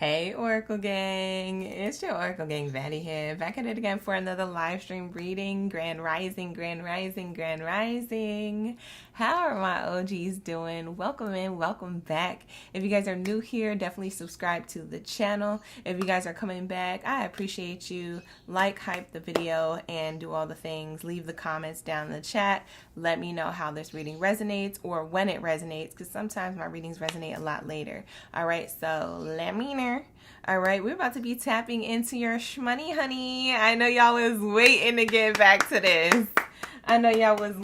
Hey Oracle Gang, it's your Oracle Gang Baddie here, back at it again for another live stream reading. Grand Rising, Grand Rising, Grand Rising. How are my OGs doing? Welcome in, welcome back. If you guys are new here, definitely subscribe to the channel. If you guys are coming back, I appreciate you. Like, hype the video, and do all the things. Leave the comments down in the chat. Let me know how this reading resonates or when it resonates, because sometimes my readings resonate a lot later. All right, so let me know. All right, we're about to be tapping into your shmoney, honey. I know y'all was waiting to get back to this. Because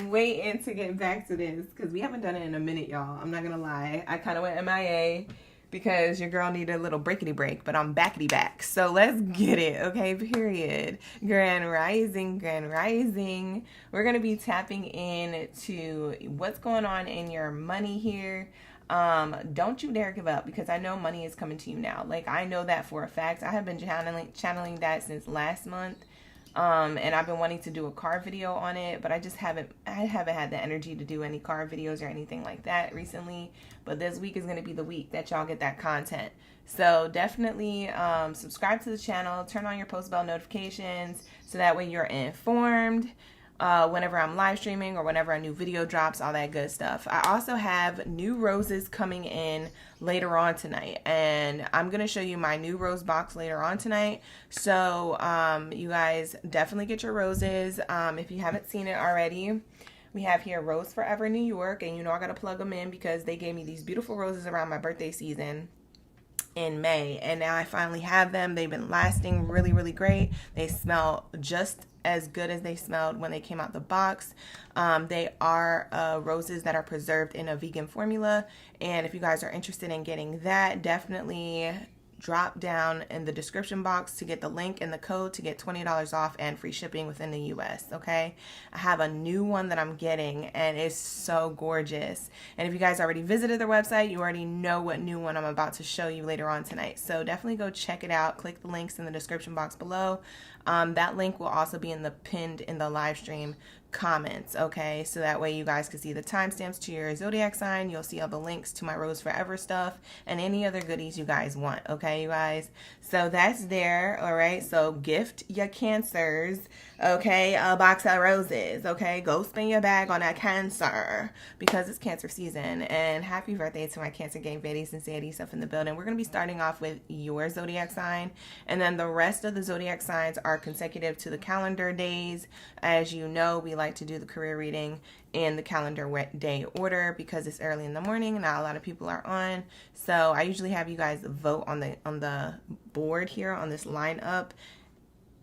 we haven't done it in a minute, y'all. I'm not going to lie. I kind of went MIA because your girl needed a little breakity break, but I'm backity back. So let's get it, okay? Period. Grand Rising, Grand Rising. We're going to be tapping into what's going on in your money here. Don't you dare give up, because I know money is coming to you now. Like, I know that for a fact. I have been channeling that since last month. And I've been wanting to do a card video on it, but I haven't had the energy to do any card videos or anything like that recently. But this week is going to be the week that y'all get that content. So definitely subscribe to the channel, turn on your post bell notifications so that way you're informed whenever I'm live streaming or whenever a new video drops, all that good stuff. I also have new roses coming in later on tonight, and I'm going to show you my new rose box later on tonight. So you guys definitely get your roses. If you haven't seen it already, we have here Rose Forever New York, and you know I got to plug them in because they gave me these beautiful roses around my birthday season in May, and now I finally have them. They've been lasting really, really great. They smell just as good as they smelled when they came out the box. They are roses that are preserved in a vegan formula, and if you guys are interested in getting that, definitely drop down in the description box to get the link and the code to get $20 off and free shipping within the US, okay? I have a new one that I'm getting, and it's so gorgeous. And if you guys already visited their website, you already know what new one I'm about to show you later on tonight. So definitely go check it out. Click the links in the description box below. That link will also be pinned in the live stream comments, okay? So that way you guys can see the timestamps to your zodiac sign. You'll see all the links to my Rose Forever stuff and any other goodies you guys want, okay, you guys? So that's there, all right? So gift your cancers, okay, a box of roses, okay? Go spend your bag on that cancer because it's cancer season. And happy birthday to my Cancer Gang Baddies and Saddies up in the building. We're going to be starting off with your zodiac sign, and then the rest of the zodiac signs are consecutive to the calendar days. As you know, we like to do the career reading in the calendar day order because it's early in the morning. Not a lot of people are on, so I usually have you guys vote on the board here on this lineup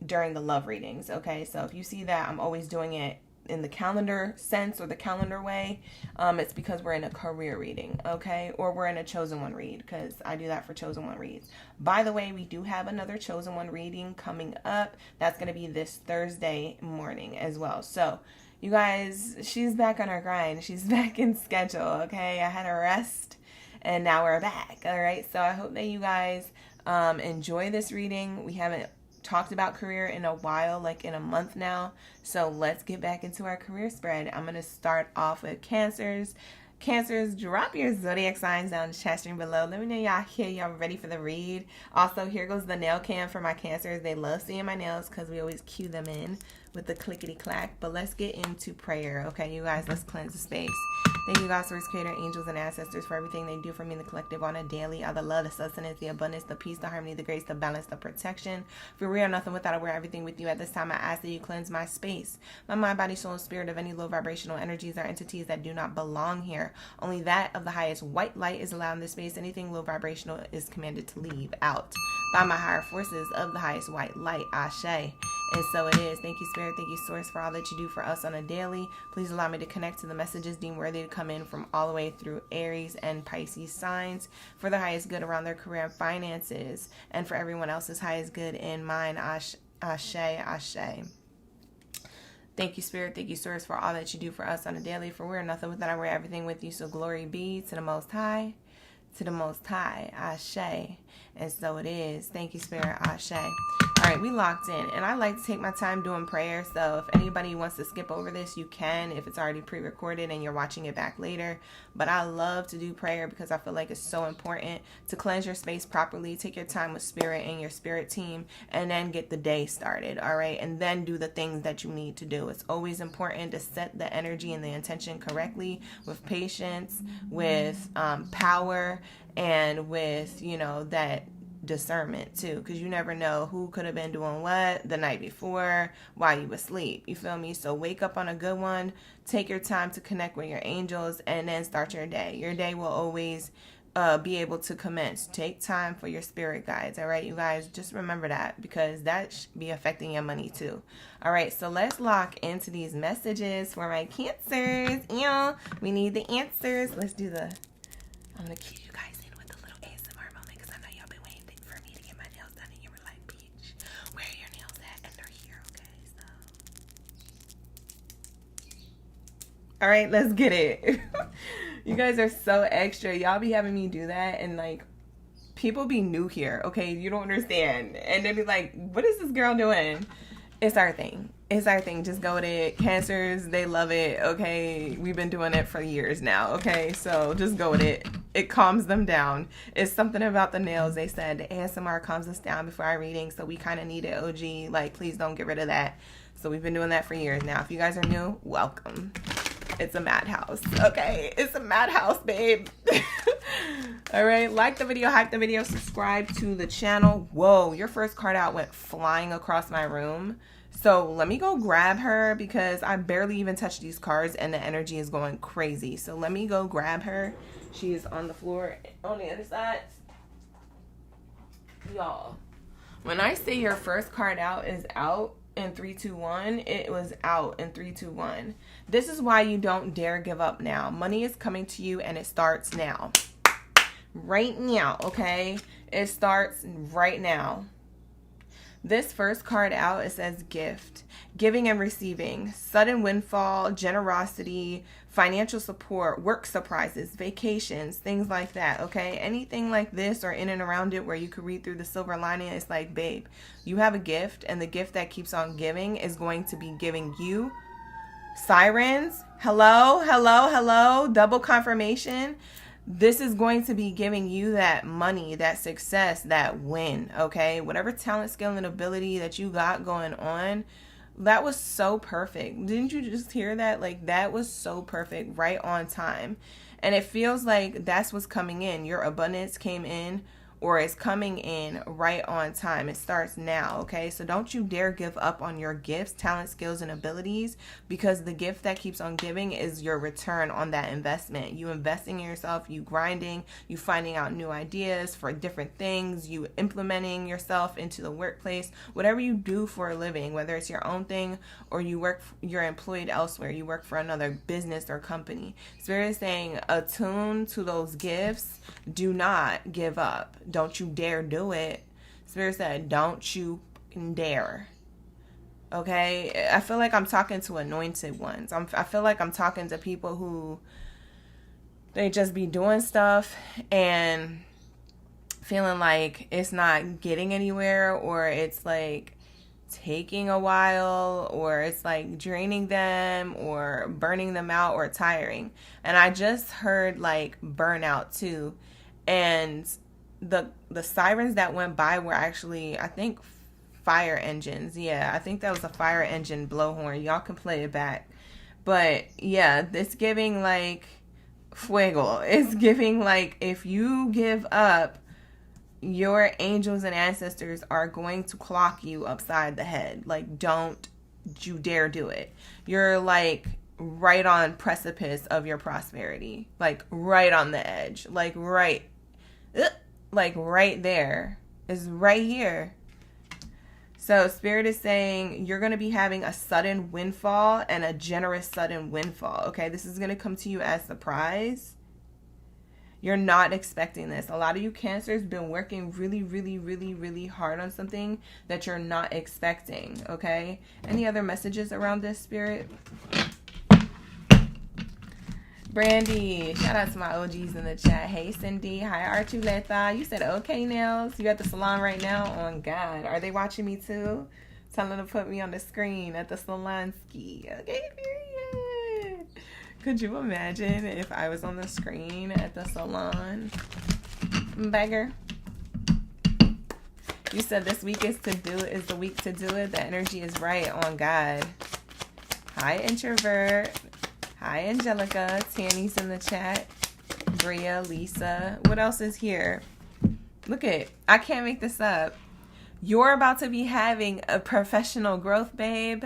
during the love readings, okay? So if you see that I'm always doing it in the calendar sense or the calendar way, it's because we're in a career reading, okay? Or we're in a chosen one read, because I do that for chosen one reads. By the way, we do have another chosen one reading coming up. That's going to be this Thursday morning as well. So you guys, she's back on her grind. She's back in schedule, okay? I had a rest and now we're back, all right? So I hope that you guys enjoy this reading. We haven't talked about career in a while, like in a month now. So let's get back into our career spread. I'm going to start off with Cancers. Cancers, drop your zodiac signs down in the chat stream below. Let me know y'all here, y'all ready for the read. Also, here goes the nail cam for my Cancers. They love seeing my nails because we always cue them in with the clickety clack. But let's get into prayer, okay, you guys? Let's cleanse the space. Thank you, God, Source, Creator, angels, and ancestors for everything they do for me in the collective on a daily. All the love, the sustenance, the abundance, the peace, the harmony, the grace, the balance, the protection. For we are nothing without it. We're everything with you. At this time, I ask that you cleanse my space, my mind, body, soul, and spirit of any low vibrational energies or entities that do not belong here. Only that of the highest white light is allowed in this space. Anything low vibrational is commanded to leave out by my higher forces of the highest white light. Ashe. And so it is. Thank you, Spirit. Thank you, Source, for all that you do for us on a daily. Please allow me to connect to the messages deemed worthy to come in from all the way through Aries and Pisces signs for the highest good around their career and finances, and for everyone else's highest good in mine. Ashe, Ashe. Thank you, Spirit. Thank you, Source, for all that you do for us on a daily. For we are nothing without, we're everything with you. So glory be to the Most High. To the Most High. Ashe. And so it is. Thank you, Spirit. Ashe. All right, we locked in. And I like to take my time doing prayer. So if anybody wants to skip over this, you can if it's already pre-recorded and you're watching it back later. But I love to do prayer because I feel like it's so important to cleanse your space properly. Take your time with spirit and your spirit team and then get the day started. All right. And then do the things that you need to do. It's always important to set the energy and the intention correctly with patience, with power, and with, you know, that discernment too, because you never know who could have been doing what the night before while you asleep. You feel me? So wake up on a good one, take your time to connect with your angels, and then start your day. Your day will always be able to commence. Take time for your spirit guides. All right, you guys, just remember that, because that should be affecting your money too. All right, so let's lock into these messages for my Cancers. We need the answers. Let's do the, I'm gonna cue you guys in with a little ASMR moment, because I know y'all been waiting for me to get my nails done, and you were like, bitch, where are your nails at? And they're here. Okay, so all right, let's get it. You guys are so extra. Y'all be having me do that, and like, people be new here, okay? You don't understand. And they be like, what is this girl doing? It's our thing. It's our thing. Just go with it. Cancers, they love it, okay? We've been doing it for years now, okay? So just go with it. It calms them down. It's something about the nails. They said the ASMR calms us down before our reading, so we kind of need it, OG. Like, please don't get rid of that. So we've been doing that for years now. If you guys are new, welcome. It's a madhouse, okay? It's a madhouse, babe. All right, like the video, hype the video, subscribe to the channel. Whoa, your first card out went flying across my room. So let me go grab her, because I barely even touched these cards and the energy is going crazy. So let me go grab her. She is on the floor on the other side. Y'all, when I say your first card out is out in 3, 2, 1, it was out in 3, 2, 1. This is why you don't dare give up now. Money is coming to you, and it starts now. Right now, okay? It starts right now. This first card out, it says gift, giving and receiving, sudden windfall, generosity, financial support, work surprises, vacations, things like that, okay? Anything like this or in and around it where you could read through the silver lining, it's like, babe, you have a gift, and the gift that keeps on giving is going to be giving you sirens. Hello, hello, hello, double confirmation. This is going to be giving you that money, that success, that win, okay? Whatever talent, skill, and ability that you got going on, that was so perfect. Didn't you just hear that? Like, that was so perfect, right on time. And it feels like that's what's coming in. Your abundance came in, or is coming in right on time. It starts now, okay? So don't you dare give up on your gifts, talent, skills, and abilities, because the gift that keeps on giving is your return on that investment. You investing in yourself, you grinding, you finding out new ideas for different things, you implementing yourself into the workplace, whatever you do for a living, whether it's your own thing or you're employed elsewhere, you work for another business or company. Spirit is saying, attune to those gifts. Do not give up. Don't you dare do it. Spirit said, don't you dare. Okay? I feel like I'm talking to anointed ones. I feel like I'm talking to people who, they just be doing stuff and feeling like it's not getting anywhere, or it's like taking a while, or it's like draining them or burning them out or tiring. And I just heard like burnout too. And the sirens that went by were actually, I think, fire engines. Yeah, I think that was a fire engine blowhorn. Y'all can play it back. But yeah, it's giving like fuego. It's giving like, if you give up, your angels and ancestors are going to clock you upside the head. Like, don't you dare do it. You're like right on precipice of your prosperity. Like right on the edge. Like right there. Is right here. So Spirit is saying you're going to be having a sudden windfall, and a generous sudden windfall. Okay, this is going to come to you as surprise. You're not expecting this. A lot of you Cancers been working really, really, really, really hard on something that you're not expecting. Okay, any other messages around this, Spirit? Brandy, shout out to my OGs in the chat. Hey, Cindy. Hi, Archuleta. You said okay, Nails. You at the salon right now? Oh, God. Are they watching me, too? Tell them to put me on the screen at the salon ski. Okay, period. Could you imagine if I was on the screen at the salon? Beggar. You said this week is the week to do it. The energy is right. On God. Hi, introvert. Hi, Angelica. Tanny's in the chat. Bria, Lisa. What else is here? Look at, I can't make this up. You're about to be having a professional growth, babe.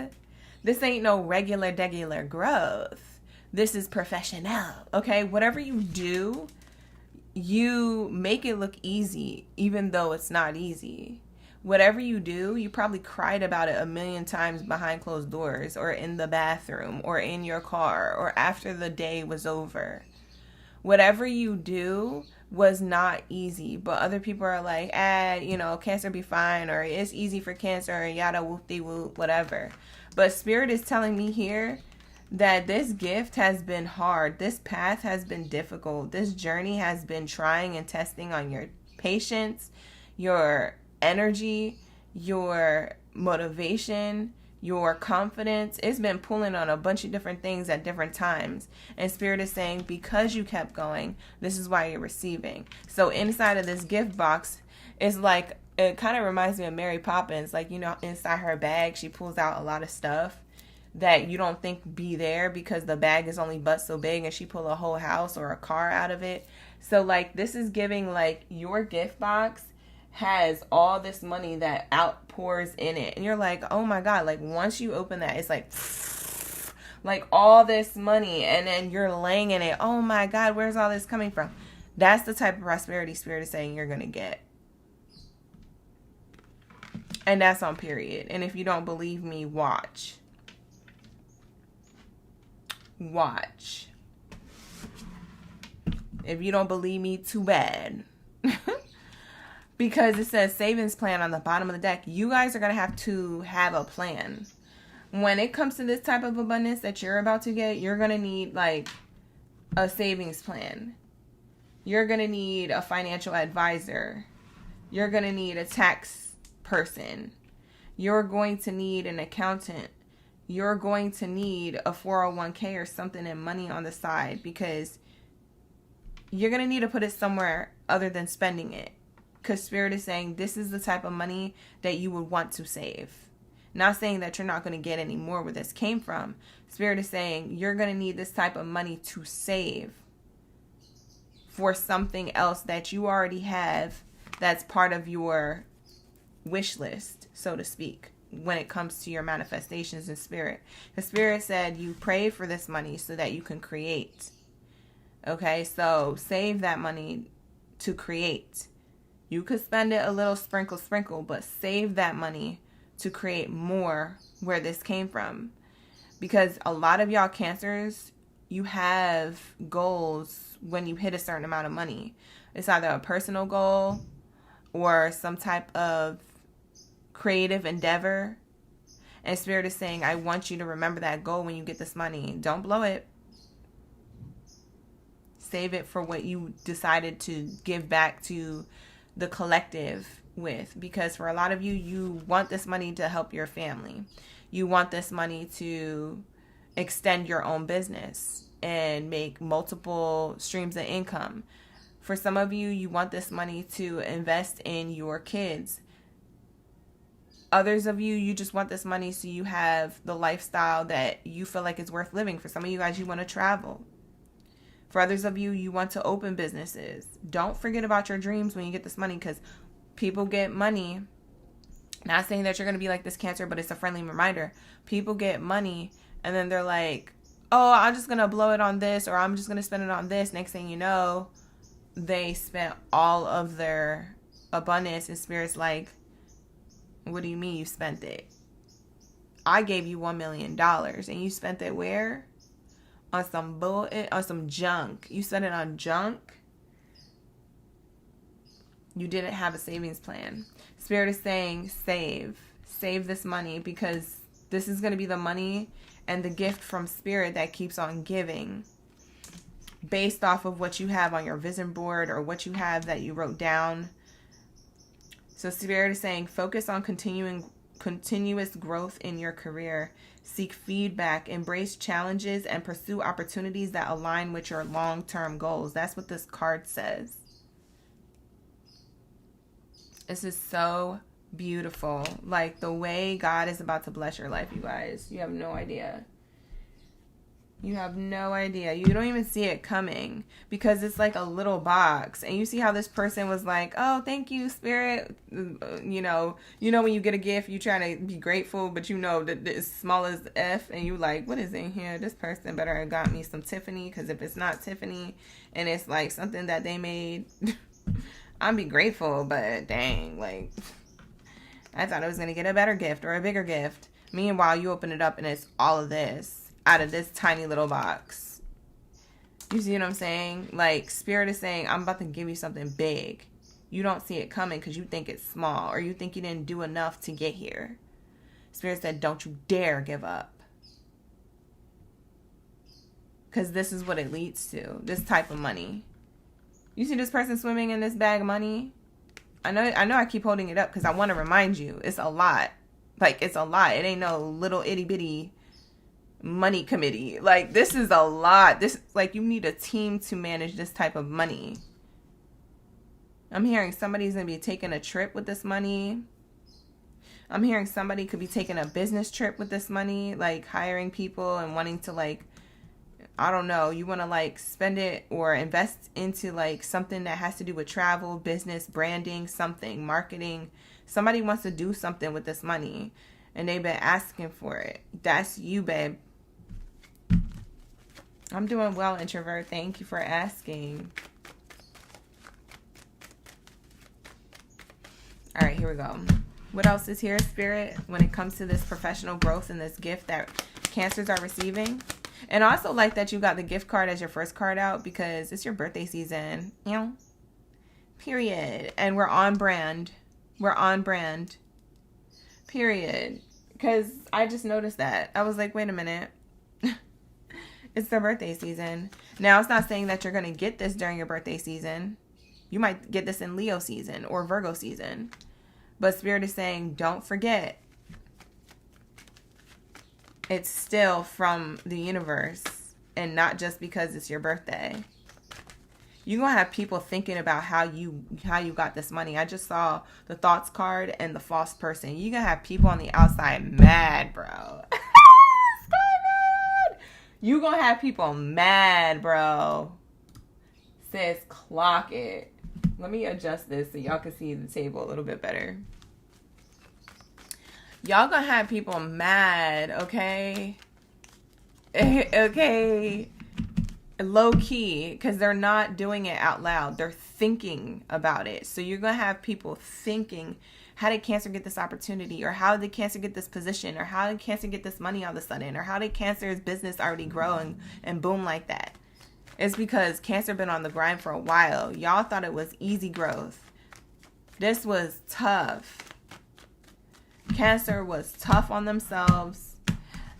This ain't no regular growth. This is professional, okay? Whatever you do, you make it look easy, even though it's not easy. Whatever you do, you probably cried about it 1,000,000 times behind closed doors, or in the bathroom, or in your car, or after the day was over. Whatever you do was not easy, but other people are like, cancer be fine, or it's easy for cancer, or yada whoop-de-whoop, whatever. But Spirit is telling me here that this gift has been hard. This path has been difficult. This journey has been trying and testing on your patience, your energy, your motivation, your confidence. It's been pulling on a bunch of different things at different times. And Spirit is saying, because you kept going, this is why you're receiving. So inside of this gift box is like, it kind of reminds me of Mary Poppins. Like, inside her bag, she pulls out a lot of stuff that you don't think be there because the bag is only but so big, and she pull a whole house or a car out of it. So like, this is giving like your gift box has all this money that outpours in it, and you're like, oh my God, like once you open that, it's like all this money, and then you're laying in it. Oh my God, where's all this coming from? That's the type of prosperity Spirit is saying you're gonna get. And that's on period. And if you don't believe me, watch. If you don't believe me, too bad. Because it says savings plan on the bottom of the deck. You guys are going to have a plan. When it comes to this type of abundance that you're about to get, you're going to need like a savings plan. You're going to need a financial advisor. You're going to need a tax person. You're going to need an accountant. You're going to need a 401k or something and money on the side, because you're going to need to put it somewhere other than spending it. Because Spirit is saying this is the type of money that you would want to save. Not saying that you're not going to get any more where this came from. Spirit is saying you're going to need this type of money to save for something else that you already have that's part of your wish list, so to speak, when it comes to your manifestations in Spirit. The Spirit said you pray for this money so that you can create. Okay, so save that money to create. You could spend it a little sprinkle, but save that money to create more where this came from. Because a lot of y'all Cancers, you have goals when you hit a certain amount of money. It's either a personal goal or some type of creative endeavor. And Spirit is saying, I want you to remember that goal when you get this money. Don't blow it. Save it for what you decided to give back to the collective with. Because for a lot of you, you want this money to help your family. You want this money to extend your own business and make multiple streams of income. For some of you, you want this money to invest in your kids. Others of you, you just want this money so you have the lifestyle that you feel like is worth living. For some of you guys, you want to travel. For others of you, you want to open businesses. Don't forget about your dreams when you get this money, because people get money. Not saying that you're going to be like this Cancer, but it's a friendly reminder. People get money and then they're like, oh, I'm just going to blow it on this, or I'm just going to spend it on this. Next thing you know, they spent all of their abundance, and Spirit's like, what do you mean you spent it? I gave you $1 million and you spent it where? On some on some junk. You spent it on junk. You didn't have a savings plan. Spirit is saying save this money, because this is going to be the money and the gift from Spirit that keeps on giving. based off of what you have on your vision board or what you have that you wrote down. So Spirit is saying focus on continuous growth in your career. Seek feedback, embrace challenges, and pursue opportunities that align with your long-term goals. That's what this card says. This is so beautiful. Like the way God is about to bless your life, you guys. You have no idea. You have no idea. You don't even see it coming because it's like a little box. And you see how this person was like, oh, thank you, Spirit. You know when you get a gift, you try to be grateful, but you know that it's small as F and you like, what is in here? This person better have got me some Tiffany, because if it's not Tiffany and it's like something that they made, I'll be grateful, but dang, like I thought I was going to get a better gift or a bigger gift. Meanwhile, you open it up and it's all of this out of this tiny little box. You see what I'm saying? Like Spirit is saying, I'm about to give you something big. You don't see it coming because you think it's small or you think you didn't do enough to get here. Spirit said, don't you dare give up. Because this is what it leads to. This type of money. You see this person swimming in this bag of money? I know I keep holding it up because I want to remind you. It's a lot. Like, it's a lot. It ain't no little itty bitty money committee. Like, this is a lot. This, like, you need a team to manage this type of money. I'm hearing somebody's going to be taking a trip with this money. I'm hearing somebody could be taking a business trip with this money, like hiring people and wanting to, like, I don't know, you want to like spend it or invest into like something that has to do with travel, business, branding, something, marketing. Somebody wants to do something with this money and they've been asking for it. That's you, babe. I'm doing well, introvert. Thank you for asking. All right, here we go. What else is here, Spirit, when it comes to this professional growth and this gift that Cancers are receiving? And I also like that you got the gift card as your first card out because it's your birthday season. You know? Period. And we're on brand. We're on brand. Period. Because I just noticed that. I was like, wait a minute. It's their birthday season. Now, it's not saying that you're going to get this during your birthday season. You might get this in Leo season or Virgo season. But Spirit is saying, don't forget. It's still from the universe and not just because it's your birthday. You're going to have people thinking about how you got this money. I just saw the thoughts card and the false person. You're going to have people on the outside mad, bro. You're going to have people mad, bro. Sis, clock it. Let me adjust this so y'all can see the table a little bit better. Y'all gonna have people mad, okay? Okay. Low key, because they're not doing it out loud. They're thinking about it. So you're gonna have people thinking, how did Cancer get this opportunity? Or how did Cancer get this position? Or how did Cancer get this money all of a sudden? Or how did Cancer's business already grow and boom like that? It's because Cancer been on the grind for a while. Y'all thought it was easy growth. This was tough. Cancer was tough on themselves.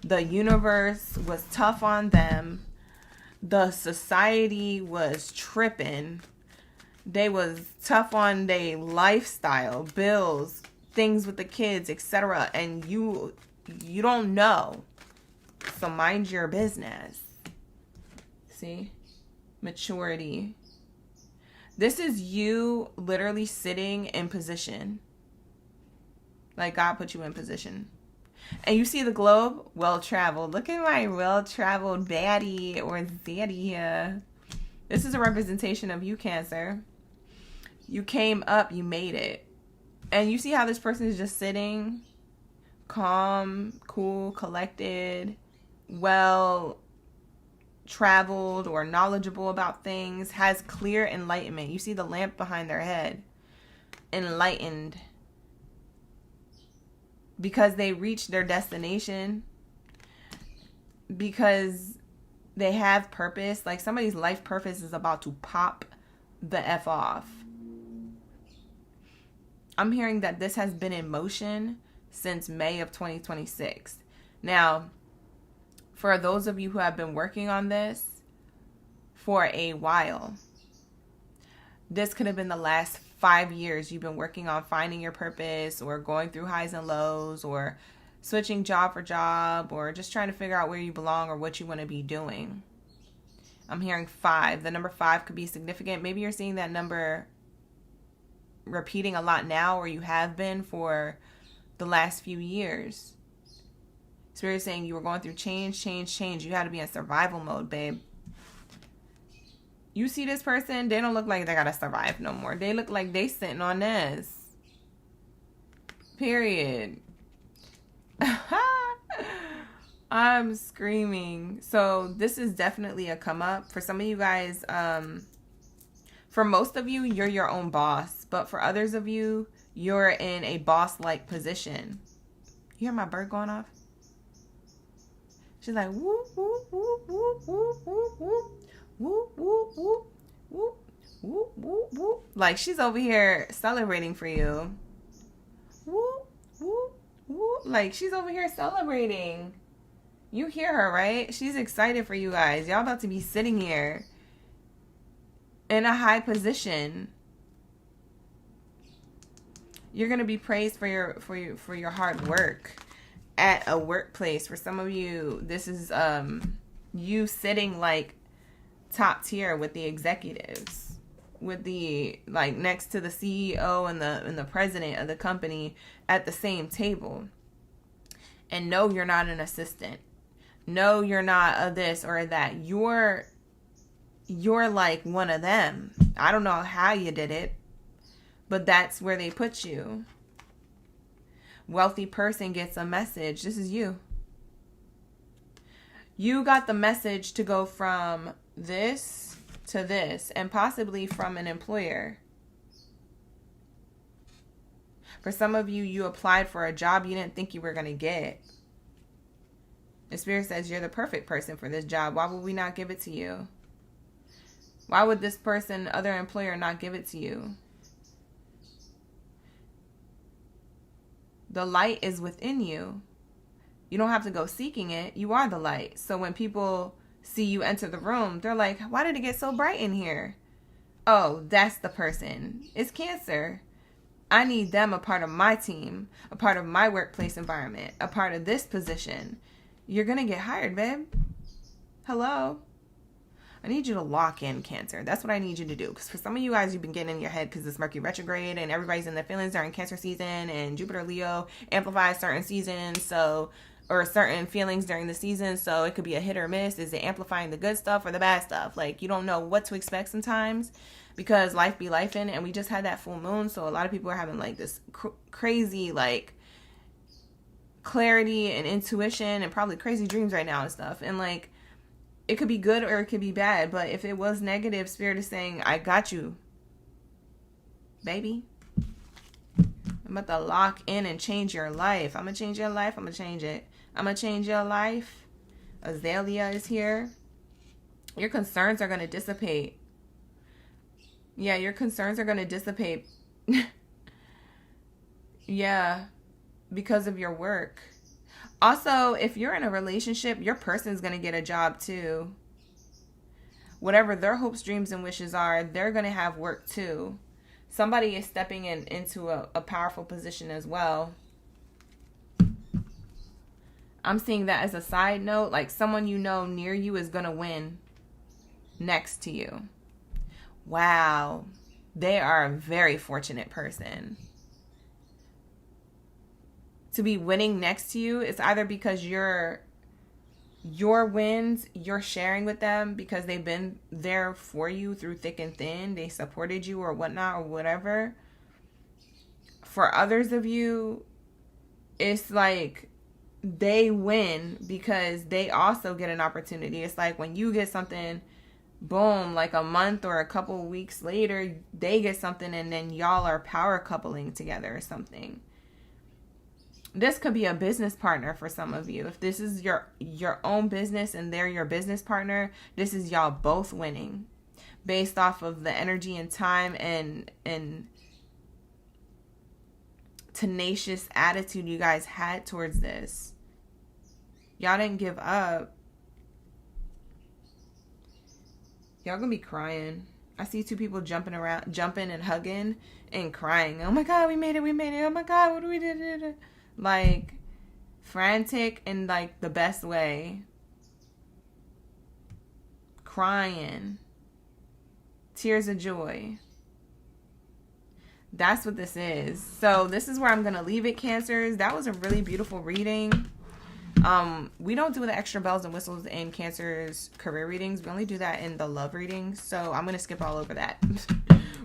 The universe was tough on them. The society was tripping. They was tough on their lifestyle, bills, things with the kids, etc. And you don't know. So mind your business. See? Maturity. This is you literally sitting in position. Like God put you in position. And you see the globe? Well-traveled. Look at my well-traveled baddie or zaddy here. This is a representation of you, Cancer. You came up. You made it. And you see how this person is just sitting? Calm, cool, collected, well-traveled or knowledgeable about things. Has clear enlightenment. You see the lamp behind their head. Enlightened. Because they reached their destination, because they have purpose. Like somebody's life purpose is about to pop the F off. I'm hearing that this has been in motion since May of 2026. Now, for those of you who have been working on this for a while. This could have been the last 5 years you've been working on finding your purpose, or going through highs and lows, or switching job for job, or just trying to figure out where you belong or what you want to be doing. I'm hearing 5. The number 5 could be significant. Maybe you're seeing that number repeating a lot now, or you have been for the last few years. Spirit is saying you were going through change. You had to be in survival mode, babe. You see this person, they don't look like they gotta survive no more. They look like they sitting on this. Period. I'm screaming. So this is definitely a come up. For some of you guys, for most of you, you're your own boss. But for others of you, you're in a boss-like position. You hear my bird going off? She's like, whoop, whoop, whoop, whoop, whoop, whoop, whoop. Whoop, whoop, whoop, whoop, whoop, whoop, whoop. Like she's over here celebrating for you. Whoop, whoop, whoop. Like she's over here celebrating. You hear her, right? She's excited for you guys. Y'all about to be sitting here in a high position. You're gonna be praised for your hard work at a workplace. For some of you, this is you sitting like top tier with the executives, with the like next to the CEO and the president of the company at the same table. And no, you're not an assistant. No, you're not a this or that. You're like one of them. I don't know how you did it, but that's where they put you. Wealthy person gets a message. This is you. You got the message to go from this to this, and possibly from an employer. For some of you, you applied for a job you didn't think you were going to get. The Spirit says you're the perfect person for this job. Why would we not give it to you? Why would this person, other employer, not give it to you? The light is within you. You don't have to go seeking it. You are the light. So when people see you enter the room, they're like, why did it get so bright in here? Oh, that's the person. It's Cancer. I need them a part of my team, a part of my workplace environment, a part of this position. You're going to get hired, babe. Hello. I need you to lock in, Cancer. That's what I need you to do. Because for some of you guys, you've been getting in your head because it's Mercury retrograde and everybody's in their feelings during Cancer season, and Jupiter Leo amplifies certain seasons. So, or certain feelings during the season. So it could be a hit or miss. Is it amplifying the good stuff or the bad stuff? Like, you don't know what to expect sometimes because life be lifing. And we just had that full moon. So a lot of people are having like this crazy, like, clarity and intuition and probably crazy dreams right now and stuff. And like, it could be good or it could be bad. But if it was negative, Spirit is saying, I got you, baby. I'm about to lock in and change your life. I'm going to change your life. I'm going to change it. I'm going to change your life. Azalea is here. Your concerns are going to dissipate. Yeah, your concerns are going to dissipate. Yeah, because of your work. Also, if you're in a relationship, your person's going to get a job too. Whatever their hopes, dreams, and wishes are, they're going to have work too. Somebody is stepping into a powerful position as well. I'm seeing that as a side note, like someone you know near you is going to win next to you. Wow. They are a very fortunate person. To be winning next to you, it's either because your wins, you're sharing with them because they've been there for you through thick and thin. They supported you or whatnot or whatever. For others of you, it's like they win because they also get an opportunity. It's like when you get something, boom, like a month or a couple weeks later, they get something and then y'all are power coupling together or something. This could be a business partner for some of you. If this is your own business and they're your business partner, this is y'all both winning based off of the energy and time and tenacious attitude you guys had towards this. Y'all didn't give up. Y'all gonna be crying. I see two people jumping and hugging and crying. Oh my God, we made it. Oh my God, what do we do? Like, frantic in like the best way. Crying. Tears of joy. That's what this is. So this is where I'm going to leave it, Cancers. That was a really beautiful reading. We don't do the extra bells and whistles in Cancer's career readings. We only do that in the love readings. So I'm going to skip all over that.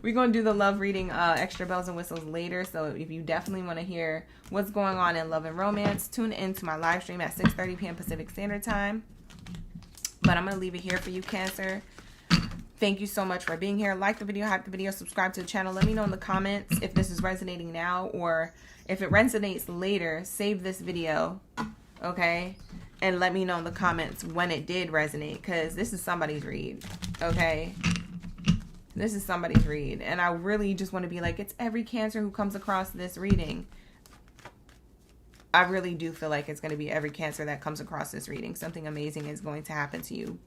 We're going to do the love reading, extra bells and whistles later. So if you definitely want to hear what's going on in love and romance, tune into my live stream at 6:30 p.m. Pacific Standard Time. But I'm going to leave it here for you, Cancer. Thank you so much for being here. Like the video, hype the video, subscribe to the channel. Let me know in the comments if this is resonating now, or if it resonates later, save this video, okay? And let me know in the comments when it did resonate, because this is somebody's read, okay? This is somebody's read. And I really just want to be like, it's every Cancer who comes across this reading. I really do feel like it's going to be every Cancer that comes across this reading. Something amazing is going to happen to you.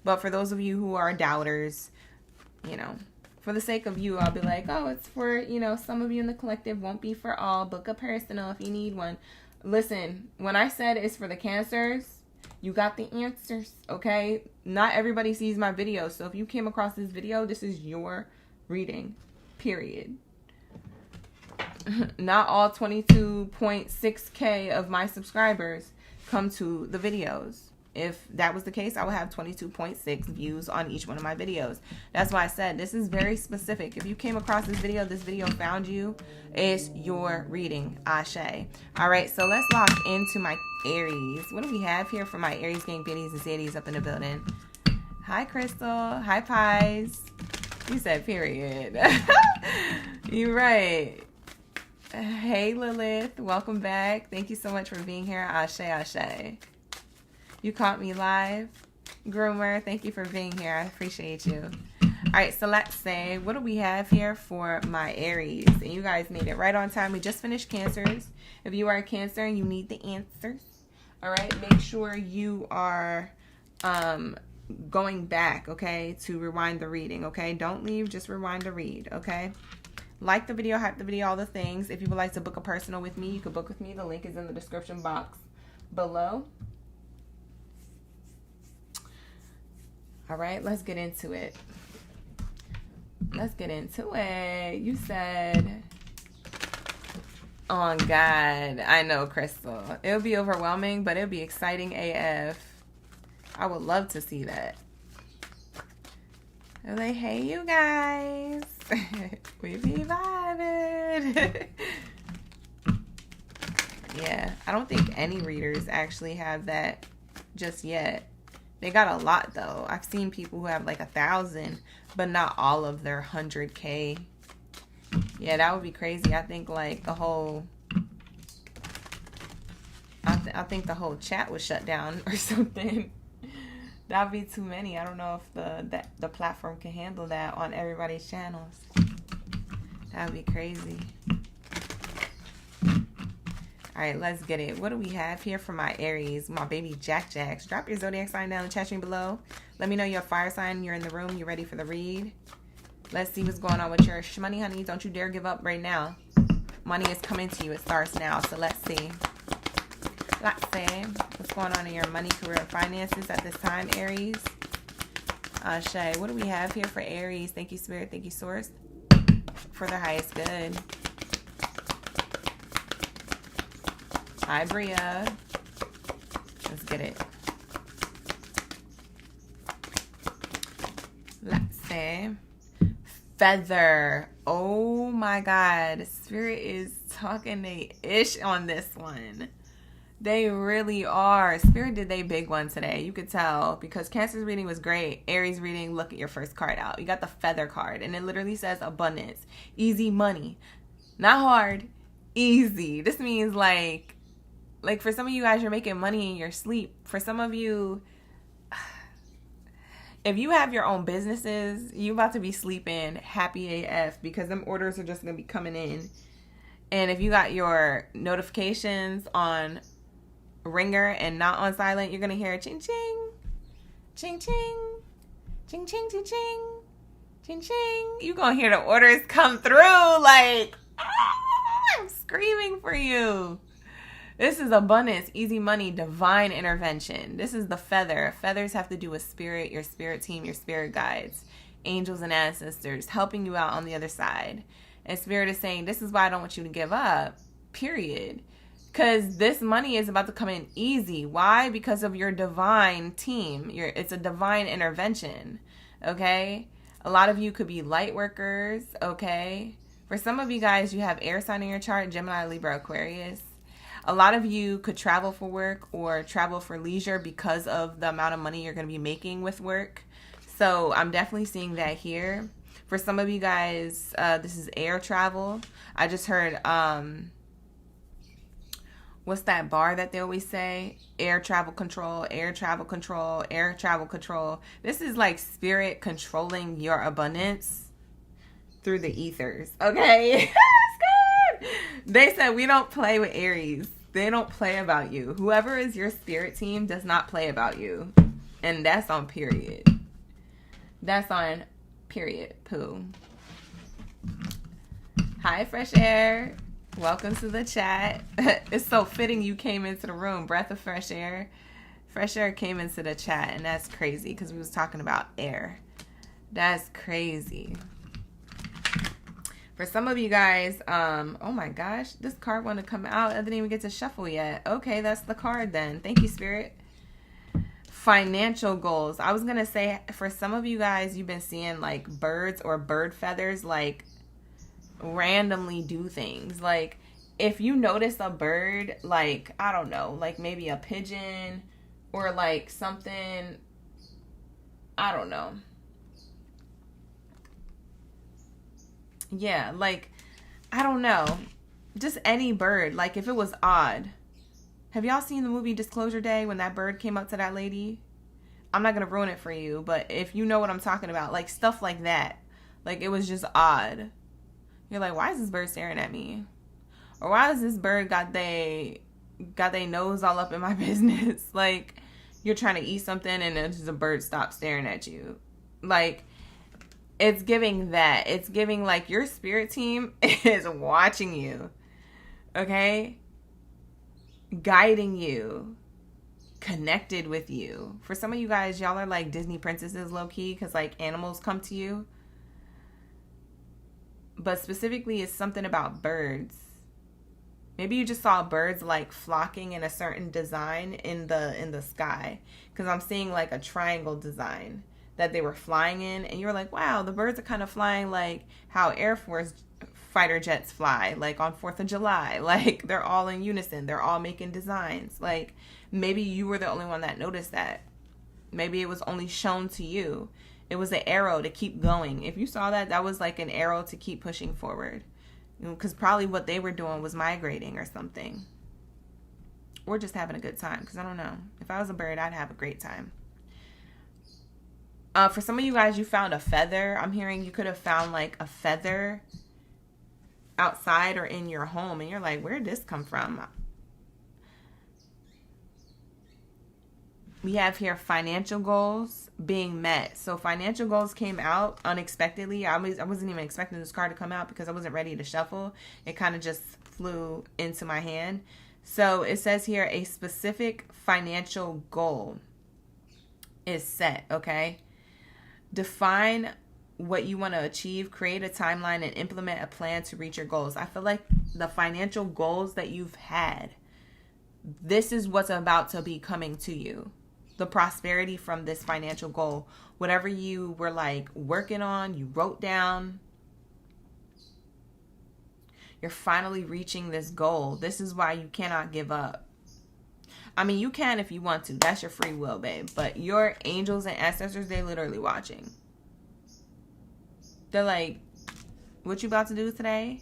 But for those of you who are doubters, you know, for the sake of you, I'll be like, oh, it's for, you know, some of you in the collective, won't be for all. Book a personal if you need one. Listen, when I said it's for the Cancers, you got the answers, okay? Not everybody sees my videos. So if you came across this video, this is your reading, period. Not all 22.6K of my subscribers come to the videos. If that was the case, I would have 22.6 views on each one of my videos. That's why I said this is very specific. If you came across this video found you, it's your reading. Ashe. All right, so let's lock into my Aries. What do we have here for my Aries gang biddies and zadies up in the building? Hi, Crystal. Hi, Pies. You said period. You're right. Hey, Lilith. Welcome back. Thank you so much for being here. Ashe, ashe. You caught me live. Groomer, thank you for being here. I appreciate you. All right, so let's say, what do we have here for my Aries? And you guys made it right on time. We just finished Cancers. If you are a Cancer and you need the answers, all right, make sure you are going back, okay, to rewind the reading, okay? Don't leave, just rewind the read, okay? Like the video, hype the video, all the things. If you would like to book a personal with me, you can book with me. The link is in the description box below. All right, let's get into it. Let's get into it. You said, oh, God. I know, Crystal. It'll be overwhelming, but it'll be exciting AF. I would love to see that. They're like, hey, you guys. We be vibing. Yeah, I don't think any readers actually have that just yet. They got a lot, though. I've seen people who have like 1,000, but not all of their 100K. Yeah, that would be crazy. I think like the whole... I think the whole chat was shut down or something. That would be too many. I don't know if the platform can handle that on everybody's channels. That would be crazy. All right, let's get it. What do we have here for my Aries, my baby Jack-Jacks? Drop your zodiac sign down in the chat stream below. Let me know your fire sign. You're in the room. You're ready for the read. Let's see what's going on with your money, honey. Don't you dare give up right now. Money is coming to you. It starts now. So let's see. Let's see what's going on in your money, career, and finances at this time, Aries. Shay, what do we have here for Aries? Thank you, Spirit. Thank you, Source. For the highest good. Hi, Bria. Let's get it. Let's see. Feather. Oh my God. Spirit is talking they ish on this one. They really are. Spirit did they big one today. You could tell because Cancer's reading was great. Aries reading, look at your first card out. You got the Feather card and it literally says abundance, easy money, not hard, easy. This means like for some of you guys, you're making money in your sleep. For some of you, if you have your own businesses, you about to be sleeping happy AF because them orders are just going to be coming in. And if you got your notifications on ringer and not on silent, you're going to hear ching ching, ching ching, Ching, ching, ching, ching. Ching, ching. You gonna hear the orders come through like, I'm screaming for you. This is abundance, easy money, divine intervention. This is the feather. Feathers have to do with spirit, your spirit team, your spirit guides, angels and ancestors helping you out on the other side. And spirit is saying, this is why I don't want you to give up, period. Because this money is about to come in easy. Why? Because of your divine team. It's a divine intervention, okay? A lot of you could be light workers, okay? For some of you guys, you have air sign in your chart, Gemini, Libra, Aquarius. A lot of you could travel for work or travel for leisure because of the amount of money you're going to be making with work. So I'm definitely seeing that here. For some of you guys, this is air travel. I just heard, what's that bar that they always say? Air travel control, air travel control, air travel control. This is like spirit controlling your abundance through the ethers. Okay? They said we don't play with Aries. They don't play about you. Whoever is your spirit team does not play about you. And that's on period. That's on period. Poo. Hi, Fresh Air. Welcome to the chat. It's so fitting you came into the room. Breath of fresh air. Fresh air came into the chat, and that's crazy because we was talking about air. That's crazy. For some of you guys, oh my gosh, this card want to come out. I didn't even get to shuffle yet. Okay, that's the card then. Thank you, Spirit. Financial goals. I was going to say, for some of you guys, you've been seeing like birds or bird feathers like randomly do things. Like if you notice a bird, like, I don't know, like maybe a pigeon or like something, I don't know. Yeah, like, I don't know. Just any bird. Like, if it was odd. Have y'all seen the movie Disclosure Day when that bird came up to that lady? I'm not going to ruin it for you, but if you know what I'm talking about, like, stuff like that. Like, it was just odd. You're like, why is this bird staring at me? Or why is this bird got they nose all up in my business? Like, you're trying to eat something and then just a bird stops staring at you. Like, it's giving that. It's giving like your spirit team is watching you. Okay? Guiding you. Connected with you. For some of you guys, y'all are like Disney princesses low-key because like animals come to you. But specifically, it's something about birds. Maybe you just saw birds like flocking in a certain design in the sky. Because I'm seeing like a triangle design that they were flying in, and you're like, wow, the birds are kind of flying like how Air Force fighter jets fly, like on 4th of July. Like, they're all in unison. They're all making designs. Like, maybe you were the only one that noticed that. Maybe it was only shown to you. It was an arrow to keep going. If you saw that, that was like an arrow to keep pushing forward. Because probably what they were doing was migrating or something. Or just having a good time, because I don't know. If I was a bird, I'd have a great time. For some of you guys, you found a feather. I'm hearing you could have found like a feather outside or in your home. And you're like, where did this come from? We have here financial goals being met. So financial goals came out unexpectedly. I wasn't even expecting this card to come out because I wasn't ready to shuffle. It kind of just flew into my hand. So it says here a specific financial goal is set, okay? Define what you want to achieve, create a timeline, and implement a plan to reach your goals. I feel like the financial goals that you've had, this is what's about to be coming to you. The prosperity from this financial goal. Whatever you were like working on, you wrote down. You're finally reaching this goal. This is why you cannot give up. I mean, you can if you want to. That's your free will, babe. But your angels and ancestors, they're literally watching. They're like, what you about to do today?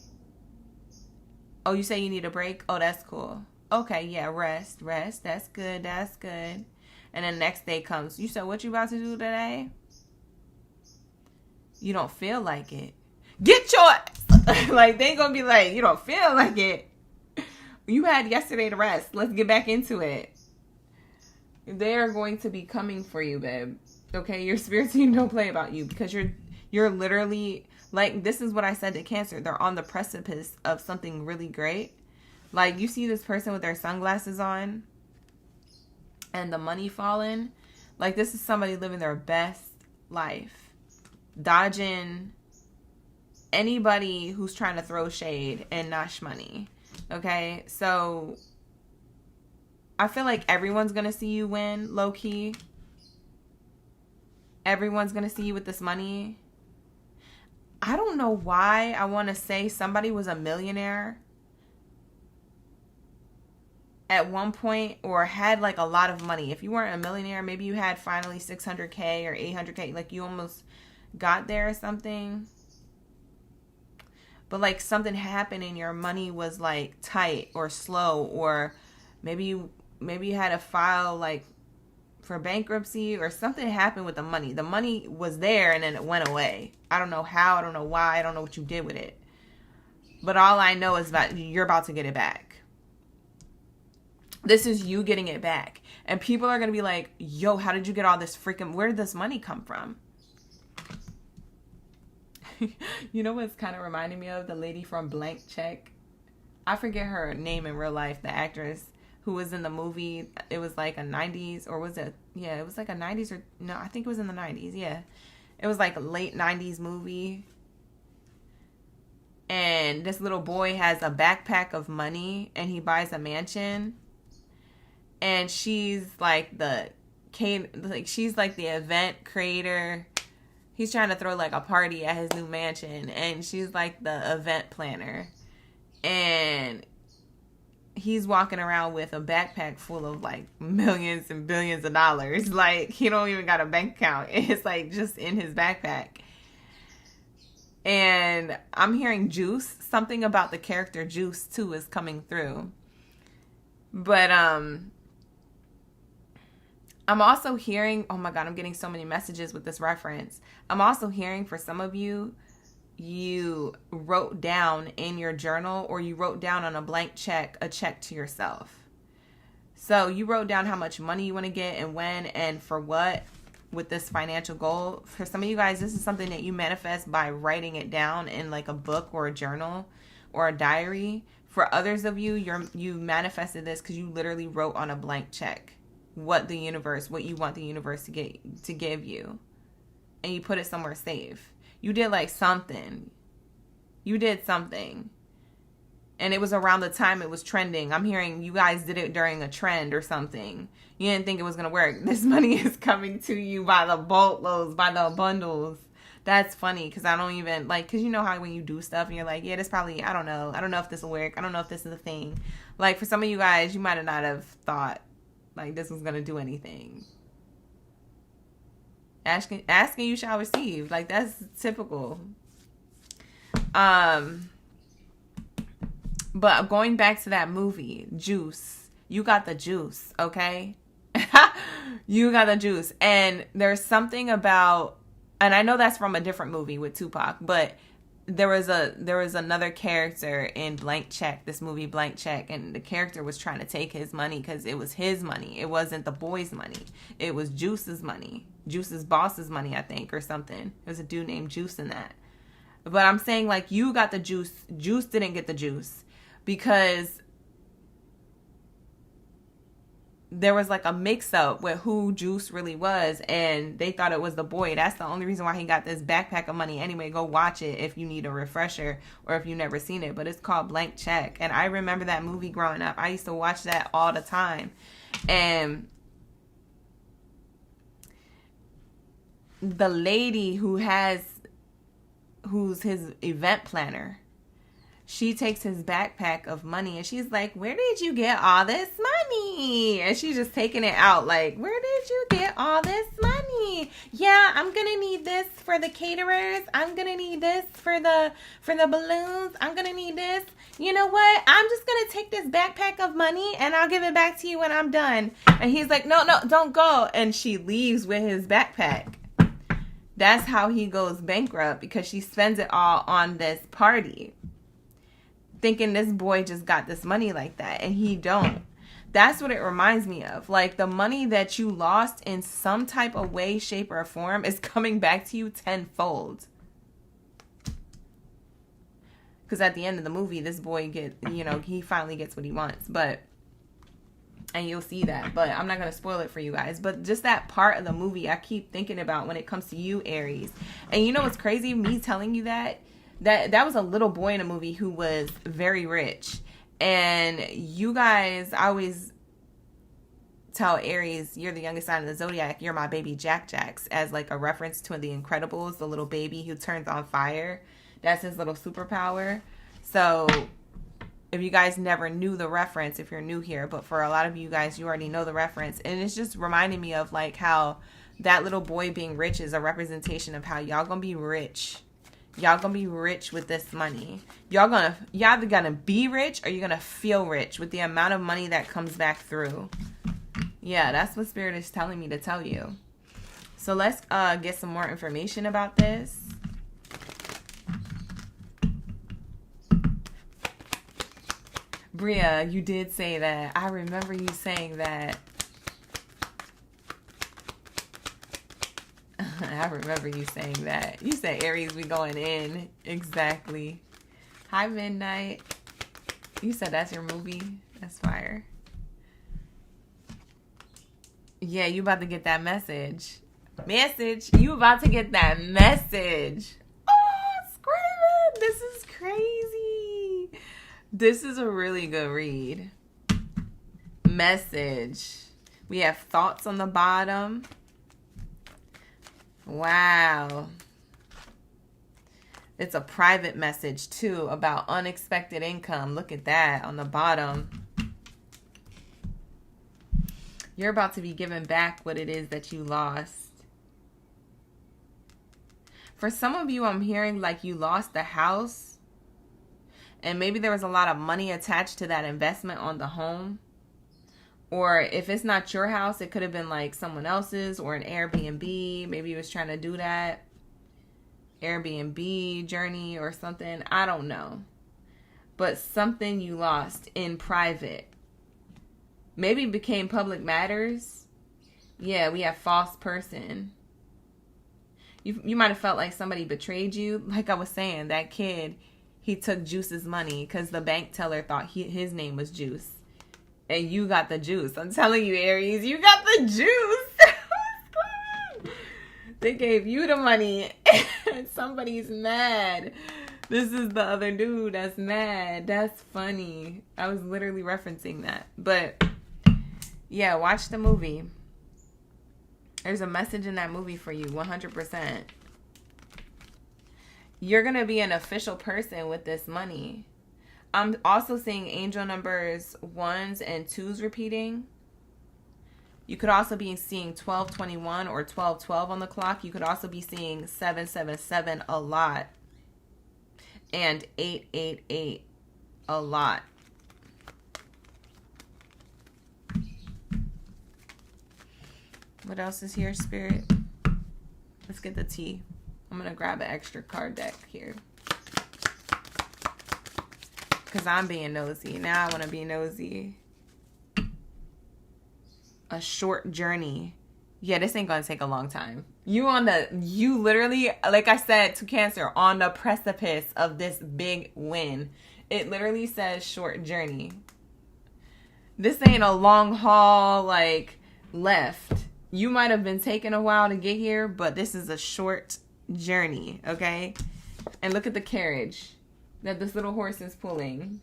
Oh, you say you need a break? Oh, that's cool. Okay, yeah, rest. That's good. And then next day comes. You said, what you about to do today? You don't feel like it. Get yours! Like, they gonna be like, you don't feel like it. You had yesterday to rest. Let's get back into it. They are going to be coming for you, babe. Okay, your spirit team don't play about you because you're literally, like, this is what I said to Cancer. They're on the precipice of something really great. Like, you see this person with their sunglasses on and the money falling. Like, this is somebody living their best life, dodging anybody who's trying to throw shade and nosh money. Okay, so I feel like everyone's gonna see you win, low-key. Everyone's gonna see you with this money. I don't know why I want to say somebody was a millionaire at one point or had like a lot of money. If you weren't a millionaire, maybe you had finally 600K or 800K, like you almost got there or something. But like something happened and your money was like tight or slow, or maybe you had to file like for bankruptcy or something happened with the money. The money was there and then it went away. I don't know how, I don't know why, I don't know what you did with it. But all I know is that you're about to get it back. This is you getting it back. And people are going to be like, yo, how did you get all this freaking, where did this money come from? You know what's kind of reminding me of? The lady from Blank Check. I forget her name in real life, the actress who was in the movie. It was like a 90s, or was it? Yeah, it was like a 90s, or no, I think it was in the 90s. Yeah. It was like a late 90s movie. And this little boy has a backpack of money and he buys a mansion. And she's like she's like the event creator. He's trying to throw like a party at his new mansion, and she's like the event planner. And he's walking around with a backpack full of like millions and billions of dollars. Like, he don't even got a bank account. It's like just in his backpack. And I'm hearing Juice. Something about the character Juice too is coming through. But I'm also hearing, oh my God, I'm getting so many messages with this reference. I'm also hearing for some of you, you wrote down in your journal, or you wrote down on a blank check, a check to yourself. So you wrote down how much money you want to get and when and for what with this financial goal. For some of you guys, this is something that you manifest by writing it down in like a book or a journal or a diary. For others of you, you manifested this because you literally wrote on a blank check what you want the universe to give you, and you put it somewhere safe. You did like something. You did something. And it was around the time it was trending. I'm hearing you guys did it during a trend or something. You didn't think it was going to work. This money is coming to you by the boatloads, by the bundles. That's funny because I don't even like, because you know how when you do stuff and you're like, yeah, this probably, I don't know if this will work. I don't know if this is a thing. Like for some of you guys, you might have not have thought like this was going to do anything. Asking you shall receive. Like that's typical. But going back to that movie, Juice, you got the juice, okay? You got the juice. And there's something about, and I know that's from a different movie with Tupac, but there was another character in Blank Check, this movie Blank Check, and the character was trying to take his money because it was his money. It wasn't the boy's money. It was Juice's money. Juice's boss's money, I think, or something. There's a dude named Juice in that. But I'm saying, like, you got the juice. Juice didn't get the juice because there was like a mix-up with who Juice really was, and they thought it was the boy. That's the only reason why he got this backpack of money. Anyway, go watch it if you need a refresher or if you've never seen it. But it's called Blank Check, and I remember that movie growing up. I used to watch that all the time. And the lady who's his event planner, she takes his backpack of money and she's like, where did you get all this money? And she's just taking it out like, where did you get all this money? Yeah, I'm going to need this for the caterers. I'm going to need this for the balloons. I'm going to need this. You know what? I'm just going to take this backpack of money and I'll give it back to you when I'm done. And he's like, no, don't go. And she leaves with his backpack. That's how he goes bankrupt, because she spends it all on this party, thinking this boy just got this money like that, and he don't. That's what it reminds me of. Like, the money that you lost in some type of way, shape, or form is coming back to you tenfold. Because at the end of the movie, this boy he finally gets what he wants. And you'll see that. But I'm not going to spoil it for you guys. But just that part of the movie, I keep thinking about when it comes to you, Aries. And you know what's crazy? Me telling you that was a little boy in a movie who was very rich. And you guys, I always tell Aries, you're the youngest sign of the zodiac, you're my baby Jack-Jacks, as like a reference to The Incredibles, the little baby who turns on fire. That's his little superpower. So if you guys never knew the reference, if you're new here, but for a lot of you guys, you already know the reference. And it's just reminding me of like how that little boy being rich is a representation of how y'all gonna be rich. Y'all gonna be rich with this money. Y'all either gonna be rich or you're gonna feel rich with the amount of money that comes back through. Yeah, that's what Spirit is telling me to tell you. So let's get some more information about this. Bria, you did say that. I remember you saying that. I remember you saying that. You said, Aries, we going in. Exactly. Hi, Midnight. You said that's your movie? That's fire. Yeah, you about to get that message. You about to get that message. Oh, screaming. This is crazy. This is a really good read. Message. We have thoughts on the bottom. Wow. It's a private message too about unexpected income. Look at that on the bottom. You're about to be given back what it is that you lost. For some of you, I'm hearing like you lost the house. And maybe there was a lot of money attached to that investment on the home. Or if it's not your house, it could have been like someone else's or an Airbnb. Maybe you was trying to do that Airbnb journey or something. I don't know. But something you lost in private. Maybe it became public matters. Yeah, we have false person. You might have felt like somebody betrayed you. Like I was saying, that kid, he took Juice's money because the bank teller thought his name was Juice. And you got the juice. I'm telling you, Aries, you got the juice. They gave you the money. And somebody's mad. This is the other dude that's mad. That's funny. I was literally referencing that. But, yeah, watch the movie. There's a message in that movie for you, 100%. You're going to be an official person with this money. I'm also seeing angel numbers 1s and 2s repeating. You could also be seeing 1221 or 1212 on the clock. You could also be seeing 777 a lot. And 888 a lot. What else is here, Spirit? Let's get the tea. I'm going to grab an extra card deck here. Because I'm being nosy. Now I want to be nosy. A short journey. Yeah, this ain't going to take a long time. You literally, like I said to Cancer, on the precipice of this big win. It literally says short journey. This ain't a long haul, like, left. You might have been taking a while to get here, but this is a short journey, okay? And look at the carriage that this little horse is pulling.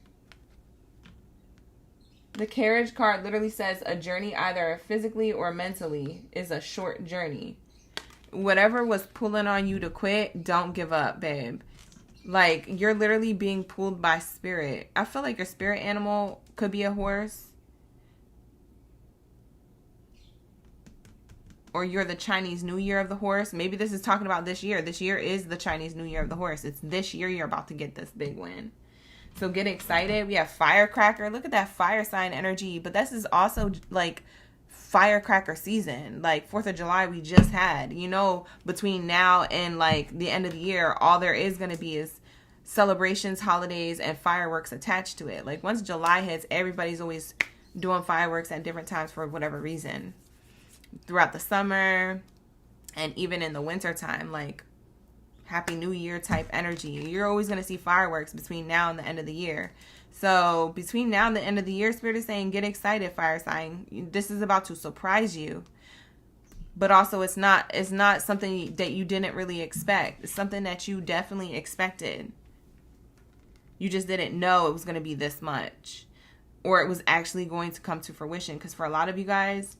The carriage card literally says a journey either physically or mentally is a short journey. Whatever was pulling on you to quit, don't give up, babe. Like, you're literally being pulled by spirit. I feel like your spirit animal could be a horse. Or you're the Chinese New Year of the horse. Maybe this is talking about this year. This year is the Chinese New Year of the horse. It's this year you're about to get this big win. So get excited. We have firecracker. Look at that fire sign energy. But this is also like firecracker season. Like 4th of July we just had. You know, between now and like the end of the year, all there is going to be is celebrations, holidays, and fireworks attached to it. Like once July hits, everybody's always doing fireworks at different times for whatever reason. Throughout the summer and even in the winter time, like Happy New Year type energy. You're always going to see fireworks between now and the end of the year. So between now and the end of the year, Spirit is saying, get excited, fire sign. This is about to surprise you. But also it's not something that you didn't really expect. It's something that you definitely expected. You just didn't know it was going to be this much, or it was actually going to come to fruition. Because for a lot of you guys,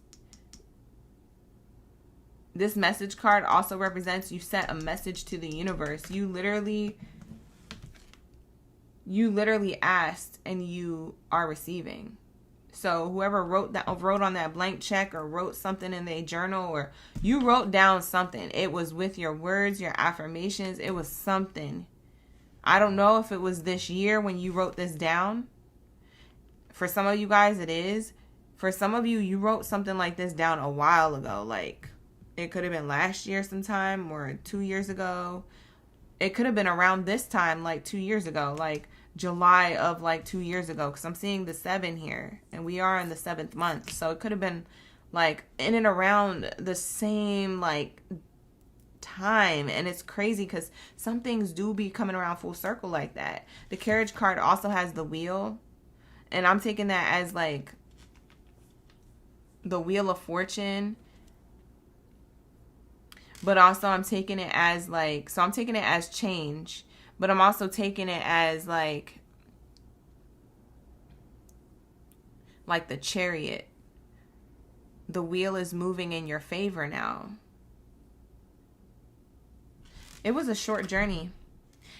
this message card also represents you sent a message to the universe. You literally asked and you are receiving. So whoever wrote on that blank check or wrote something in their journal, or you wrote down something, it was with your words, your affirmations, it was something. I don't know if it was this year when you wrote this down. For some of you guys, it is. For some of you, you wrote something like this down a while ago. Like, it could have been last year sometime or 2 years ago. It could have been around this time, like 2 years ago. Like, July of like 2 years ago. Because I'm seeing the 7 here. And we are in the 7th month. So it could have been like in and around the same like time. And it's crazy because some things do be coming around full circle like that. The carriage card also has the wheel, and I'm taking that as like the wheel of fortune, but also I'm taking it as like, so I'm taking it as change, but I'm also taking it as like the Chariot. The wheel is moving in your favor now. It was a short journey.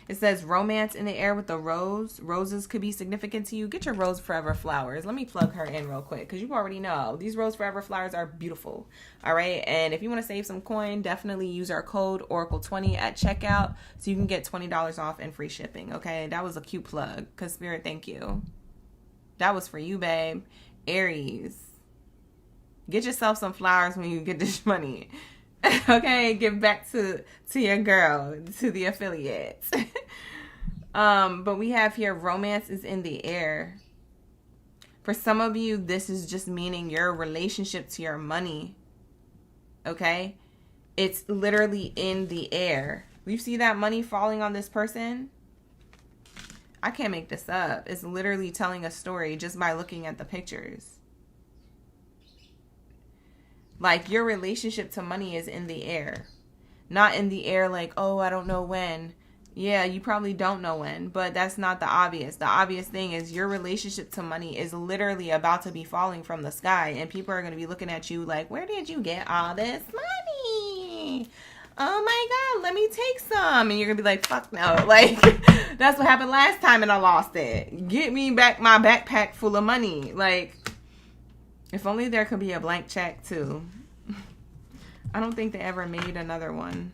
It says romance in the air with the rose. Roses could be significant to you. Get your Rose Forever flowers. Let me plug her in real quick because you already know these Rose Forever flowers are beautiful. All right. And if you want to save some coin, definitely use our code Oracle20 at checkout so you can get $20 off and free shipping. Okay. That was a cute plug because Spirit, thank you. That was for you, babe. Aries. Get yourself some flowers when you get this money. Okay, give back to your girl, to the affiliates. But we have here romance is in the air. For some of you, this is just meaning your relationship to your money. Okay? It's literally in the air. You see that money falling on this person? I can't make this up. It's literally telling a story just by looking at the pictures. Like, your relationship to money is in the air. Not in the air like, oh, I don't know when. Yeah, you probably don't know when, but that's not the obvious. The obvious thing is your relationship to money is literally about to be falling from the sky, and people are going to be looking at you like, where did you get all this money? Oh my God, let me take some. And you're going to be like, fuck no. Like, that's what happened last time and I lost it. Get me back my backpack full of money. Like, if only there could be a blank check too. I don't think they ever made another one.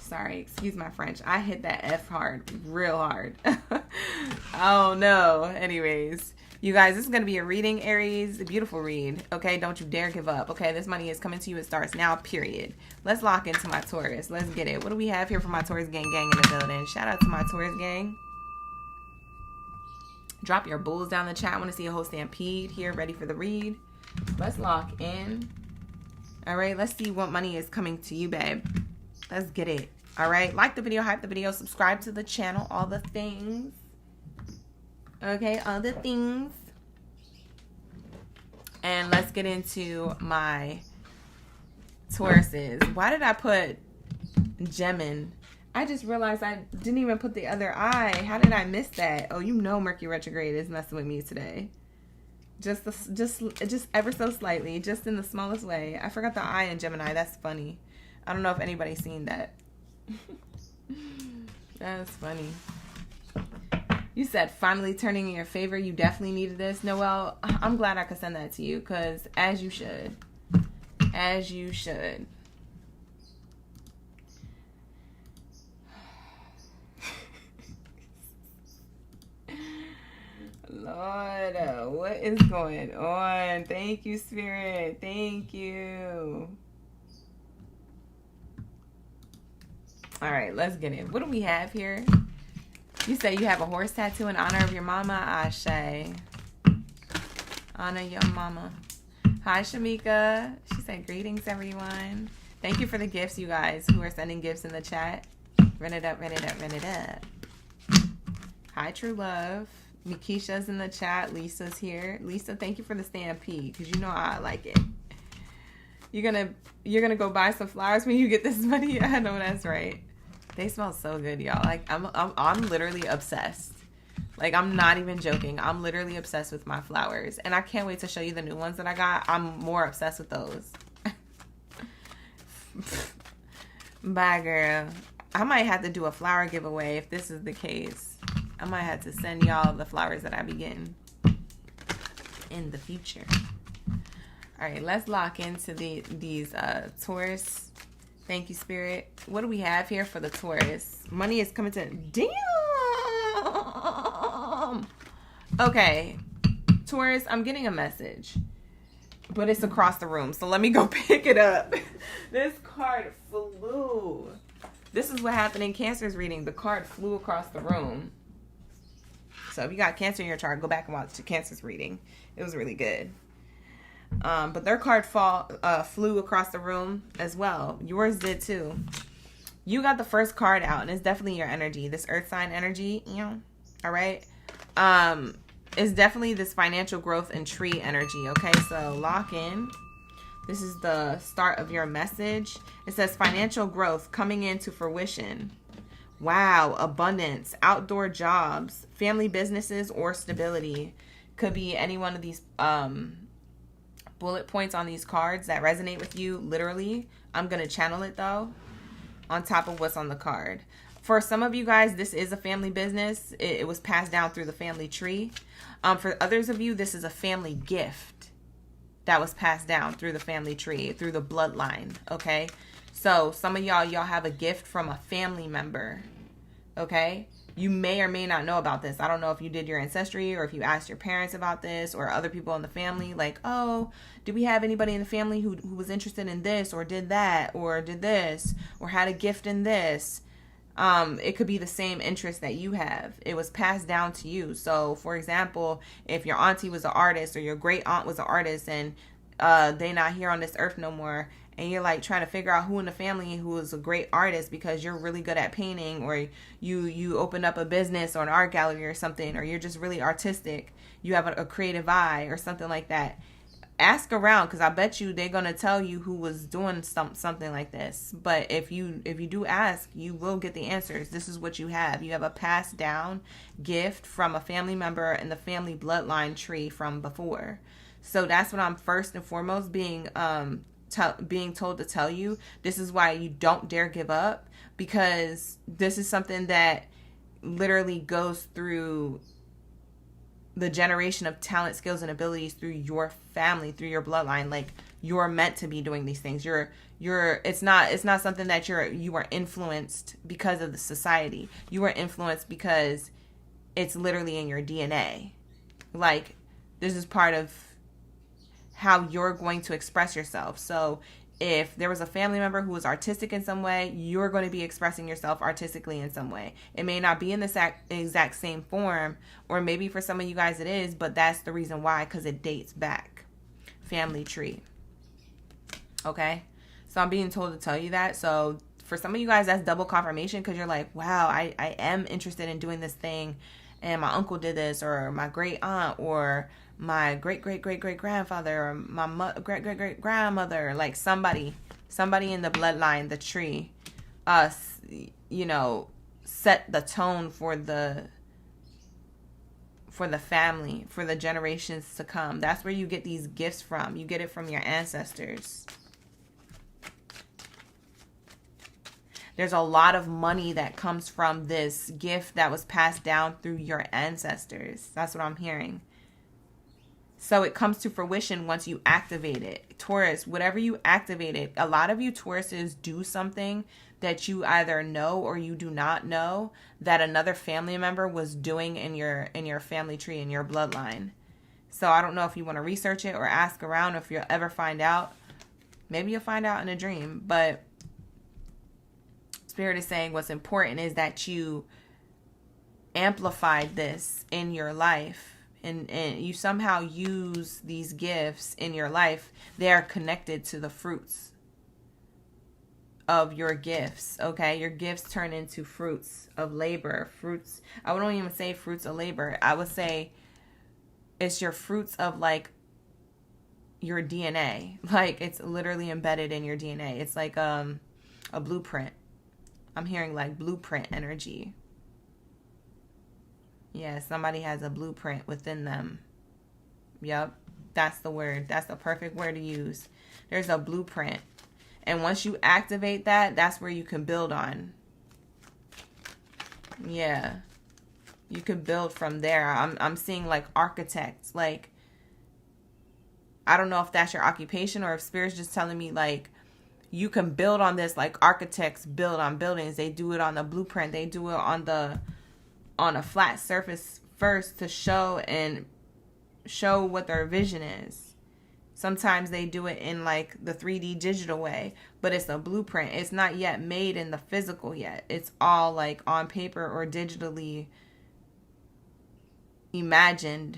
Sorry, excuse my French. I hit that F hard, real hard. Oh no. Anyways, you guys, this is going to be a reading, Aries. A beautiful read. Okay, don't you dare give up. Okay, this money is coming to you. It starts now, period. Let's lock into my Taurus. Let's get it. What do we have here for my Taurus gang in the building? Shout out to my Taurus gang. Drop your bulls down in the chat. I want to see a whole stampede here, ready for the read. Let's lock in. All right, let's see what money is coming to you, babe. Let's get it. All right, like the video, hype the video, subscribe to the channel, all the things. Okay, all the things. And let's get into my Tauruses. Why did I put Gemini? I just realized I didn't even put the other eye. How did I miss that? Oh, you know Mercury retrograde is messing with me today. Just ever so slightly, just in the smallest way. I forgot the eye in Gemini. That's funny. I don't know if anybody's seen that. That's funny. You said finally turning in your favor. You definitely needed this, Noelle. I'm glad I could send that to you because as you should. As you should. Lord, what is going on? Thank you, Spirit. Thank you. All right, let's get it. What do we have here? You say you have a horse tattoo in honor of your mama, Ashe. Honor your mama. Hi, Shamika. She said, greetings, everyone. Thank you for the gifts, you guys who are sending gifts in the chat. Run it up, run it up, run it up. Hi, True Love. Mikisha's in the chat. Lisa's here. Lisa, thank you for the stampede, because you know I like it. You're gonna go buy some flowers when you get this money. I know that's right. They smell so good, y'all. Like I'm literally obsessed. Like, I'm not even joking. I'm literally obsessed with my flowers. And I can't wait to show you the new ones that I got. I'm more obsessed with those. Bye, girl. I might have to do a flower giveaway if this is the case. I might have to send y'all the flowers that I be getting in the future. All right, let's lock into these Taurus. Thank you, Spirit. What do we have here for the Taurus? Money is coming to... Damn! Okay, Taurus, I'm getting a message, but it's across the room, so let me go pick it up. This card flew. This is what happened in Cancer's reading. The card flew across the room. So if you got Cancer in your chart, go back and watch Cancer's reading. It was really good. But their card flew across the room as well. Yours did too. You got the first card out, and it's definitely your energy. This earth sign energy, you know, all right? It's definitely this financial growth and tree energy, okay? So lock in. This is the start of your message. It says financial growth coming into fruition. Wow, abundance, outdoor jobs, family businesses, or stability. Could be any one of these bullet points on these cards that resonate with you, literally. I'm going to channel it, though, on top of what's on the card. For some of you guys, this is a family business. It was passed down through the family tree. For others of you, this is a family gift that was passed down through the family tree, through the bloodline, okay? So some of y'all have a gift from a family member, okay? You may or may not know about this. I don't know if you did your ancestry or if you asked your parents about this or other people in the family, like, oh, did we have anybody in the family who was interested in this or did that or did this or had a gift in this? It could be the same interest that you have. It was passed down to you. So, for example, if your auntie was an artist or your great aunt was an artist and they not here on this earth no more, and you're like trying to figure out who in the family who is a great artist because you're really good at painting, or you opened up a business or an art gallery or something, or you're just really artistic, you have a creative eye or something like that. Ask around, because I bet you they're going to tell you who was doing something like this. But if you do ask, you will get the answers. This is what you have. You have a passed down gift from a family member in the family bloodline tree from before. So that's what I'm first and foremost being told to tell you. This is why you don't dare give up, because this is something that literally goes through the generation of talent, skills, and abilities through your family, through your bloodline. Like, you're meant to be doing these things. It's not something that you are influenced because of the society. You are influenced because it's literally in your DNA. Like, this is part of how you're going to express yourself. So if there was a family member who was artistic in some way, you're going to be expressing yourself artistically in some way. It may not be in the exact same form, or maybe for some of you guys it is, but that's the reason why, because it dates back. Family tree. Okay? So I'm being told to tell you that. So for some of you guys, that's double confirmation, because you're like, wow, I am interested in doing this thing, and my uncle did this, or my great aunt, or my great-great-great-great-grandfather, or my great-great-great-grandmother, like somebody in the bloodline, the tree, set the tone for the family, for the generations to come. That's where you get these gifts from. You get it from your ancestors. There's a lot of money that comes from this gift that was passed down through your ancestors. That's what I'm hearing. So it comes to fruition once you activate it. Taurus, whatever you activate it, a lot of you Tauruses do something that you either know or you do not know that another family member was doing in your family tree, in your bloodline. So I don't know if you want to research it or ask around, if you'll ever find out. Maybe you'll find out in a dream. But Spirit is saying what's important is that you amplified this in your life, and you somehow use these gifts in your life, they are connected to the fruits of your gifts. Okay, your gifts turn into fruits of labor. Fruits, I wouldn't even say fruits of labor. I would say it's your fruits of like your DNA. Like it's literally embedded in your DNA. It's like a blueprint. I'm hearing like blueprint energy. Yeah, somebody has a blueprint within them. Yep, that's the word. That's the perfect word to use. There's a blueprint. And once you activate that, that's where you can build on. Yeah. You can build from there. I'm seeing like architects. Like, I don't know if that's your occupation or if Spirit's just telling me like, you can build on this like architects build on buildings. They do it on the blueprint. They do it on a flat surface first to show what their vision is. Sometimes they do it in like the 3D digital way, but it's a blueprint. It's not yet made in the physical yet. It's all like on paper or digitally imagined.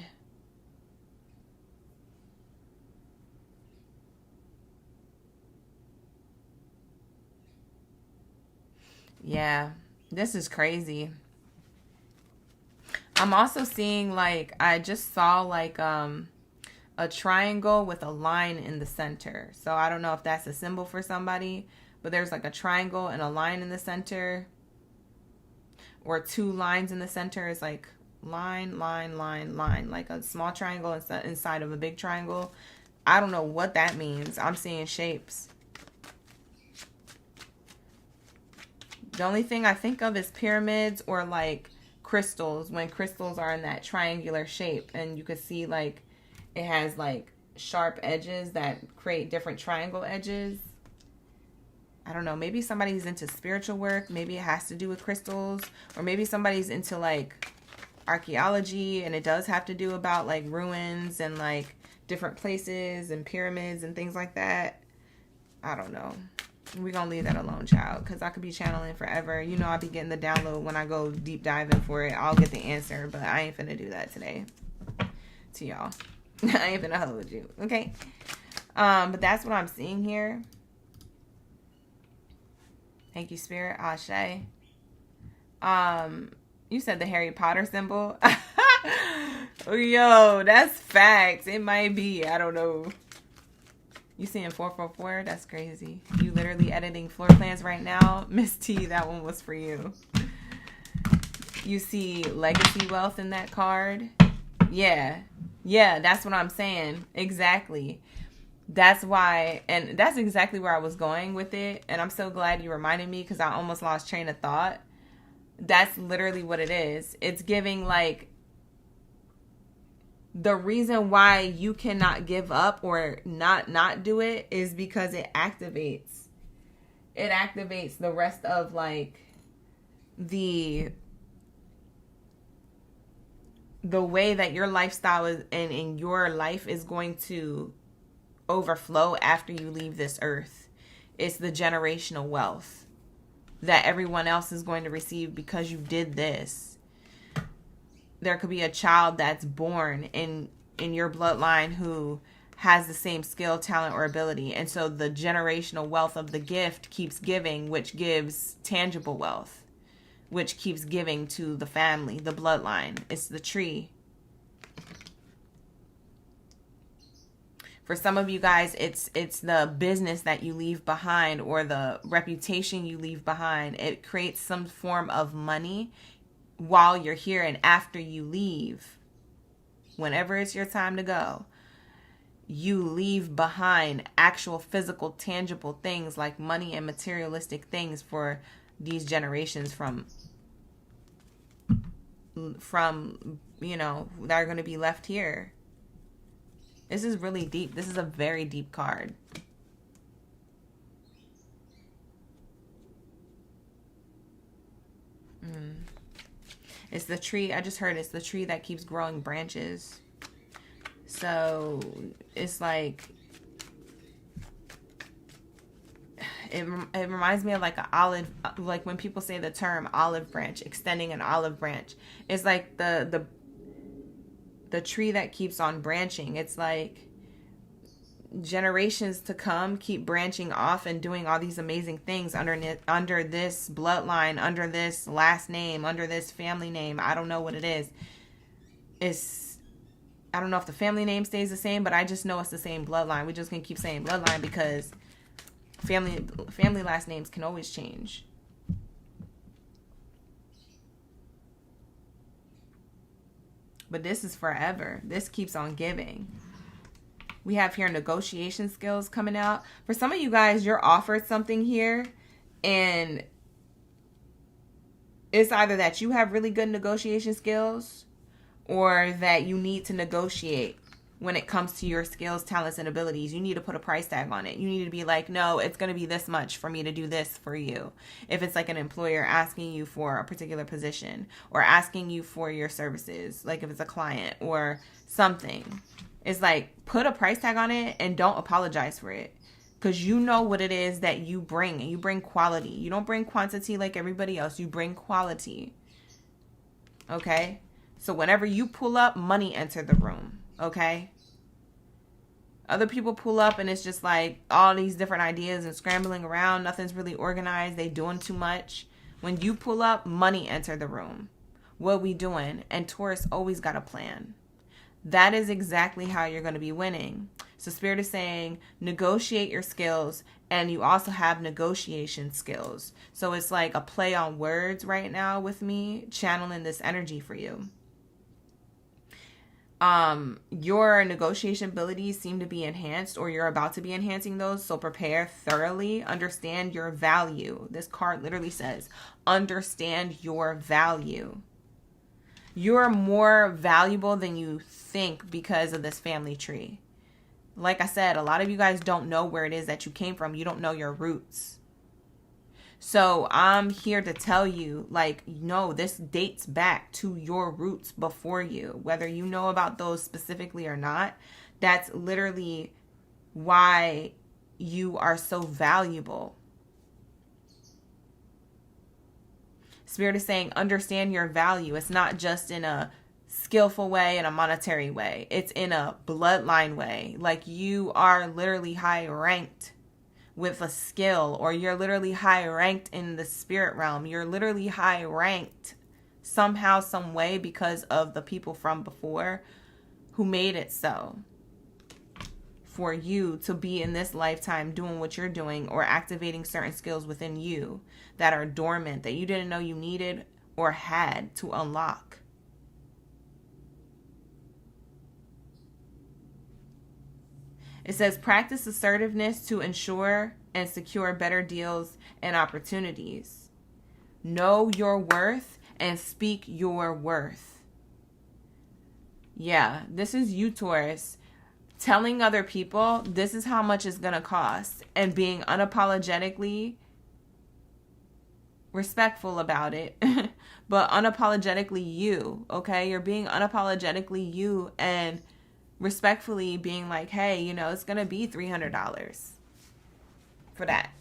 Yeah, this is crazy. I'm also seeing like, I just saw like a triangle with a line in the center. So I don't know if that's a symbol for somebody, but there's like a triangle and a line in the center, or two lines in the center. Is like line, line, line, line, like a small triangle inside of a big triangle. I don't know what that means. I'm seeing shapes. The only thing I think of is pyramids or like crystals, when crystals are in that triangular shape and you can see like it has like sharp edges that create different triangle edges. I don't know, maybe somebody's into spiritual work, maybe it has to do with crystals, or maybe somebody's into like archaeology and it does have to do about like ruins and like different places and pyramids and things like that. I don't know. We're gonna leave that alone, child, because I could be channeling forever. You know, I'll be getting the download when I go deep diving for it. I'll get the answer, but I ain't finna do that today to y'all. I ain't finna hold you, okay? But that's what I'm seeing here. Thank you, Spirit. Ashe. You said the Harry Potter symbol. Yo, that's facts. It might be. I don't know. You seeing 444? That's crazy. You literally editing floor plans right now? Miss T, that one was for you. You see legacy wealth in that card? Yeah. Yeah, that's what I'm saying. Exactly. That's why, and that's exactly where I was going with it. And I'm so glad you reminded me because I almost lost train of thought. That's literally what it is. It's giving like, the reason why you cannot give up or not do it is because it activates the rest of like the way that your lifestyle is and in your life is going to overflow after you leave this earth. It's the generational wealth that everyone else is going to receive because you did this. There could be a child that's born in your bloodline who has the same skill, talent, or ability. And so the generational wealth of the gift keeps giving, which gives tangible wealth, which keeps giving to the family, the bloodline. It's the tree. For some of you guys, it's the business that you leave behind or the reputation you leave behind. It creates some form of money while you're here and after you leave. Whenever it's your time to go, you leave behind actual physical, tangible things like money and materialistic things for these generations from you know, that are going to be left here. This is really deep. This is a very deep card. It's the tree. I just heard it's the tree that keeps growing branches. So it's like, it reminds me of like an olive, like when people say the term olive branch, extending an olive branch. It's like the the tree that keeps on branching. It's like generations to come keep branching off and doing all these amazing things under this bloodline, under this last name, under this family name. I don't know what it is. I don't know if the family name stays the same, but I just know it's the same bloodline. We just can keep saying bloodline because family last names can always change. But this is forever. This keeps on giving. We have here negotiation skills coming out. For some of you guys, you're offered something here, and it's either that you have really good negotiation skills or that you need to negotiate when it comes to your skills, talents, and abilities. You need to put a price tag on it. You need to be like, no, it's going to be this much for me to do this for you. If it's like an employer asking you for a particular position or asking you for your services, like if it's a client or something, it's like, put a price tag on it and don't apologize for it. Because you know what it is that you bring, and you bring quality. You don't bring quantity like everybody else. You bring quality. Okay? So whenever you pull up, money enter the room. Okay? Other people pull up and it's just like all these different ideas and scrambling around. Nothing's really organized. They doing too much. When you pull up, money enter the room. What we doing? And Taurus always got a plan. That is exactly how you're going to be winning. So Spirit is saying negotiate your skills, and you also have negotiation skills. So it's like a play on words right now with me, channeling this energy for you. Your negotiation abilities seem to be enhanced, or you're about to be enhancing those. So prepare thoroughly. Understand your value. This card literally says, understand your value. You're more valuable than you think because of this family tree. Like I said, a lot of you guys don't know where it is that you came from. You don't know your roots. So I'm here to tell you, like, no, this dates back to your roots before you. Whether you know about those specifically or not, that's literally why you are so valuable. Spirit is saying, understand your value. It's not just in a skillful way, in a monetary way. It's in a bloodline way. Like, you are literally high ranked with a skill, or you're literally high ranked in the spirit realm. You're literally high ranked somehow, some way, because of the people from before who made it so for you to be in this lifetime doing what you're doing, or activating certain skills within you that are dormant, that you didn't know you needed or had to unlock. It says practice assertiveness to ensure and secure better deals and opportunities. Know your worth and speak your worth. Yeah, this is you, Taurus. Telling other people this is how much it's going to cost, and being unapologetically respectful about it, but unapologetically you, okay? You're being unapologetically you, and respectfully being like, hey, you know, it's going to be $300 for that.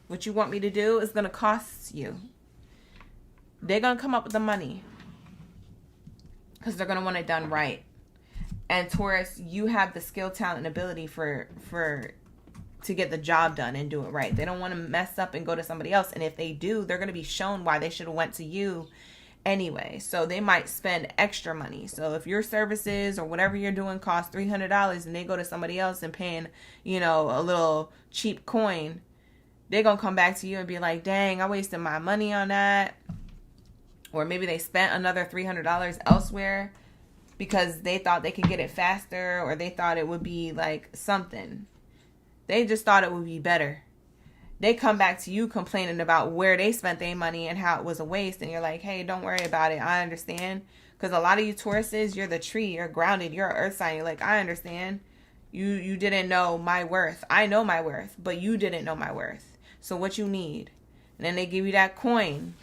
What you want me to do is going to cost you. They're going to come up with the money because they're going to want it done right. And Taurus, you have the skill, talent, and ability to get the job done and do it right. They don't want to mess up and go to somebody else. And if they do, they're going to be shown why they should have went to you anyway. So they might spend extra money. So if your services or whatever you're doing cost $300 and they go to somebody else and paying, you know, a little cheap coin, they're going to come back to you and be like, dang, I wasted my money on that. Or maybe they spent another $300 elsewhere because they thought they could get it faster, or they thought it would be like something. They just thought it would be better. They come back to you complaining about where they spent their money and how it was a waste. And you're like, hey, don't worry about it. I understand. Because a lot of you Tauruses, you're the tree. You're grounded. You're an earth sign. You're like, I understand. You didn't know my worth. I know my worth, but you didn't know my worth. So what you need? And then they give you that coin.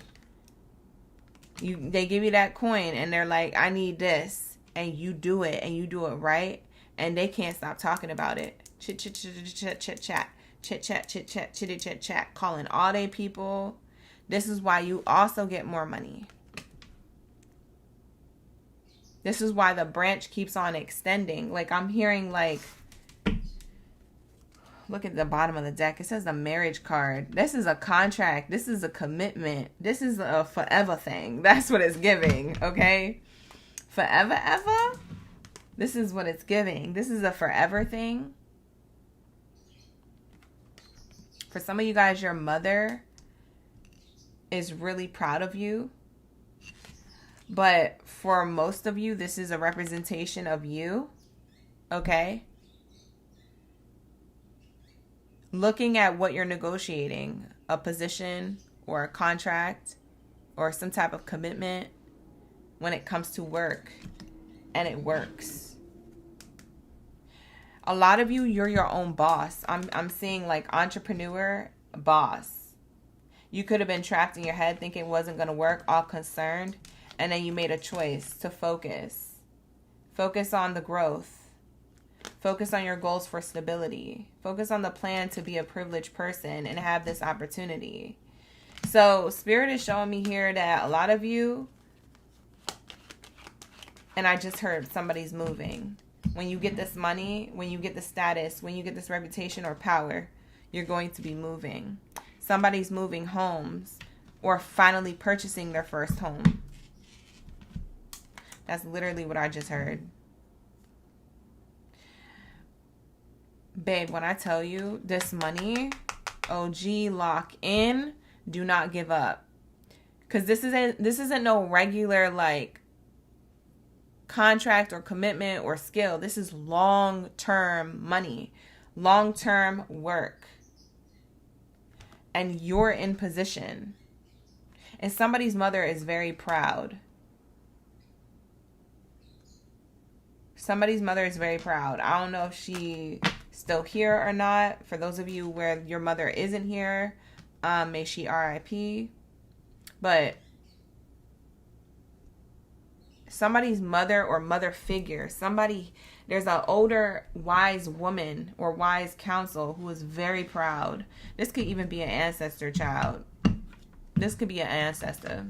They give you that coin and they're like, I need this. And you do it, and you do it right. And they can't stop talking about it. Chit, chit, chit, chit, chit, chat. Chit chat, chit chat, chitty chat chat, calling all day people. This is why you also get more money. This is why the branch keeps on extending. Like, I'm hearing, like, look at the bottom of the deck. It says the marriage card. This is a contract. This is a commitment. This is a forever thing. That's what it's giving, okay? Forever, ever? This is what it's giving. This is a forever thing. For some of you guys, your mother is really proud of you. But for most of you, this is a representation of you, okay? Looking at what you're negotiating, a position or a contract or some type of commitment when it comes to work, and it works. A lot of you, you're your own boss. I'm seeing like entrepreneur, boss. You could have been trapped in your head thinking it wasn't going to work, all concerned. And then you made a choice to focus. Focus on the growth. Focus on your goals for stability. Focus on the plan to be a privileged person and have this opportunity. So Spirit is showing me here that a lot of you, and I just heard somebody's moving. When you get this money, when you get the status, when you get this reputation or power, you're going to be moving. Somebody's moving homes or finally purchasing their first home. That's literally what I just heard. Babe, when I tell you this money, OG, lock in, do not give up. Because this isn't no regular like contract or commitment or skill. This is long-term money, long-term work. And you're in position. And somebody's mother is very proud. Somebody's mother is very proud. I don't know if she's still here or not. For those of you where your mother isn't here, may she RIP. But somebody's mother or mother figure, there's an older wise woman or wise counsel who is very proud. This could even be an ancestor child. This could be an ancestor.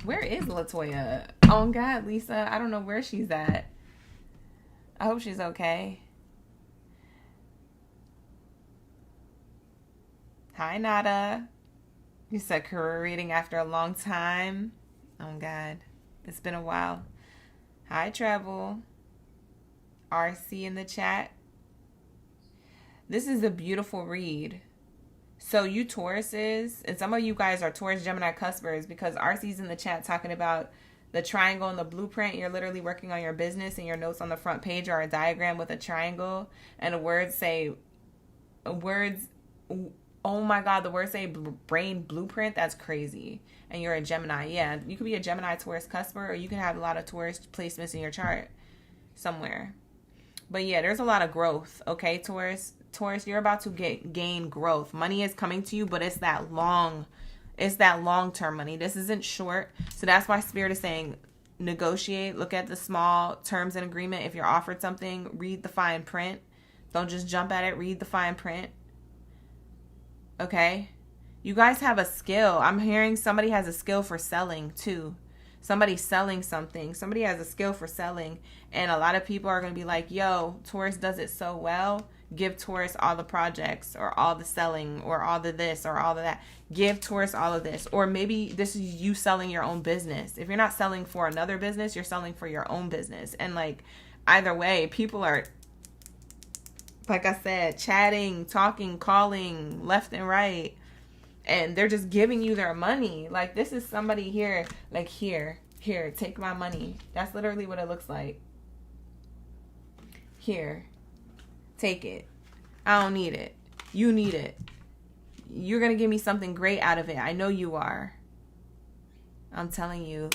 Where is Latoya? Oh God, Lisa, I don't know where she's at. I hope she's okay. Hi, Nada. You said career reading after a long time. Oh God, it's been a while. Hi, Travel. RC in the chat. This is a beautiful read. So you Tauruses, and some of you guys are Taurus, Gemini, cuspers, because RC's in the chat talking about the triangle and the blueprint. You're literally working on your business, and your notes on the front page are a diagram with a triangle, and the words say, oh my God, the words say brain blueprint. That's crazy. And you're a Gemini. Yeah, you could be a Gemini, Taurus, cusper, or you can have a lot of Taurus placements in your chart somewhere. But yeah, there's a lot of growth, okay, Taurus? Taurus, you're about to gain growth. Money is coming to you, but it's that long-term money. This isn't short. So that's why Spirit is saying negotiate. Look at the small terms and agreement. If you're offered something, read the fine print. Don't just jump at it. Read the fine print. Okay? You guys have a skill. I'm hearing somebody has a skill for selling too. Somebody's selling something. Somebody has a skill for selling. And a lot of people are going to be like, yo, Taurus does it so well. Give Taurus all the projects or all the selling or all the this or all of that. Give Taurus all of this. Or maybe this is you selling your own business. If you're not selling for another business, you're selling for your own business. And like either way, people are, like I said, chatting, talking, calling left and right. And they're just giving you their money. Like this is somebody here, like here, take my money. That's literally what it looks like. Here. Take it. I don't need it. You need it. You're going to give me something great out of it. I know you are. I'm telling you.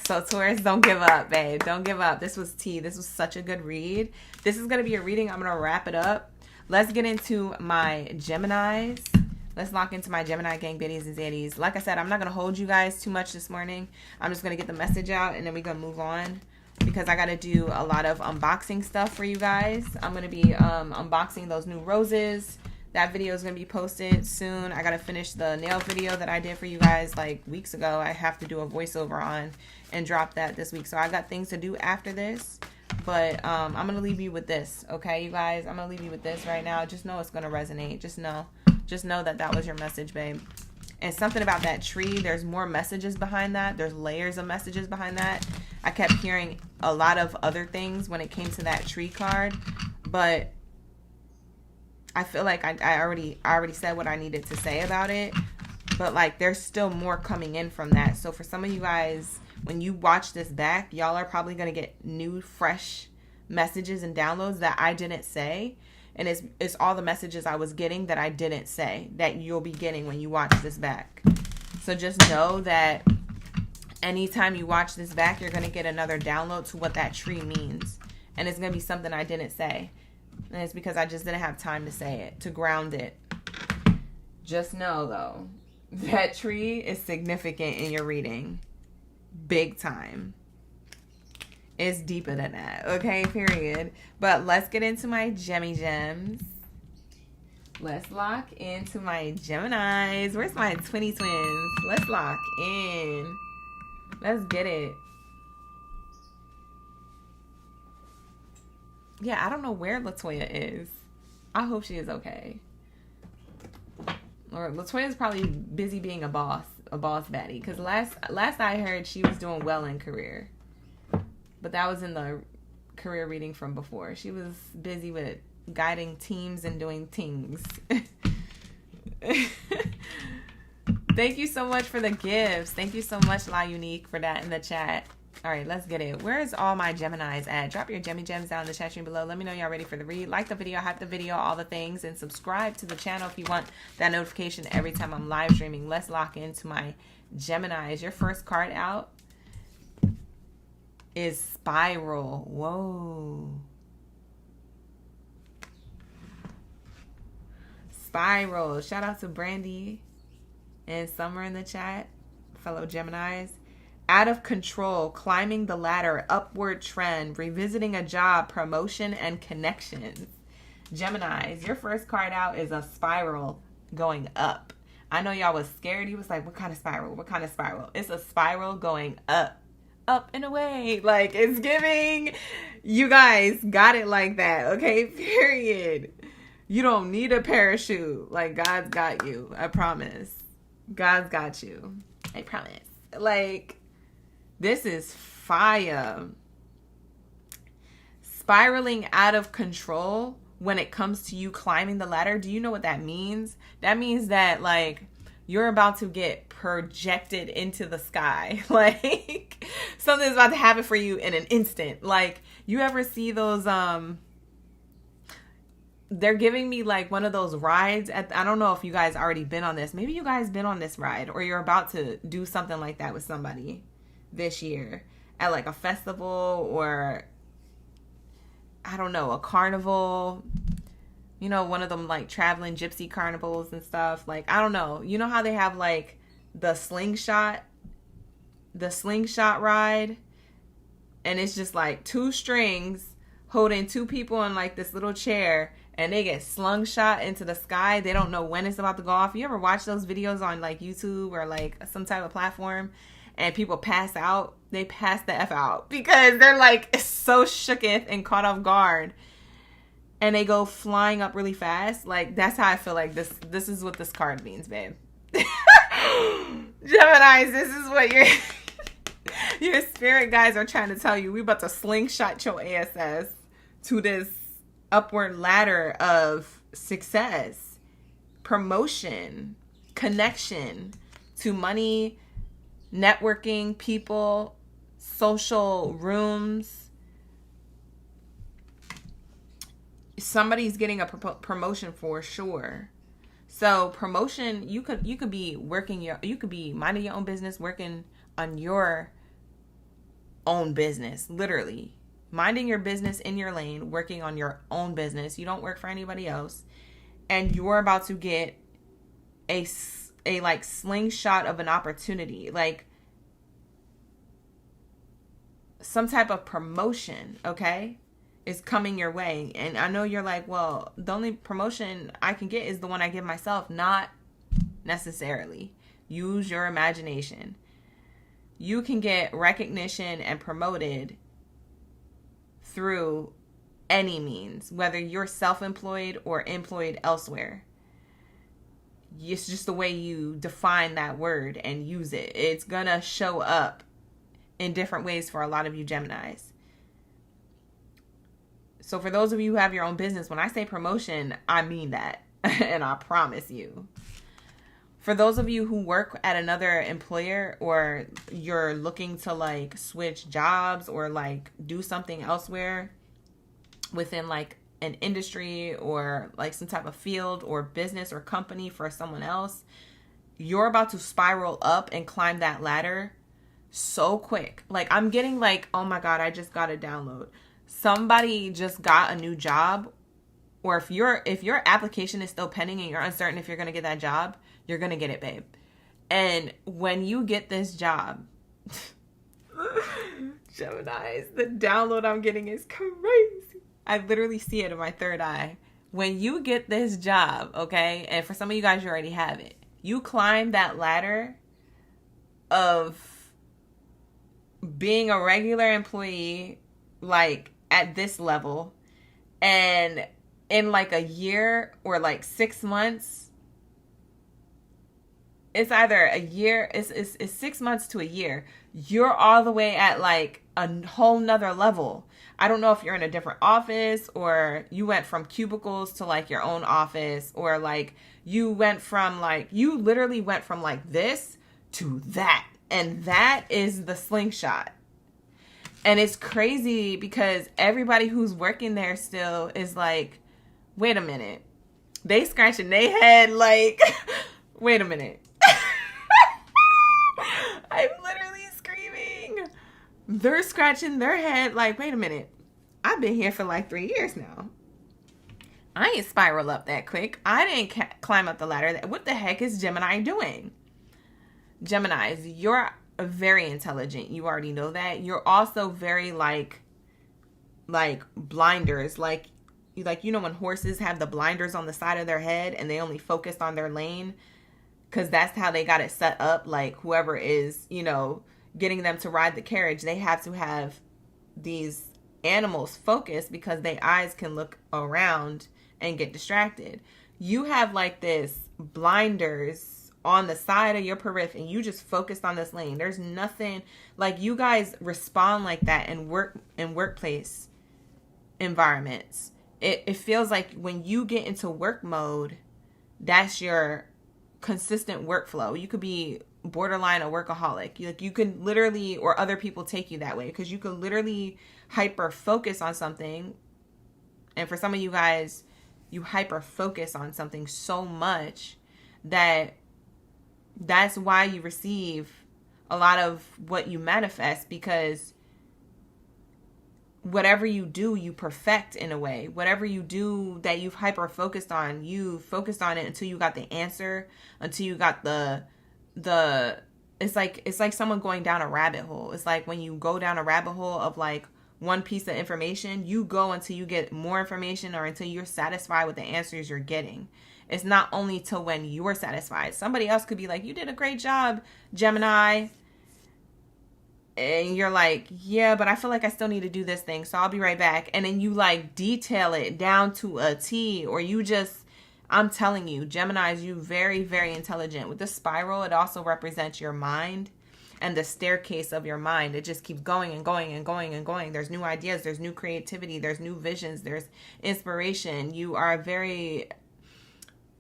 So Taurus, don't give up, babe. Don't give up. This was tea. This was such a good read. This is going to be a reading. I'm going to wrap it up. Let's get into my Geminis. Let's lock into my Gemini gang, biddies and zaddies. Like I said, I'm not going to hold you guys too much this morning. I'm just going to get the message out and then we're going to move on. Because I got to do a lot of unboxing stuff for you guys. I'm going to be unboxing those new roses That video is going to be posted soon. I got to finish the nail video that I did for you guys like weeks ago. I have to do a voiceover on and drop that this week. So I got things to do after this. But I'm going to leave you with this, okay, you guys? I'm going to leave you with this right now. Just know it's going to resonate. Just know that was your message, babe. And something about that tree, there's more messages behind that. There's layers of messages behind that. I kept hearing a lot of other things when it came to that tree card. But I feel like I already said what I needed to say about it. But, like, there's still more coming in from that. So for some of you guys, when you watch this back, y'all are probably going to get new, fresh messages and downloads that I didn't say. And it's all the messages I was getting that I didn't say that you'll be getting when you watch this back. So just know that anytime you watch this back, you're going to get another download to what that tree means. And it's going to be something I didn't say. And it's because I just didn't have time to say it, to ground it. Just know, though, that tree is significant in your reading. Big time. It's deeper than that, okay? Period. But let's get into my Gemmy Gems. Let's lock into my Geminis. Where's my twinny twins? Let's lock in. Let's get it. Yeah, I don't know where Latoya is. I hope she is okay. Or Latoya's probably busy being a boss baddie. Because last I heard, she was doing well in career. But that was in the career reading from before. She was busy with guiding teams and doing things. Thank you so much for the gifts. Thank you so much, La Unique, for that in the chat. All right, let's get it. Where is all my Geminis at? Drop your Gemmy Gems down in the chat stream below. Let me know y'all ready for the read. Like the video, hype the video, all the things. And subscribe to the channel if you want that notification every time I'm live streaming. Let's lock into my Geminis. Your first card out is Spiral. Whoa. Spiral. Shout out to Brandy and Summer in the chat. Fellow Geminis. Out of control. Climbing the ladder. Upward trend. Revisiting a job. Promotion and connections. Geminis. Your first card out is a spiral going up. I know y'all was scared. You was like, what kind of spiral? What kind of spiral? It's a spiral going up. Up and away. Like, it's giving. You guys got it like that, okay? Period. You don't need a parachute. Like, God's got you. I promise. God's got you. I promise. Like, this is fire. Spiraling out of control when it comes to you climbing the ladder. Do you know what that means? That means that, like, you're about to get projected into the sky. Like, something's about to happen for you in an instant. Like, you ever see those, they're giving me like one of those rides I don't know if you guys already been on this. Maybe you guys been on this ride or you're about to do something like that with somebody this year at like a festival or I don't know, a carnival. You know, one of them like traveling gypsy carnivals and stuff. Like, I don't know. You know how they have like the slingshot ride? And it's just like two strings holding two people in like this little chair and they get slung shot into the sky. They don't know when it's about to go off. You ever watch those videos on like YouTube or like some type of platform and people pass out? They pass the F out because they're like so shooketh and caught off guard. And they go flying up really fast. Like, that's how I feel like this is what this card means, babe. Geminis, this is what your spirit guys are trying to tell you. We about to slingshot your ASS to this upward ladder of success, promotion, connection to money, networking, people, social rooms. Somebody's getting a promotion for sure. So promotion, you could be you could be minding your own business, working on your own business, literally minding your business in your lane, working on your own business. You don't work for anybody else, and you're about to get a like slingshot of an opportunity, like some type of promotion. Okay. is coming your way. And I know you're like, well, the only promotion I can get is the one I give myself. Not necessarily. Use your imagination. You can get recognition and promoted through any means, whether you're self-employed or employed elsewhere. It's just the way you define that word and use it. It's gonna show up in different ways for a lot of you Geminis. So for those of you who have your own business, when I say promotion, I mean that. And I promise you. For those of you who work at another employer, or you're looking to like switch jobs or like do something elsewhere within like an industry or like some type of field or business or company for someone else, you're about to spiral up and climb that ladder so quick. Like I'm getting like, oh my God, I just got a download. Somebody just got a new job, or if your application is still pending and you're uncertain if you're going to get that job, you're going to get it, babe. And when you get this job, Geminis, the download I'm getting is crazy. I literally see it in my third eye. When you get this job, okay, and for some of you guys, you already have it. You climb that ladder of being a regular employee, like at this level, and in like a year or like 6 months, it's either a year, it's 6 months to a year. You're all the way at like a whole nother level. I don't know if you're in a different office, or you went from cubicles to like your own office, or like you literally went from like this to that. And that is the slingshot. And it's crazy because everybody who's working there still is like, wait a minute. They scratching their head like, wait a minute. I'm literally screaming. They're scratching their head like, wait a minute. I've been here for like 3 years now. I ain't spiral up that quick. I didn't climb up the ladder. What the heck is Gemini doing? Geminis, you're very intelligent. You already know that. You're also very like blinders. Like you know when horses have the blinders on the side of their head and they only focus on their lane? Because that's how they got it set up. Like whoever is, getting them to ride the carriage, they have to have these animals focused because their eyes can look around and get distracted. You have like this blinders on the side of your periphery and you just focused on this lane. There's nothing like you guys respond like that in workplace environments. It feels like when you get into work mode, that's your consistent workflow. You could be borderline a workaholic. You could literally, or other people take you that way, because you could literally hyper focus on something. And for some of you guys, you hyper focus on something so much that's why you receive a lot of what you manifest, because whatever you do, you perfect in a way. Whatever you do that you've hyper focused on, you focused on it until you got the answer, until you got the it's like someone going down a rabbit hole. It's like when you go down a rabbit hole of like one piece of information, you go until you get more information or until you're satisfied with the answers you're getting. It's not only till when you're satisfied. Somebody else could be like, you did a great job, Gemini. And you're like, yeah, but I feel like I still need to do this thing, so I'll be right back. And then you like detail it down to a T, or you just, I'm telling you, Geminis, you very, very intelligent. With the spiral, it also represents your mind and the staircase of your mind. It just keeps going and going and going and going. There's new ideas, there's new creativity, there's new visions, there's inspiration. You are very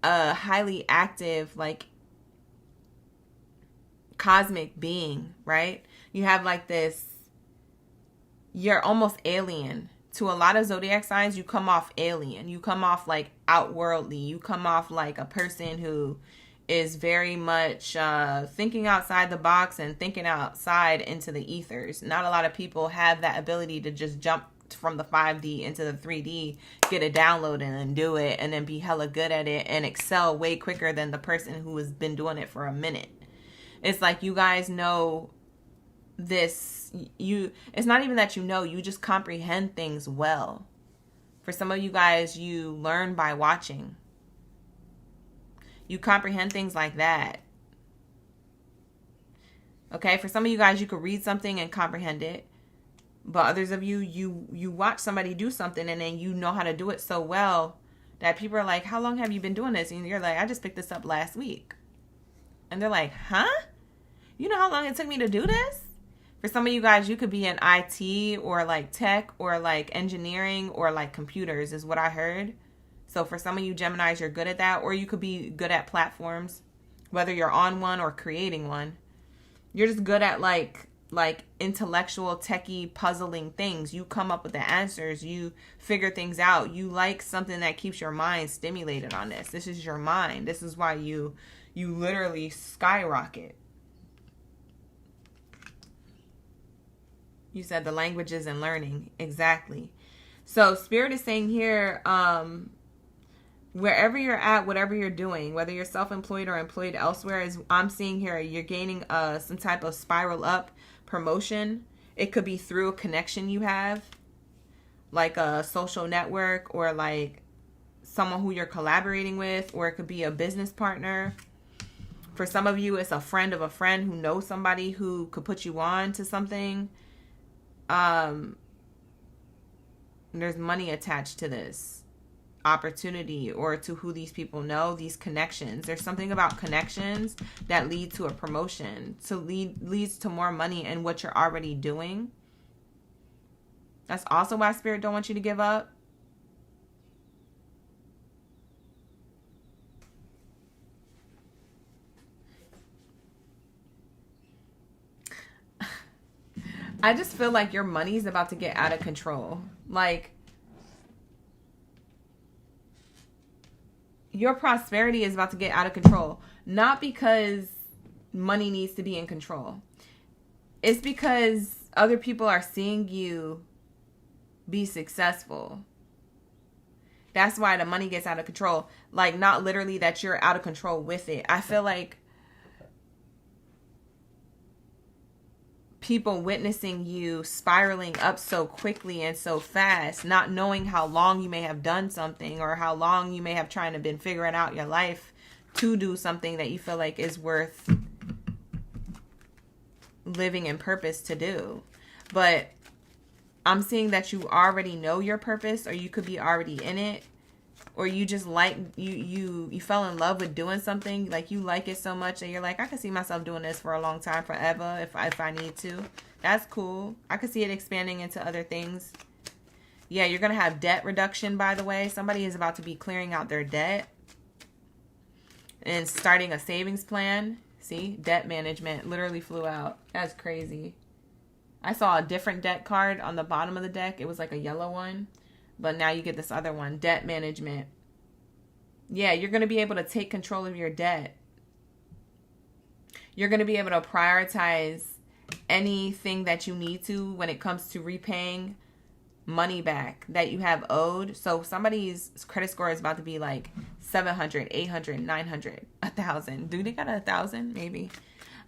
highly active, like cosmic being, right? You have like this, you're almost alien. To a lot of zodiac signs, you come off alien. You come off like outworldly. You come off like a person who is very much thinking outside the box and thinking outside into the ethers. Not a lot of people have that ability to just jump from the 5D into the 3D, get a download and then do it, and then be hella good at it and excel way quicker than the person who has been doing it for a minute. It's like you guys know this, it's not even that you just comprehend things well. For some of you guys, you learn by watching. You comprehend things like that. Okay, for some of you guys, you could read something and comprehend it. But others of you, you watch somebody do something and then you know how to do it so well that people are like, how long have you been doing this? And you're like, I just picked this up last week. And they're like, huh? You know how long it took me to do this? For some of you guys, you could be in IT or like tech or like engineering or like computers is what I heard. So for some of you Geminis, you're good at that. Or you could be good at platforms, whether you're on one or creating one. You're just good at like intellectual, techie, puzzling things. You come up with the answers. You figure things out. You like something that keeps your mind stimulated on this. This is your mind. This is why you literally skyrocket. You said the languages and learning. Exactly. So Spirit is saying here, wherever you're at, whatever you're doing, whether you're self-employed or employed elsewhere, is I'm seeing here you're gaining some type of spiral up promotion. It could be through a connection you have, like a social network or like someone who you're collaborating with, or it could be a business partner. For some of you, it's a friend of a friend who knows somebody who could put you on to something. There's money attached to this opportunity or to who these people know, these connections. There's something about connections that lead to a promotion, leads to more money in what you're already doing. That's also why Spirit don't want you to give up. I just feel like your money is about to get out of control. Like, your prosperity is about to get out of control. Not because money needs to be in control. It's because other people are seeing you be successful. That's why the money gets out of control. Like, not literally that you're out of control with it. I feel like people witnessing you spiraling up so quickly and so fast, not knowing how long you may have done something or how long you may have trying to been figuring out your life to do something that you feel like is worth living in purpose to do. But I'm seeing that you already know your purpose, or you could be already in it, or you just like you fell in love with doing something, like you like it so much that you're like, I can see myself doing this for a long time, forever, if I need to. That's cool. I could see it expanding into other things. Yeah, you're gonna have debt reduction, by the way. Somebody is about to be clearing out their debt and starting a savings plan. See, debt management literally flew out. That's crazy. I saw a different debt card on the bottom of the deck. It was like a yellow one. But now you get this other one, debt management. Yeah, you're going to be able to take control of your debt. You're going to be able to prioritize anything that you need to when it comes to repaying money back that you have owed. So somebody's credit score is about to be like 700, 800, 900, 1,000. Do they got 1,000? Maybe.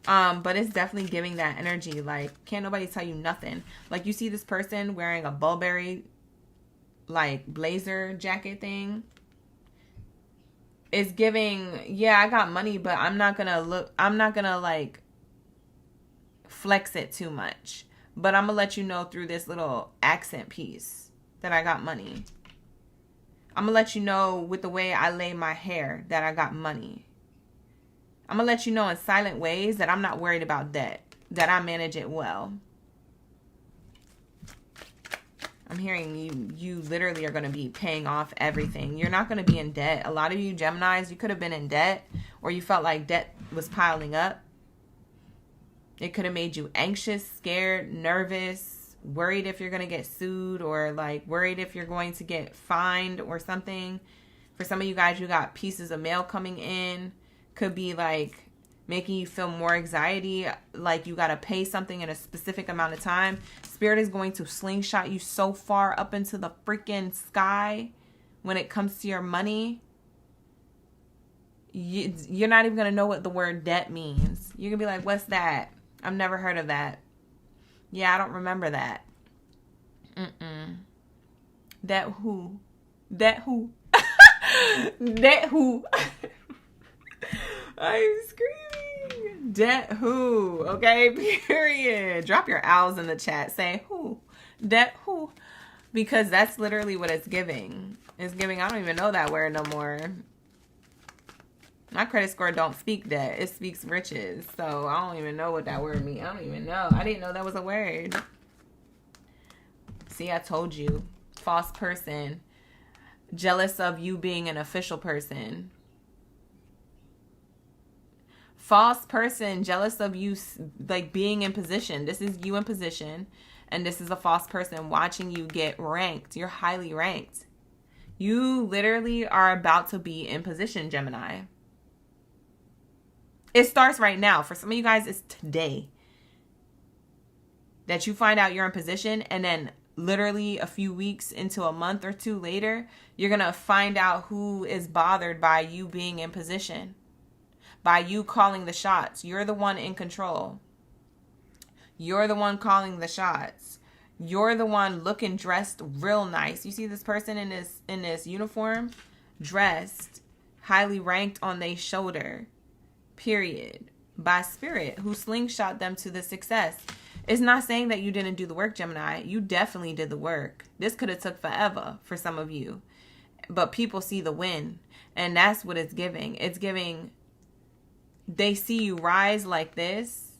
But it's definitely giving that energy. Like, can't nobody tell you nothing. Like, you see this person wearing a Burberry like blazer jacket thing. It's giving, yeah, I got money, but I'm not gonna like flex it too much. But I'm gonna let you know through this little accent piece that I got money. I'm gonna let you know with the way I lay my hair that I got money. I'm gonna let you know in silent ways that I'm not worried about debt, that I manage it well. I'm hearing you literally are going to be paying off everything. You're not going to be in debt. A lot of you Geminis, you could have been in debt, or you felt like debt was piling up. It could have made you anxious, scared, nervous, worried if you're going to get sued, or like worried if you're going to get fined or something. For some of you guys, you got pieces of mail coming in. Could be like making you feel more anxiety, like you got to pay something in a specific amount of time. Spirit is going to slingshot you so far up into the freaking sky when it comes to your money. You're not even going to know what the word debt means. You're going to be like, what's that? I've never heard of that. Yeah, I don't remember that. Debt who? That who? That who? I'm screaming. That who? Okay, period. Drop your owls in the chat. Say who? That who? Because that's literally what it's giving. It's giving, I don't even know that word no more. My credit score don't speak that. It speaks riches. So I don't even know what that word means. I don't even know. I didn't know that was a word. See, I told you. False person. Jealous of you being an official person. False person, jealous of you like being in position. This is you in position. And this is a false person watching you get ranked. You're highly ranked. You literally are about to be in position, Gemini. It starts right now. For some of you guys, it's today that you find out you're in position, and then literally a few weeks into a month or two later, you're going to find out who is bothered by you being in position, by you calling the shots. You're the one in control. You're the one calling the shots. You're the one looking dressed real nice. You see this person in this uniform, dressed, highly ranked on their shoulder, period, by spirit, who slingshot them to the success. It's not saying that you didn't do the work, Gemini. You definitely did the work. This could have took forever for some of you. But people see the win. And that's what it's giving. It's giving, they see you rise like this.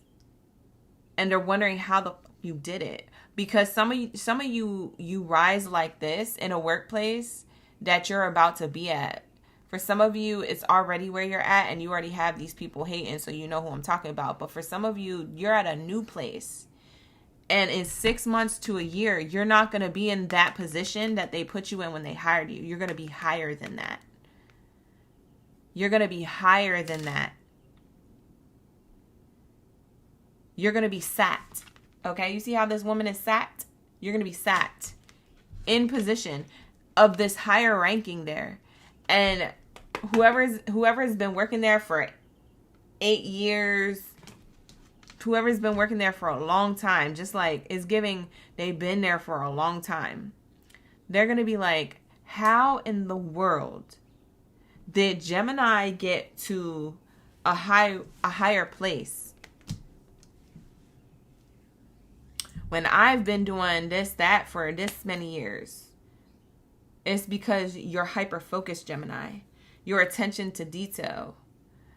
And they're wondering how the you did it. Because some of you rise like this in a workplace that you're about to be at. For some of you, it's already where you're at and you already have these people hating, so you know who I'm talking about. But for some of you, you're at a new place. And in 6 months to a year, you're not going to be in that position that they put you in when they hired you. You're going to be higher than that. You're going to be higher than that. You're going to be sat. Okay, you see how this woman is sat? You're going to be sat in position of this higher ranking there. And whoever's been working there for 8 years, whoever's been working there for a long time, just like is giving, they've been there for a long time. They're going to be like, how in the world did Gemini get to a higher place when I've been doing this, that for this many years? It's because you're hyper-focused, Gemini. Your attention to detail.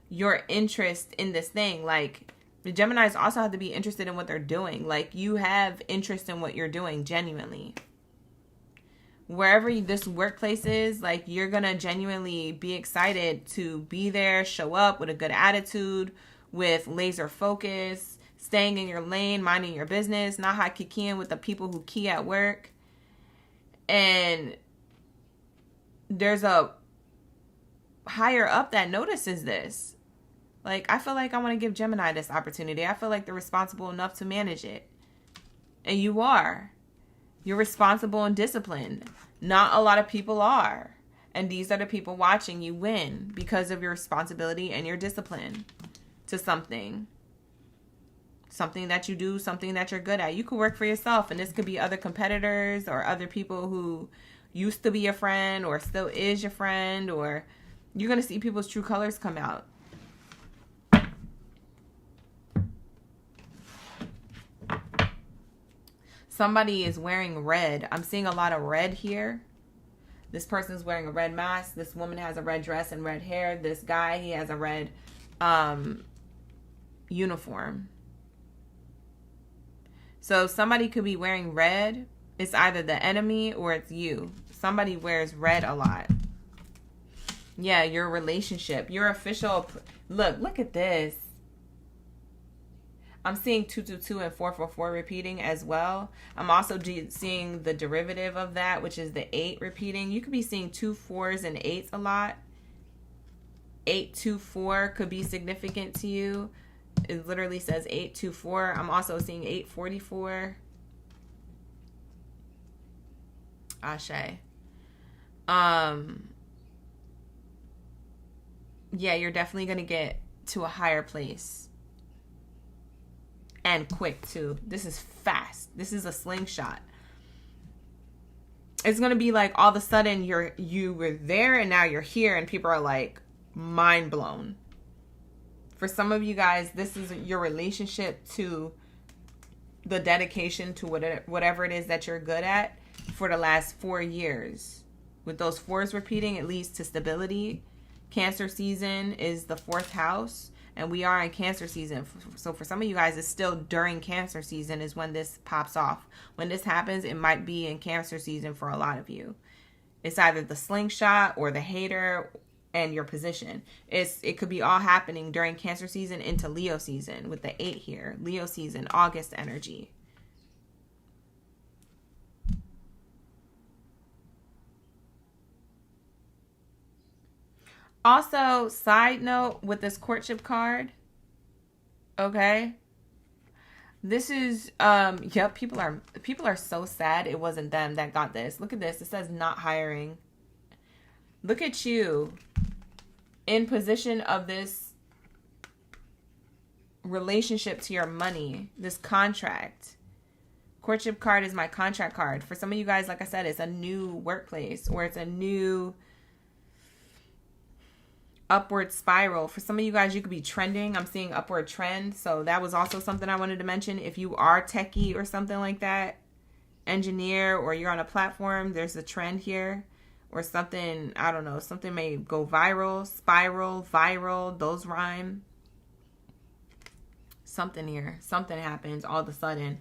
Your interest in this thing. Like, the Geminis also have to be interested in what they're doing. Like, you have interest in what you're doing, genuinely. Wherever this workplace is, like, you're going to genuinely be excited to be there, show up with a good attitude, with laser focus, staying in your lane, minding your business, not high keying with the people who key at work. And there's a higher up that notices this. Like, I feel like I want to give Gemini this opportunity. I feel like they're responsible enough to manage it. And you are. You're responsible and disciplined. Not a lot of people are. And these are the people watching you win because of your responsibility and your discipline to something. Something that you do, something that you're good at. You could work for yourself, and this could be other competitors or other people who used to be your friend or still is your friend, or you're going to see people's true colors come out. Somebody is wearing red. I'm seeing a lot of red here. This person's wearing a red mask. This woman has a red dress and red hair. This guy, he has a red uniform. So somebody could be wearing red. It's either the enemy or it's you. Somebody wears red a lot. Yeah, your relationship, your official. Look at this. I'm seeing 222 and 444 repeating as well. I'm also seeing the derivative of that, which is the 8 repeating. You could be seeing 2 4s and 8s a lot. 824 could be significant to you. It literally says 824. I'm also seeing 844. Ashe. Yeah, you're definitely going to get to a higher place. And quick, too. This is fast. This is a slingshot. it's going to be like all of a sudden you were there and now you're here and people are like mind blown. For some of you guys, this is your relationship to the dedication to whatever it is that you're good at for the last 4 years. With those 4s repeating, it leads to stability. Cancer season is the 4th house, and we are in Cancer season. So for some of you guys, it's still during Cancer season is when this pops off. When this happens, it might be in Cancer season for a lot of you. It's either the slingshot or the hater and your position. It could be all happening during Cancer season into Leo season with the 8 here. Leo season, August energy. Also, side note with this courtship card, okay? This is yep, people are so sad it wasn't them that got this. Look at this. It says not hiring. Look at you in position of this relationship to your money, this contract. Courtship card is my contract card. For some of you guys, like I said, it's a new workplace or it's a new upward spiral. For some of you guys, you could be trending. I'm seeing upward trend. So that was also something I wanted to mention. If you are techie or something like that, engineer, or you're on a platform, there's a trend here. Or something, I don't know, something may go viral, spiral, viral, those rhyme. Something here, something happens all of a sudden.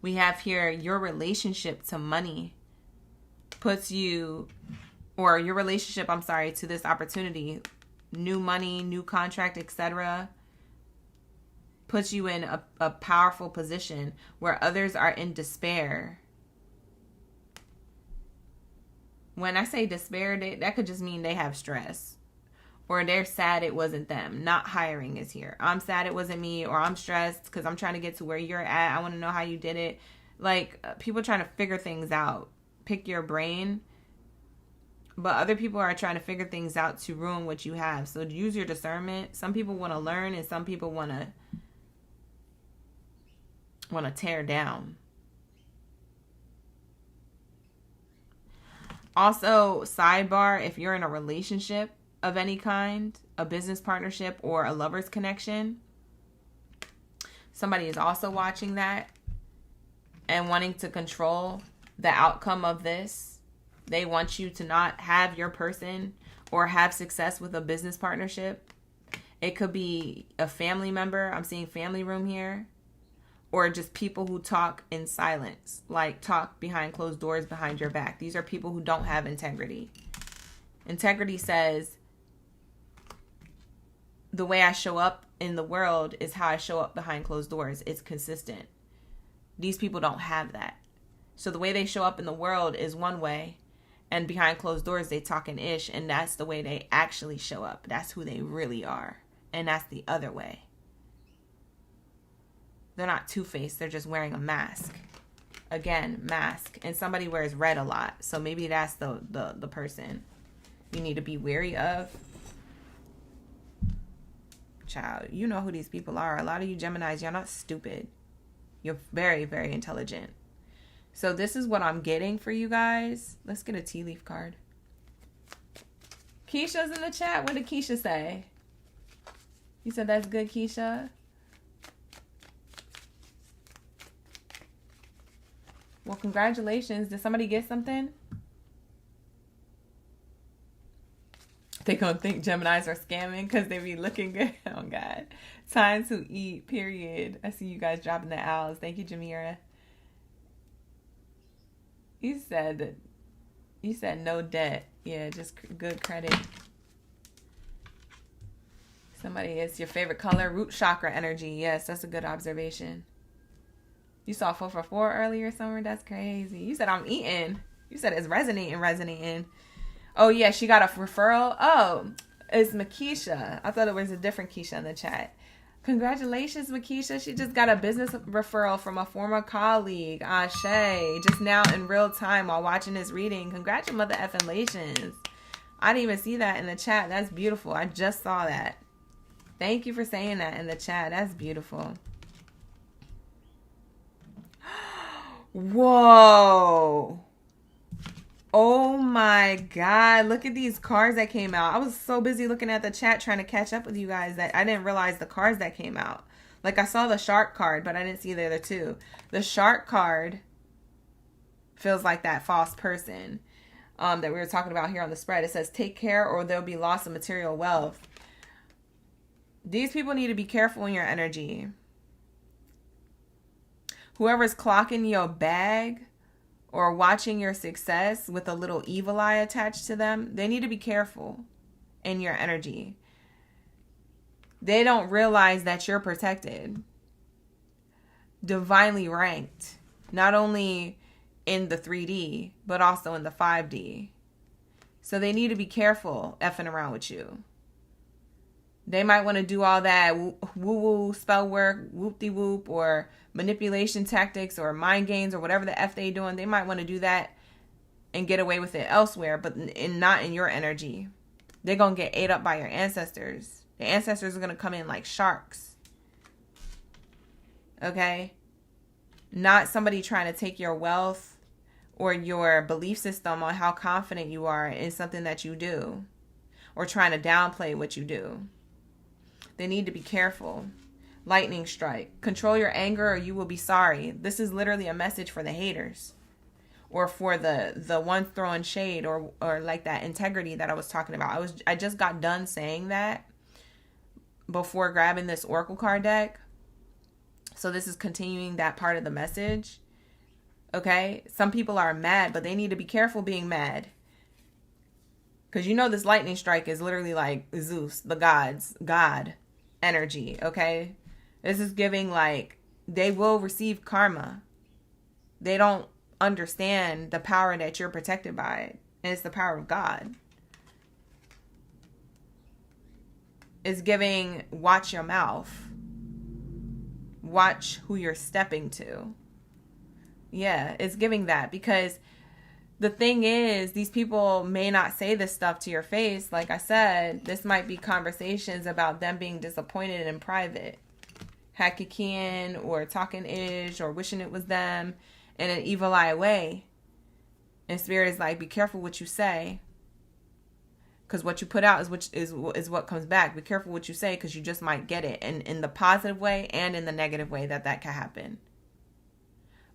We have here your relationship to money puts you, or your relationship, I'm sorry, to this opportunity, new money, new contract, etc., puts you in a powerful position where others are in despair. When I say despair, that could just mean they have stress. Or they're sad it wasn't them. Not hiring is here. I'm sad it wasn't me. Or I'm stressed because I'm trying to get to where you're at. I want to know how you did it. Like, people trying to figure things out. Pick your brain. But other people are trying to figure things out to ruin what you have. So use your discernment. Some people want to learn and some people want to tear down. Also, sidebar, if you're in a relationship of any kind, a business partnership or a lover's connection, somebody is also watching that and wanting to control the outcome of this. They want you to not have your person or have success with a business partnership. It could be a family member. I'm seeing family room here. Or just people who talk in silence, like talk behind closed doors behind your back. These are people who don't have integrity. Integrity says, the way I show up in the world is how I show up behind closed doors. It's consistent. These people don't have that. So the way they show up in the world is one way, and behind closed doors they talk in ish, and that's the way they actually show up. That's who they really are. And that's the other way. They're not two-faced. They're just wearing a mask. Again, mask. And somebody wears red a lot. So maybe that's the person you need to be wary of. Child, you know who these people are. A lot of you Geminis, you're not stupid. You're very, very intelligent. So this is what I'm getting for you guys. Let's get a tea leaf card. Keisha's in the chat. What did Keisha say? You said that's good, Keisha? Well, congratulations. Did somebody get something? They gonna think Geminis are scamming because they be looking good. Oh, God. Time to eat, period. I see you guys dropping the owls. Thank you, Jamira. You said no debt. Yeah, just good credit. Somebody, it's your favorite color. Root chakra energy. Yes, that's a good observation. You saw 4 for 4 earlier, Summer? That's crazy. You said I'm eating. You said it's resonating. Oh, yeah, she got a referral. Oh, it's Makisha. I thought it was a different Keisha in the chat. Congratulations, Makisha. She just got a business referral from a former colleague, Ashe, just now in real time while watching this reading. Congratulations, mother effing. I didn't even see that in the chat. That's beautiful. I just saw that. Thank you for saying that in the chat. That's beautiful. Whoa. Oh my God. Look at these cards that came out. I was so busy looking at the chat trying to catch up with you guys that I didn't realize the cards that came out. Like I saw the shark card, but I didn't see the other two. The shark card feels like that false person that we were talking about here on the spread. It says, take care or there'll be loss of material wealth. These people need to be careful in your energy. Whoever's clocking your bag or watching your success with a little evil eye attached to them, they need to be careful in your energy. They don't realize that you're protected, divinely ranked, not only in the 3D, but also in the 5D. So they need to be careful effing around with you. They might want to do all that woo-woo spell work, whoop-de-whoop, or manipulation tactics, or mind games, or whatever the F they doing. They might want to do that and get away with it elsewhere, but not in your energy. They're going to get ate up by your ancestors. The ancestors are going to come in like sharks. Okay? Not somebody trying to take your wealth or your belief system on how confident you are in something that you do, or trying to downplay what you do. They need to be careful. Lightning strike. Control your anger or you will be sorry. This is literally a message for the haters, or for the ones throwing shade, or like that integrity that I was talking about. I just got done saying that before grabbing this oracle card deck. So this is continuing that part of the message. Okay? Some people are mad, but they need to be careful being mad. Because you know this lightning strike is literally like Zeus, the God energy. Okay? This is giving like they will receive karma. They don't understand the power that you're protected by. And it's the power of God. It's giving, watch your mouth. Watch who you're stepping to. Yeah, it's giving that, because the thing is, these people may not say this stuff to your face. Like I said, this might be conversations about them being disappointed in private. Hackikian or talking ish or wishing it was them in an evil eye way. And Spirit is like, be careful what you say. Because what you put out is what comes back. Be careful what you say, because you just might get it. And in the positive way and in the negative way that can happen.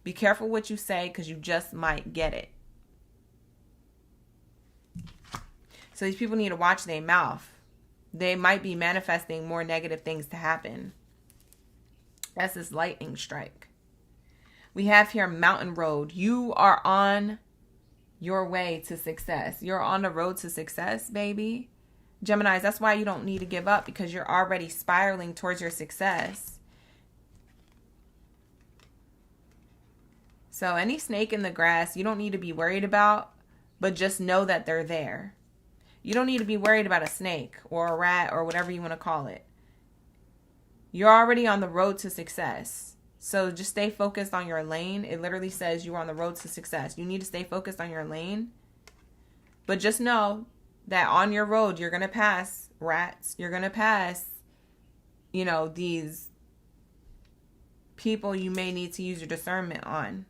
Be careful what you say, because you just might get it. So these people need to watch their mouth. They might be manifesting more negative things to happen. That's this lightning strike. We have here mountain road. You are on your way to success. You're on the road to success, baby. Geminis, that's why you don't need to give up, because you're already spiraling towards your success. So any snake in the grass, you don't need to be worried about, but just know that they're there. You don't need to be worried about a snake or a rat or whatever you want to call it. You're already on the road to success. So just stay focused on your lane. It literally says you're on the road to success. You need to stay focused on your lane. But just know that on your road, you're going to pass rats. You're going to pass, these people you may need to use your discernment on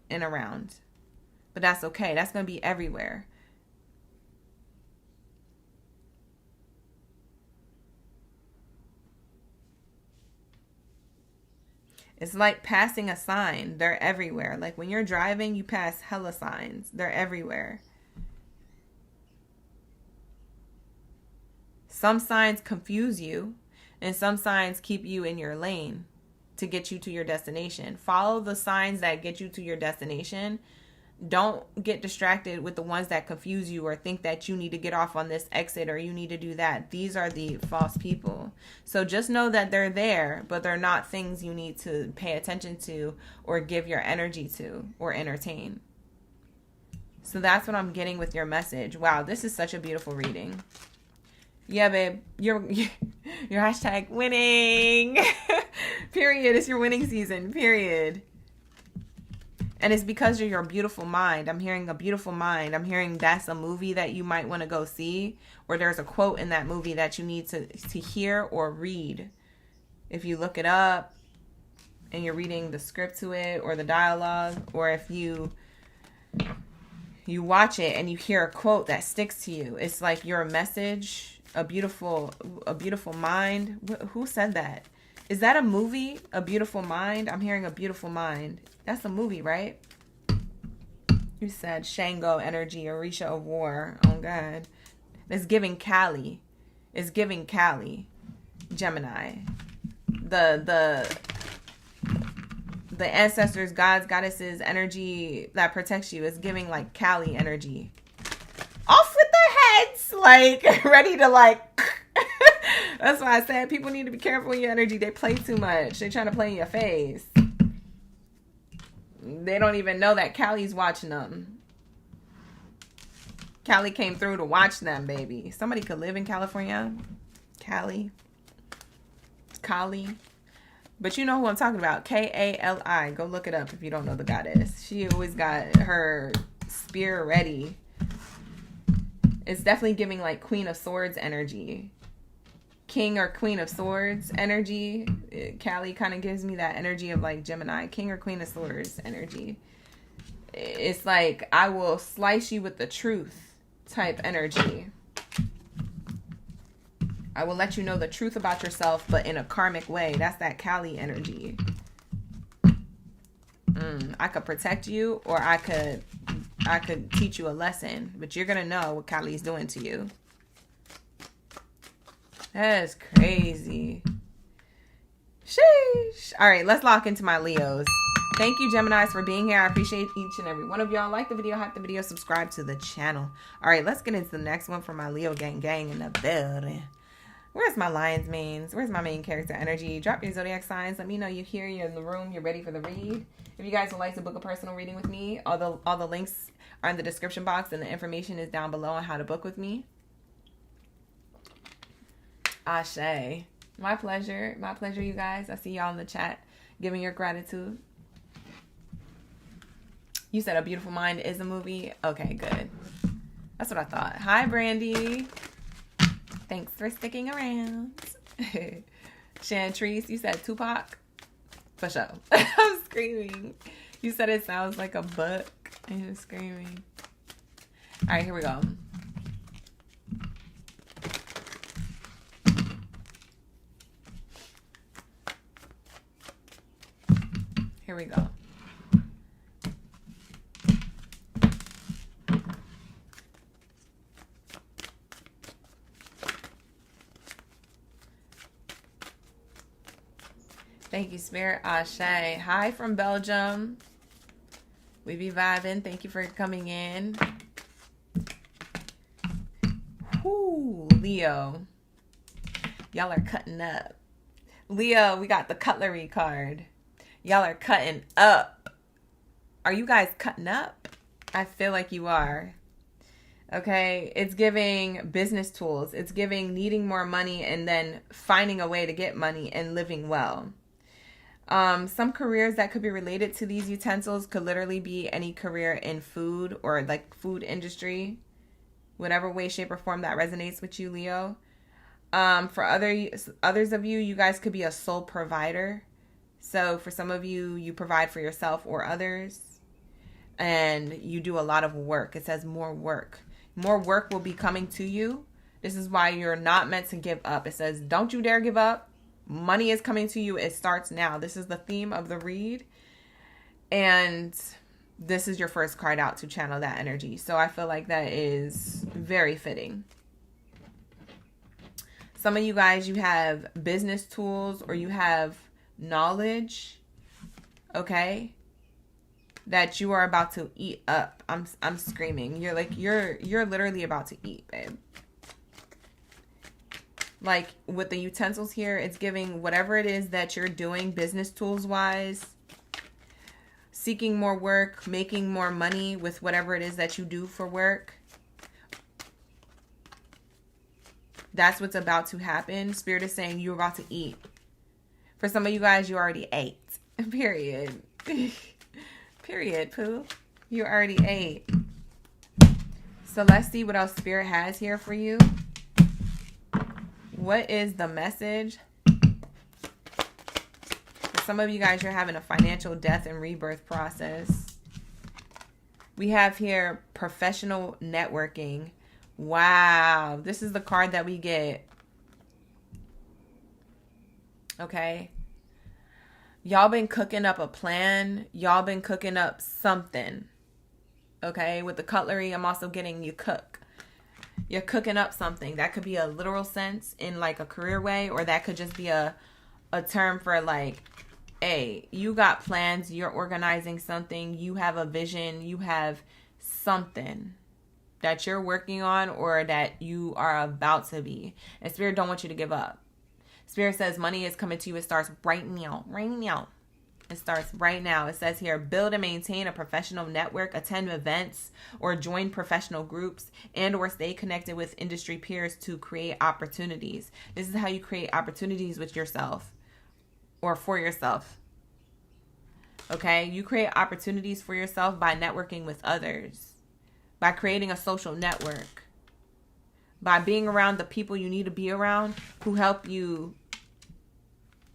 and around. But that's okay. That's going to be everywhere. It's like passing a sign. They're everywhere. Like when you're driving, you pass hella signs. They're everywhere. Some signs confuse you, and some signs keep you in your lane to get you to your destination. Follow the signs that get you to your destination. Don't get distracted with the ones that confuse you or think that you need to get off on this exit or you need to do that. These are the false people. So just know that they're there, but they're not things you need to pay attention to or give your energy to or entertain. So that's what I'm getting with your message. Wow, this is such a beautiful reading. Yeah, babe, you're hashtag winning. Period. It's your winning season. Period. And it's because of your beautiful mind. I'm hearing a beautiful mind. I'm hearing that's a movie that you might want to go see. Or there's a quote in that movie that you need to hear or read. If you look it up and you're reading the script to it or the dialogue. Or if you You watch it and you hear a quote that sticks to you. It's like your message, a beautiful mind. Who said that? Is that a movie? A Beautiful Mind? I'm hearing A Beautiful Mind. That's a movie, right? You said Shango energy, Orisha of war. Oh God. It's giving Kali. It's giving Kali. Gemini. The ancestors, gods, goddesses energy that protects you is giving like Kali energy. Off with their heads, like ready to like. That's why I said people need to be careful with your energy. They play too much. They trying to play in your face. They don't even know that Kali's watching them. Kali came through to watch them, baby. Somebody could live in California. Kali. But you know who I'm talking about. Kali. Go look it up if you don't know the goddess. She always got her spear ready. It's definitely giving like Queen of Swords energy. King or Queen of Swords energy. Kali kind of gives me that energy of like Gemini. King or Queen of Swords energy. It's like, I will slice you with the truth type energy. I will let you know the truth about yourself, but in a karmic way. That's that Kali energy. I could protect you, or I could teach you a lesson, but you're gonna know what Kali's doing to you. That is crazy. Sheesh. All right, let's lock into my Leos. Thank you, Geminis, for being here. I appreciate each and every one of y'all. Like the video, hype the video, subscribe to the channel. All right, let's get into the next one for my Leo gang in the building. Where's my lion's manes? Where's my main character energy? Drop your zodiac signs. Let me know you're here, you're in the room, you're ready for the read. If you guys would like to book a personal reading with me, all the links are in the description box and the information is down below on how to book with me. Ashe. My pleasure, you guys. I see y'all in the chat giving your gratitude. You said A Beautiful Mind is a movie? Okay, good. That's what I thought. Hi, Brandy. Thanks for sticking around. Chantrice, you said Tupac? For sure. I'm screaming. You said it sounds like a book. And you're screaming. All right, here we go. Here we go. Thank you, Spirit. Ashe. Hi from Belgium. We be vibing. Thank you for coming in. Whoo, Leo. Y'all are cutting up. Leo, we got the cutlery card. Y'all are cutting up. Are you guys cutting up? I feel like you are. Okay, it's giving business tools. It's giving needing more money and then finding a way to get money and living well. Some careers that could be related to these utensils could literally be any career in food or like food industry, whatever way, shape, or form that resonates with you, Leo. For others of you, you guys could be a sole provider. So for some of you, you provide for yourself or others, and you do a lot of work. It says more work. More work will be coming to you. This is why you're not meant to give up. It says, don't you dare give up. Money is coming to you. It starts now. This is the theme of the read. And this is your first card out to channel that energy. So I feel like that is very fitting. Some of you guys, you have business tools or you have knowledge, okay, that you are about to eat up. I'm screaming. You're like, you're literally about to eat, babe. Like with the utensils here, it's giving whatever it is that you're doing business tools wise, seeking more work, making more money with whatever it is that you do for work. That's what's about to happen. Spirit is saying you're about to eat. For some of you guys, you already ate. Period. Period, poo. You already ate. So let's see what else Spirit has here for you. What is the message? For some of you guys, you're having a financial death and rebirth process. We have here professional networking. Wow. This is the card that we get. Okay. Y'all been cooking up a plan. Y'all been cooking up something. Okay. With the cutlery, I'm also getting you cook. You're cooking up something. That could be a literal sense in like a career way, or that could just be a term for like, hey, you got plans, you're organizing something, you have a vision, you have something that you're working on or that you are about to be. And Spirit don't want you to give up. Spirit says money is coming to you. It starts right now. Right now. It starts right now. It says here, build and maintain a professional network, attend events, or join professional groups, and or stay connected with industry peers to create opportunities. This is how you create opportunities with yourself or for yourself. Okay? You create opportunities for yourself by networking with others, by creating a social network, by being around the people you need to be around who help you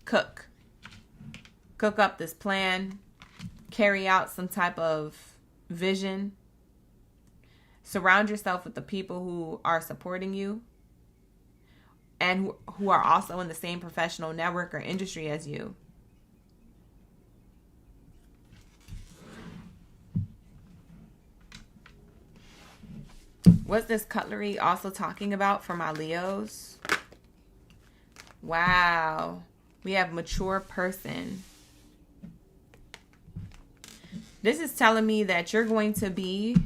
cook up this plan, carry out some type of vision. Surround yourself with the people who are supporting you and who are also in the same professional network or industry as you. What's this cutlery also talking about for my Leos? Wow. We have mature person. This is telling me that you're going to be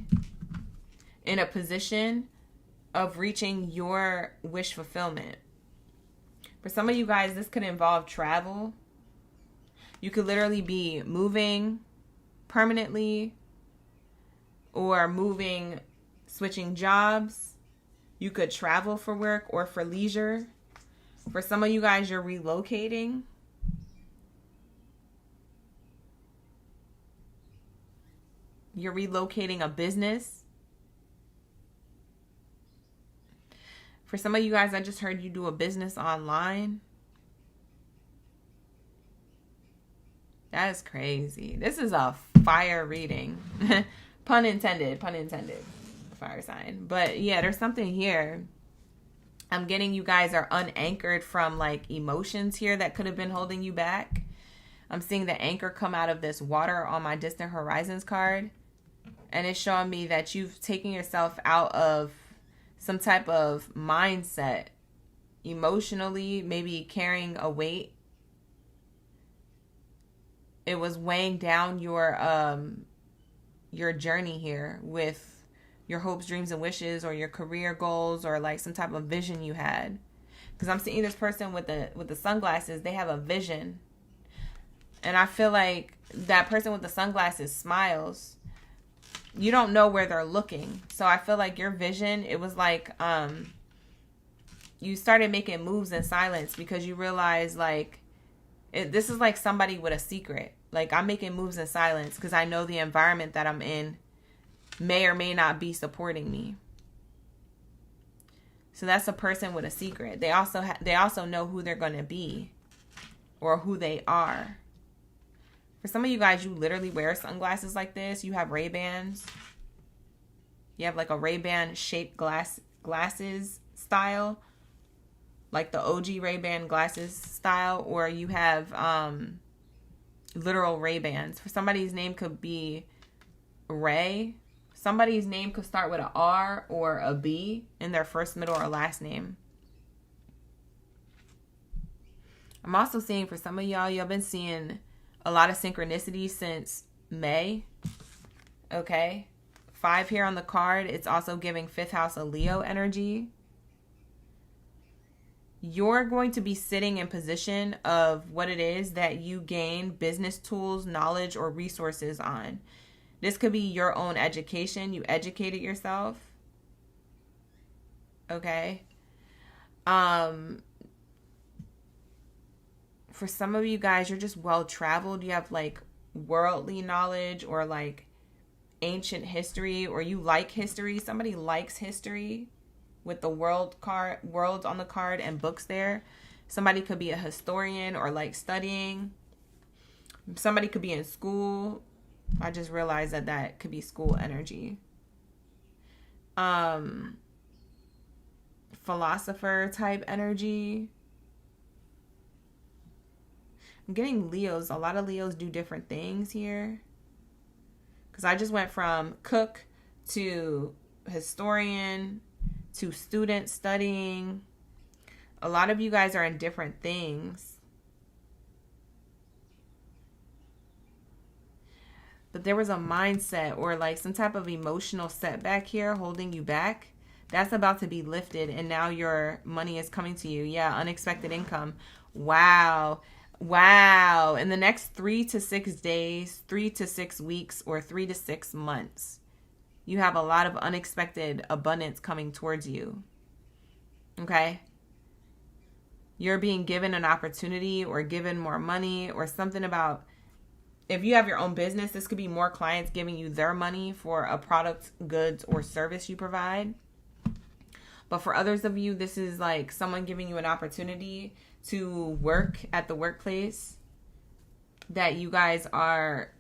in a position of reaching your wish fulfillment. For some of you guys, this could involve travel. You could literally be moving permanently or moving, switching jobs. You could travel for work or for leisure. For some of you guys, you're relocating. You're relocating a business. For some of you guys, I just heard you do a business online. That is crazy. This is a fire reading. Pun intended. Pun intended. Fire sign. But yeah, there's something here. I'm getting you guys are unanchored from like emotions here that could have been holding you back. I'm seeing the anchor come out of this water on my distant horizons card. And it's showing me that you've taken yourself out of some type of mindset emotionally, maybe carrying a weight. It was weighing down your journey here with your hopes, dreams, and wishes, or your career goals, or like some type of vision you had. Because I'm seeing this person with the sunglasses. They have a vision, and I feel like that person with the sunglasses smiles. You don't know where they're looking. So I feel like your vision, it was like you started making moves in silence because you realized like this is like somebody with a secret. Like I'm making moves in silence because I know the environment that I'm in may or may not be supporting me. So that's a person with a secret. They also know who they're going to be or who they are. For some of you guys, you literally wear sunglasses like this. You have Ray-Bans. You have like a Ray-Ban shaped glasses style. Like the OG Ray-Ban glasses style. Or you have literal Ray-Bans. For somebody's name could be Ray. Somebody's name could start with an R or a B in their first, middle, or last name. I'm also seeing for some of y'all been seeing a lot of synchronicity since May. Okay. 5 here on the card. It's also giving 5th house a Leo energy. You're going to be sitting in position of what it is that you gain business tools, knowledge, or resources on. This could be your own education. You educated yourself. Okay. For some of you guys, you're just well-traveled. You have like worldly knowledge or like ancient history, or you like history. Somebody likes history with the world on the card and books there. Somebody could be a historian or like studying. Somebody could be in school I just realized that that could be school energy. Philosopher type energy. I'm getting Leos. A lot of Leos do different things here. Because I just went from cook to historian to student studying. A lot of you guys are in different things. But there was a mindset or like some type of emotional setback here holding you back. That's about to be lifted, and now your money is coming to you. Yeah, unexpected income. Wow. Wow. In the next 3 to 6 days, 3 to 6 weeks, or 3 to 6 months, you have a lot of unexpected abundance coming towards you. Okay? You're being given an opportunity or given more money or something about, if you have your own business, this could be more clients giving you their money for a product, goods, or service you provide. But for others of you, this is like someone giving you an opportunity to work at the workplace that you guys are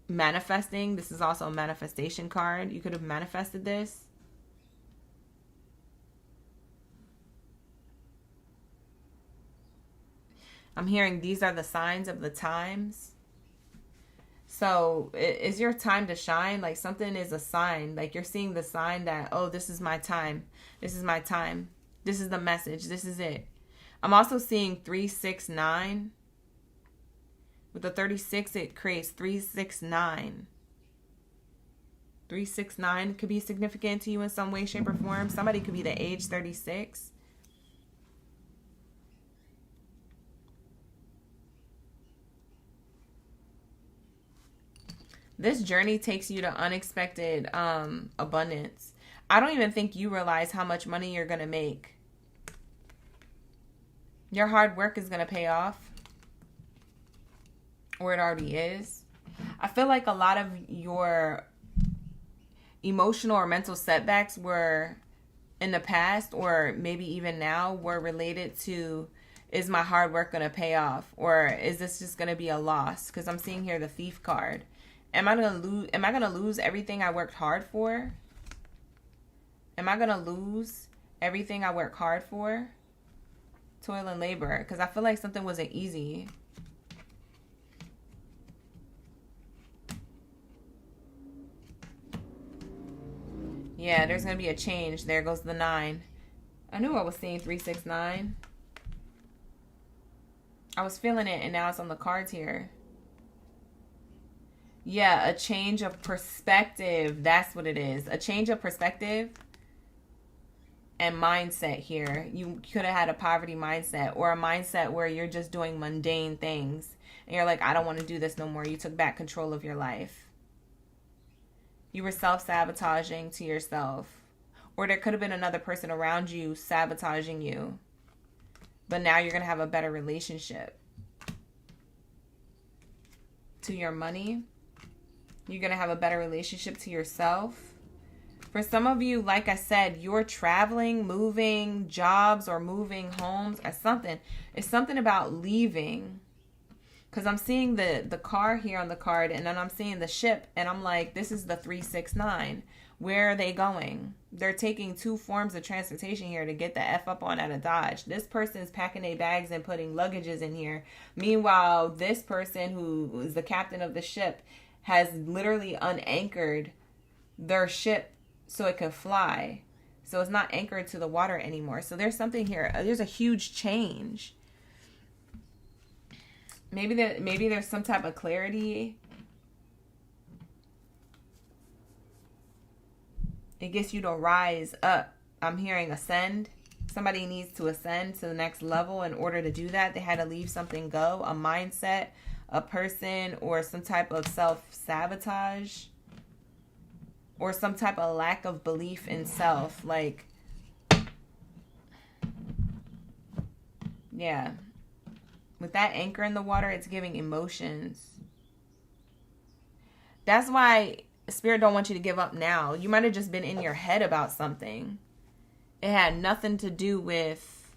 manifesting. This is also a manifestation card. You could have manifested this. I'm hearing these are the signs of the times. So is your time to shine? Like something is a sign. Like you're seeing the sign that, oh, this is my time. This is my time. This is the message. This is it. I'm also seeing 369. With the 36, it creates 369. 369 could be significant to you in some way, shape, or form. Somebody could be the age 36. This journey takes you to unexpected abundance. I don't even think you realize how much money you're going to make. Your hard work is going to pay off. Or it already is. I feel like a lot of your emotional or mental setbacks were in the past, or maybe even now, were related to, is my hard work going to pay off? Or is this just going to be a loss? Because I'm seeing here the Thief card. Am I gonna lose everything I worked hard for? Am I gonna lose everything I worked hard for? Toil and labor. Because I feel like something wasn't easy. Yeah, there's gonna be a change. There goes the 9. I knew I was seeing 369. I was feeling it, and now it's on the cards here. Yeah, a change of perspective. That's what it is. A change of perspective and mindset here. You could have had a poverty mindset, or a mindset where you're just doing mundane things. And you're like, I don't want to do this no more. You took back control of your life. You were self-sabotaging to yourself. Or there could have been another person around you sabotaging you. But now you're going to have a better relationship to your money. You're going to have a better relationship to yourself. For some of you, like I said, you're traveling, moving jobs, or moving homes or something. It's something about leaving. Because I'm seeing the car here on the card, and then I'm seeing the ship, and I'm like, this is the 369. Where are they going? They're taking 2 forms of transportation here to get the F up on out of Dodge. This person is packing their bags and putting luggages in here. Meanwhile, this person who is the captain of the ship has literally unanchored their ship so it can fly. So it's not anchored to the water anymore. So there's something here. There's a huge change. Maybe there's some type of clarity. It gets you to rise up. I'm hearing ascend. Somebody needs to ascend to the next level. In order to do that, they had to leave something go, a mindset, a person, or some type of self-sabotage, or some type of lack of belief in self. Like, yeah. With that anchor in the water, it's giving emotions. That's why Spirit don't want you to give up now. You might have just been in your head about something. It had nothing to do with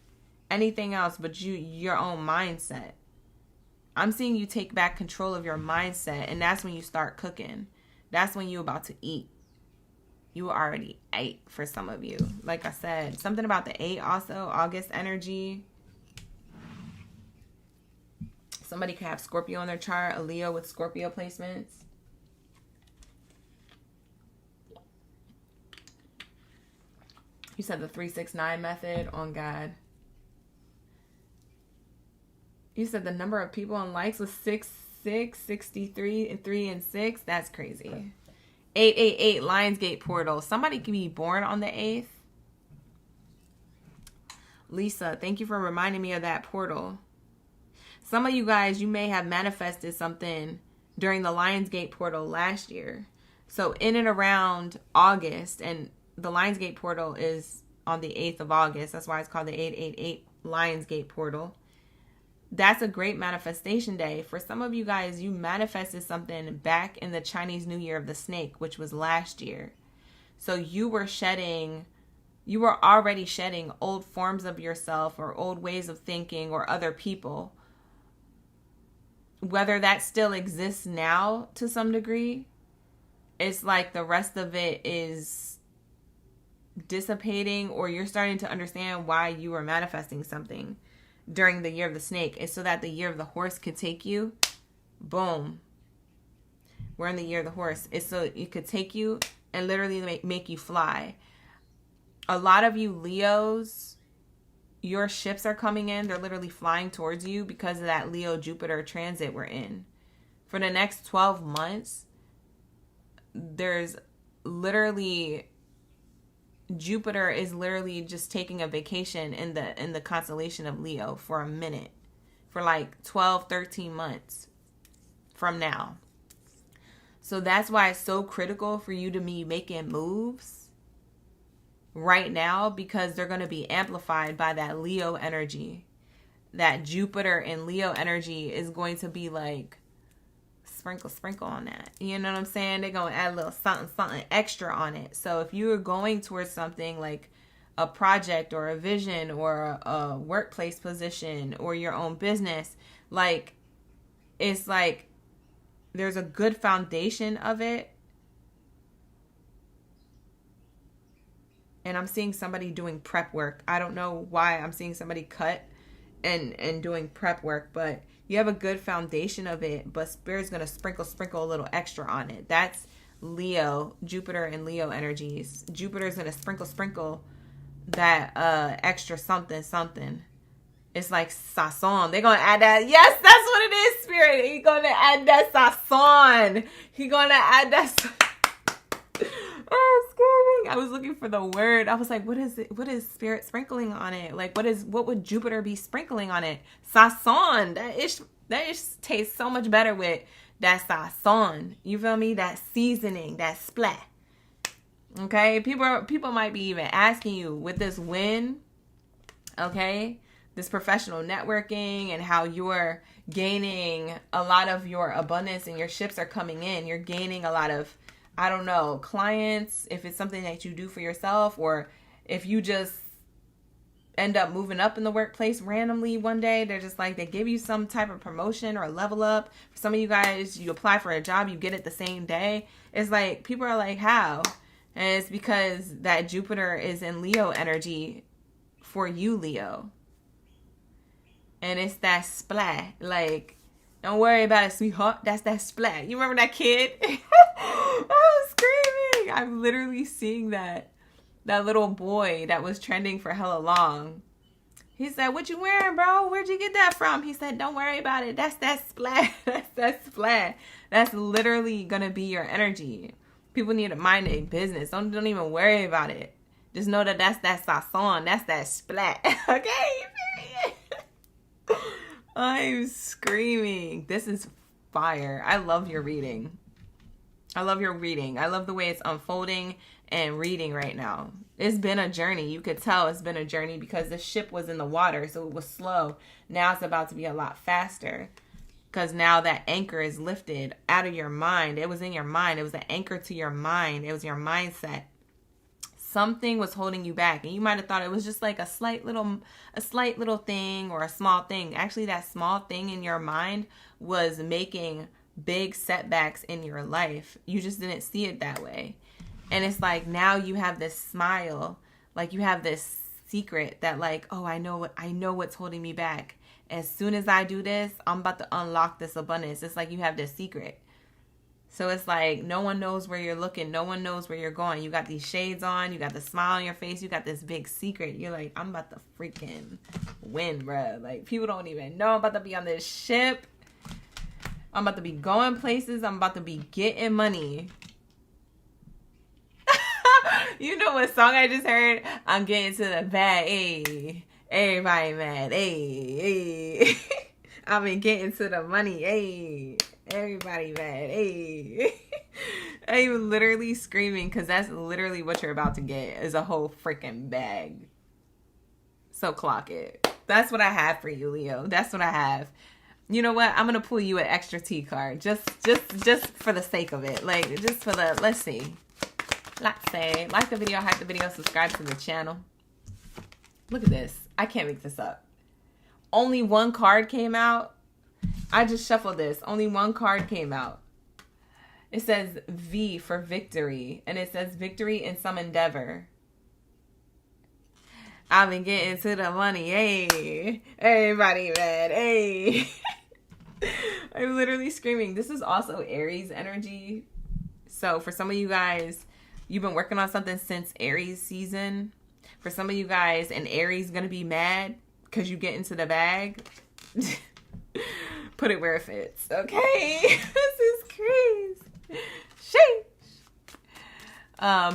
anything else but your own mindset. I'm seeing you take back control of your mindset, and that's when you start cooking. That's when you're about to eat. You already ate for some of you. Like I said, something about the 8 also, August energy. Somebody could have Scorpio on their chart, a Leo with Scorpio placements. You said the 369 method on God. You said the number of people on likes was 63, and 3 and 6. That's crazy. 888 Lionsgate portal. Somebody can be born on the 8th. Lisa, thank you for reminding me of that portal. Some of you guys, you may have manifested something during the Lionsgate portal last year. So in and around August, and the Lionsgate portal is on the 8th of August. That's why it's called the 888 Lionsgate portal. That's a great manifestation day. For some of you guys, you manifested something back in the Chinese New Year of the Snake, which was last year. So you were already shedding old forms of yourself or old ways of thinking or other people. Whether that still exists now to some degree, it's like the rest of it is dissipating, or you're starting to understand why you were manifesting something during the year of the snake. It's so that the year of the horse could take you. Boom. We're in the year of the horse. It's so it could take you and literally make you fly. A lot of you Leos, your ships are coming in. They're literally flying towards you because of that Leo-Jupiter transit we're in. For the next 12 months, there's literally... Jupiter is literally just taking a vacation in the constellation of Leo for a minute. For like 12, 13 months from now. So that's why it's so critical for you to be making moves right now, because they're going to be amplified by that Leo energy. That Jupiter and Leo energy is going to be like sprinkle on that. You know what I'm saying? They're going to add a little something extra on it. So if you are going towards something like a project or a vision or a workplace position or your own business, like, it's like there's a good foundation of it. And I'm seeing somebody doing prep work. I don't know why I'm seeing somebody cut and doing prep work, but you have a good foundation of it, but Spirit's going to sprinkle a little extra on it. That's Leo, Jupiter and Leo energies. Jupiter's going to sprinkle that extra something. It's like sazon. They're going to add that. Yes, that's what it is, Spirit. He's going to add that sazon. He's going to add that. Oh, scary. I was looking for the word. I was like, what is it? What is Spirit sprinkling on it? Like, what would Jupiter be sprinkling on it? Sazon. That ish tastes so much better with that sazon. You feel me? That seasoning, that splat. Okay? People might be even asking you with this win, okay? This professional networking and how you're gaining a lot of your abundance and your ships are coming in. You're gaining a lot of, I don't know, clients, if it's something that you do for yourself, or if you just end up moving up in the workplace randomly one day. They're just like, they give you some type of promotion or level up. For some of you guys, you apply for a job, you get it the same day. It's like, people are like, how? And it's because that Jupiter is in Leo energy for you, Leo. And it's that splat. Like, don't worry about it, sweetheart. That's that splat. You remember that kid? I was screaming. I'm literally seeing that little boy that was trending for hella long. He said, what you wearing, bro? Where'd you get that from? He said, don't worry about it. That's that splat. That's that splat. That's literally going to be your energy. People need to mind their business. Don't even worry about it. Just know that that's that sazon. That's that splat. Okay? Period. I'm screaming. This is fire. I love your reading. I love your reading. I love the way it's unfolding and reading right now. It's been a journey. You could tell it's been a journey because the ship was in the water, so it was slow. Now it's about to be a lot faster because now that anchor is lifted out of your mind. It was in your mind. It was an anchor to your mind. It was your mindset. something was holding you back, and you might have thought it was just like a slight little thing or a small thing. Actually, that small thing in your mind was making big setbacks in your life. You just didn't see it that way. And it's like now you have this smile, like you have this secret that like, oh, I know what's holding me back. As soon as I do this, I'm about to unlock this abundance. It's like you have this secret. So it's like no one knows where you're looking. No one knows where you're going. You got these shades on. You got the smile on your face. You got this big secret. You're like, I'm about to freaking win, bruh. Like, people don't even know I'm about to be on this ship. I'm about to be going places. I'm about to be getting money. You know what song I just heard? I'm getting to the bag. Hey, everybody mad. Hey. I've been getting to the money. Hey. Everybody mad. Hey. I'm literally screaming because that's literally what you're about to get is a whole freaking bag. So clock it. That's what I have for you, Leo. That's what I have. You know what? I'm going to pull you an extra T card. Just for the sake of it. Like, just for the, let's see. Let's say, like the video, hype the video, subscribe to the channel. Look at this. I can't make this up. Only one card came out. I just shuffled this. Only one card came out. It says V for victory. And it says victory in some endeavor. I've been getting to the money. Hey. Everybody mad. Hey. I'm literally screaming. This is also Aries energy. So for some of you guys, you've been working on something since Aries season. For some of you guys, an Aries going to be mad because you get into the bag. Put it where it fits, okay? This is crazy. Sheesh.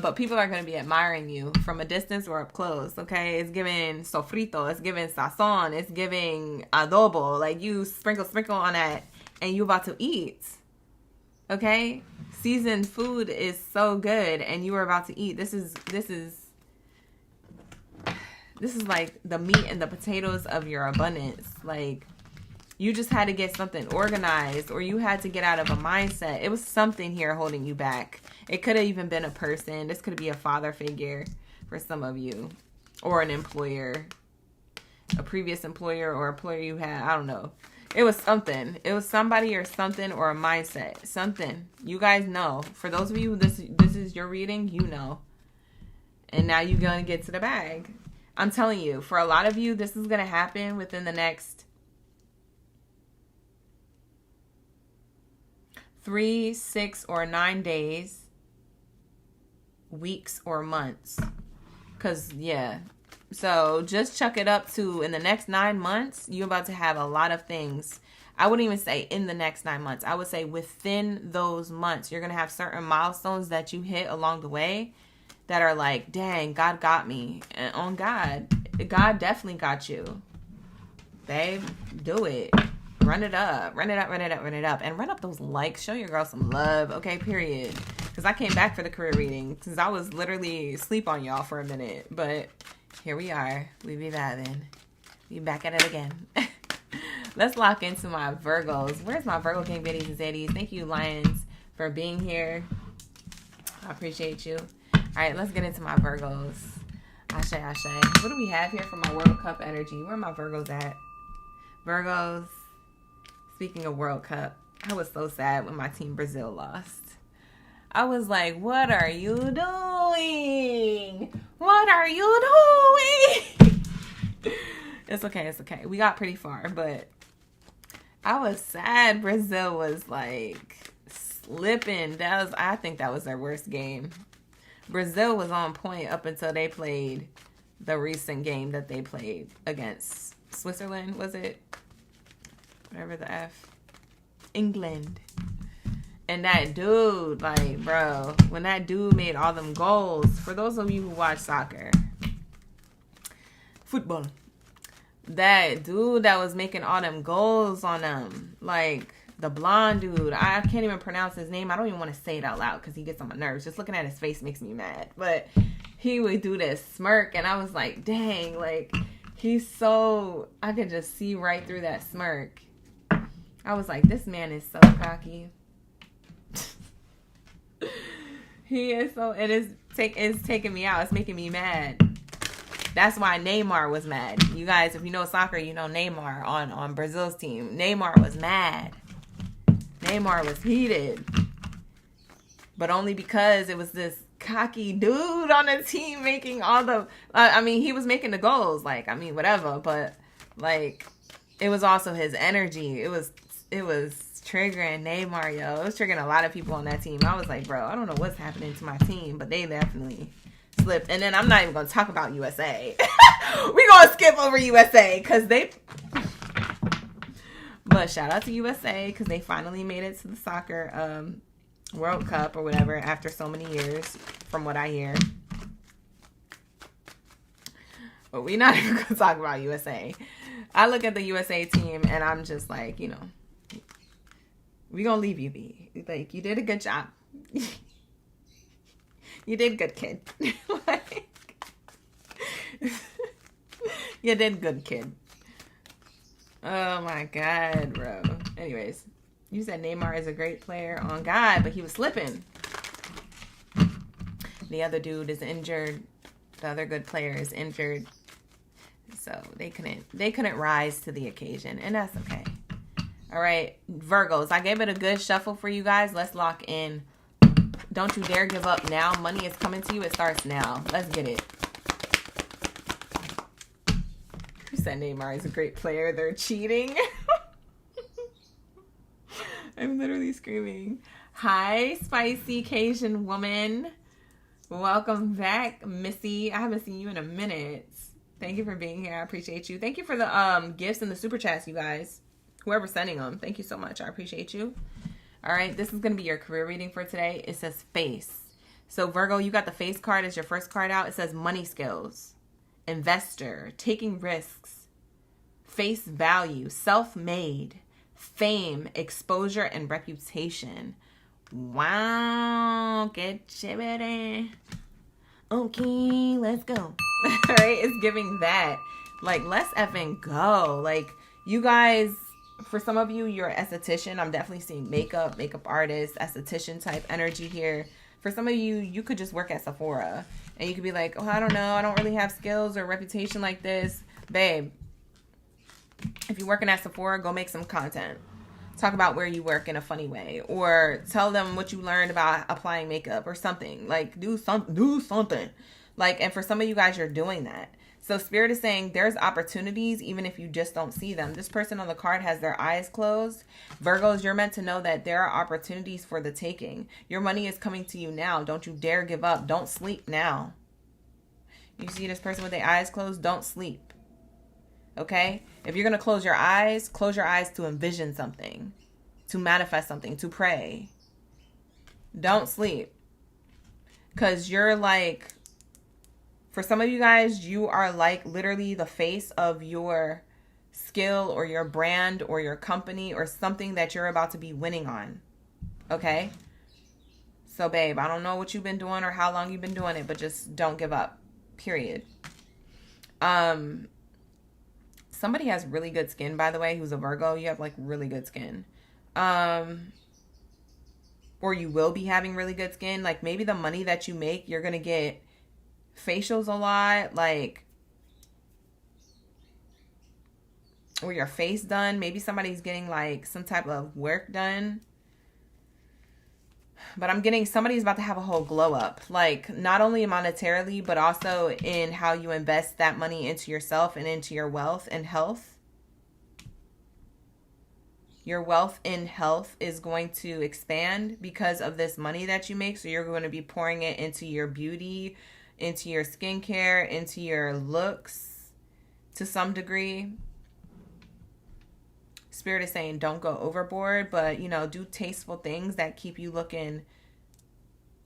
But people are going to be admiring you from a distance or up close, okay? It's giving sofrito. It's giving sazon. It's giving adobo. Like, you sprinkle on that, and you about to eat, okay? Seasoned food is so good, and you are about to eat. This is like the meat and the potatoes of your abundance. Like, you just had to get something organized, or you had to get out of a mindset. It was something here holding you back. It could have even been a person. This could be a father figure for some of you, or an employer, a previous employer or employer you had. I don't know. It was something. It was somebody or something or a mindset. Something. You guys know. For those of you, this is your reading, you know. And now you're going to get to the bag. I'm telling you, for a lot of you, this is going to happen within the next 3, 6, or 9 days, weeks, or months. Because, yeah. So just chuck it up to in the next 9 months, you're about to have a lot of things. I wouldn't even say in the next 9 months. I would say within those months, you're going to have certain milestones that you hit along the way that are like, dang, God got me. And on God definitely got you. Babe, do it. Run it up. Run it up. And run up those likes. Show your girl some love. Okay, period. Because I came back for the career reading. Because I was literally asleep on y'all for a minute. But here we are. We be vibing. We back at it again. Let's lock into my Virgos. Where's my Virgo King Biddies and Zaddies? Thank you, Lions, for being here. I appreciate you. All right, let's get into my Virgos. Ashe. What do we have here for my World Cup energy? Where are my Virgos at? Virgos. Speaking of World Cup, I was so sad when my team Brazil lost. I was like, what are you doing? What are you doing? It's okay. We got pretty far, but I was sad. Brazil was like slipping. I think that was their worst game. Brazil was on point up until they played the recent game that they played against Switzerland, was it? Whatever the F. England. And that dude, like, bro, when that dude made all them goals, for those of you who watch soccer, football, that dude that was making all them goals on them, like, the blonde dude, I can't even pronounce his name. I don't even want to say it out loud because he gets on my nerves. Just looking at his face makes me mad. But he would do this smirk, and I was like, dang, like, he's so, I could just see right through that smirk. I was like, this man is so cocky. He is so, It's taking me out. It's making me mad. That's why Neymar was mad. You guys, if you know soccer, you know Neymar on Brazil's team. Neymar was mad. Neymar was heated. But only because it was this cocky dude on the team making all the... I mean, he was making the goals. Like, I mean, whatever. But, like, it was also his energy. It was triggering Neymar, yo. It was triggering a lot of people on that team. I was like, bro, I don't know what's happening to my team, but they definitely slipped. And then I'm not even going to talk about USA. We're going to skip over USA because they... But shout out to USA because they finally made it to the soccer World Cup or whatever after so many years, from what I hear. But we're not even going to talk about USA. I look at the USA team and I'm just like, you know, we're going to leave you be. Like, you did a good job. You did good, kid. Like, you did good, kid. Oh my God, bro. Anyways, you said Neymar is a great player on God, but he was slipping. The other dude is injured. The other good player is injured. So they couldn't rise to the occasion, and that's okay. All right, Virgos, I gave it a good shuffle for you guys. Let's lock in. Don't you dare give up now. Money is coming to you. It starts now. Let's get it. Who said Neymar is a great player? They're cheating. I'm literally screaming. Hi, spicy Cajun woman. Welcome back, Missy. I haven't seen you in a minute. Thank you for being here. I appreciate you. Thank you for the gifts and the super chats, you guys. Whoever's sending them, thank you so much. I appreciate you. All right, this is going to be your career reading for today. It says face. So Virgo, you got the face card as your first card out. It says money skills, investor, taking risks, face value, self-made, fame, exposure, and reputation. Wow, get chévere. Okay, let's go. All right, it's giving that. Like, let's effing go. Like, you guys, for some of you, you're an esthetician. I'm definitely seeing makeup artist, esthetician type energy here. For some of you, you could just work at Sephora. And you could be like, oh, I don't know. I don't really have skills or reputation like this. Babe, if you're working at Sephora, go make some content. Talk about where you work in a funny way. Or tell them what you learned about applying makeup or something. Like, do something. Like, and for some of you guys, you're doing that. So Spirit is saying there's opportunities even if you just don't see them. This person on the card has their eyes closed. Virgos, you're meant to know that there are opportunities for the taking. Your money is coming to you now. Don't you dare give up. Don't sleep now. You see this person with their eyes closed? Don't sleep. Okay? If you're going to close your eyes to envision something, to manifest something, to pray. Don't sleep. Because you're like... For some of you guys, you are like literally the face of your skill or your brand or your company or something that you're about to be winning on. Okay? So, babe, I don't know what you've been doing or how long you've been doing it, but just don't give up. Period. Somebody has really good skin, by the way, who's a Virgo. You have like really good skin. Or you will be having really good skin. Like maybe the money that you make, you're going to get facials a lot, like, or your face done. Maybe somebody's getting like some type of work done. But I'm getting somebody's about to have a whole glow up, like not only monetarily, but also in how you invest that money into yourself and into your wealth and health. Your wealth and health is going to expand because of this money that you make. So you're going to be pouring it into your beauty, into your skincare, into your looks to some degree. Spirit is saying don't go overboard, but, you know, do tasteful things that keep you looking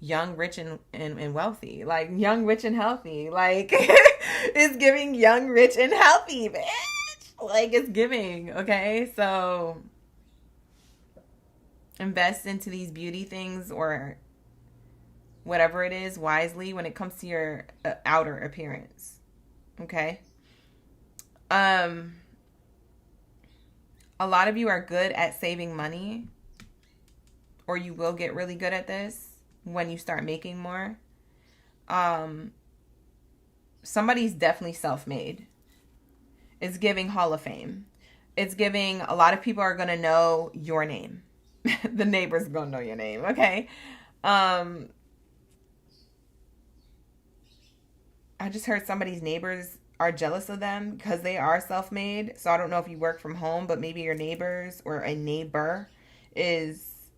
young, rich, and wealthy. Like, young, rich, and healthy. Like, it's giving young, rich, and healthy, bitch. Like, it's giving, okay? So, invest into these beauty things or whatever it is wisely when it comes to your outer appearance, okay? A lot of you are good at saving money, or you will get really good at this when you start making more. Somebody's definitely self-made. It's giving Hall of Fame. It's giving a lot of people are going to know your name. The neighbors are going to know your name, okay? I just heard somebody's neighbors are jealous of them because they are self-made. So I don't know if you work from home, but maybe your neighbors or a neighbor is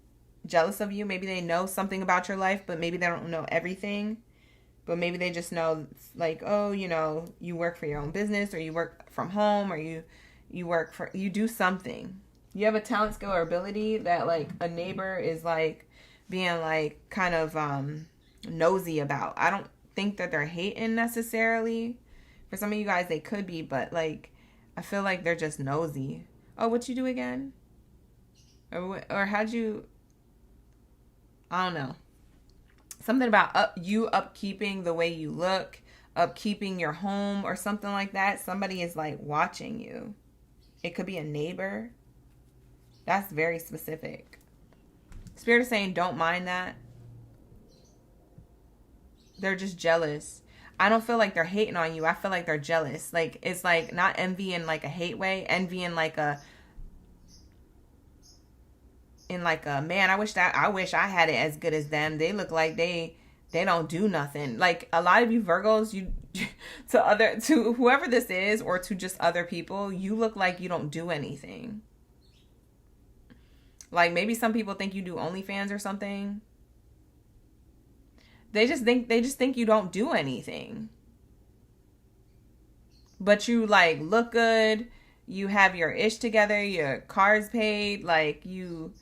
jealous of you. Maybe they know something about your life, but maybe they don't know everything. But maybe they just know, like, oh, you know, you work for your own business, or you work from home, or you do something. You have a talent, skill, or ability that, like, a neighbor is, like, being, like, kind of nosy about. I don't think that they're hating necessarily. For some of you guys, they could be, but, like, I feel like they're just nosy. Oh, what you do again? Or how'd you... I don't know. Something about upkeeping the way you look, upkeeping your home or something like that. Somebody is like watching you. It could be a neighbor. That's very specific. Spirit is saying don't mind that. They're just jealous. I don't feel like they're hating on you. I feel like they're jealous. Like, it's like not envy in like a hate way. Envy in like a man, I wish I had it as good as them. They look like they don't do nothing. Like, a lot of you Virgos, you to whoever this is, or to just other people, you look like you don't do anything. Like, maybe some people think you do OnlyFans or something. They just think you don't do anything. But you like look good, you have your ish together, your car's paid, like you,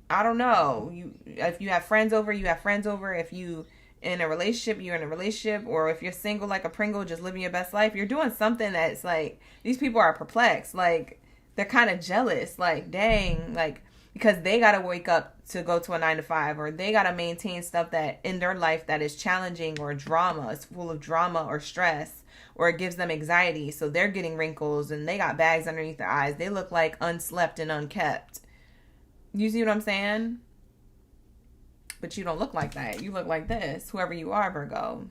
I don't know. If you have friends over, you have friends over. If you in a relationship, you're in a relationship. Or if you're single like a Pringle, just living your best life, you're doing something that's like, these people are perplexed. Like, they're kind of jealous. Like, dang, like, because they got to wake up to go to a 9-to-5, or they got to maintain stuff that in their life that is challenging, or drama, it's full of drama or stress, or it gives them anxiety. So they're getting wrinkles and they got bags underneath their eyes. They look like unslept and unkept. You see what I'm saying? But you don't look like that. You look like this. Whoever you are, Virgo.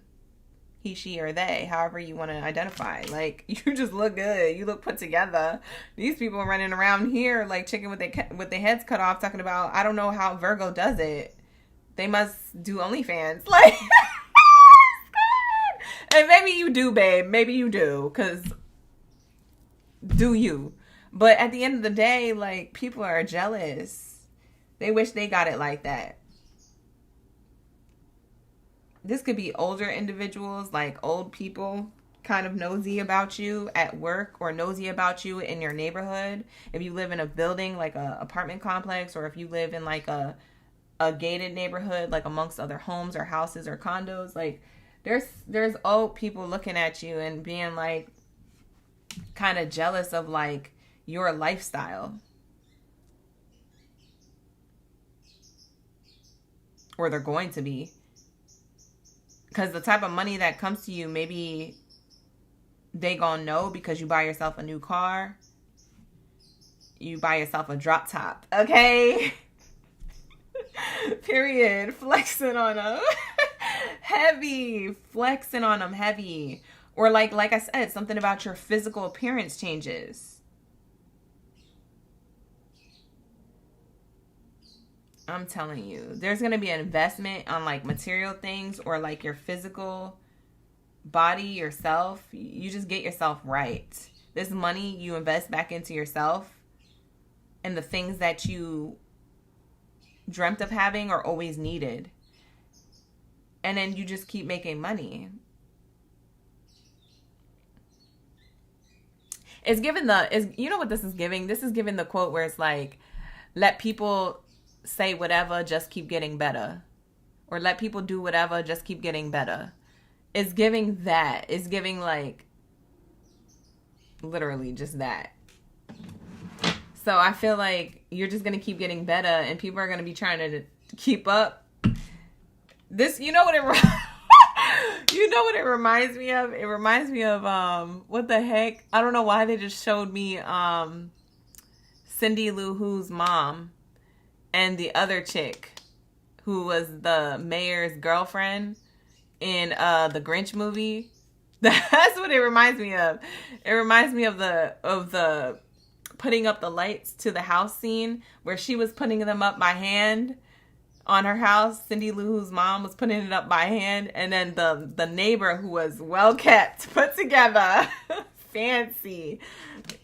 He, she, or they. However you want to identify. Like, you just look good. You look put together. These people are running around here like chicken with their heads cut off, talking about, I don't know how Virgo does it. They must do OnlyFans. Like, and maybe you do, babe. Maybe you do. Because do you. But at the end of the day, like, people are jealous. They wish they got it like that. This could be older individuals, like old people, kind of nosy about you at work, or nosy about you in your neighborhood. If you live in a building, like a apartment complex, or if you live in like a gated neighborhood, like amongst other homes or houses or condos, like there's old people looking at you and being like kind of jealous of like your lifestyle. Or they're going to be. Because the type of money that comes to you, maybe they gonna know because you buy yourself a new car. You buy yourself a drop top. Okay? Period. Flexing on them. Heavy. Flexing on them heavy. Or like I said, something about your physical appearance changes. I'm telling you, there's going to be an investment on like material things, or like your physical body, yourself. You just get yourself right. This money you invest back into yourself, and the things that you dreamt of having or always needed. And then you just keep making money. It's given you know what this is giving? This is giving the quote where it's like, let people say whatever, just keep getting better. Or let people do whatever, just keep getting better. It's giving that. It's giving like literally just that. So I feel like you're just going to keep getting better, and people are going to be trying to keep up. This, you know what it reminds me of? It reminds me of, what the heck? I don't know why they just showed me, Cindy Lou Who's mom and the other chick who was the mayor's girlfriend. in the Grinch movie. That's what it reminds me of. It reminds me of the putting up the lights to the house scene where she was putting them up by hand on her house. Cindy Lou Who's mom was putting it up by hand, and then the neighbor, who was well kept, put together, fancy,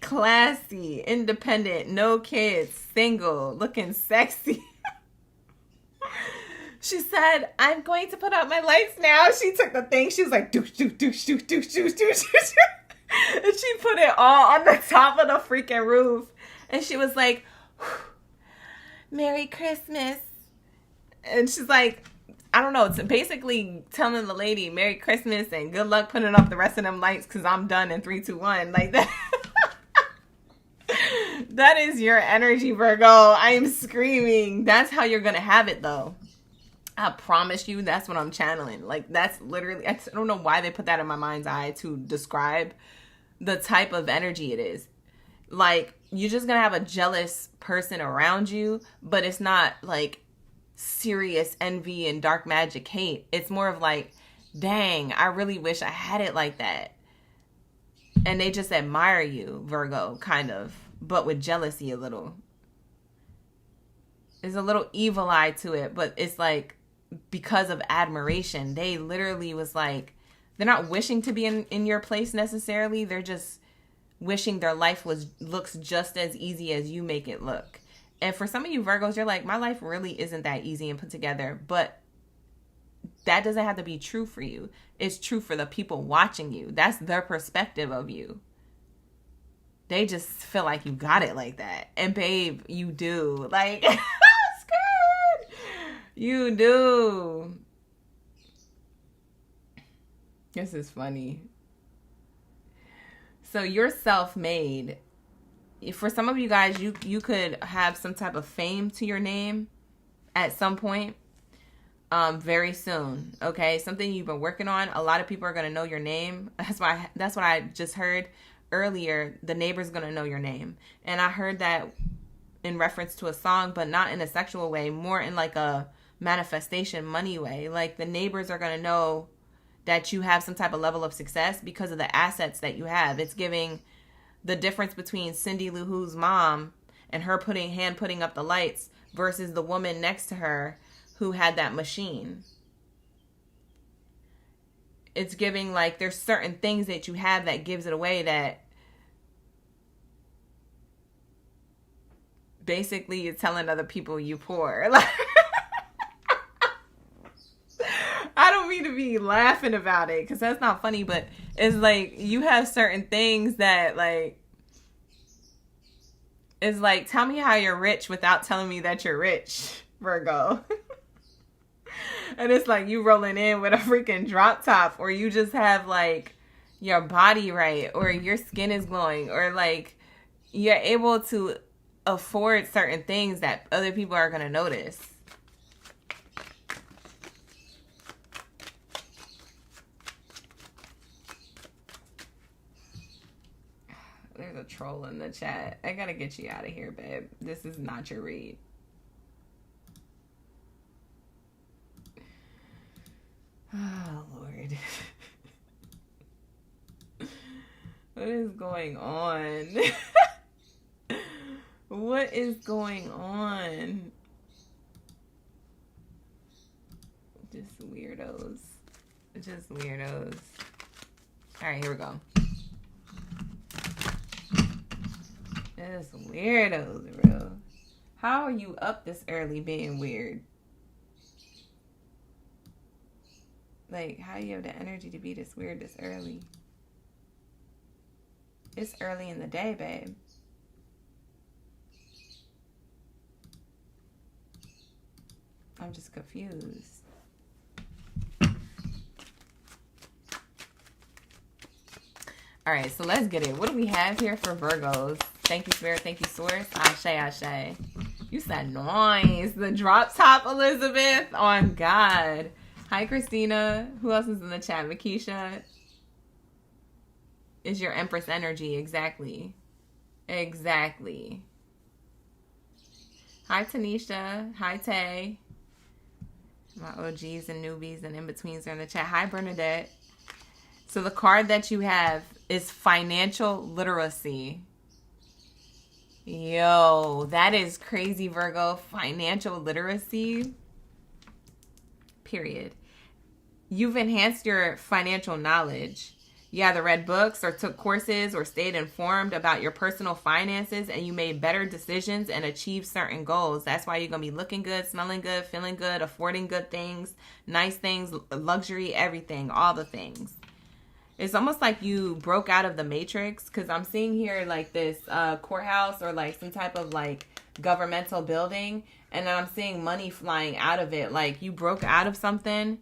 classy, independent, no kids, single, looking sexy. She said, "I'm going to put out my lights now." She took the thing. She was like, doosh, doosh, doosh, doosh, doosh, doosh, doosh, doosh. And she put it all on the top of the freaking roof. And she was like, "Merry Christmas." And she's like, I don't know. It's basically telling the lady, "Merry Christmas and good luck putting up the rest of them lights because I'm done in 3, 2, 1." Like that. That is your energy, Virgo. I am screaming. That's how you're going to have it, though. I promise you, that's what I'm channeling. Like, that's literally, I don't know why they put that in my mind's eye to describe the type of energy it is. Like, you're just going to have a jealous person around you, but it's not like serious envy and dark magic hate. It's more of like, dang, I really wish I had it like that. And they just admire you, Virgo, kind of, but with jealousy a little. There's a little evil eye to it, but it's like, because of admiration. They literally was like, they're not wishing to be in your place necessarily. They're just wishing their life looks just as easy as you make it look. And for some of you Virgos, you're like, my life really isn't that easy and put together. But that doesn't have to be true for you. It's true for the people watching you. That's their perspective of you. They just feel like you got it like that. And babe, you do. Like, you do. This is funny. So you're self-made. For some of you guys, you could have some type of fame to your name at some point, very soon. Okay, something you've been working on. A lot of people are gonna know your name. That's what I just heard earlier. The neighbor's gonna know your name, and I heard that in reference to a song, but not in a sexual way. More in like a manifestation money way. Like, the neighbors are going to know that you have some type of level of success because of the assets that you have. It's giving the difference between Cindy Lou Who's mom and her putting up the lights versus the woman next to her who had that machine. It's giving, like, there's certain things that you have that gives it away, that basically you're telling other people you poor. Like, I don't mean to be laughing about it because that's not funny, but it's like you have certain things that, like, it's like, tell me how you're rich without telling me that you're rich, Virgo. And it's like you rolling in with a freaking drop top, or you just have like your body right, or your skin is glowing, or like you're able to afford certain things that other people are going to notice. There's a troll in the chat. I gotta get you out of here, babe. This is not your read. Oh, Lord. What is going on? What is going on? Just weirdos. Just weirdos. All right, here we go. Just weirdos, bro. How are you up this early being weird? Like, how do you have the energy to be this weird this early? It's early in the day, babe. I'm just confused. All right, so let's get it. What do we have here for Virgos? Thank you, Spirit. Thank you, Source. Ashe, Ashe. You said nice. The drop top, Elizabeth. On God. Hi, Christina. Who else is in the chat? Makisha. Is your Empress energy. Exactly. Exactly. Hi, Tanisha. Hi, Tay. My OGs and newbies and in-betweens are in the chat. Hi, Bernadette. So the card that you have is financial literacy. Yo, that is crazy, Virgo. Financial literacy. Period. You've enhanced your financial knowledge. You either read books or took courses or stayed informed about your personal finances, and you made better decisions and achieved certain goals. That's why you're going to be looking good, smelling good, feeling good, affording good things, nice things, luxury, everything, all the things. It's almost like you broke out of the matrix, because I'm seeing here like this courthouse or like some type of like governmental building, and then I'm seeing money flying out of it. Like you broke out of something.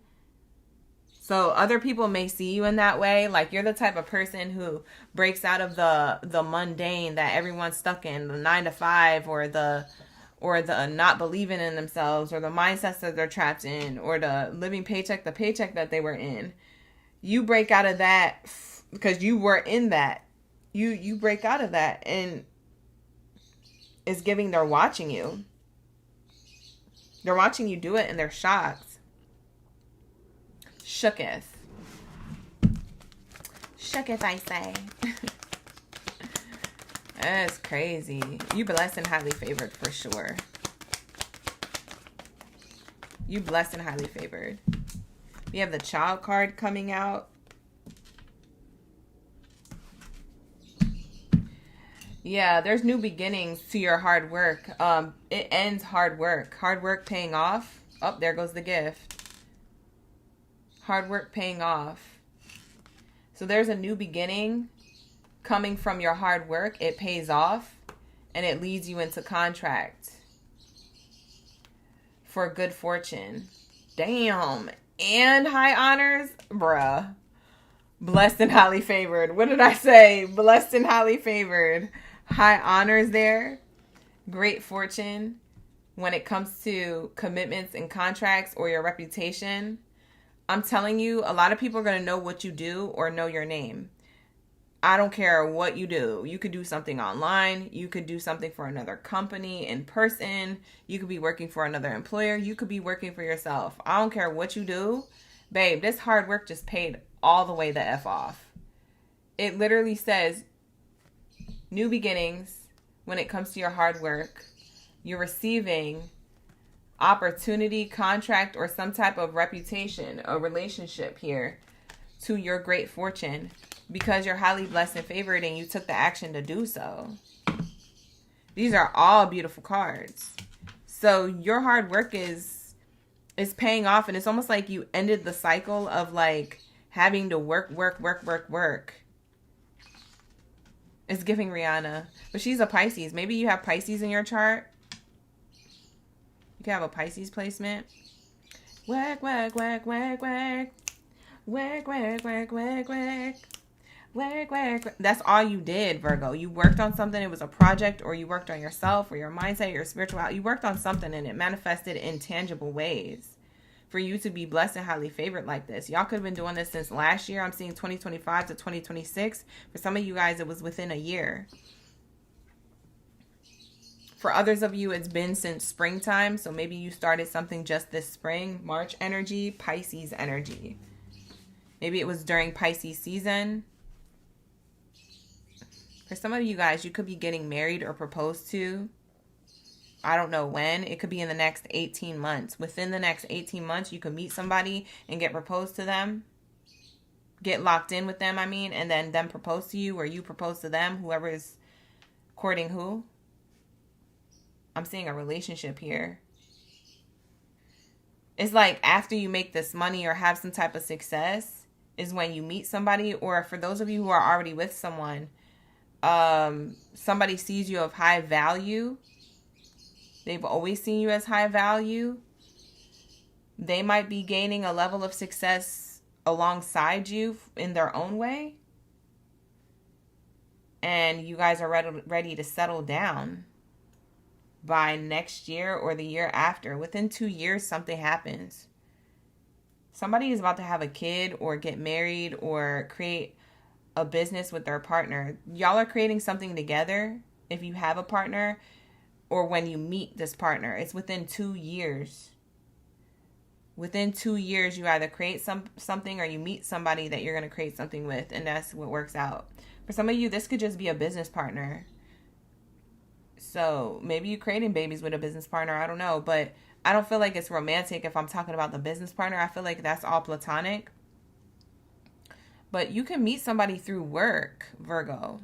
So other people may see you in that way. Like you're the type of person who breaks out of the mundane that everyone's stuck in, the 9 to 5 or the not believing in themselves, or the mindsets that they're trapped in, or the living paycheck to paycheck that they were in. You break out of that because you were in that. You break out of that, and it's giving they're watching you. They're watching you do it, and they're shocked. Shooketh, I say. That's crazy. You blessed and highly favored for sure. You blessed and highly favored. We have the child card coming out. Yeah, there's new beginnings to your hard work. It ends hard work. Hard work paying off. Oh, there goes the gift. Hard work paying off. So there's a new beginning coming from your hard work. It pays off, and it leads you into contract for good fortune. Damn. And high honors? Bruh. Blessed and highly favored. What did I say? Blessed and highly favored. High honors there. Great fortune when it comes to commitments and contracts or your reputation. I'm telling you, a lot of people are going to know what you do or know your name. I don't care what you do. You could do something online. You could do something for another company in person. You could be working for another employer. You could be working for yourself. I don't care what you do. Babe, this hard work just paid all the way the F off. It literally says new beginnings when it comes to your hard work. You're receiving opportunity, contract, or some type of reputation, a relationship here to your great fortune because you're highly blessed and favored and you took the action to do so. These are all beautiful cards. So your hard work is paying off, and it's almost like you ended the cycle of like having to work. It's giving Rihanna, but she's a Pisces. Maybe you have Pisces in your chart. You can have a Pisces placement. Whack, whack, whack, whack, whack. Whack, whack, whack, whack, whack. Whack, whack. That's all you did, Virgo. You worked on something. It was a project, or you worked on yourself or your mindset, your spirituality. You worked on something and it manifested in tangible ways for you to be blessed and highly favored like this. Y'all could have been doing this since last year. I'm seeing 2025 to 2026. For some of you guys, it was within a year. For others of you, it's been since springtime. So maybe you started something just this spring. March energy, Pisces energy. Maybe it was during Pisces season. For some of you guys, you could be getting married or proposed to. I don't know when. It could be in the next 18 months. Within the next 18 months, you could meet somebody and get proposed to them. Get locked in with them, and then them propose to you, or you propose to them, whoever is courting who. I'm seeing a relationship here. It's like after you make this money or have some type of success is when you meet somebody, or for those of you who are already with someone, somebody sees you of high value. They've always seen you as high value. They might be gaining a level of success alongside you in their own way. And you guys are ready to settle down by next year or the year after. Within 2 years, something happens. Somebody is about to have a kid or get married or create a business with their partner. Y'all are creating something together if you have a partner, or when you meet this partner. It's within 2 years. Within 2 years, you either create something or you meet somebody that you're going to create something with, and that's what works out. For some of you, this could just be a business partner. So maybe you're creating babies with a business partner. I don't know, but I don't feel like it's romantic if I'm talking about the business partner. I feel like that's all platonic. But you can meet somebody through work, Virgo.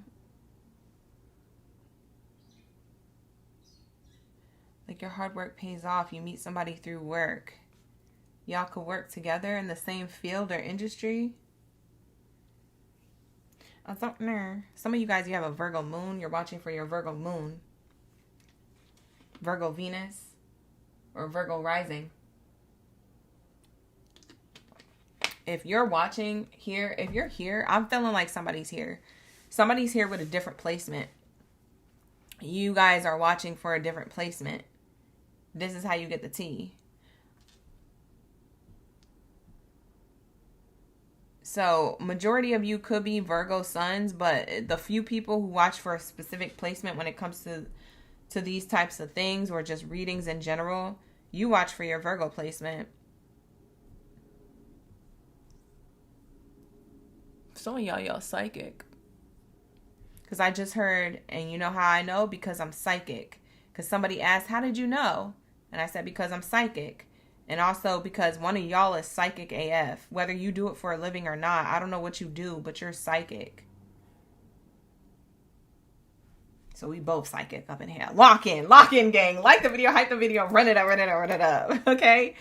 Like your hard work pays off. You meet somebody through work. Y'all could work together in the same field or industry. I don't know. Some of you guys, you have a Virgo moon. You're watching for your Virgo moon. Virgo Venus. Or Virgo rising. If you're watching here, if you're here, I'm feeling like somebody's here. Somebody's here with a different placement. You guys are watching for a different placement. This is how you get the tea. So majority of you could be Virgo suns, but the few people who watch for a specific placement when it comes to these types of things or just readings in general, you watch for your Virgo placement. Some of y'all psychic. Because I just heard, and you know how I know? Because I'm psychic. Because somebody asked, how did you know? And I said, because I'm psychic. And also because one of y'all is psychic AF. Whether you do it for a living or not, I don't know what you do, but you're psychic. So we both psychic up in here. Lock in, gang. Like the video, hype the video, run it up. Okay?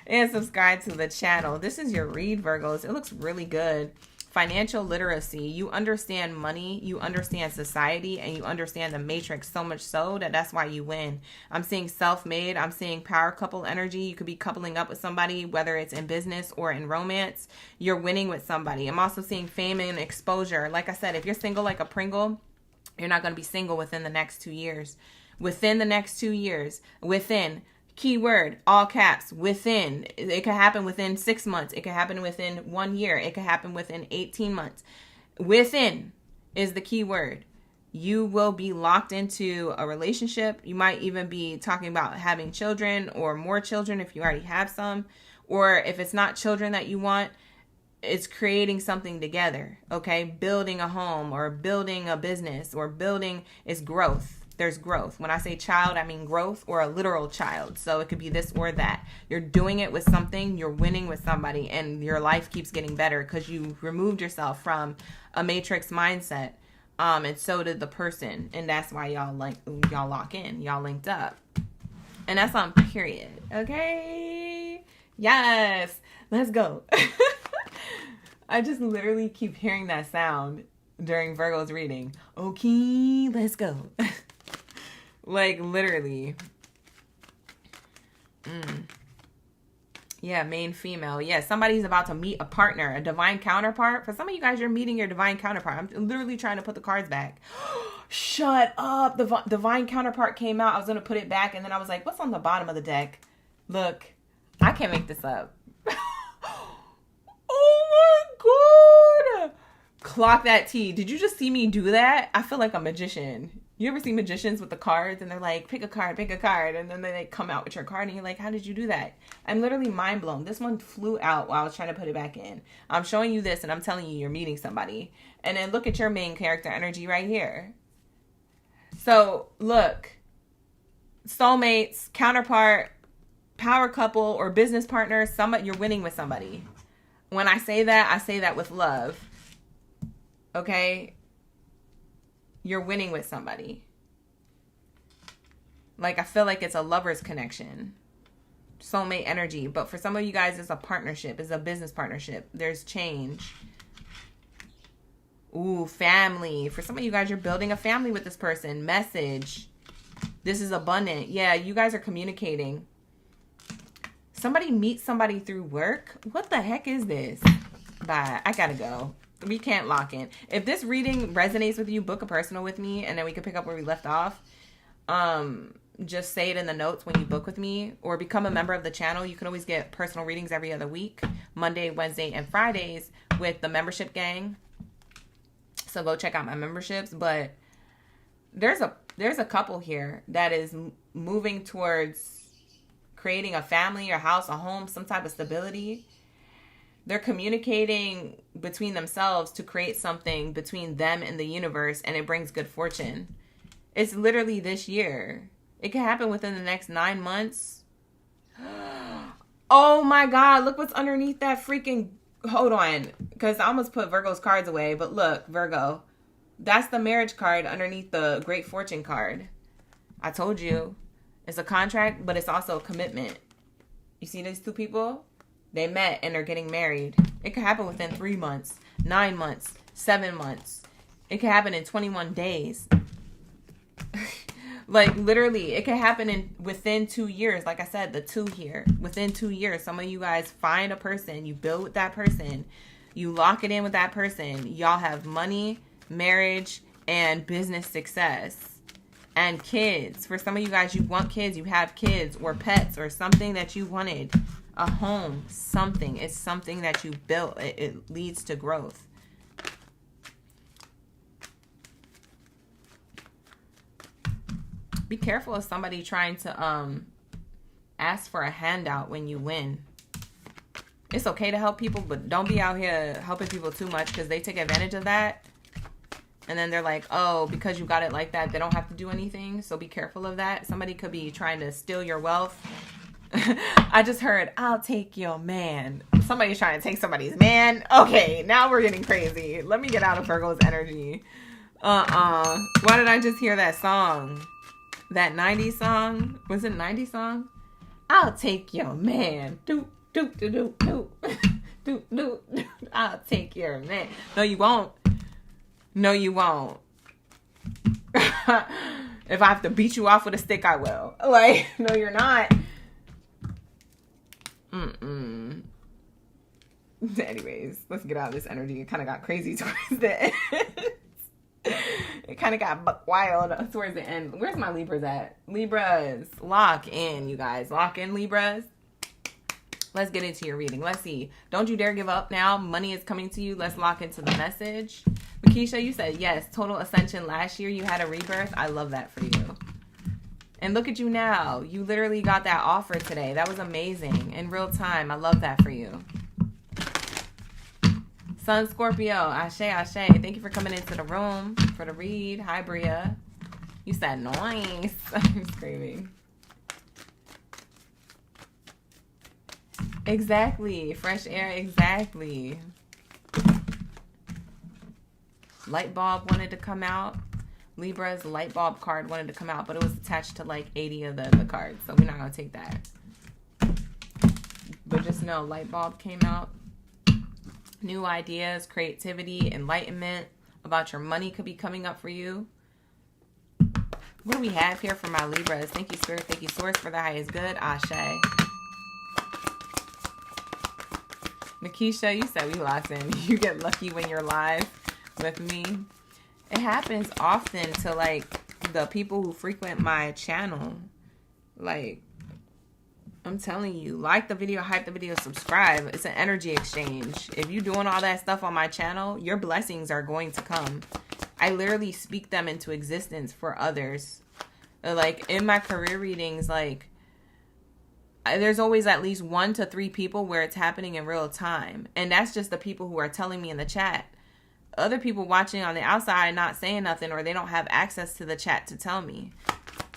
And subscribe to the channel. This is your read, Virgos. It looks really good. Financial literacy. You understand money, you understand society, and you understand the matrix so much so that's why you win. I'm seeing self-made. I'm seeing power couple energy. You could be coupling up with somebody, whether it's in business or in romance. You're winning with somebody. I'm also seeing fame and exposure. Like I said, if you're single like a Pringle, you're not going to be single within the next 2 years. Within the next 2 years. Within. Keyword, all caps, within. It could happen within 6 months. It could happen within 1 year. It could happen within 18 months. Within is the key word. You will be locked into a relationship. You might even be talking about having children or more children if you already have some. Or if it's not children that you want, it's creating something together, okay? Building a home or building a business or building is growth. There's growth. When I say child, I mean growth or a literal child. So it could be this or that. You're doing it with something. You're winning with somebody. And your life keeps getting better because you removed yourself from a matrix mindset. And so did the person. And that's why y'all lock in. Y'all linked up. And that's on period. Okay? Yes. Let's go. I just literally keep hearing that sound during Virgo's reading. Okay, let's go. Like, literally. Yeah, main female. Yeah, somebody's about to meet a partner, a divine counterpart. For some of you guys, you're meeting your divine counterpart. I'm literally trying to put the cards back. Shut up. The divine counterpart came out. I was going to put it back, and then I was like, what's on the bottom of the deck? Look, I can't make this up. Oh, my God. Clock that T. Did you just see me do that? I feel like a magician. You ever see magicians with the cards and they're like, pick a card, and then they come out with your card and you're like, how did you do that? I'm literally mind blown. This one flew out while I was trying to put it back in. I'm showing you this and I'm telling you you're meeting somebody. And then look at your main character energy right here. So look, soulmates, counterpart, power couple, or business partner, you're winning with somebody. When I say that with love. Okay? You're winning with somebody. Like, I feel like it's a lover's connection. Soulmate energy. But for some of you guys, it's a partnership. It's a business partnership. There's change. Ooh, family. For some of you guys, you're building a family with this person. Message. This is abundant. Yeah, you guys are communicating. Somebody meets somebody through work. What the heck is this? Bye. I gotta go. We can't lock in. If this reading resonates with you, book a personal with me, and then we can pick up where we left off. Just say it in the notes when you book with me, or become a member of the channel. You can always get personal readings every other week, Monday, Wednesday, and Fridays with the membership gang. So go check out my memberships. But there's a couple here that is moving towards creating a family, a house, a home, some type of stability. They're communicating between themselves to create something between them and the universe, and it brings good fortune. It's literally this year. It can happen within the next 9 months. Oh my God, look what's underneath that freaking... Hold on, because I almost put Virgo's cards away, but look, Virgo. That's the marriage card underneath the Great Fortune card. I told you. It's a contract, but it's also a commitment. You see these two people? They met and they're getting married. It could happen within 3 months, 9 months, 7 months. It could happen in 21 days. Like, literally, it could happen within 2 years. Like I said, the 2 here. Within 2 years, some of you guys find a person. You build with that person. You lock it in with that person. Y'all have money, marriage, and business success. And kids. For some of you guys, you want kids. You have kids or pets or something that you wanted. A home. Something. It's something that you built. It leads to growth. Be careful of somebody trying to ask for a handout when you win. It's okay to help people, but don't be out here helping people too much, because they take advantage of that. And then they're like, oh, because you got it like that, they don't have to do anything. So be careful of that. Somebody could be trying to steal your wealth. I just heard, I'll take your man. Somebody's trying to take somebody's man. Okay, now we're getting crazy. Let me get out of Virgo's energy. Why did I just hear that song? That 90s song? Was it a 90s song? I'll take your man. Do, do, do, do, do. Do, do, do. I'll take your man. No, you won't. No, you won't. If I have to beat you off with a stick, I will. Like, no, you're not. Anyways, let's get out of this energy. It kind of got crazy towards the end. It kind of got buck wild towards the end. Where's my Libras at? Libras, lock in, you guys. Lock in, Libras. Let's get into your reading. Let's see. Don't you dare give up now. Money is coming to you. Let's lock into the message. Makisha, you said yes. Total ascension. Last year you had a rebirth. I love that for you. And look at you now. You literally got that offer today. That was amazing. In real time. I love that for you. Sun Scorpio. Ashe, Ashe. Thank you for coming into the room for the read. Hi, Bria. You said nice. I'm screaming. Exactly. Fresh air. Exactly. Light bulb wanted to come out. Libra's light bulb card wanted to come out, but it was attached to like 80 of the cards, so we're not going to take that. But just know, light bulb came out. New ideas, creativity, enlightenment about your money could be coming up for you. What do we have here for my Libras? Thank you, Spirit. Thank you, Source, for the highest good. Ashe. Makisha, you said we locked in. You get lucky when you're live with me. It happens often to like the people who frequent my channel. Like, I'm telling you, like the video, hype the video, subscribe. It's an energy exchange. If you're doing all that stuff on my channel, your blessings are going to come. I literally speak them into existence for others. Like in my career readings, like there's always at least 1 to 3 people where it's happening in real time. And that's just the people who are telling me in the chat. Other people watching on the outside not saying nothing, or they don't have access to the chat to tell me.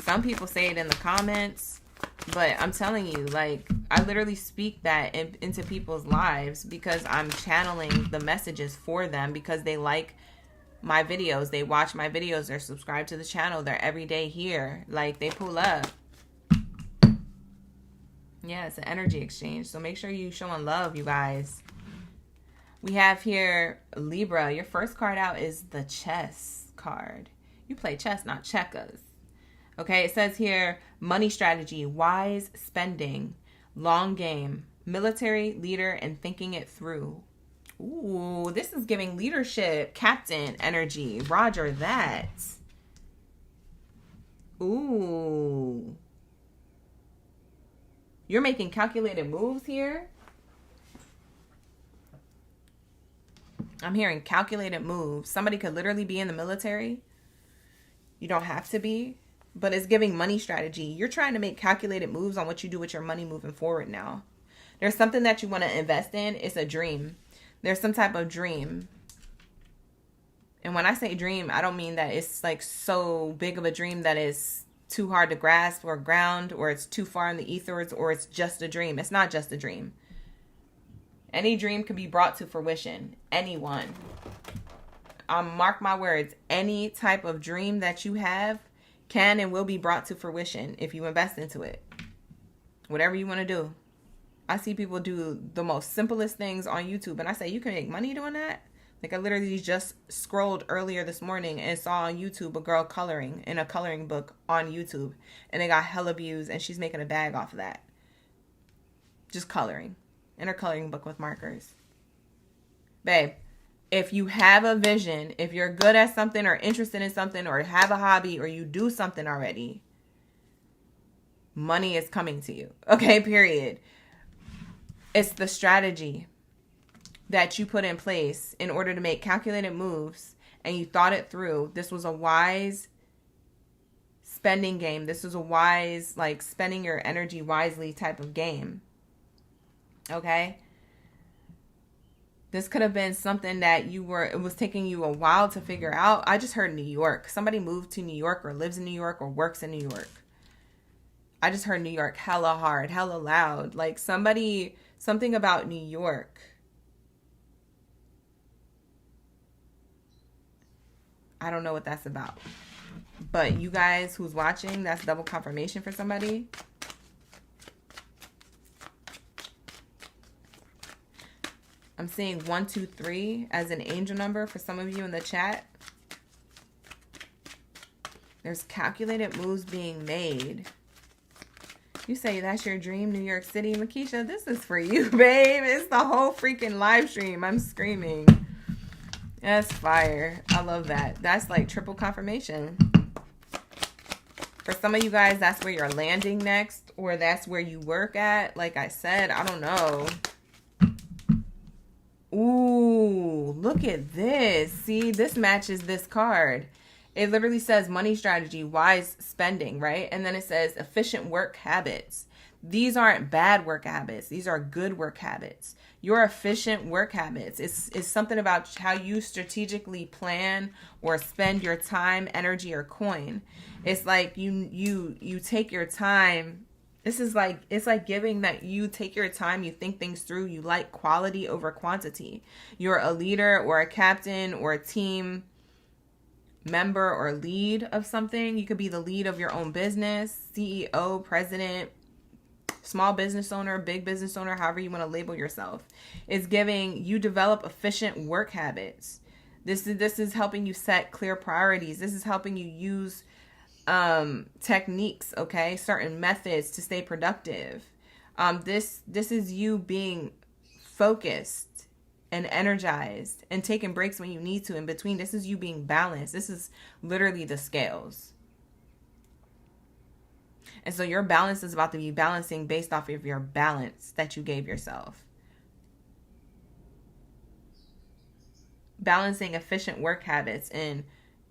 Some people say it in the comments, but I'm telling you, like, I literally speak that into people's lives because I'm channeling the messages for them because they like my videos. They watch my videos. They're subscribed to the channel. They're every day here. Like, they pull up. Yeah, it's an energy exchange. So make sure you showing love, you guys. We have here Libra. Your first card out is the chess card. You play chess, not checkers. Okay, it says here, money strategy, wise spending, long game, military leader, and thinking it through. Ooh, this is giving leadership, captain energy. Roger that. Ooh. You're making calculated moves here. I'm hearing calculated moves. Somebody could literally be in the military. You don't have to be. but it's giving money strategy. You're trying to make calculated moves on what you do with your money moving forward now. There's something that you want to invest in. It's a dream. There's some type of dream. And when I say dream, I don't mean that it's like so big of a dream that is too hard to grasp or ground, or it's too far in the ethers, or it's just a dream. It's not just a dream. Any dream can be brought to fruition. Anyone. Mark my words. Any type of dream that you have can and will be brought to fruition if you invest into it. Whatever you want to do. I see people do the most simplest things on YouTube, and I say, you can make money doing that? Like, I literally just scrolled earlier this morning and saw on YouTube a girl coloring in a coloring book on YouTube, and they got hella views, and she's making a bag off of that. Just coloring in her coloring book with markers. Babe, if you have a vision, if you're good at something or interested in something or have a hobby or you do something already, money is coming to you. Okay, period. It's the strategy that you put in place in order to make calculated moves, and you thought it through. This was a wise spending game. This was a wise, like, spending your energy wisely type of game. Okay? This could have been something that it was taking you a while to figure out. I just heard New York. Somebody moved to New York or lives in New York or works in New York. I just heard New York hella hard, hella loud. Like, something about New York. I don't know what that's about. But you guys who's watching, that's double confirmation for somebody. I'm seeing 123 as an angel number for some of you in the chat. There's calculated moves being made. You say that's your dream, New York City. Makisha, this is for you, babe. It's the whole freaking live stream. I'm screaming. That's fire. I love that. That's like triple confirmation. For some of you guys, that's where you're landing next, or that's where you work at. Like I said, I don't know. Ooh, look at this. See, this matches this card. It literally says money strategy, wise spending, right? And then it says efficient work habits. These aren't bad work habits. These are good work habits. Your efficient work habits is something about how you strategically plan or spend your time, energy, or coin. It's like you take your time. It's like giving that you take your time, you think things through, you like quality over quantity. You're a leader or a captain or a team member or lead of something. You could be the lead of your own business, CEO, president, small business owner, big business owner, however you want to label yourself. It's giving you develop efficient work habits. This is helping you set clear priorities. This is helping you use techniques, okay, certain methods to stay productive. This is you being focused and energized and taking breaks when you need to in between. This is you being balanced. This is literally the scales. And so your balance is about to be balancing based off of your balance that you gave yourself. Balancing efficient work habits and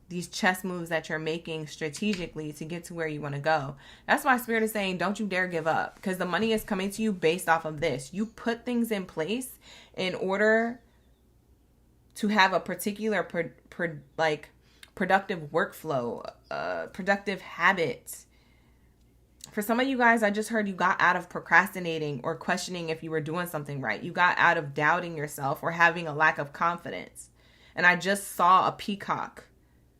these chess moves that you're making strategically to get to where you want to go. That's why Spirit is saying, don't you dare give up, because the money is coming to you based off of this. You put things in place in order to have a particular productive workflow, productive habit. For some of you guys, I just heard you got out of procrastinating or questioning if you were doing something right. You got out of doubting yourself or having a lack of confidence. And I just saw a peacock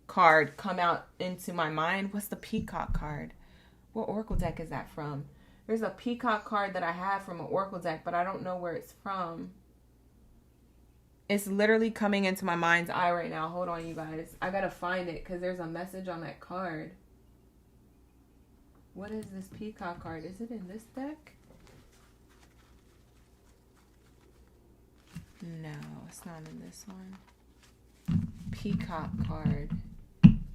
card come out into my mind. What's the peacock card? What oracle deck is that from? There's a peacock card that I have from an oracle deck, but I don't know where it's from. It's literally coming into my mind's eye right now. Hold on, you guys. I gotta find it because there's a message on that card. What is this peacock card? Is it in this deck? No, it's not in this one. Peacock card.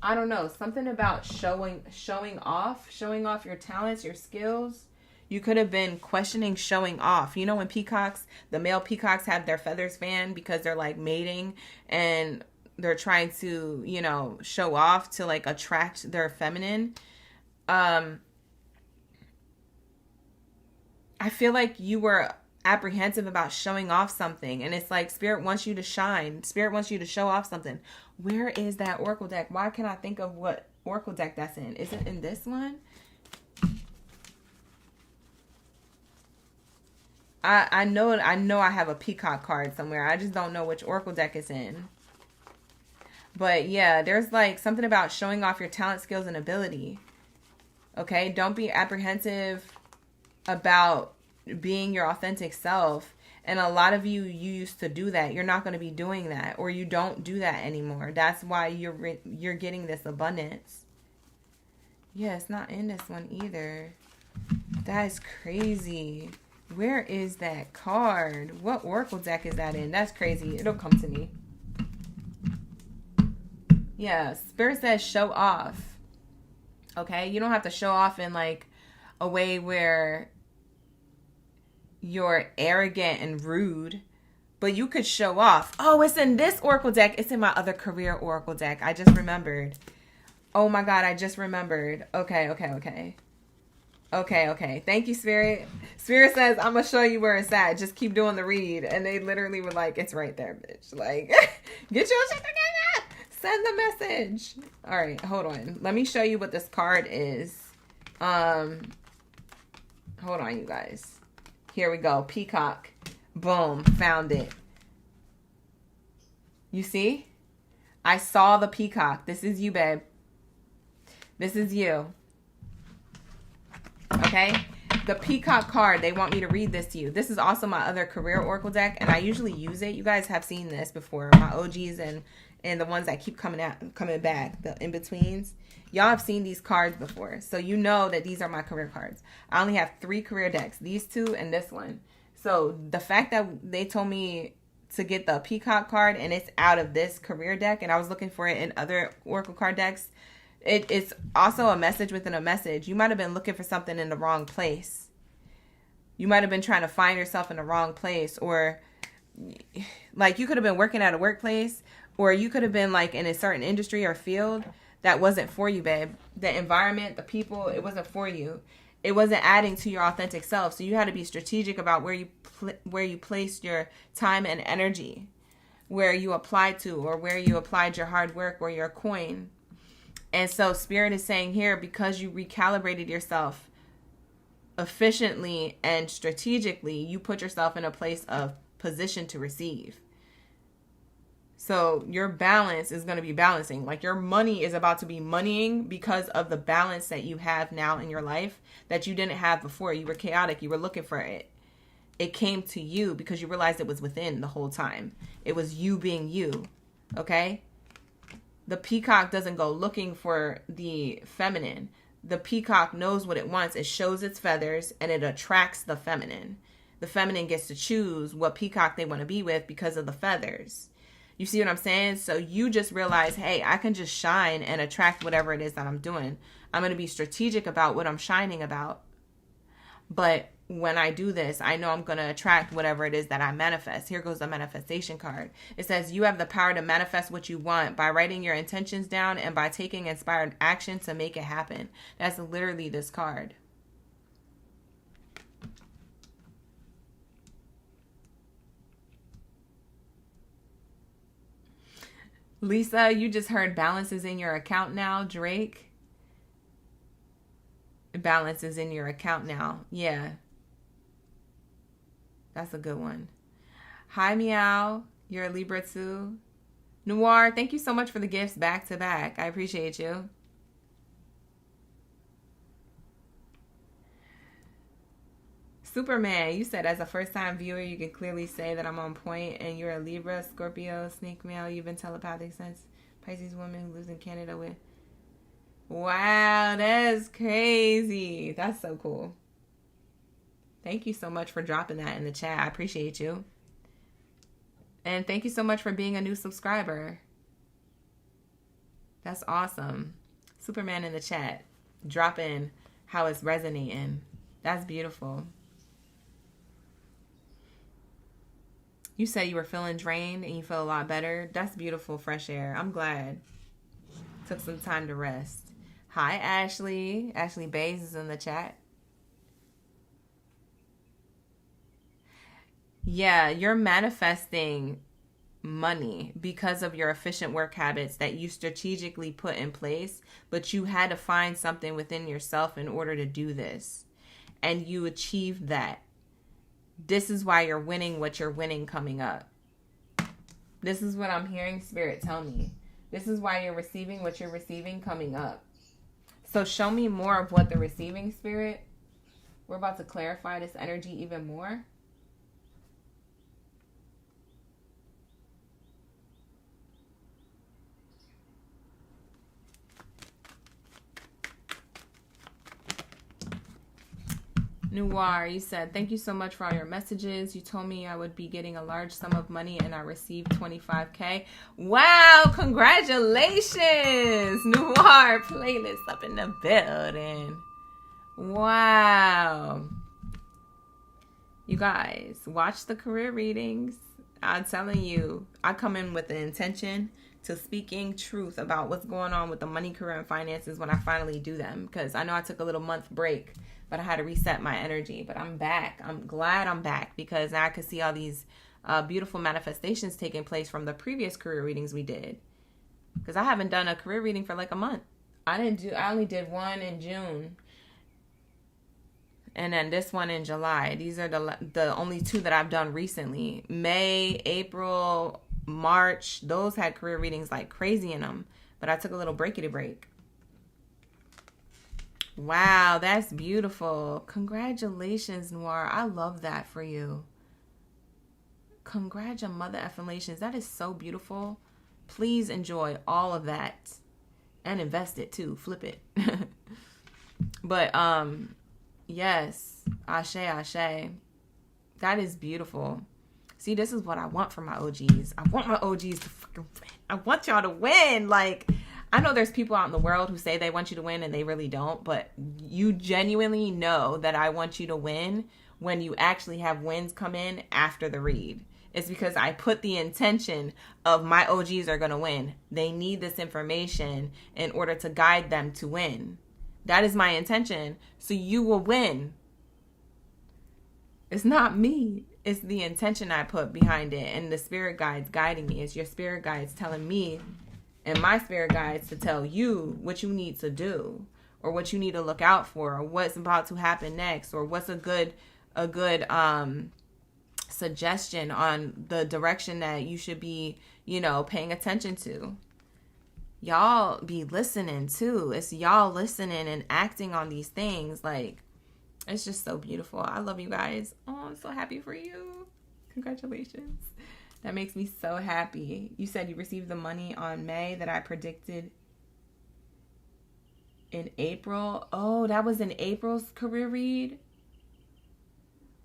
I don't know. Something about showing off your talents, your skills. You could have been questioning showing off. You know when peacocks, the male peacocks have their feathers fanned because they're like mating and they're trying to, show off to like attract their feminine. I feel like you were apprehensive about showing off something, and it's like Spirit wants you to shine. Spirit wants you to show off something. Where is that Oracle deck? Why can't I think of what Oracle deck that's in? Is it in this one? I know I have a Peacock card somewhere. I just don't know which Oracle deck it's in. But yeah, there's like something about showing off your talent, skills, and ability. Okay? Don't be apprehensive about being your authentic self. And a lot of you used to do that. You're not going to be doing that, or you don't do that anymore. That's why you're getting this abundance. Yeah, it's not in this one either. That is crazy. Where is that card? What Oracle deck is that in? That's crazy. It'll come to me. Yeah, Spirit says show off. Okay? You don't have to show off in like a way where you're arrogant and rude, but you could show off. Oh, it's in this Oracle deck. It's in my other career Oracle deck. I just remembered. Oh my God, I just remembered. Okay. Thank you, Spirit. Spirit says, I'm going to show you where it's at. Just keep doing the read. And they literally were like, it's right there, bitch. Like, get your shit together. Send the message. All right, hold on. Let me show you what this card is. Hold on, you guys. Here we go. Peacock. Boom. Found it. You see? I saw the peacock. This is you, babe. This is you. Okay? The peacock card, they want me to read this to you. This is also my other career Oracle deck, and I usually use it. You guys have seen this before. My OGs and the ones that keep coming back, the in-betweens. Y'all have seen these cards before, so you know that these are my career cards. I only have 3 career decks, these 2 and this one. So the fact that they told me to get the peacock card and it's out of this career deck, and I was looking for it in other Oracle card decks, it's also a message within a message. You might have been looking for something in the wrong place. You might have been trying to find yourself in the wrong place, or like you could have been working at a workplace, or you could have been like in a certain industry or field that wasn't for you, babe. The environment, the people, it wasn't for you. It wasn't adding to your authentic self. So you had to be strategic about where you placed your time and energy, where you applied to, or where you applied your hard work or your coin. And so Spirit is saying here, because you recalibrated yourself efficiently and strategically, you put yourself in a place of position to receive. So your balance is going to be balancing. Like your money is about to be moneying because of the balance that you have now in your life that you didn't have before. You were chaotic. You were looking for it. It came to you because you realized it was within the whole time. It was you being you. Okay? The peacock doesn't go looking for the feminine. The peacock knows what it wants. It shows its feathers and it attracts the feminine. The feminine gets to choose what peacock they want to be with because of the feathers. You see what I'm saying? So you just realize, hey, I can just shine and attract whatever it is that I'm doing. I'm going to be strategic about what I'm shining about. But when I do this, I know I'm going to attract whatever it is that I manifest. Here goes the manifestation card. It says you have the power to manifest what you want by writing your intentions down and by taking inspired action to make it happen. That's literally this card. Lisa, you just heard balance is in your account now, Drake. Balance is in your account now. Yeah. That's a good one. Hi, Meow. You're a Libra too. Noir, thank you so much for the gifts back to back. I appreciate you. Superman, you said as a first-time viewer, you can clearly say that I'm on point, and you're a Libra, Scorpio, snake male. You've been telepathic since. Pisces woman who lives in Canada with. Wow, that's crazy. That's so cool. Thank you so much for dropping that in the chat. I appreciate you. And thank you so much for being a new subscriber. That's awesome. Superman in the chat. Drop in how it's resonating. That's beautiful. You said you were feeling drained and you feel a lot better. That's beautiful, fresh air. I'm glad. Took some time to rest. Hi, Ashley. Ashley Bays is in the chat. Yeah, you're manifesting money because of your efficient work habits that you strategically put in place, but you had to find something within yourself in order to do this. And you achieved that. This is why you're winning what you're winning coming up. This is what I'm hearing Spirit tell me. This is why you're receiving what you're receiving coming up. So show me more of what the receiving, Spirit. We're about to clarify this energy even more. Noir, you said, thank you so much for all your messages. You told me I would be getting a large sum of money and I received 25K. Wow, congratulations. Noir, playlist up in the building. Wow. You guys, watch the career readings. I'm telling you, I come in with the intention to speaking truth about what's going on with the money, career, and finances when I finally do them. Because I know I took a little month break, but I had to reset my energy. But I'm back. I'm glad I'm back because now I can see all these beautiful manifestations taking place from the previous career readings we did. Because I haven't done a career reading for like a month. I only did one in June. And then this one in July. These are the only two that I've done recently. May, April, March. Those had career readings like crazy in them. But I took a little breakity break. Wow, that's beautiful. Congratulations, Noir. I love that for you. Congratulations. That is so beautiful. Please enjoy all of that. And invest it too. Flip it. But, yes. Ashe, ashe. That is beautiful. See, this is what I want for my OGs. I want my OGs to fucking win. I want y'all to win. Like, I know there's people out in the world who say they want you to win and they really don't, but you genuinely know that I want you to win when you actually have wins come in after the read. It's because I put the intention of my OGs are going to win. They need this information in order to guide them to win. That is my intention. So you will win. It's not me. It's the intention I put behind it and the spirit guides guiding me. It's your spirit guides telling me and my spirit guides to tell you what you need to do or what you need to look out for or what's about to happen next or what's a good suggestion on the direction that you should be, paying attention to. Y'all be listening too. It's y'all listening and acting on these things. Like, it's just so beautiful. I love you guys. Oh, I'm so happy for you. Congratulations. That makes me so happy. You said you received the money on May that I predicted in April. Oh, that was in April's career read?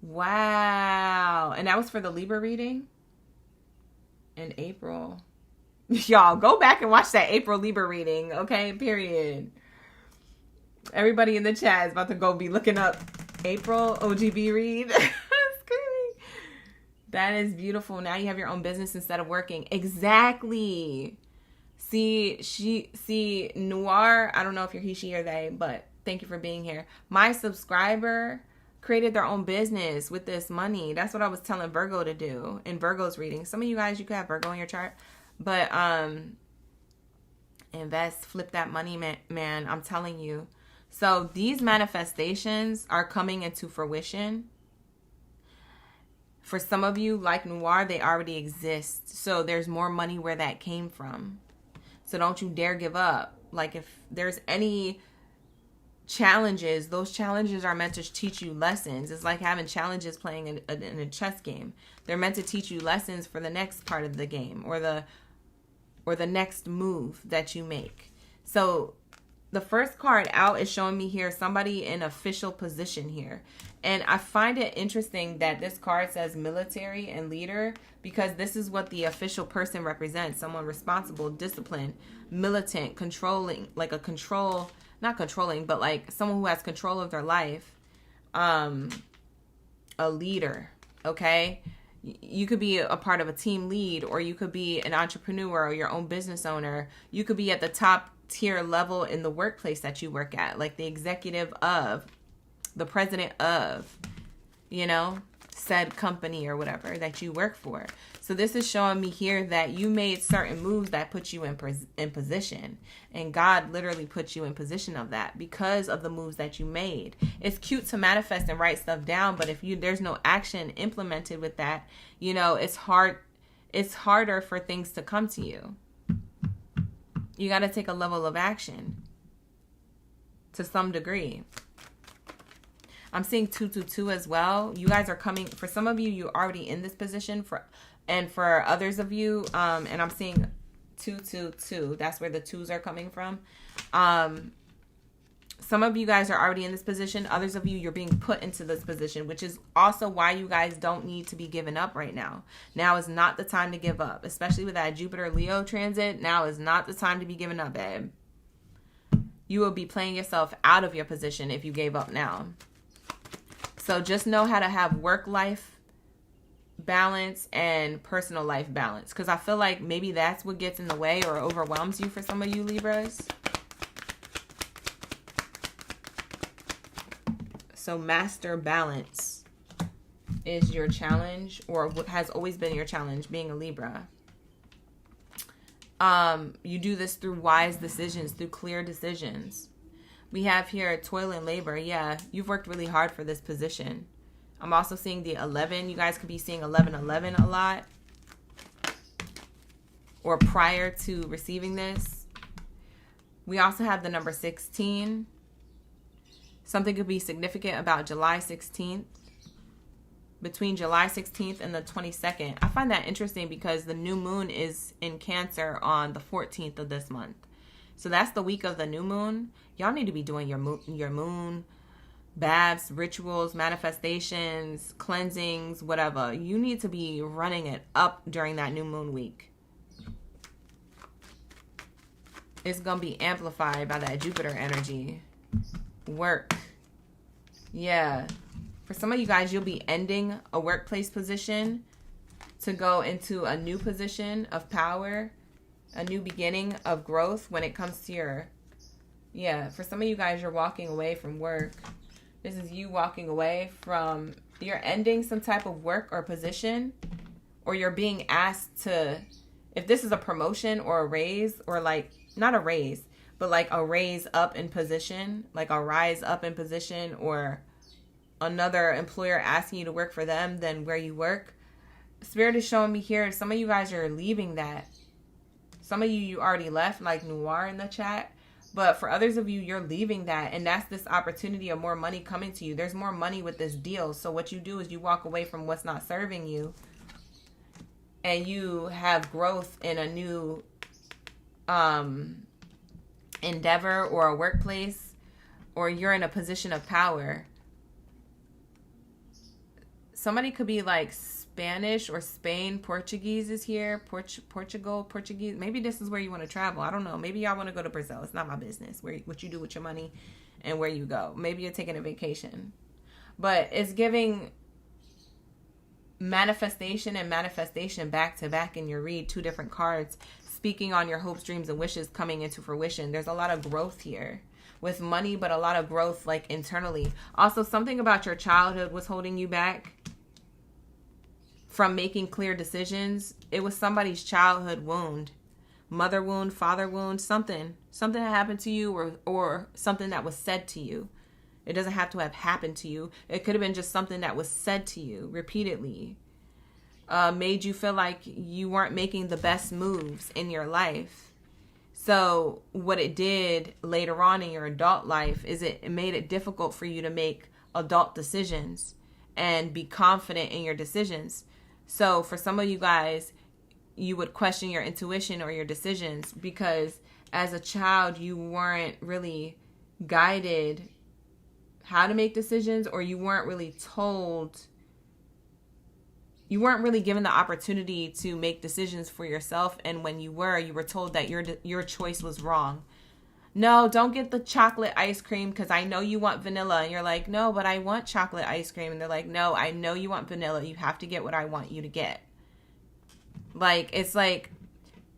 Wow. And that was for the Libra reading? In April. Y'all, go back and watch that April Libra reading, okay? Period. Everybody in the chat is about to go be looking up April OGB read. That is beautiful. Now you have your own business instead of working. Exactly. See, Noir, I don't know if you're he, she, or they, but thank you for being here. My subscriber created their own business with this money. That's what I was telling Virgo to do in Virgo's reading. Some of you guys, you could have Virgo in your chart. But invest, flip that money, man. I'm telling you. So these manifestations are coming into fruition. For some of you, like Noir, they already exist. So there's more money where that came from. So don't you dare give up. Like if there's any challenges, those challenges are meant to teach you lessons. It's like having challenges playing in a chess game. They're meant to teach you lessons for the next part of the game or the next move that you make. So the first card out is showing me here somebody in official position here. And I find it interesting that this card says military and leader because this is what the official person represents. Someone responsible, disciplined, militant, controlling, like a control, not controlling, but like someone who has control of their life. A leader, okay? You could be a part of a team lead or you could be an entrepreneur or your own business owner. You could be at the top tier level in the workplace that you work at, like the executive of, the president of, you know, said company or whatever that you work for. So this is showing me here that you made certain moves that put you in position, and God literally put you in position of that because of the moves that you made. It's cute to manifest and write stuff down, but if there's no action implemented with that, you know, it's harder for things to come to you. You got to take a level of action to some degree. I'm seeing 222 as well. You guys are coming, for some of you, you're already in this position, and for others of you, and I'm seeing 222. That's where the twos are coming from. Some of you guys are already in this position. Others of you, you're being put into this position, which is also why you guys don't need to be giving up right now. Now is not the time to give up, especially with that Jupiter Leo transit. Now is not the time to be giving up, babe. You will be playing yourself out of your position if you gave up now. So just know how to have work-life balance and personal life balance. Because I feel like maybe that's what gets in the way or overwhelms you for some of you Libras. So master balance is your challenge, or what has always been your challenge being a Libra. You do this through wise decisions, through clear decisions. We have here toil and labor. Yeah, you've worked really hard for this position. I'm also seeing the 11. You guys could be seeing 1111 a lot, or prior to receiving this. We also have the number 16. Something could be significant about July 16th. Between July 16th and the 22nd. I find that interesting because the new moon is in Cancer on the 14th of this month. So that's the week of the new moon. Y'all need to be doing your moon baths, rituals, manifestations, cleansings, whatever. You need to be running it up during that new moon week. It's going to be amplified by that Jupiter energy. Work. Yeah. For some of you guys, you'll be ending a workplace position to go into a new position of power, a new beginning of growth when it comes to your, for some of you guys, you're walking away from work. This is you walking away from, you're ending some type of work or position, or you're being asked to, if this is a promotion or a raise, or like, not a raise, but like a raise up in position, like a rise up in position, or another employer asking you to work for them than where you work. Spirit is showing me here, some of you guys are leaving that. Some of you already left, like Noir in the chat. But for others of you, you're leaving that. And that's this opportunity of more money coming to you. There's more money with this deal. So what you do is you walk away from what's not serving you. And you have growth in a new endeavor or a workplace. Or you're in a position of power. Somebody could be like Spanish or Spain. Portuguese is here. Portugal, Portuguese. Maybe this is where you want to travel. I don't know. Maybe y'all want to go to Brazil. It's not my business what you do with your money and where you go. Maybe you're taking a vacation. But it's giving manifestation and manifestation back to back in your read. Two different cards. Speaking on your hopes, dreams, and wishes coming into fruition. There's a lot of growth here with money, but a lot of growth like internally. Also, something about your childhood was holding you back from making clear decisions. It was somebody's childhood wound, mother wound, father wound, something that happened to you, or something that was said to you. It doesn't have to have happened to you. It could have been just something that was said to you repeatedly, made you feel like you weren't making the best moves in your life. So what it did later on in your adult life is it made it difficult for you to make adult decisions and be confident in your decisions. So for some of you guys, you would question your intuition or your decisions because as a child, you weren't really guided how to make decisions, or you weren't really told, you weren't really given the opportunity to make decisions for yourself. And when you were told that your choice was wrong. No, don't get the chocolate ice cream because I know you want vanilla. And you're like, no, but I want chocolate ice cream. And they're like, no, I know you want vanilla. You have to get what I want you to get. Like, it's like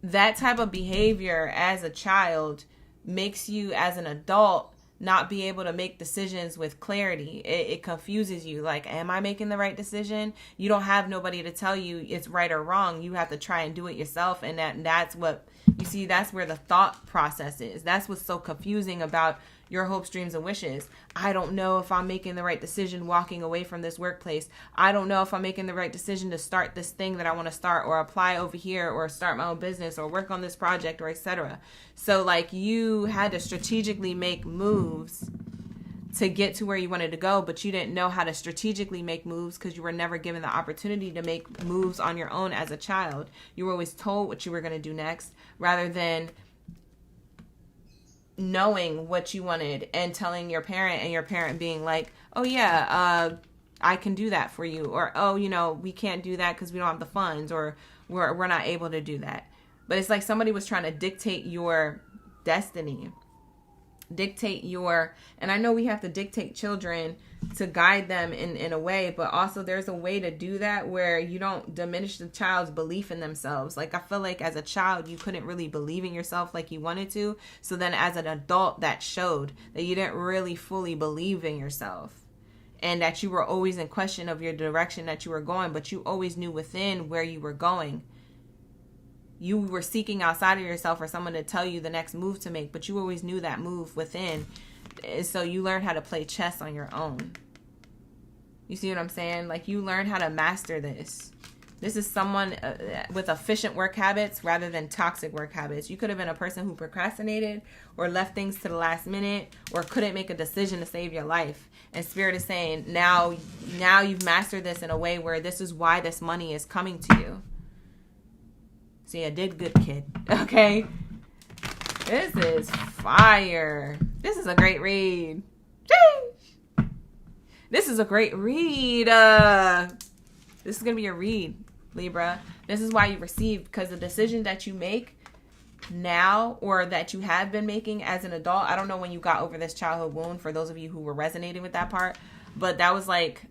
that type of behavior as a child makes you as an adult not be able to make decisions with clarity. It confuses you. Like, am I making the right decision? You don't have nobody to tell you it's right or wrong. You have to try and do it yourself. And that's what, you see, that's where the thought process is. That's what's so confusing about your hopes, dreams, and wishes. I don't know if I'm making the right decision walking away from this workplace. I don't know if I'm making the right decision to start this thing that I want to start, or apply over here, or start my own business, or work on this project, or etc. So like, you had to strategically make moves to get to where you wanted to go, but you didn't know how to strategically make moves because you were never given the opportunity to make moves on your own as a child. You were always told what you were going to do next, rather than knowing what you wanted and telling your parent, and your parent being like, oh yeah, I can do that for you, or oh, you know, we can't do that because we don't have the funds, or we're not able to do that. But it's like somebody was trying to dictate your destiny, dictate your, and I know we have to dictate children to guide them in a way, but also there's a way to do that where you don't diminish the child's belief in themselves. Like, I feel like as a child, you couldn't really believe in yourself like you wanted to. So then as an adult, that showed that you didn't really fully believe in yourself, and that you were always in question of your direction that you were going, but you always knew within where you were going. You were seeking outside of yourself for someone to tell you the next move to make, but you always knew that move within. So you learned how to play chess on your own. You see what I'm saying? Like, you learned how to master this. This is someone with efficient work habits rather than toxic work habits. You could have been a person who procrastinated, or left things to the last minute, or couldn't make a decision to save your life. And Spirit is saying, now you've mastered this in a way where this is why this money is coming to you. See, I did good, kid. Okay? This is fire. This is a great read. Sheesh. This is a great read. This is going to be a read, Libra. This is why you receive, because the decision that you make now, or that you have been making as an adult, I don't know when you got over this childhood wound, for those of you who were resonating with that part, but that was like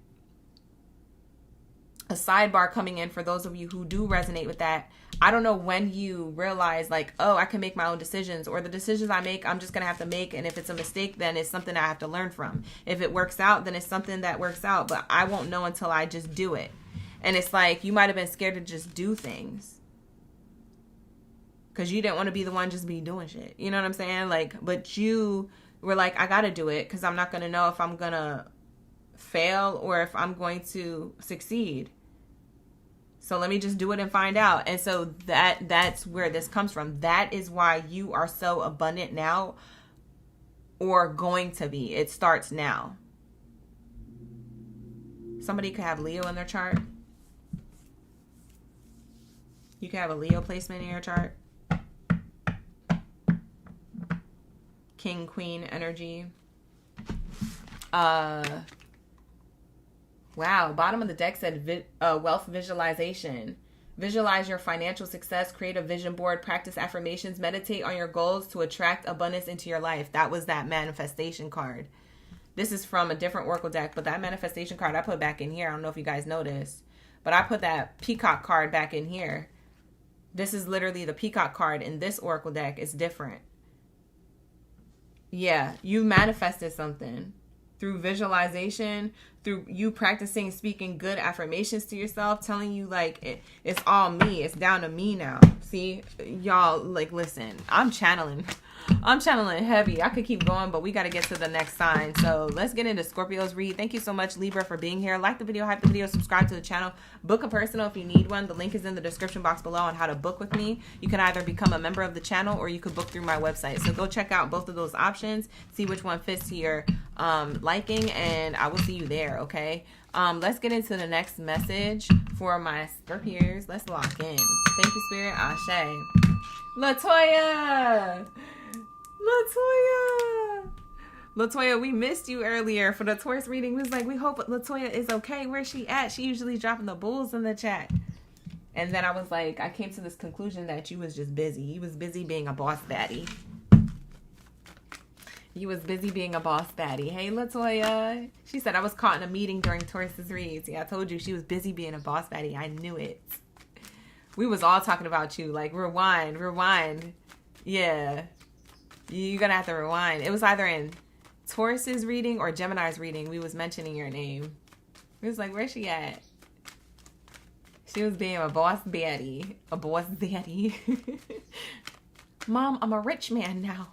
a sidebar coming in for those of you who do resonate with that. I don't know when you realize, like, oh, I can make my own decisions, or the decisions I make, I'm just going to have to make. And if it's a mistake, then it's something I have to learn from. If it works out, then it's something that works out, but I won't know until I just do it. And it's like, you might have been scared to just do things because you didn't want to be the one just be doing shit. You know what I'm saying? Like, but you were like, I got to do it because I'm not going to know if I'm going to fail or if I'm going to succeed. So let me just do it and find out. And so that's where this comes from. That is why you are so abundant now, or going to be. It starts now. Somebody could have Leo in their chart. You could have a Leo placement in your chart. King, Queen energy. Wow, bottom of the deck said wealth visualization. Visualize your financial success, create a vision board, practice affirmations, meditate on your goals to attract abundance into your life. That was that manifestation card. This is from a different Oracle deck, but that manifestation card I put back in here. I don't know if you guys noticed, but I put that peacock card back in here. This is literally the peacock card in this Oracle deck. It's different. Yeah, you manifested something through visualization, through you practicing speaking good affirmations to yourself, telling you like it's all me, it's down to me now. See, y'all, like, listen, I'm channeling heavy. I could keep going, but we got to get to the next sign. So let's get into Scorpio's read. Thank you so much, Libra, for being here. Like the video, hype the video, subscribe to the channel, book a personal if you need one. The link is in the description box below on how to book with me. You can either become a member of the channel or you could book through my website. So go check out both of those options, see which one fits to your liking, and I will see you there. Okay. Let's get into the next message for my Scorpios. Let's lock in. Thank you, Spirit. Ashe. Latoya, we missed you earlier for the Taurus reading. We was like, we hope Latoya is okay. Where's she at? She usually dropping the bulls in the chat. And then I was like, I came to this conclusion that you was just busy. You was busy being a boss baddie. You was busy being a boss baddie. Hey, Latoya. She said I was caught in a meeting during Taurus's reads. Yeah, I told you she was busy being a boss baddie. I knew it. We was all talking about you. Like, rewind. Yeah. You're going to have to rewind. It was either in Taurus's reading or Gemini's reading. We was mentioning your name. It was like, where's she at? She was being a boss baddie. A boss baddie. Mom, I'm a rich man now.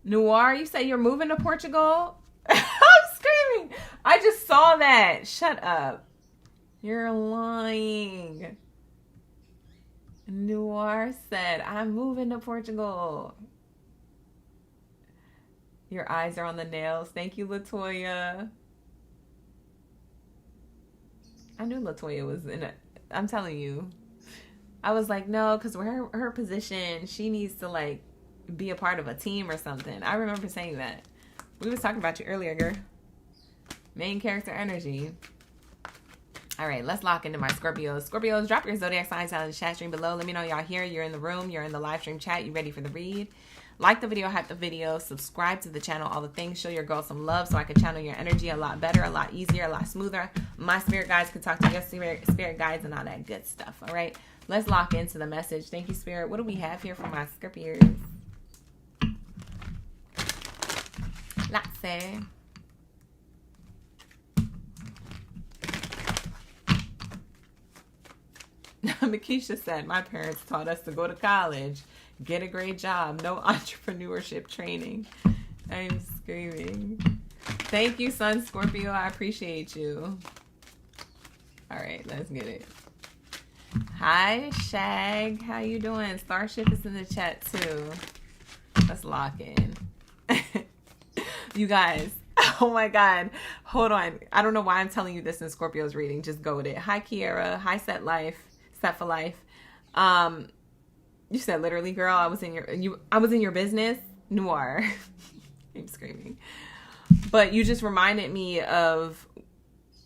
Noir, you say you're moving to Portugal? I'm screaming. I just saw that. Shut up. You're lying. Noir said, I'm moving to Portugal. Your eyes are on the nails. Thank you, Latoya. I knew Latoya was in it. I'm telling you. I was like, no, because her position, she needs to, like, be a part of a team or something. I remember saying that. We was talking about you earlier, girl. Main character energy. All right, let's lock into my Scorpios. Scorpios, drop your zodiac signs down in the chat stream below. Let me know y'all here. You're in the room. You're in the live stream chat. You ready for the read? Like the video, hype the video, subscribe to the channel, all the things. Show your girl some love so I can channel your energy a lot better, a lot easier, a lot smoother. My spirit guides can talk to your spirit guides and all that good stuff, all right? Let's lock into the message. Thank you, Spirit. What do we have here for my Scorpios? Let's see. Makisha said, my parents taught us to go to college, get a great job, no entrepreneurship training. I'm screaming. Thank you, Sun Scorpio. I appreciate you. All right, let's get it. Hi, Shag. How you doing? Starship is in the chat, too. Let's lock in. You guys. Oh, my God. Hold on. I don't know why I'm telling you this in Scorpio's reading. Just go with it. Hi, Kiera. Hi, Set for Life. You said literally, girl, I was in your business. Noir. I'm screaming. But you just reminded me of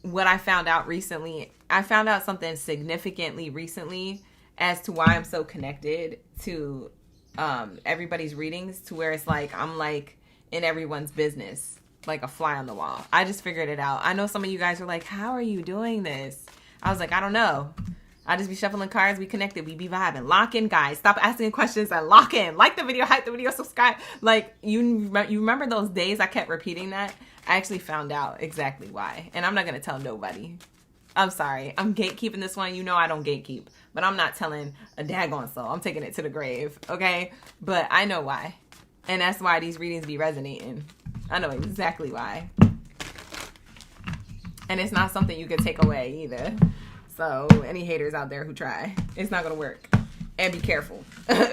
what I found out recently. I found out something significantly recently as to why I'm so connected to everybody's readings, to where it's like I'm like in everyone's business, like a fly on the wall. I just figured it out. I know some of you guys are like, how are you doing this? I was like, I don't know. I just be shuffling cards. We connected. We be vibing. Lock in, guys. Stop asking questions and lock in. Like the video, hype the video, subscribe. Like, you remember those days I kept repeating that? I actually found out exactly why. And I'm not going to tell nobody. I'm sorry. I'm gatekeeping this one. You know I don't gatekeep. But I'm not telling a daggone soul. I'm taking it to the grave. Okay? But I know why. And that's why these readings be resonating. I know exactly why. And it's not something you can take away either. So any haters out there who try, it's not going to work. And be careful.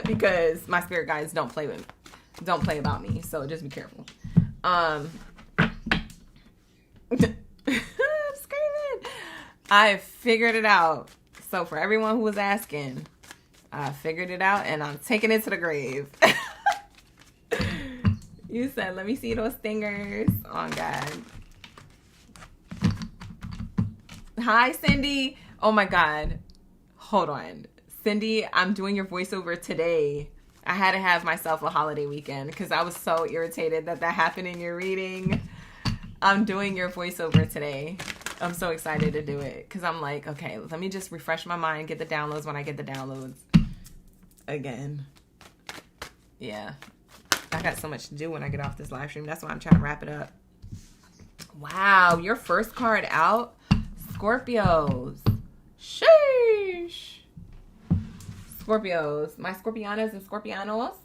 Because my spirit guides don't play about me. So just be careful. I'm screaming. I figured it out. So for everyone who was asking, I figured it out and I'm taking it to the grave. You said, let me see those stingers. Oh, God. Hi, Cindy. Oh, my God. Hold on. Cindy, I'm doing your voiceover today. I had to have myself a holiday weekend because I was so irritated that happened in your reading. I'm doing your voiceover today. I'm so excited to do it because I'm like, okay, let me just refresh my mind, get the downloads when I get the downloads again. Yeah. I got so much to do when I get off this live stream. That's why I'm trying to wrap it up. Wow, your first card out? Scorpios. Sheesh. Scorpios. My Scorpianas and Scorpianos.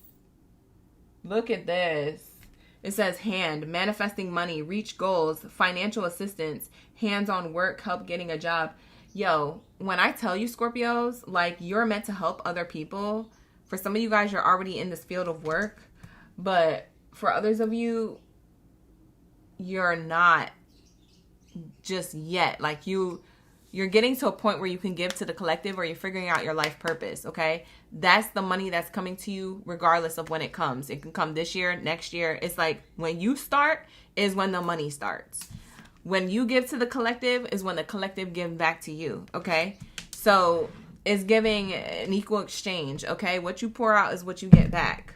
Look at this. It says hand, manifesting money, reach goals, financial assistance, hands-on work, help getting a job. Yo, when I tell you Scorpios, like you're meant to help other people. For some of you guys, you're already in this field of work. But for others of you, you're not just yet. Like you're getting to a point where you can give to the collective or you're figuring out your life purpose, okay? That's the money that's coming to you regardless of when it comes. It can come this year, next year. It's like when you start is when the money starts. When you give to the collective is when the collective gives back to you, okay? So it's giving an equal exchange, okay? What you pour out is what you get back.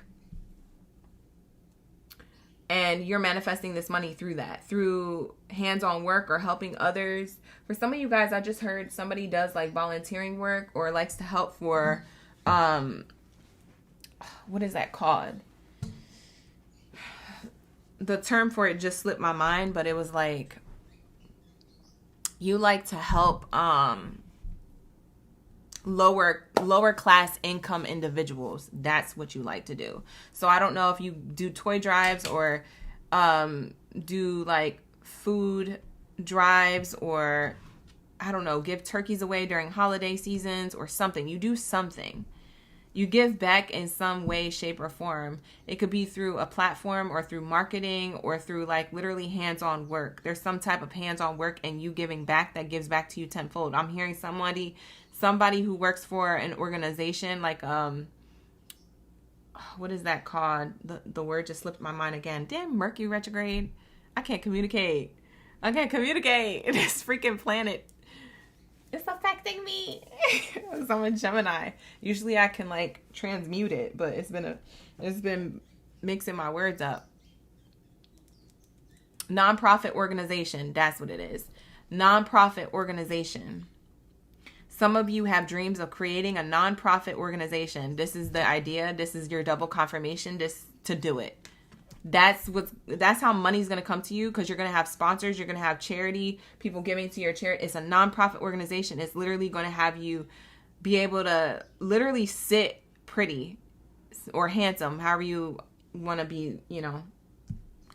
And you're manifesting this money through that, through hands-on work or helping others. For some of you guys, I just heard somebody does like volunteering work or likes to help for what is that called? The term for it just slipped my mind, but it was like, you like to help lower class income individuals. That's what you like to do. So I don't know if you do toy drives or do like food drives, or I don't know, give turkeys away during holiday seasons or something. You do something. You give back in some way, shape, or form. It could be through a platform or through marketing or through like literally hands-on work. There's some type of hands-on work and you giving back that gives back to you tenfold. I'm hearing somebody who works for an organization like, what is that called? The word just slipped my mind again. Damn, Mercury retrograde. I can't communicate. This freaking planet. It's affecting me. So I'm a Gemini. Usually I can like transmute it, but it's been mixing my words up. Nonprofit organization. That's what it is. Nonprofit organization. Some of you have dreams of creating a nonprofit organization. This is the idea. This is your double confirmation to do it. That's how money's going to come to you, because you're going to have sponsors. You're going to have charity, people giving to your charity. It's a nonprofit organization. It's literally going to have you be able to literally sit pretty or handsome, however you want to be,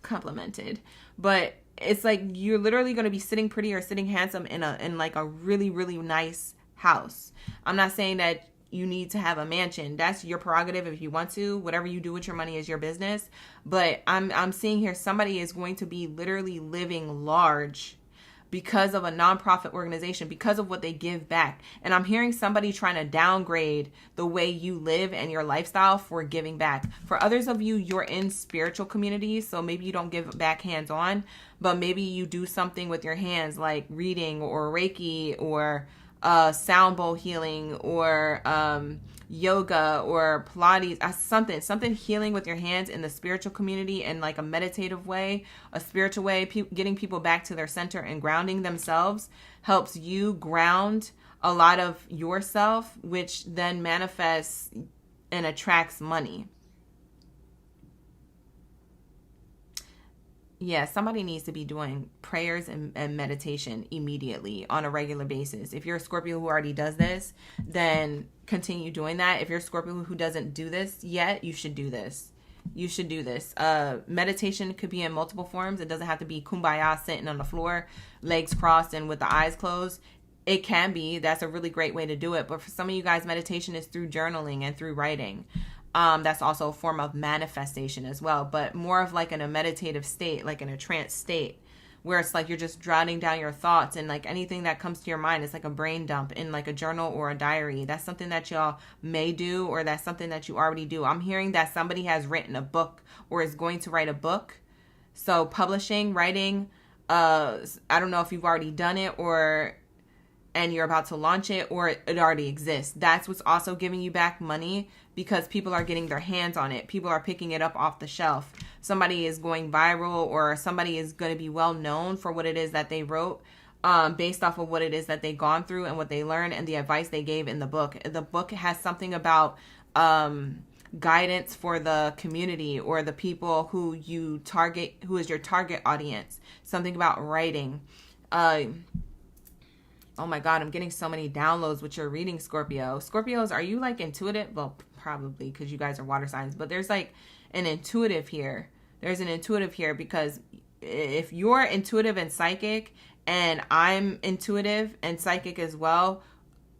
complimented. But it's like you're literally going to be sitting pretty or sitting handsome in like a really, really nice house. I'm not saying that you need to have a mansion. That's your prerogative if you want to. Whatever you do with your money is your business. But I'm seeing here somebody is going to be literally living large because of a nonprofit organization, because of what they give back. And I'm hearing somebody trying to downgrade the way you live and your lifestyle for giving back. For others of you, you're in spiritual communities, so maybe you don't give back hands-on, but maybe you do something with your hands like reading or Reiki or sound bowl healing or yoga or Pilates, something healing with your hands in the spiritual community in like a meditative way, a spiritual way. Getting people back to their center and grounding themselves helps you ground a lot of yourself, which then manifests and attracts money. Yeah, somebody needs to be doing prayers and meditation immediately on a regular basis. If you're a Scorpio who already does this, then continue doing that. If you're a Scorpio who doesn't do this yet, you should do this. Meditation could be in multiple forms. It doesn't have to be kumbaya sitting on the floor, legs crossed and with the eyes closed. It can be. That's a really great way to do it. But for some of you guys, meditation is through journaling and through writing. That's also a form of manifestation as well, but more of like in a meditative state, like in a trance state, where it's like you're just jotting down your thoughts and like anything that comes to your mind is like a brain dump in like a journal or a diary. That's something that y'all may do, or that's something that you already do. I'm hearing that somebody has written a book or is going to write a book. So publishing, writing, I don't know if you've already done it and you're about to launch it, or it already exists. That's what's also giving you back money, because people are getting their hands on it. People are picking it up off the shelf. Somebody is going viral, or somebody is going to be well known for what it is that they wrote, based off of what it is that they've gone through and what they learned and the advice they gave in the book. The book has something about guidance for the community or the people who you target, who is your target audience. Something about writing. Oh my God, I'm getting so many downloads with your reading, Scorpio. Scorpios, are you like intuitive? Well, probably because you guys are water signs, but there's like an intuitive here. There's an intuitive here, because if you're intuitive and psychic and I'm intuitive and psychic as well,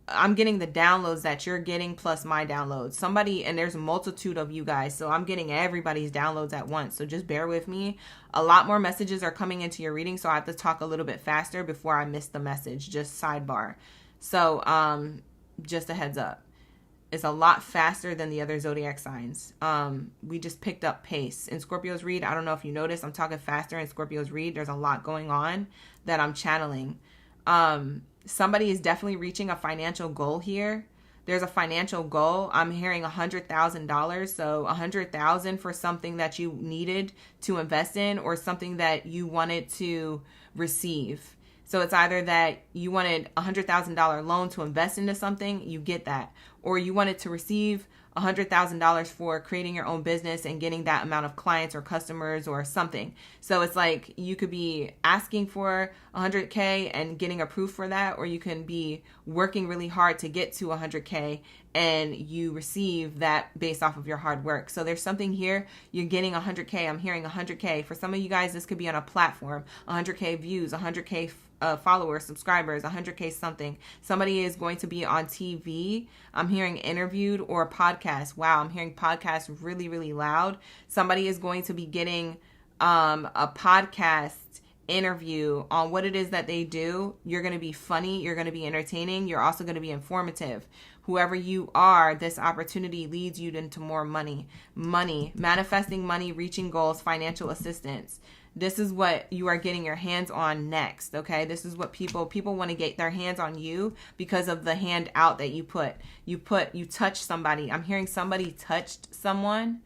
I'm getting the downloads that you're getting plus my downloads. And there's a multitude of you guys, so I'm getting everybody's downloads at once. So just bear with me. A lot more messages are coming into your reading, so I have to talk a little bit faster before I miss the message. Just sidebar. So just a heads up. It's a lot faster than the other zodiac signs. We just picked up pace. In Scorpio's read, I don't know if you noticed, I'm talking faster in Scorpio's read. There's a lot going on that I'm channeling. Somebody is definitely reaching a financial goal here. There's a financial goal. I'm hearing $100,000. So $100,000 for something that you needed to invest in, or something that you wanted to receive. So it's either that you wanted $100,000 loan to invest into something, you get that, or you wanted to receive $100,000 for creating your own business and getting that amount of clients or customers or something. So it's like you could be asking for 100K and getting approved for that, or you can be working really hard to get to 100K and you receive that based off of your hard work. So there's something here. You're getting 100K. I'm hearing 100K. For some of you guys, this could be on a platform, 100K views, 100K followers, subscribers, 100K something. Somebody is going to be on TV. I'm hearing interviewed or podcast. Wow, I'm hearing podcast really, really loud. Somebody is going to be getting a podcast interview on what it is that they do. You're going to be funny. You're going to be entertaining. You're also going to be informative. Whoever you are, this opportunity leads you into more money, manifesting money, reaching goals, financial assistance. This is what you are getting your hands on next, okay? This is what people want to get their hands on you because of the hand out that you put. You touch somebody. I'm hearing somebody touched someone.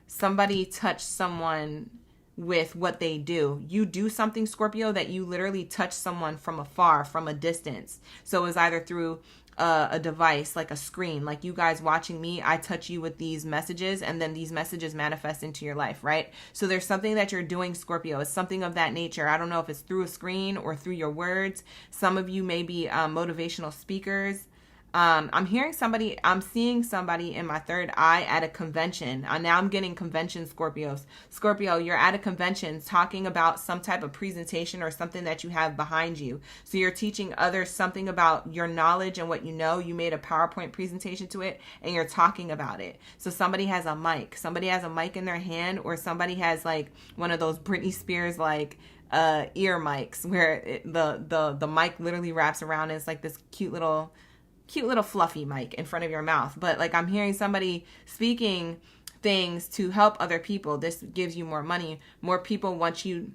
Somebody touched someone with what they do. You do something, Scorpio, that you literally touch someone from afar, from a distance. So it was either through a device, like a screen, like you guys watching me, I touch you with these messages, and then these messages manifest into your life, right? So there's something that you're doing, Scorpio. It's something of that nature. I don't know if it's through a screen or through your words. Some of you may be motivational speakers. I'm seeing somebody in my third eye at a convention. Now I'm getting convention Scorpios. Scorpio, you're at a convention talking about some type of presentation or something that you have behind you. So you're teaching others something about your knowledge and what you know. You made a PowerPoint presentation to it and you're talking about it. So somebody has a mic. Somebody has a mic in their hand, or somebody has like one of those Britney Spears like ear mics where the mic literally wraps around and it's like this cute little fluffy mic in front of your mouth. But like I'm hearing somebody speaking things to help other people. This gives you more money. More people want you.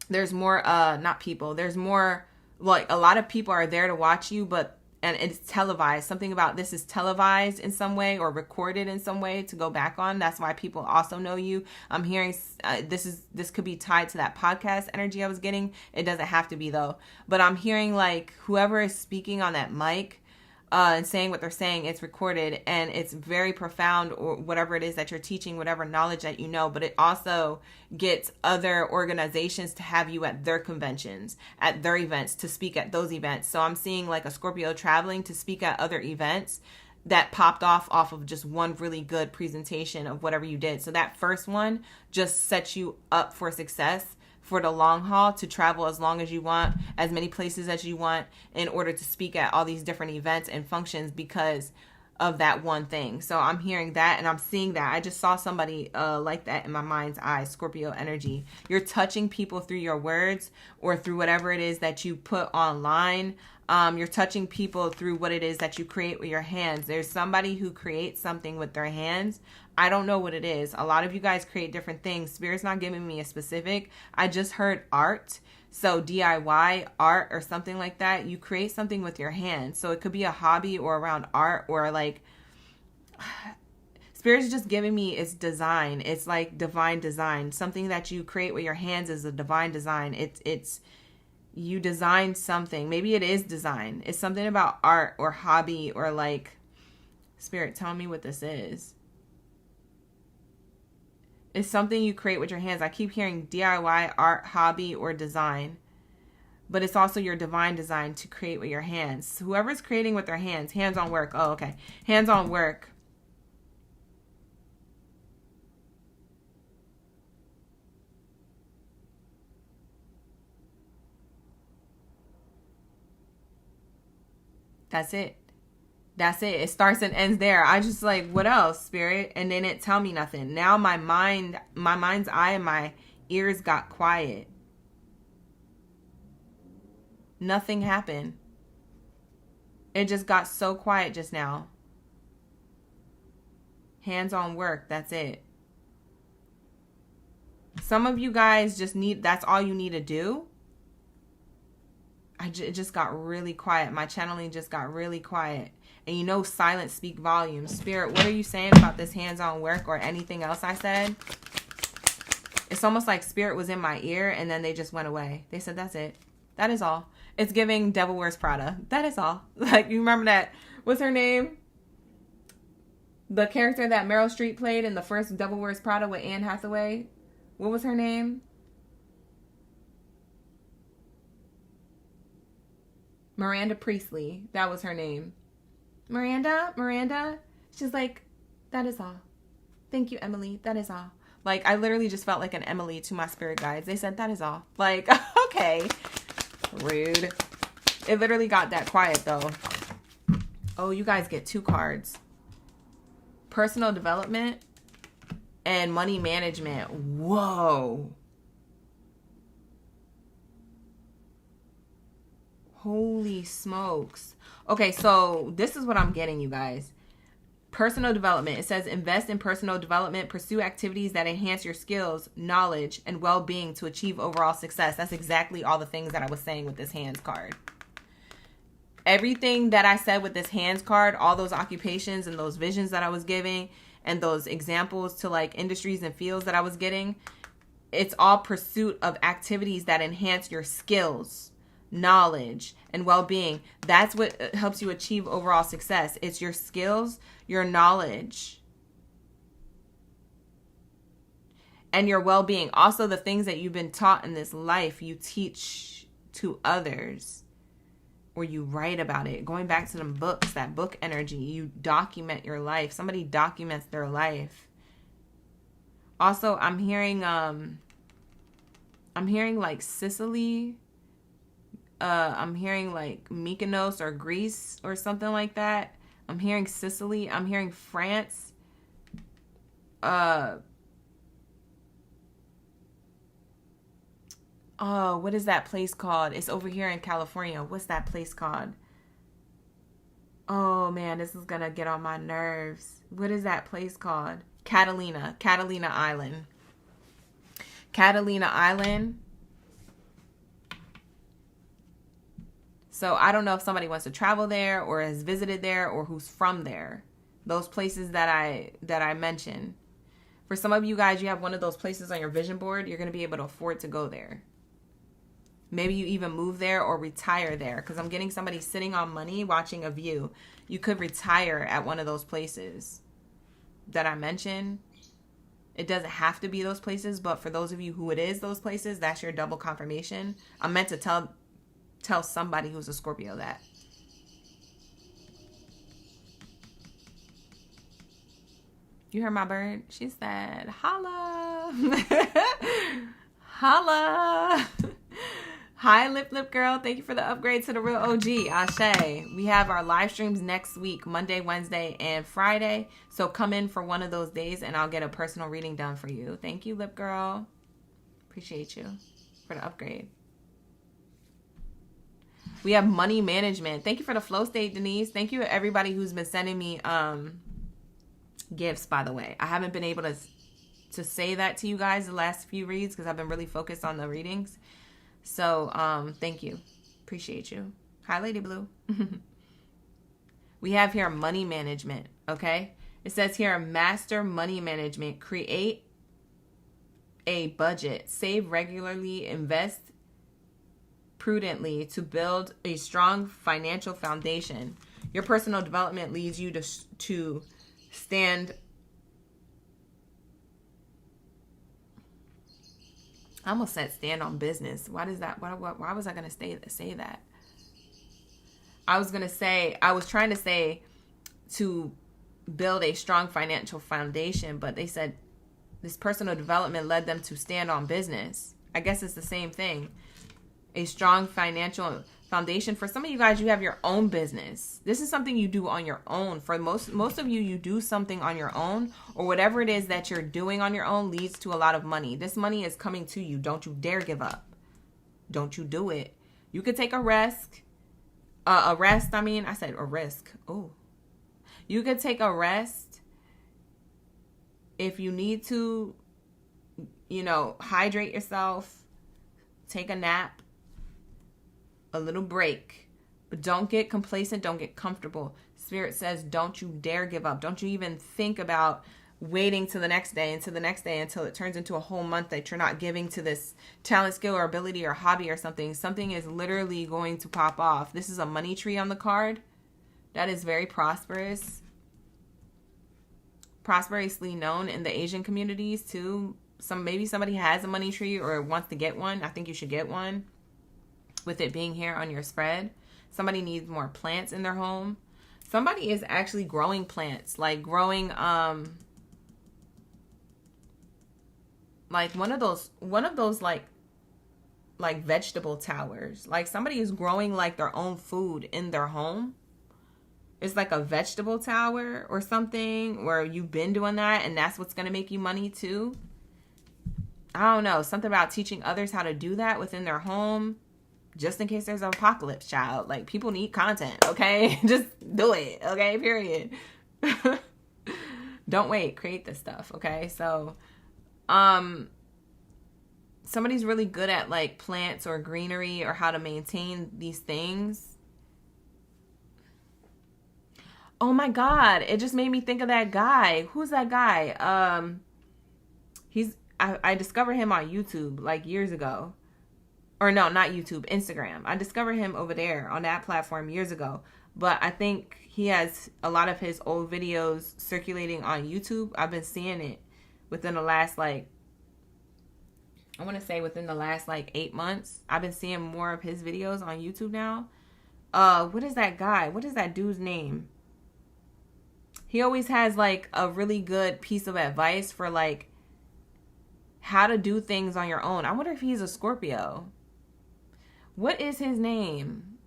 There's more, there's more, like a lot of people are there to watch you, and it's televised. Something about this is televised in some way or recorded in some way to go back on. That's why people also know you. I'm hearing this could be tied to that podcast energy I was getting. It doesn't have to be though. But I'm hearing like whoever is speaking on that mic, and saying what they're saying, it's recorded and it's very profound, or whatever it is that you're teaching, whatever knowledge that you know, but it also gets other organizations to have you at their conventions, at their events, to speak at those events. So I'm seeing like a Scorpio traveling to speak at other events that popped off of just one really good presentation of whatever you did. So that first one just sets you up for success for the long haul, to travel as long as you want, as many places as you want, in order to speak at all these different events and functions because of that one thing. So I'm hearing that and I'm seeing that. I just saw somebody like that in my mind's eye, Scorpio energy. You're touching people through your words or through whatever it is that you put online. You're touching people through what it is that you create with your hands. There's somebody who creates something with their hands. I don't know what it is. A lot of you guys create different things. Spirit's not giving me a specific. I just heard art. So DIY art or something like that. You create something with your hands. So it could be a hobby or around art, or like Spirit's just giving me its design. It's like divine design. Something that you create with your hands is a divine design. It's you design something. Maybe it is design. It's something about art or hobby, or like, Spirit, tell me what this is. It's something you create with your hands. I keep hearing DIY, art, hobby, or design. But it's also your divine design to create with your hands. Whoever's creating with their hands, hands-on work. Oh, okay. Hands-on work. That's it. That's it. It starts and ends there. I just like, what else, Spirit? And they didn't tell me nothing. Now my mind's eye and my ears got quiet. Nothing happened. It just got so quiet just now. Hands-on work. That's it. Some of you guys just that's all you need to do. It just got really quiet. My channeling just got really quiet. And you know, silence speak volumes. Spirit, what are you saying about this hands-on work or anything else I said? It's almost like Spirit was in my ear and then they just went away. They said, that's it. That is all. It's giving Devil Wears Prada. That is all. Like, you remember that? What's her name? The character that Meryl Streep played in the first Devil Wears Prada with Anne Hathaway. What was her name? Miranda Priestley. That was her name. Miranda. She's like, that is all. Thank you, Emily. That is all. Like, I literally just felt like an Emily to my spirit guides. They said, that is all. Like, okay. Rude. It literally got that quiet, though. Oh, you guys get 2 cards. Personal development and money management. Whoa. Holy smokes. Okay, so this is what I'm getting, you guys. Personal development. It says invest in personal development. Pursue activities that enhance your skills, knowledge, and well-being to achieve overall success. That's exactly all the things that I was saying with this hands card. Everything that I said with this hands card, all those occupations and those visions that I was giving and those examples to like industries and fields that I was getting, it's all pursuit of activities that enhance your skills, knowledge, and well-being. That's what helps you achieve overall success. It's your skills, your knowledge, and your well-being. Also, the things that you've been taught in this life, you teach to others, or you write about it. Going back to them books, that book energy, you document your life. Somebody documents their life. Also, I'm hearing like Sicily. I'm hearing like Mykonos or Greece or something like that. I'm hearing Sicily. I'm hearing France. Oh, what is that place called? It's over here in California. What's that place called? Oh, man, this is going to get on my nerves. What is that place called? Catalina Island. Catalina Island. So I don't know if somebody wants to travel there or has visited there or who's from there. Those places that I mentioned. For some of you guys, you have one of those places on your vision board. You're going to be able to afford to go there. Maybe you even move there or retire there, because I'm getting somebody sitting on money watching a view. You could retire at one of those places that I mentioned. It doesn't have to be those places, but for those of you who it is those places, that's your double confirmation. I'm meant to tell somebody who's a Scorpio that. You heard my bird? She said, holla. Holla. Hi, Lip Girl. Thank you for the upgrade to the real OG. Ashe. We have our live streams next week, Monday, Wednesday, and Friday. So come in for one of those days and I'll get a personal reading done for you. Thank you, Lip Girl. Appreciate you for the upgrade. We have money management. Thank you for the flow state, Denise. Thank you to everybody who's been sending me gifts, by the way. I haven't been able to say that to you guys the last few reads because I've been really focused on the readings. So, thank you. Appreciate you. Hi, Lady Blue. We have here money management, okay? It says here, master money management. Create a budget. Save regularly. Invest prudently to build a strong financial foundation. Your personal development leads you to stand. I almost said stand on business. Why does that? Why was I going to say that? I was trying to say to build a strong financial foundation, but they said this personal development led them to stand on business. I guess it's the same thing. A strong financial foundation. For some of you guys, you have your own business. This is something you do on your own. For most of you, you do something on your own, or whatever it is that you're doing on your own leads to a lot of money. This money is coming to you. Don't you dare give up. Don't you do it. You could take a risk. I said a risk. Oh, you could take a rest if you need to, hydrate yourself, take a nap, a little break, but don't get complacent. Don't get comfortable. Spirit says, don't you dare give up. Don't you even think about waiting till the next day until it turns into a whole month that you're not giving to this talent, skill, or ability or hobby or something. Something is literally going to pop off. This is a money tree on the card. That is very prosperous. prosperously known in the Asian communities too. Maybe somebody has a money tree or wants to get one. I think you should get one with it being here on your spread. Somebody needs more plants in their home. Somebody is actually growing plants, like growing like one of those like vegetable towers. Like somebody is growing like their own food in their home. It's like a vegetable tower or something where you've been doing that and that's what's going to make you money too. I don't know. Something about teaching others how to do that within their home. Just in case there's an apocalypse, child. Like, people need content, okay? Just do it, okay? Period. Don't wait. Create this stuff, okay? So, somebody's really good at, like, plants or greenery or how to maintain these things. Oh, my God. It just made me think of that guy. Who's that guy? I discovered him on YouTube, like, years ago. Or no, not YouTube, Instagram. I discovered him over there on that platform years ago. But I think he has a lot of his old videos circulating on YouTube. I've been seeing it within the last, like, I want to say within the last, like, 8 months. I've been seeing more of his videos on YouTube now. What is that guy? What is that dude's name? He always has, like, a really good piece of advice for, like, how to do things on your own. I wonder if he's a Scorpio. What is his name?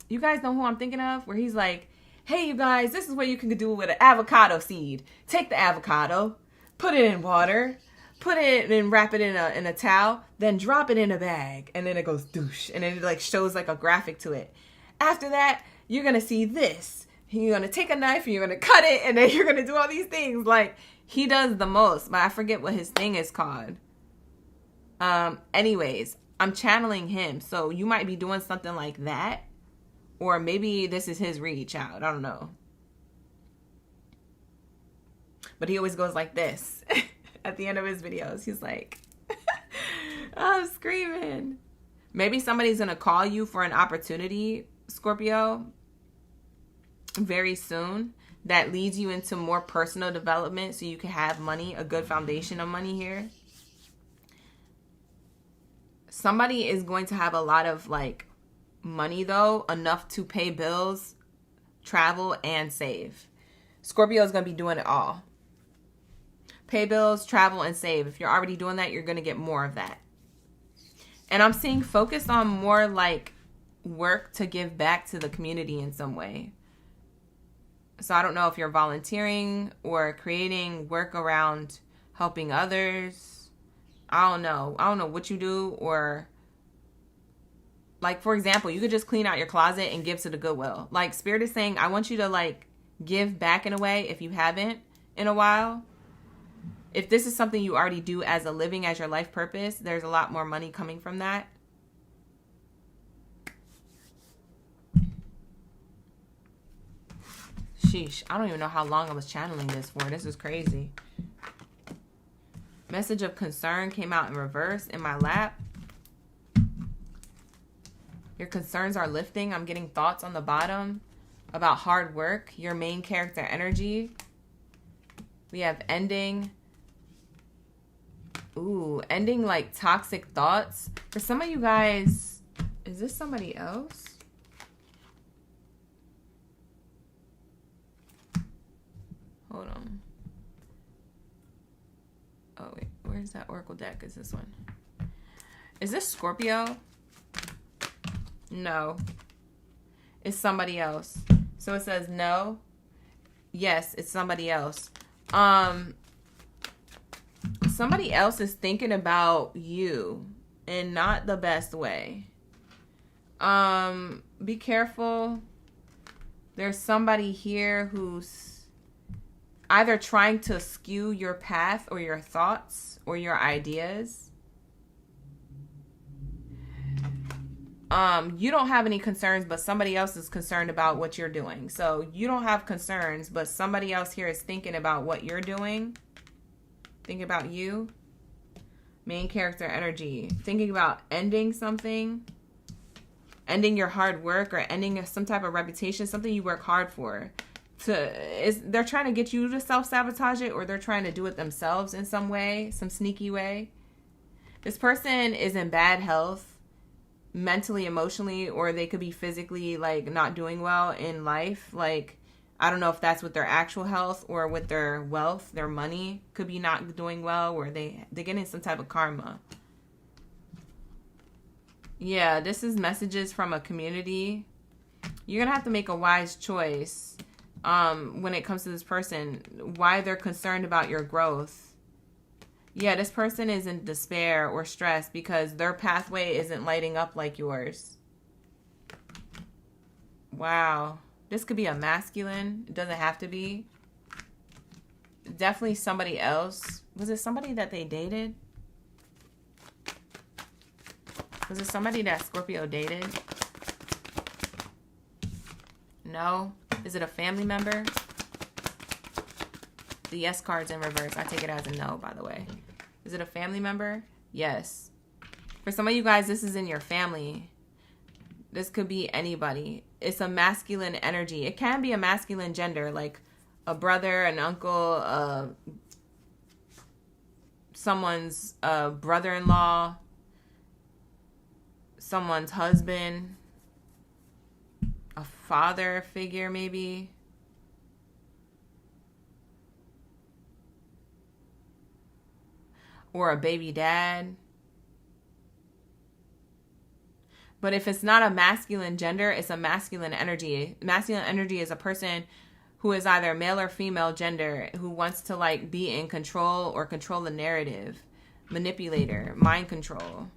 You guys know who I'm thinking of? Where he's like, hey, you guys, this is what you can do with an avocado seed. Take the avocado, put it in water, put it and wrap it in a towel, then drop it in a bag. And then it goes doosh. And then it like shows like a graphic to it. After that, you're going to see this. You're going to take a knife and you're going to cut it. And then you're going to do all these things. Like, he does the most, but I forget what his thing is called. Anyways, I'm channeling him. So you might be doing something like that. Or maybe this is his read, child. I don't know. But he always goes like this at the end of his videos. He's like, I'm screaming. Maybe somebody's going to call you for an opportunity, Scorpio, very soon. That leads you into more personal development so you can have money, a good foundation of money here. Somebody is going to have a lot of like money though, enough to pay bills, travel, and save. Scorpio is going to be doing it all. Pay bills, travel, and save. If you're already doing that, you're going to get more of that. And I'm seeing focus on more like work to give back to the community in some way. So I don't know if you're volunteering or creating work around helping others. I don't know. I don't know what you do. Or like, for example, you could just clean out your closet and give to the Goodwill. Like, Spirit is saying, I want you to like give back in a way if you haven't in a while. If this is something you already do as a living, as your life purpose, there's a lot more money coming from that. Sheesh, I don't even know how long I was channeling this for. This is crazy. Message of concern came out in reverse in my lap. Your concerns are lifting. I'm getting thoughts on the bottom about hard work. Your main character energy. We have ending. Ooh, ending like toxic thoughts. For some of you guys, is this somebody else? Hold on. Oh, wait. Where's that Oracle deck? Is this one? Is this Scorpio? No. It's somebody else. So it says no. Yes, it's somebody else. Somebody else is thinking about you in not the best way. Be careful. There's somebody here who's either trying to skew your path or your thoughts or your ideas. You don't have any concerns, but somebody else is concerned about what you're doing. So you don't have concerns, but somebody else here is thinking about what you're doing. Thinking about you. Main character energy. Thinking about ending something. Ending your hard work or ending some type of reputation. Something you work hard for. they're trying to get you to self-sabotage it, or they're trying to do it themselves in some way, some sneaky way. This person is in bad health, mentally, emotionally, or they could be physically, like, not doing well in life. Like, I don't know if that's with their actual health or with their wealth, their money could be not doing well, or they're getting some type of karma. Yeah, this is messages from a community. You're going to have to make a wise choice when it comes to this person, why they're concerned about your growth. Yeah, this person is in despair or stress because their pathway isn't lighting up like yours. Wow. This could be a masculine. It doesn't have to be. Definitely somebody else. Was it somebody that they dated? Was it somebody that Scorpio dated? No. Is it a family member? The yes card's in reverse. I take it as a no, by the way. Is it a family member? Yes. For some of you guys, this is in your family. This could be anybody. It's a masculine energy. It can be a masculine gender, like a brother, an uncle, someone's brother-in-law, someone's husband, a father figure maybe. Or a baby dad. But if it's not a masculine gender, it's a masculine energy. Masculine energy is a person who is either male or female gender, who wants to, like, be in control or control the narrative. Manipulator, mind control.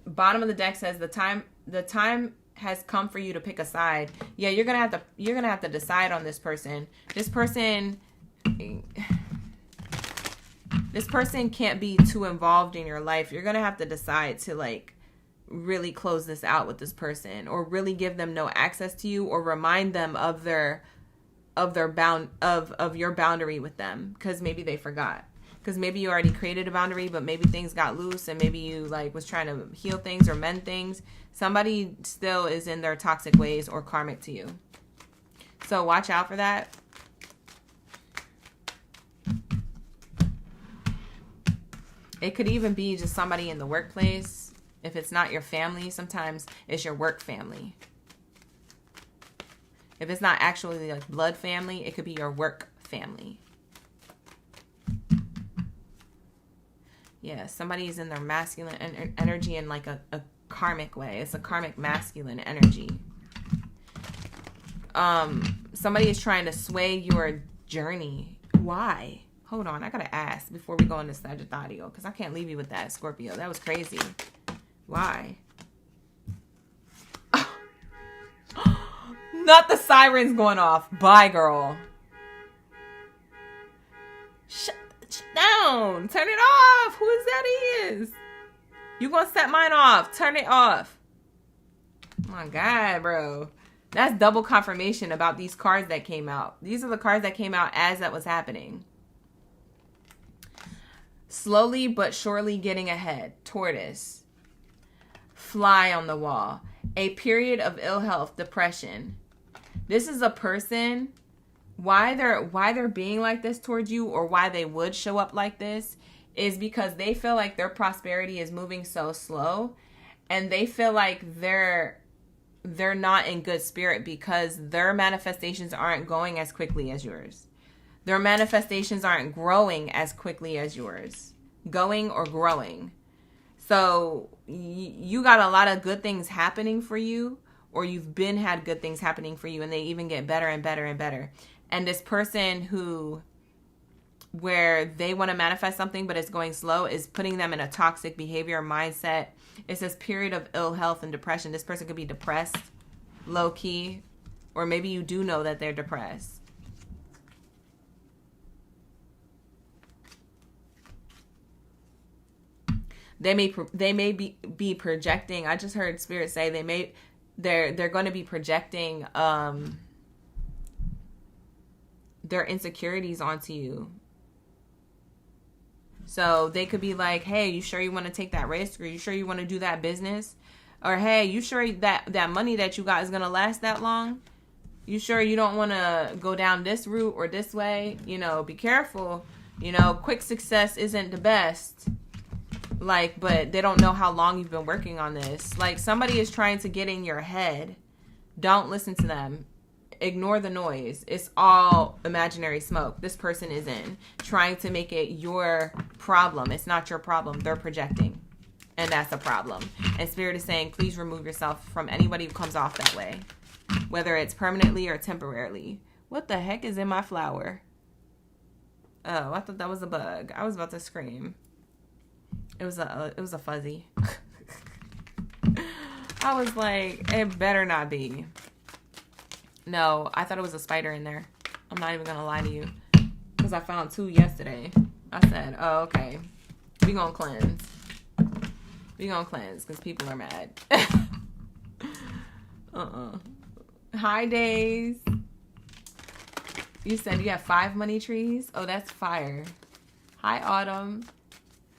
Bottom of the deck says the time has come for you to pick a side. Yeah, you're gonna have to decide on this person. This person can't be too involved in your life. You're gonna have to decide to, like, really close this out with this person, or really give them no access to you, or remind them of your boundary with them, because maybe they forgot. Because maybe you already created a boundary, but maybe things got loose, and maybe you, like, was trying to heal things or mend things. Somebody still is in their toxic ways or karmic to you. So watch out for that. It could even be just somebody in the workplace. If it's not your family, sometimes it's your work family. If it's not actually, like, blood family, it could be your work family. Yeah, somebody's in their masculine energy in, like, a karmic way. It's a karmic masculine energy. Somebody is trying to sway your journey. Why? Hold on, I gotta ask before we go into Sagittario, because I can't leave you with that, Scorpio. That was crazy. Why? Not the sirens going off. Bye, girl. Shut down. Turn it off. Who is that is? You gonna set mine off. Turn it off. Oh my God, bro. That's double confirmation about these cards that came out. These are the cards that came out as that was happening. Slowly but surely getting ahead. Tortoise. Fly on the wall. A period of ill health, depression. This is a person, why they're being like this towards you, or why they would show up like this, is because they feel like their prosperity is moving so slow, and they feel like they're not in good spirit because their manifestations aren't going as quickly as yours. Their manifestations aren't growing as quickly as yours. Going or growing. So you got a lot of good things happening for you, or you've had good things happening for you, and they even get better and better and better. And this person where they want to manifest something but it's going slow, is putting them in a toxic behavior mindset. It says period of ill health and depression. This person could be depressed, low key, or maybe you do know that they're depressed. They may be projecting. I just heard Spirit say they're going to be projecting their insecurities onto you. So they could be like, hey, you sure you want to take that risk? Or you sure you want to do that business? Or, hey, you sure that money that you got is going to last that long? You sure you don't want to go down this route or this way? You know, be careful. You know, quick success isn't the best. Like, but they don't know how long you've been working on this. Like, somebody is trying to get in your head. Don't listen to them. Ignore the noise. It's all imaginary smoke. This person is trying to make it your problem. It's not your problem. They're projecting. And that's a problem. And Spirit is saying, please remove yourself from anybody who comes off that way. Whether it's permanently or temporarily. What the heck is in my flower? Oh, I thought that was a bug. I was about to scream. It was a fuzzy. I was like, it better not be. No, I thought it was a spider in there. I'm not even going to lie to you. Because I found 2 yesterday. I said, oh, okay. We gonna cleanse. We gonna cleanse because people are mad. Hi, Days. You said you have 5 money trees? Oh, that's fire. Hi, Autumn.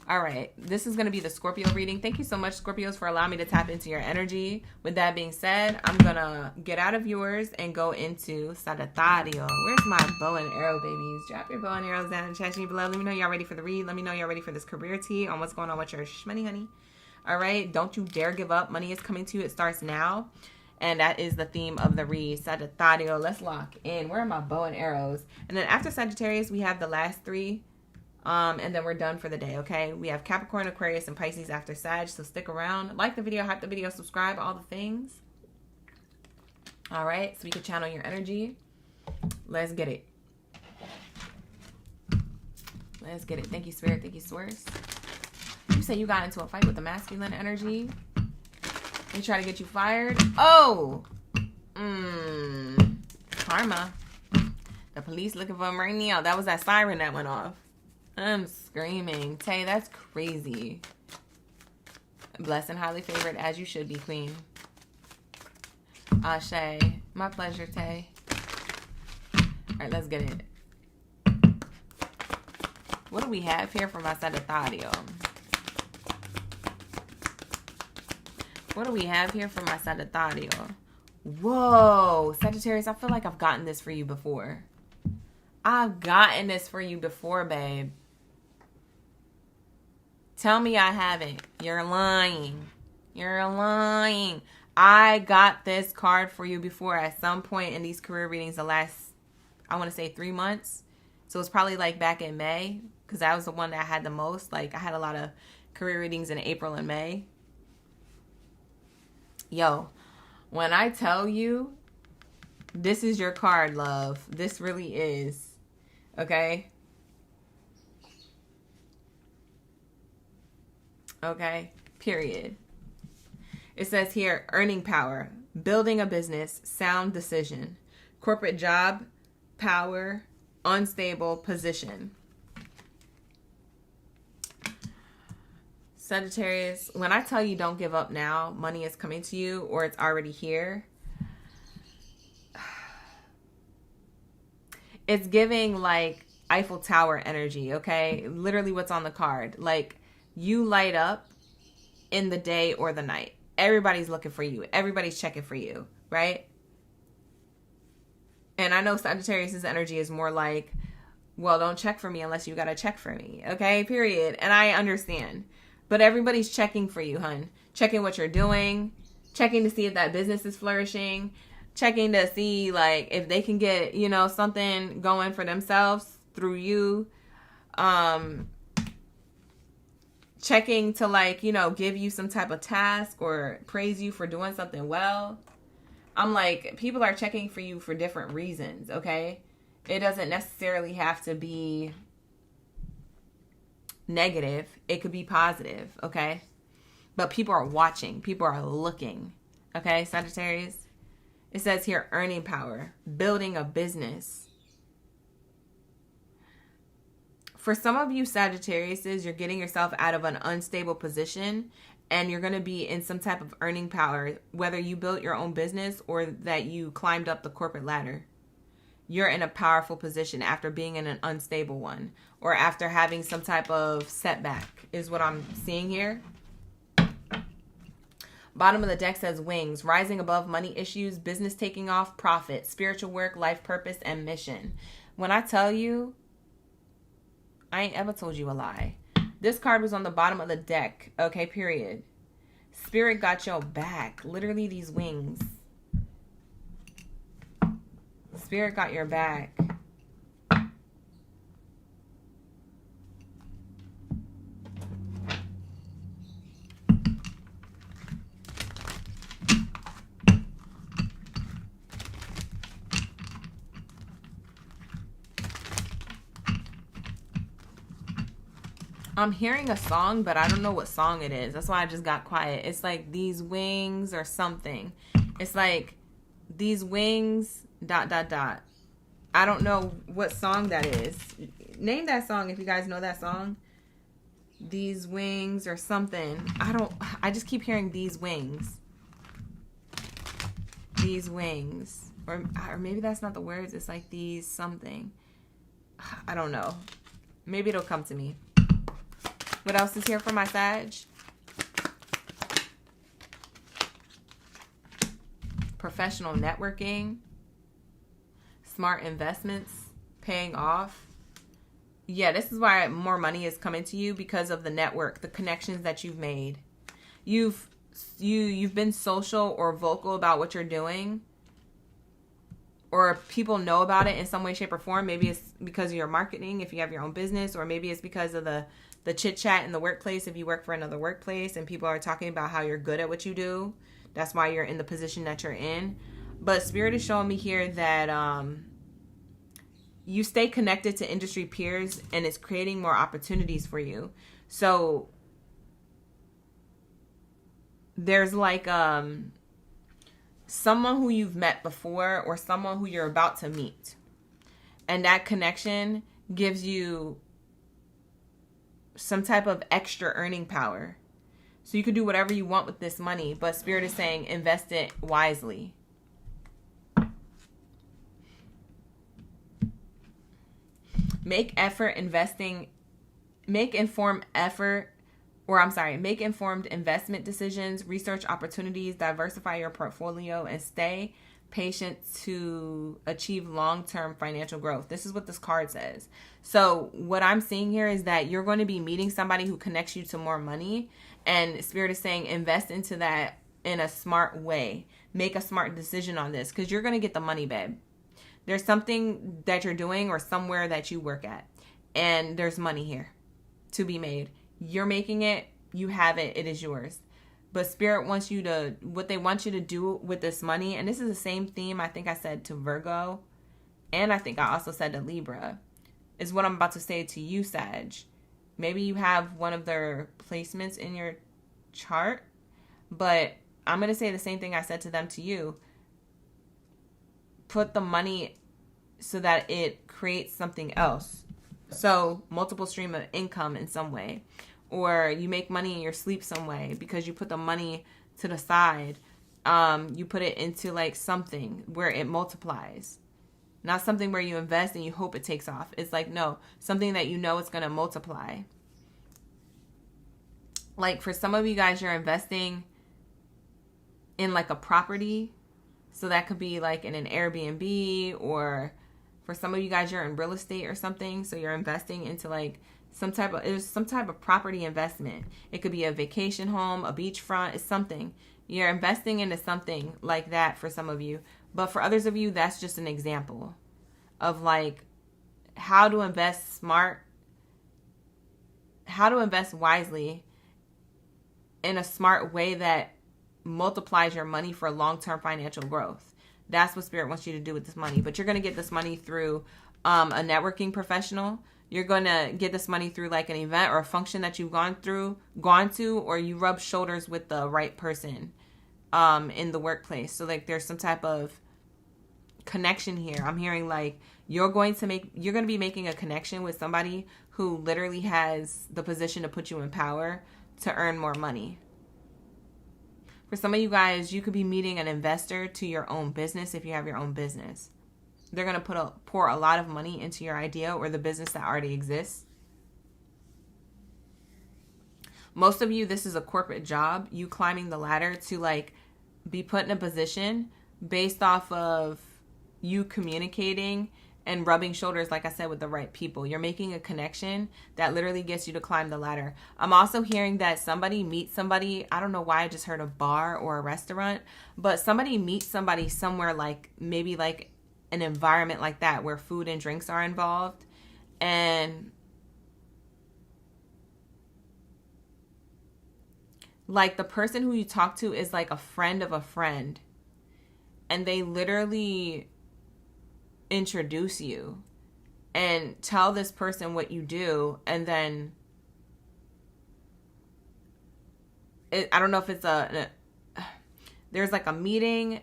All right. This is going to be the Scorpio reading. Thank you so much, Scorpios, for allowing me to tap into your energy. With that being said, I'm going to get out of yours and go into Sagittario. Where's my bow and arrow, babies? Drop your bow and arrows down in the chat below. Let me know y'all ready for the read. Let me know y'all ready for this career tea on what's going on with your money, honey. All right. Don't you dare give up. Money is coming to you. It starts now. And that is the theme of the read. Sagittario. Let's lock in. Where are my bow and arrows? And then after Sagittarius, we have the last 3. And then we're done for the day, okay? We have Capricorn, Aquarius, and Pisces after Sag, so stick around. Like the video, hype the video, subscribe, all the things. All right, so we can channel your energy. Let's get it. Let's get it. Thank you, Spirit. Thank you, Source. You say you got into a fight with the masculine energy. They try to get you fired. Oh! Karma. The police looking for him right now. That was that siren that went off. I'm screaming. Tay, that's crazy. Blessed and highly favored as you should be, Queen. Ashe. My pleasure, Tay. Alright, let's get it. What do we have here for my Sagittario? What do we have here for my Sagittario? Whoa. Sagittarius, I feel like I've gotten this for you before. I've gotten this for you before, babe. Tell me I haven't. You're lying. You're lying. I got this card for you before at some point in these career readings the last, I want to say 3 months. So it's probably like back in May, because that was the one that I had the most. Like, I had a lot of career readings in April and May. Yo, when I tell you, this is your card, love. This really is. Okay? Okay? Period. It says here, earning power, building a business, sound decision, corporate job, power, unstable position. Sagittarius, when I tell you don't give up now, money is coming to you or it's already here. It's giving like Eiffel Tower energy, okay? Literally what's on the card. Like, you light up in the day or the night. Everybody's looking for you. Everybody's checking for you, right? And I know Sagittarius' energy is more like, well, don't check for me unless you got to check for me, okay? Period. And I understand. But everybody's checking for you, hun. Checking what you're doing. Checking to see if that business is flourishing. Checking to see, like, if they can get, you know, something going for themselves through you. Checking to, like, you know, give you some type of task or praise you for doing something well. I'm like, people are checking for you for different reasons, okay? It doesn't necessarily have to be negative. It could be positive, okay? But people are watching. People are looking, okay, Sagittarius? It says here, earning power, building a business. For some of you Sagittariuses, you're getting yourself out of an unstable position and you're going to be in some type of earning power, whether you built your own business or that you climbed up the corporate ladder. You're in a powerful position after being in an unstable one or after having some type of setback is what I'm seeing here. Bottom of the deck says wings, rising above money issues, business taking off, profit, spiritual work, life purpose, and mission. When I tell you, I ain't ever told you a lie. This card was on the bottom of the deck. Okay, period. Spirit got your back. Literally these wings. Spirit got your back. I'm hearing a song, but I don't know what song it is. That's why I just got quiet. It's like these wings or something. It's like these wings ... I don't know what song that is. Name that song if you guys know that song. These wings or something. I just keep hearing these wings. These wings. Or maybe that's not the words. It's like these something. I don't know. Maybe it'll come to me. What else is here for my Sag? Professional networking. Smart investments. Paying off. Yeah, this is why more money is coming to you, because of the network, the connections that you've made. You've been social or vocal about what you're doing, or people know about it in some way, shape, or form. Maybe it's because of your marketing if you have your own business, or maybe it's because of the chit chat in the workplace if you work for another workplace and people are talking about how you're good at what you do. That's why you're in the position that you're in. But Spirit is showing me here that you stay connected to industry peers, and it's creating more opportunities for you. So there's like someone who you've met before, or someone who you're about to meet, and that connection gives you some type of extra earning power. So you could do whatever you want with this money, but Spirit is saying invest it wisely. Make informed investment decisions, research opportunities, diversify your portfolio, and stay patient to achieve long-term financial growth. This is what this card says. So what I'm seeing here is that you're going to be meeting somebody who connects you to more money, and Spirit is saying invest into that in a smart way. Make a smart decision on this, because you're going to get the money, babe. There's something that you're doing or somewhere that you work at, and there's money here to be made. You're making it. You have it. It is yours. But Spirit wants you to, what they want you to do with this money, and this is the same theme I think I said to Virgo, and I think I also said to Libra, is what I'm about to say to you, Sag. Maybe you have one of their placements in your chart, but I'm going to say the same thing I said to them to you. Put the money so that it creates something else. So multiple stream of income in some way. Or you make money in your sleep some way because you put the money to the side. You put it into like something where it multiplies. Not something where you invest and you hope it takes off. It's like, no, something that you know it's going to multiply. Like for some of you guys, you're investing in like a property. So that could be like in an Airbnb, or for some of you guys, you're in real estate or something. So you're investing into like some type of property investment. It could be a vacation home, a beachfront. It's something. You're investing into something like that for some of you. But for others of you, that's just an example of like how to invest smart, how to invest wisely in a smart way that multiplies your money for long-term financial growth. That's what Spirit wants you to do with this money. But you're going to get this money through a networking professional. You're going to get this money through like an event or a function that you've gone to, or you rub shoulders with the right person in the workplace. So like there's some type of connection here. I'm hearing like you're going to be making a connection with somebody who literally has the position to put you in power to earn more money. For some of you guys, you could be meeting an investor to your own business if you have your own business. They're going to pour a lot of money into your idea or the business that already exists. Most of you, this is a corporate job. You climbing the ladder to like be put in a position based off of you communicating and rubbing shoulders, like I said, with the right people. You're making a connection that literally gets you to climb the ladder. I'm also hearing that somebody meets somebody. I don't know why I just heard a bar or a restaurant, but somebody meets somebody somewhere, like maybe like an environment like that where food and drinks are involved. And like the person who you talk to is like a friend of a friend. And they literally introduce you and tell this person what you do. And then I don't know if it's there's like a meeting,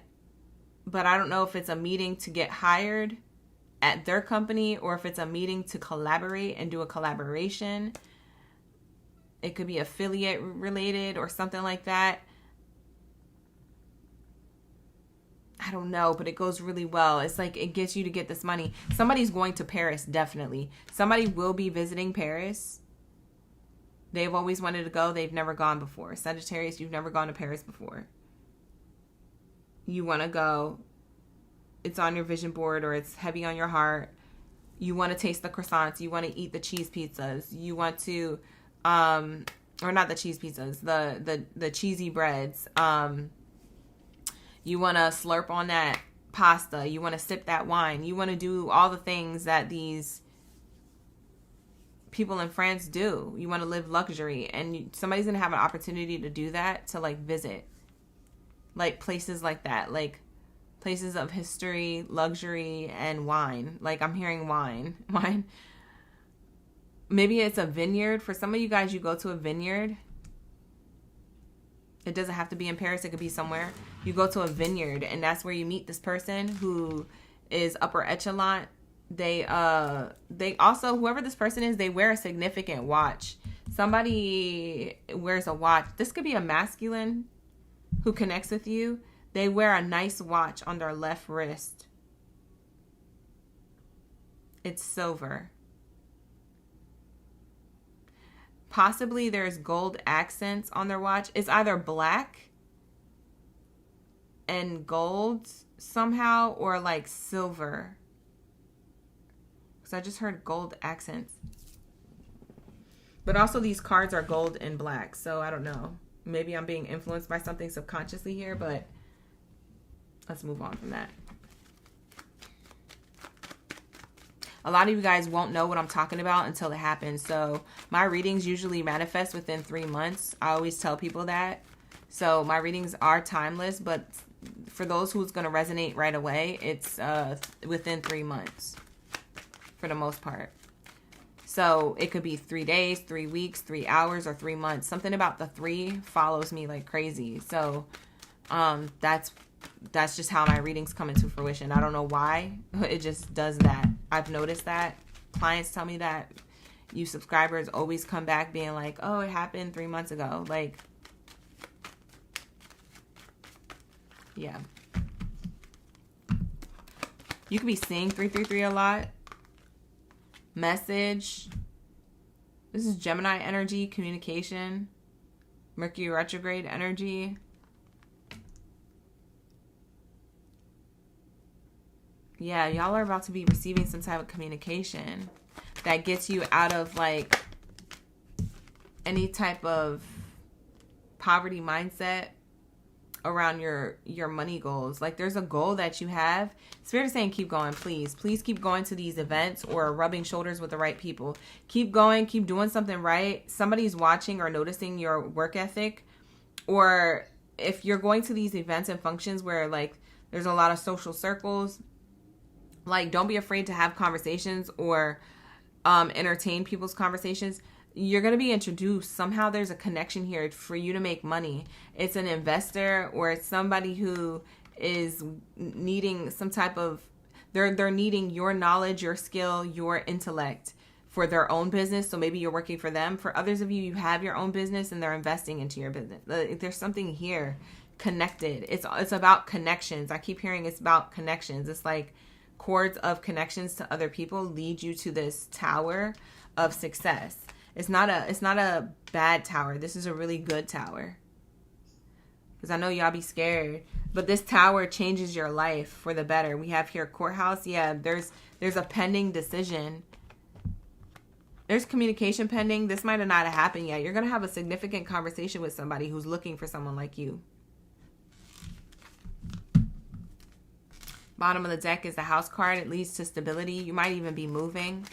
but I don't know if it's a meeting to get hired at their company or if it's a meeting to collaborate and do a collaboration. It could be affiliate related or something like that. I don't know, but it goes really well. It's like it gets you to get this money. Somebody's going to Paris, definitely. Somebody will be visiting Paris. They've always wanted to go. They've never gone before. Sagittarius, you've never gone to Paris before. You want to go. It's on your vision board or it's heavy on your heart. You want to taste the croissants. You want to eat the cheese pizzas. You want to, or not the cheese pizzas, the cheesy breads. You want to slurp on that pasta. You want to sip that wine. You want to do all the things that these people in France do. You want to live luxury. And somebody's going to have an opportunity to do that, to like visit. Like places like that. Like places of history, luxury, and wine. Like I'm hearing wine. Wine. Maybe it's a vineyard. For some of you guys, you go to a vineyard. It doesn't have to be in Paris. It could be somewhere. You go to a vineyard, and that's where you meet this person who is upper echelon. They also, whoever this person is, they wear a significant watch. Somebody wears a watch. This could be a masculine who connects with you. They wear a nice watch on their left wrist. It's silver. Possibly there's gold accents on their watch. It's either black and gold somehow or like silver. Because I just heard gold accents. But also these cards are gold and black. So I don't know. Maybe I'm being influenced by something subconsciously here, but let's move on from that. A lot of you guys won't know what I'm talking about until it happens. So my readings usually manifest within 3 months. I always tell people that. So my readings are timeless, but for those who's going to resonate right away, it's within 3 months for the most part. So it could be 3 days, 3 weeks, 3 hours, or 3 months. Something about the 3 follows me like crazy. So that's just how my readings come into fruition. I don't know why. It just does that. I've noticed that. Clients tell me that. You subscribers always come back being like, oh, it happened 3 months ago. Like, yeah. You could be seeing 333 a lot. Message. This is Gemini energy, communication. Mercury retrograde energy. Yeah, y'all are about to be receiving some type of communication that gets you out of like any type of poverty mindset around your money goals. Like there's a goal that you have. Spirit is saying keep going, please. Please keep going to these events or rubbing shoulders with the right people. Keep going, keep doing something right. Somebody's watching or noticing your work ethic. Or if you're going to these events and functions where like there's a lot of social circles, like, don't be afraid to have conversations or entertain people's conversations. You're going to be introduced. Somehow there's a connection here for you to make money. It's an investor or it's somebody who is needing some type of, they're needing your knowledge, your skill, your intellect for their own business. So maybe you're working for them. For others of you, you have your own business and they're investing into your business. There's something here connected. It's about connections. I keep hearing it's about connections. It's like, cords of connections to other people lead you to this tower of success. It's not a bad tower. This is a really good tower. Because I know y'all be scared. But this tower changes your life for the better. We have here courthouse. Yeah, there's a pending decision. There's communication pending. This might have not happened yet. You're going to have a significant conversation with somebody who's looking for someone like you. Bottom of the deck is the house card. It leads to stability. You might even be moving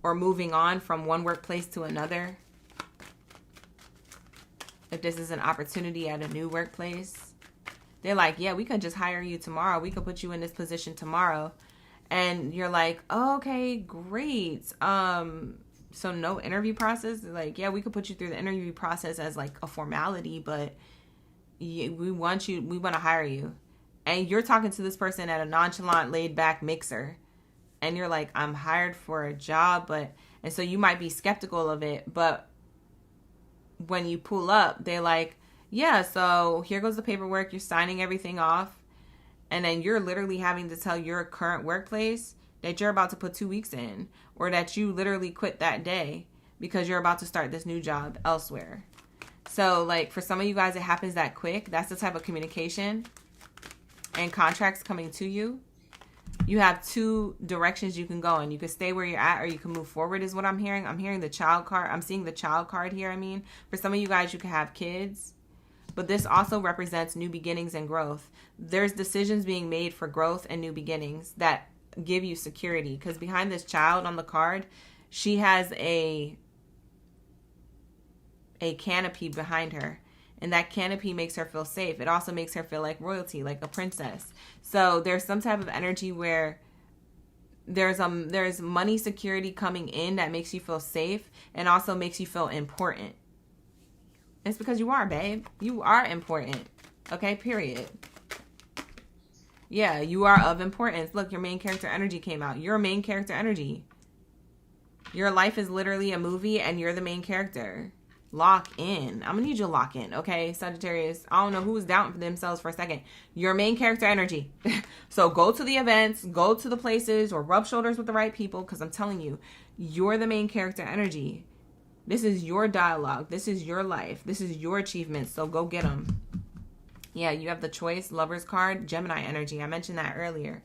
or moving on from one workplace to another. If this is an opportunity at a new workplace. They're like, yeah, we could just hire you tomorrow. We could put you in this position tomorrow. And you're like, oh, okay, great. So no interview process? They're like, yeah, we could put you through the interview process as like a formality, but we want to hire you. And you're talking to this person at a nonchalant, laid back mixer. And you're like, I'm hired for a job, and so you might be skeptical of it, but when you pull up, they're like, yeah, so here goes the paperwork. You're signing everything off. And then you're literally having to tell your current workplace that you're about to put 2 weeks in, or that you literally quit that day because you're about to start this new job elsewhere. So like for some of you guys, it happens that quick. That's the type of communication and contracts coming to you. You have two directions you can go in. You can stay where you're at, or you can move forward is what I'm hearing. I'm hearing the child card. I'm seeing the child card here. I mean, for some of you guys, you can have kids. But this also represents new beginnings and growth. There's decisions being made for growth and new beginnings that give you security. Because behind this child on the card, she has a canopy behind her. And that canopy makes her feel safe. It also makes her feel like royalty, like a princess. So there's some type of energy where there's money security coming in that makes you feel safe and also makes you feel important. It's because you are, babe. You are important. Okay, period. Yeah, you are of importance. Look, your main character energy came out. You're main character energy. Your life is literally a movie and you're the main character. Lock in. I'm going to need you to lock in, okay, Sagittarius? I don't know who's doubting for themselves for a second. Your main character energy. So go to the events, go to the places, or rub shoulders with the right people, because I'm telling you, you're the main character energy. This is your dialogue. This is your life. This is your achievements. So go get them. Yeah, you have the choice. Lover's card. Gemini energy. I mentioned that earlier.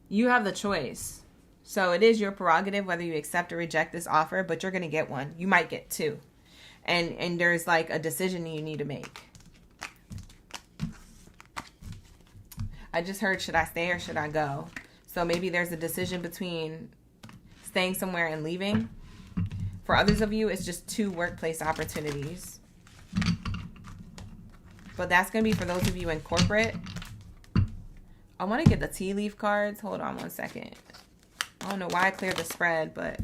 You have the choice. So it is your prerogative whether you accept or reject this offer, but you're going to get one. You might get two. And there's like a decision you need to make. I just heard, should I stay or should I go? So maybe there's a decision between staying somewhere and leaving. For others of you, it's just two workplace opportunities. But that's going to be for those of you in corporate. I want to get the tea leaf cards. Hold on one second. I don't know why I cleared the spread, but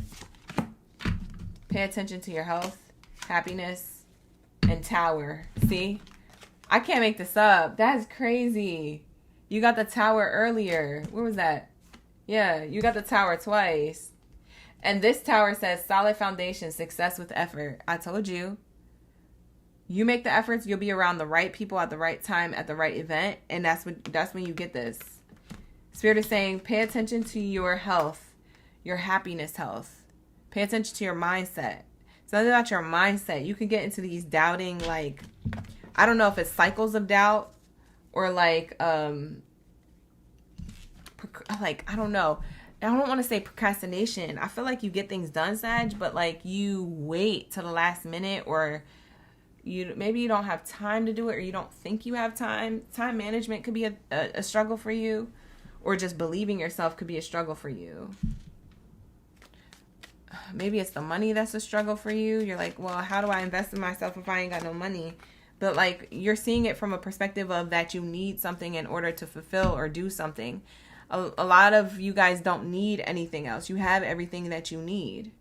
pay attention to your health, happiness, and tower. See? I can't make this up. That's crazy. You got the tower earlier. Where was that? Yeah, you got the tower twice. And this tower says solid foundation, success with effort. I told you. You make the efforts, you'll be around the right people at the right time at the right event, and that's when you get this. Spirit is saying, pay attention to your health, your happiness health. Pay attention to your mindset. Something about your mindset. You can get into these doubting, like, I don't know if it's cycles of doubt or like I don't know. I don't want to say procrastination. I feel like you get things done, Sag, but like you wait till the last minute, or maybe you don't have time to do it, or you don't think you have time. Time management could be a struggle for you, or just believing yourself could be a struggle for you. Maybe it's the money that's a struggle for you. You're like, well, how do I invest in myself if I ain't got no money? But like you're seeing it from a perspective of that you need something in order to fulfill or do something. A lot of you guys don't need anything else. You have everything that you need.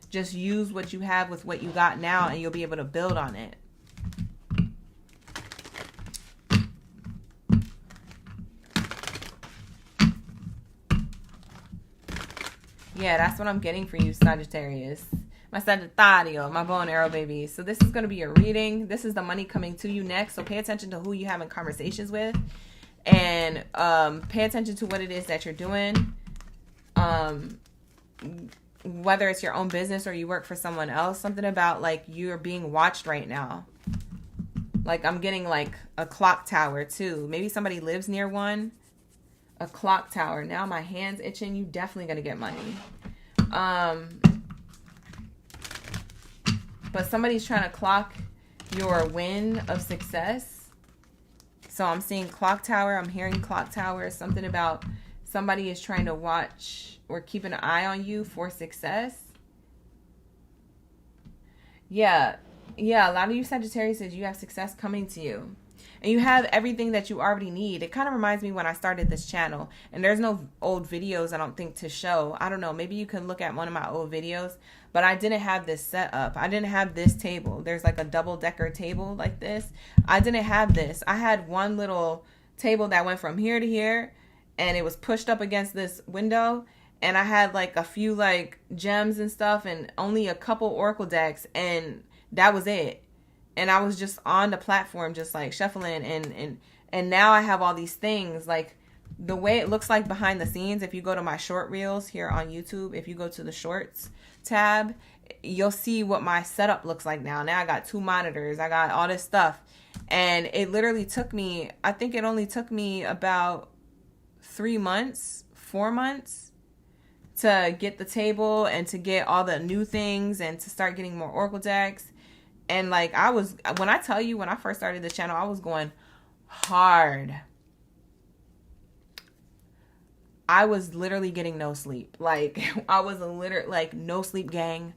Just use what you have with what you got now, and you'll be able to build on it. Yeah, that's what I'm getting for you, Sagittarius. My Sagittario, my bow and arrow baby. So this is going to be a reading. This is the money coming to you next. So pay attention to who you're having conversations with. And pay attention to what it is that you're doing. whether it's your own business or you work for someone else, something about like you're being watched right now. Like I'm getting like a clock tower too. Maybe somebody lives near one. A clock tower. Now my hand's itching. You definitely gonna get money. But somebody's trying to clock your win of success. So I'm seeing clock tower. I'm hearing clock tower. Something about somebody is trying to watch or keep an eye on you for success. Yeah. Yeah, a lot of you Sagittarius, you have success coming to you. And you have everything that you already need. It kind of reminds me when I started this channel. And there's no old videos, I don't think, to show. I don't know. Maybe you can look at one of my old videos. But I didn't have this set up. I didn't have this table. There's like a double-decker table like this. I didn't have this. I had one little table that went from here to here. And it was pushed up against this window. And I had like a few like gems and stuff. And only a couple oracle decks. And that was it. And I was just on the platform, just like shuffling. And now I have all these things. Like the way it looks like behind the scenes, if you go to my short reels here on YouTube, if you go to the shorts tab, you'll see what my setup looks like now. Now I got 2 monitors. I got all this stuff. And it literally took me, I think it only took me about 3 months, 4 months to get the table and to get all the new things and to start getting more oracle decks. And like when I tell you, when I first started the channel, I was going hard. I was literally getting no sleep. Like I was literally like no sleep gang.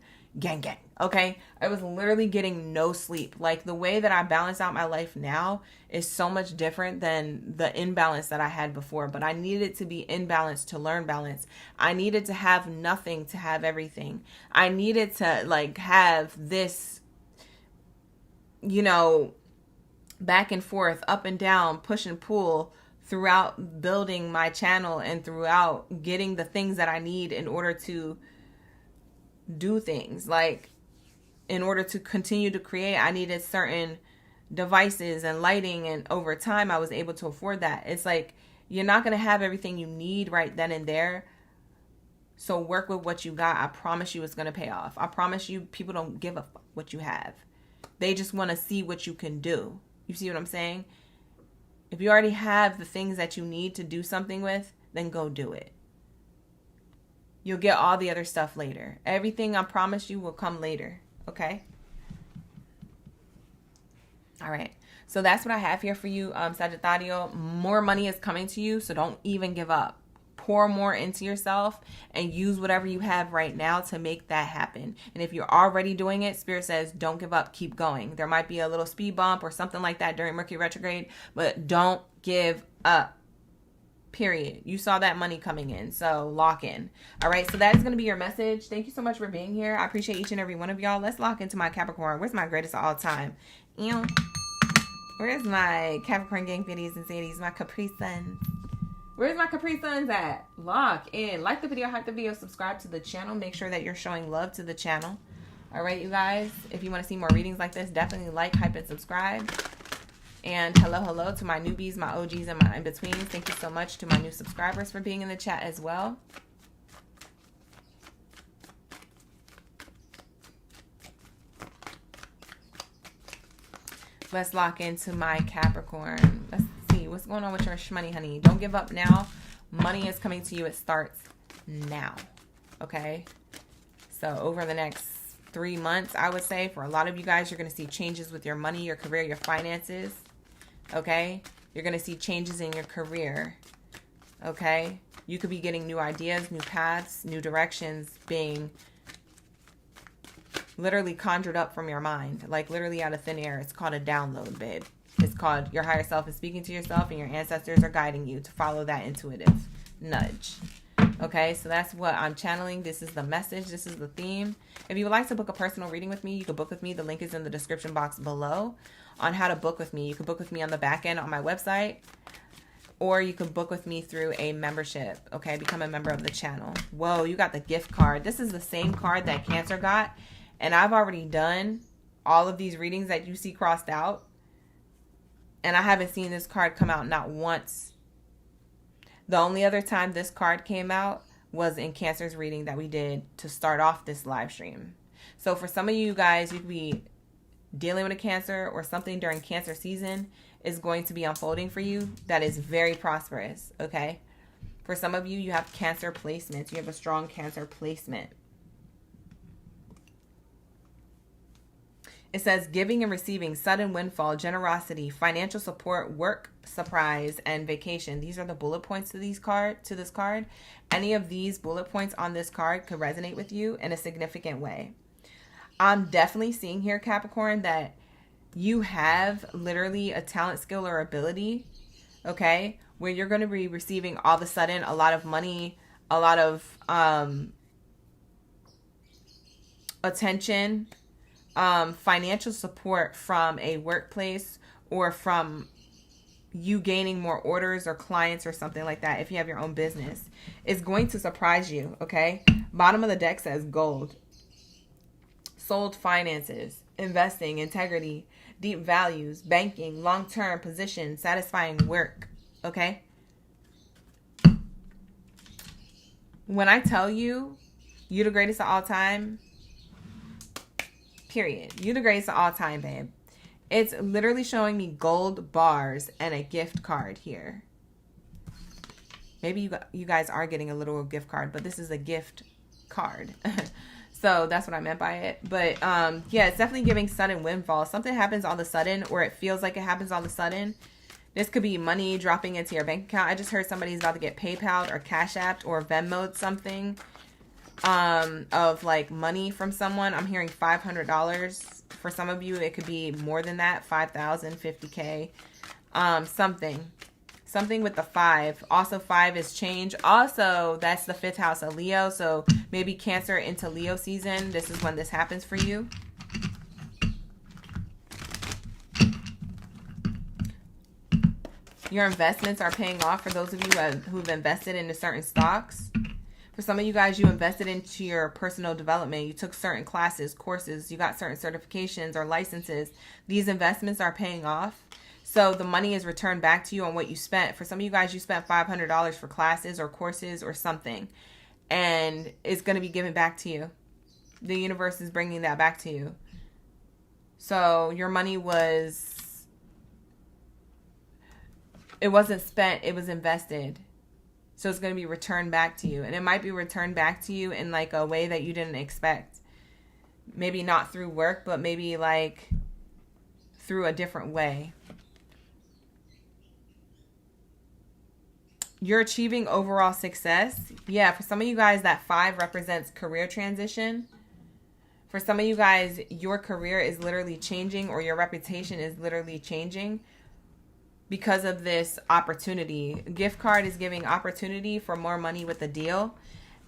Okay. I was literally getting no sleep. Like the way that I balance out my life now is so much different than the imbalance that I had before. But I needed to be in balance to learn balance. I needed to have nothing to have everything. I needed to like have this, you know, back and forth, up and down, push and pull throughout building my channel and throughout getting the things that I need in order to do things. Like in order to continue to create, I needed certain devices and lighting, and over time I was able to afford that. It's like you're not going to have everything you need right then and there. So work with what you got. I promise you it's going to pay off. I promise you people don't give a fuck what you have. They just want to see what you can do. You see what I'm saying? If you already have the things that you need to do something with, then go do it. You'll get all the other stuff later. Everything I promise you will come later. Okay? All right. So that's what I have here for you, Sagittario. More money is coming to you, so don't even give up. Pour more into yourself and use whatever you have right now to make that happen. And if you're already doing it, Spirit says don't give up, keep going. There might be a little speed bump or something like that during Mercury retrograde, but don't give up. Period. You saw that money coming in, so lock in. All right, so that is going to be your message. Thank you so much for being here. I appreciate each and every one of y'all. Let's lock into my Capricorn. Where's my greatest of all time? Where's my Capricorn gang bitties and saddies, my Capri Suns? Where's my Capri Suns at? Lock in. Like the video, hype the video, subscribe to the channel. Make sure that you're showing love to the channel. All right, you guys. If you want to see more readings like this, definitely like, hype, and subscribe. And hello to my newbies, my OGs, and my in-betweens. Thank you so much to my new subscribers for being in the chat as well. Let's lock into my Capricorn. Let's see what's going on with your money, honey. Don't give up now. Money is coming to you. It starts now. Okay? So over the next 3 months, I would say, for a lot of you guys, you're going to see changes with your money, your career, your finances. Okay? You're going to see changes in your career. Okay? You could be getting new ideas, new paths, new directions being literally conjured up from your mind, like literally out of thin air. It's called a download, babe. It's called your higher self is speaking to yourself, and your ancestors are guiding you to follow that intuitive nudge. Okay, so that's what I'm channeling. This is the message. This is the theme. If you would like to book a personal reading with me, you can book with me. The link is in the description box below on how to book with me. You can book with me on the back end on my website, or you can book with me through a membership. Okay, become a member of the channel. Whoa, you got the gift card. This is the same card that Cancer got. And I've already done all of these readings that you see crossed out. And I haven't seen this card come out not once. The only other time this card came out was in Cancer's reading that we did to start off this live stream. So for some of you guys, you could be dealing with a Cancer, or something during Cancer season is going to be unfolding for you that is very prosperous, okay? For some of you, you have Cancer placements. You have a strong Cancer placement. It says giving and receiving, sudden windfall, generosity, financial support, work, surprise, and vacation. These are the bullet points to this card. Any of these bullet points on this card could resonate with you in a significant way. I'm definitely seeing here, Capricorn, that you have literally a talent, skill, or ability, okay, where you're going to be receiving all of a sudden a lot of money, a lot of attention, financial support from a workplace, or from you gaining more orders or clients or something like that. If you have your own business, is going to surprise you, okay? Bottom of the deck says gold, sold finances, investing, integrity, deep values, banking, long-term position, satisfying work, okay? When I tell you, you're the greatest of all time, period. You're the greatest of all time, babe. It's literally showing me gold bars and a gift card here. Maybe you guys are getting a little gift card, but this is a gift card. So that's what I meant by it. But yeah, it's definitely giving sudden windfall. Something happens all of a sudden, or it feels like it happens all of a sudden. This could be money dropping into your bank account. I just heard somebody's about to get PayPal'd or Cash App'd or Venmo'd something of like money from someone. I'm hearing $500. For some of you, it could be more than that, 5,000, 50K, something with the 5. Also, 5 is change. Also, that's the 5th house of Leo. So maybe Cancer into Leo season. This is when this happens for you. Your investments are paying off for those of you who've invested into certain stocks. For some of you guys, you invested into your personal development. You took certain classes, courses. You got certain certifications or licenses. These investments are paying off. So the money is returned back to you on what you spent. For some of you guys, you spent $500 for classes or courses or something. And it's going to be given back to you. The universe is bringing that back to you. So your money it wasn't spent. It was invested. So it's going to be returned back to you. And it might be returned back to you in like a way that you didn't expect. Maybe not through work, but maybe like through a different way. You're achieving overall success. Yeah, for some of you guys, that 5 represents career transition. For some of you guys, your career is literally changing, or your reputation is literally changing because of this opportunity. Gift card is giving opportunity for more money with the deal.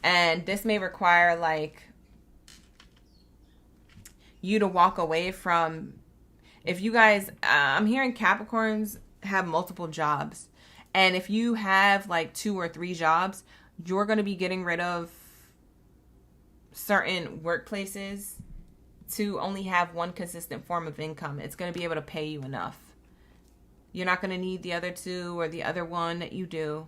And this may require like you to walk away from, if you guys, I'm hearing Capricorns have multiple jobs. And if you have like 2 or 3 jobs, you're going to be getting rid of certain workplaces to only have one consistent form of income. It's going to be able to pay you enough. You're not going to need the other 2 or the other one that you do.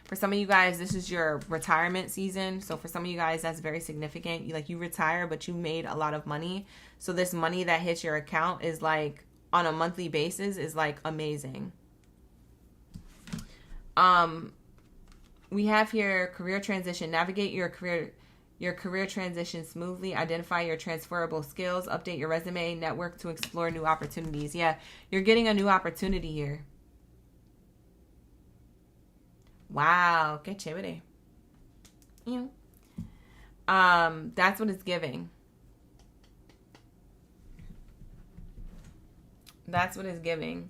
For some of you guys, this is your retirement season. So for some of you guys, that's very significant. You retire, but you made a lot of money. So this money that hits your account is like on a monthly basis is like amazing. We have here career transition. Navigate your career transition smoothly. Identify your transferable skills. Update your resume. Network to explore new opportunities. Yeah, you're getting a new opportunity here. Wow, qué chévere. That's what it's giving. That's what it's giving.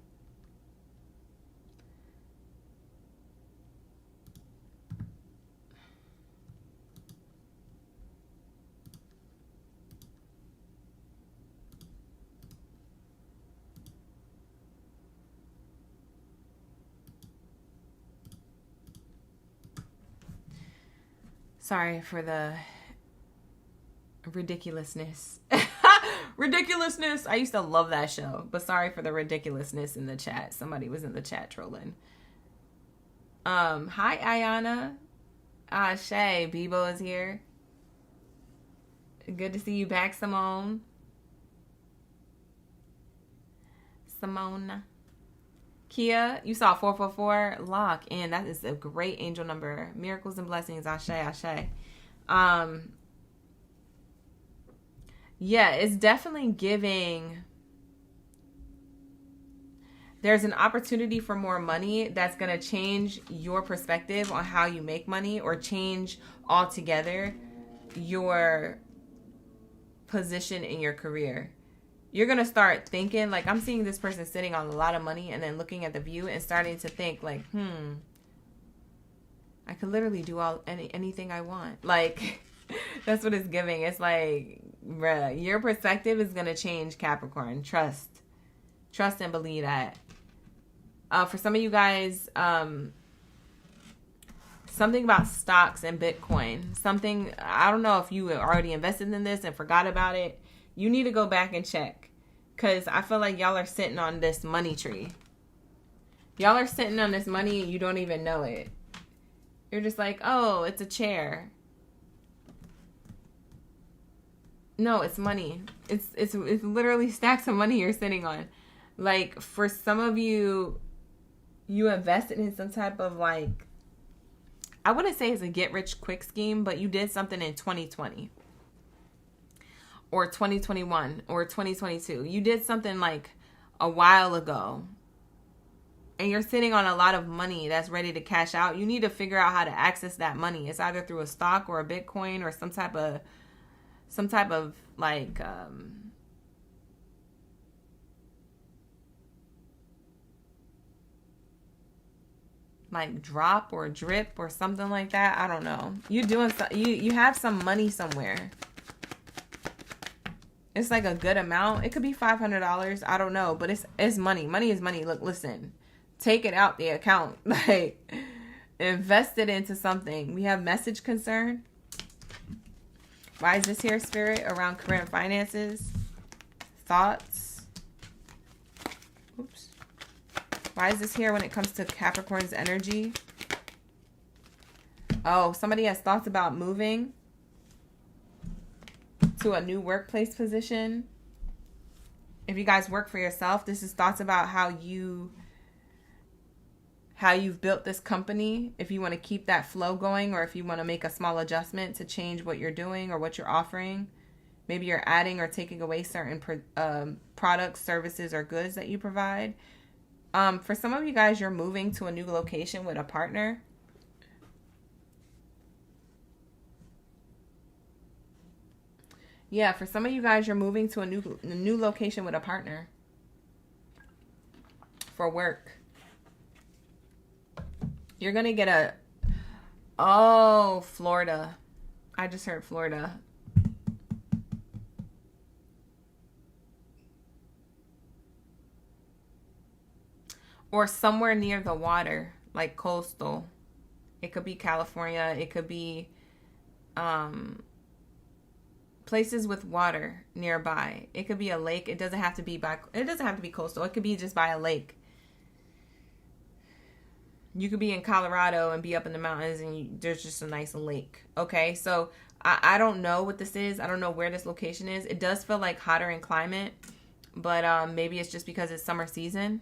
Sorry for the ridiculousness. Ridiculousness. I used to love that show, but sorry for the ridiculousness in the chat. Somebody was in the chat trolling. Hi, Ayana. Ah, Shay, Bebo is here. Good to see you back, Simone. Simone. Kia, you saw 444. Lock in. That is a great angel number. Miracles and blessings. Ashe, ashe. Yeah, it's definitely giving. There's an opportunity for more money that's going to change your perspective on how you make money, or change altogether your position in your career. You're going to start thinking, like, I'm seeing this person sitting on a lot of money and then looking at the view and starting to think like, I could literally do anything I want. Like, that's what it's giving. It's like, bruh, your perspective is going to change, Capricorn. Trust and believe that. For some of you guys, something about stocks and Bitcoin. Something, I don't know if you already invested in this and forgot about it. You need to go back and check. Because I feel like y'all are sitting on this money tree. Y'all are sitting on this money and you don't even know it. You're just like, oh, it's a chair. No, it's money. It's literally stacks of money you're sitting on. Like, for some of you, you invested in some type of, like, I wouldn't say it's a get-rich-quick scheme, but you did something in 2020. Or 2021. Or 2022. You did something, like, a while ago. And you're sitting on a lot of money that's ready to cash out. You need to figure out how to access that money. It's either through a stock or a Bitcoin or some type of like drop or drip or something like that. I don't know. You have some money somewhere. It's like a good amount. It could be $500. I don't know, but it's money. Money is money. Look, listen. Take it out the account. Like, invest it into something. We have message concern. Why is this here, Spirit? Around current finances. Thoughts. Oops. Why is this here when it comes to Capricorn's energy? Oh, somebody has thoughts about moving to a new workplace position. If you guys work for yourself, this is thoughts about how you've built this company, if you want to keep that flow going, or if you want to make a small adjustment to change what you're doing or what you're offering. Maybe you're adding or taking away certain products, services, or goods that you provide. For some of you guys, you're moving to a new location with a partner. Yeah, for some of you guys, you're moving to a new location with a partner for work. You're going to get Florida. I just heard Florida. Or somewhere near the water, like coastal. It could be California. It could be places with water nearby. It could be a lake. It doesn't have to be coastal. It could be just by a lake. You could be in Colorado and be up in the mountains and there's just a nice lake. Okay, so I don't know what this is. I don't know where this location is. It does feel like hotter in climate, but maybe it's just because it's summer season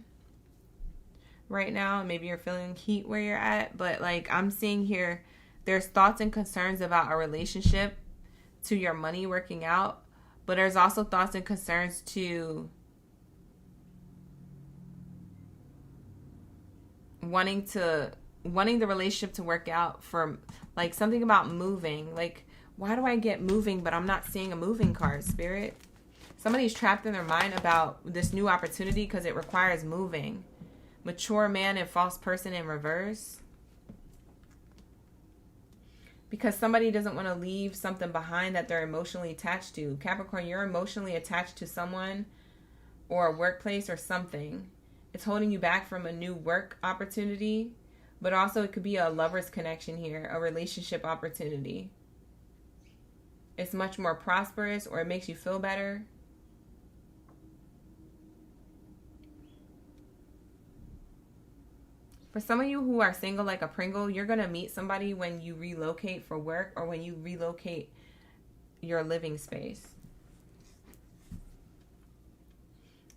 right now. Maybe you're feeling heat where you're at. But like I'm seeing here, there's thoughts and concerns about a relationship to your money working out. But there's also thoughts and concerns to wanting the relationship to work out, for like something about moving. Like, why do I get moving but I'm not seeing a moving card, Spirit? Somebody's trapped in their mind about this new opportunity because it requires moving. Mature man and false person in reverse. Because somebody doesn't want to leave something behind that they're emotionally attached to. Capricorn, you're emotionally attached to someone or a workplace or something. It's holding you back from a new work opportunity, but also it could be a lover's connection here, a relationship opportunity. It's much more prosperous, or it makes you feel better. For some of you who are single like a Pringle, you're going to meet somebody when you relocate for work or when you relocate your living space.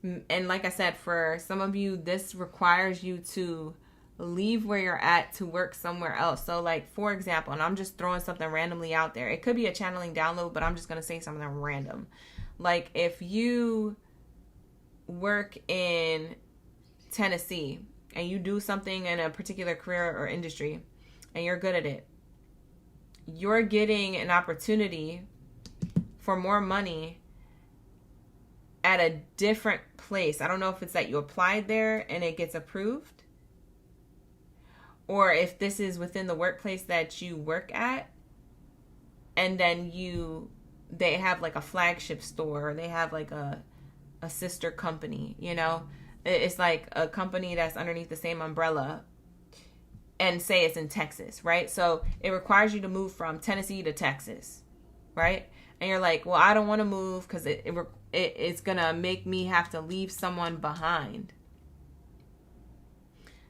And like I said, for some of you, this requires you to leave where you're at to work somewhere else. So like, for example, and I'm just throwing something randomly out there. It could be a channeling download, but I'm just going to say something random. Like if you work in Tennessee and you do something in a particular career or industry and you're good at it, you're getting an opportunity for more money at a different place. I don't know if it's that you applied there and it gets approved, or if this is within the workplace that you work at, and then they have like a flagship store, or they have like a sister company, you know? It's like a company that's underneath the same umbrella, and say it's in Texas, right? So it requires you to move from Tennessee to Texas, right? And you're like, well, I don't want to move because it's going to make me have to leave someone behind.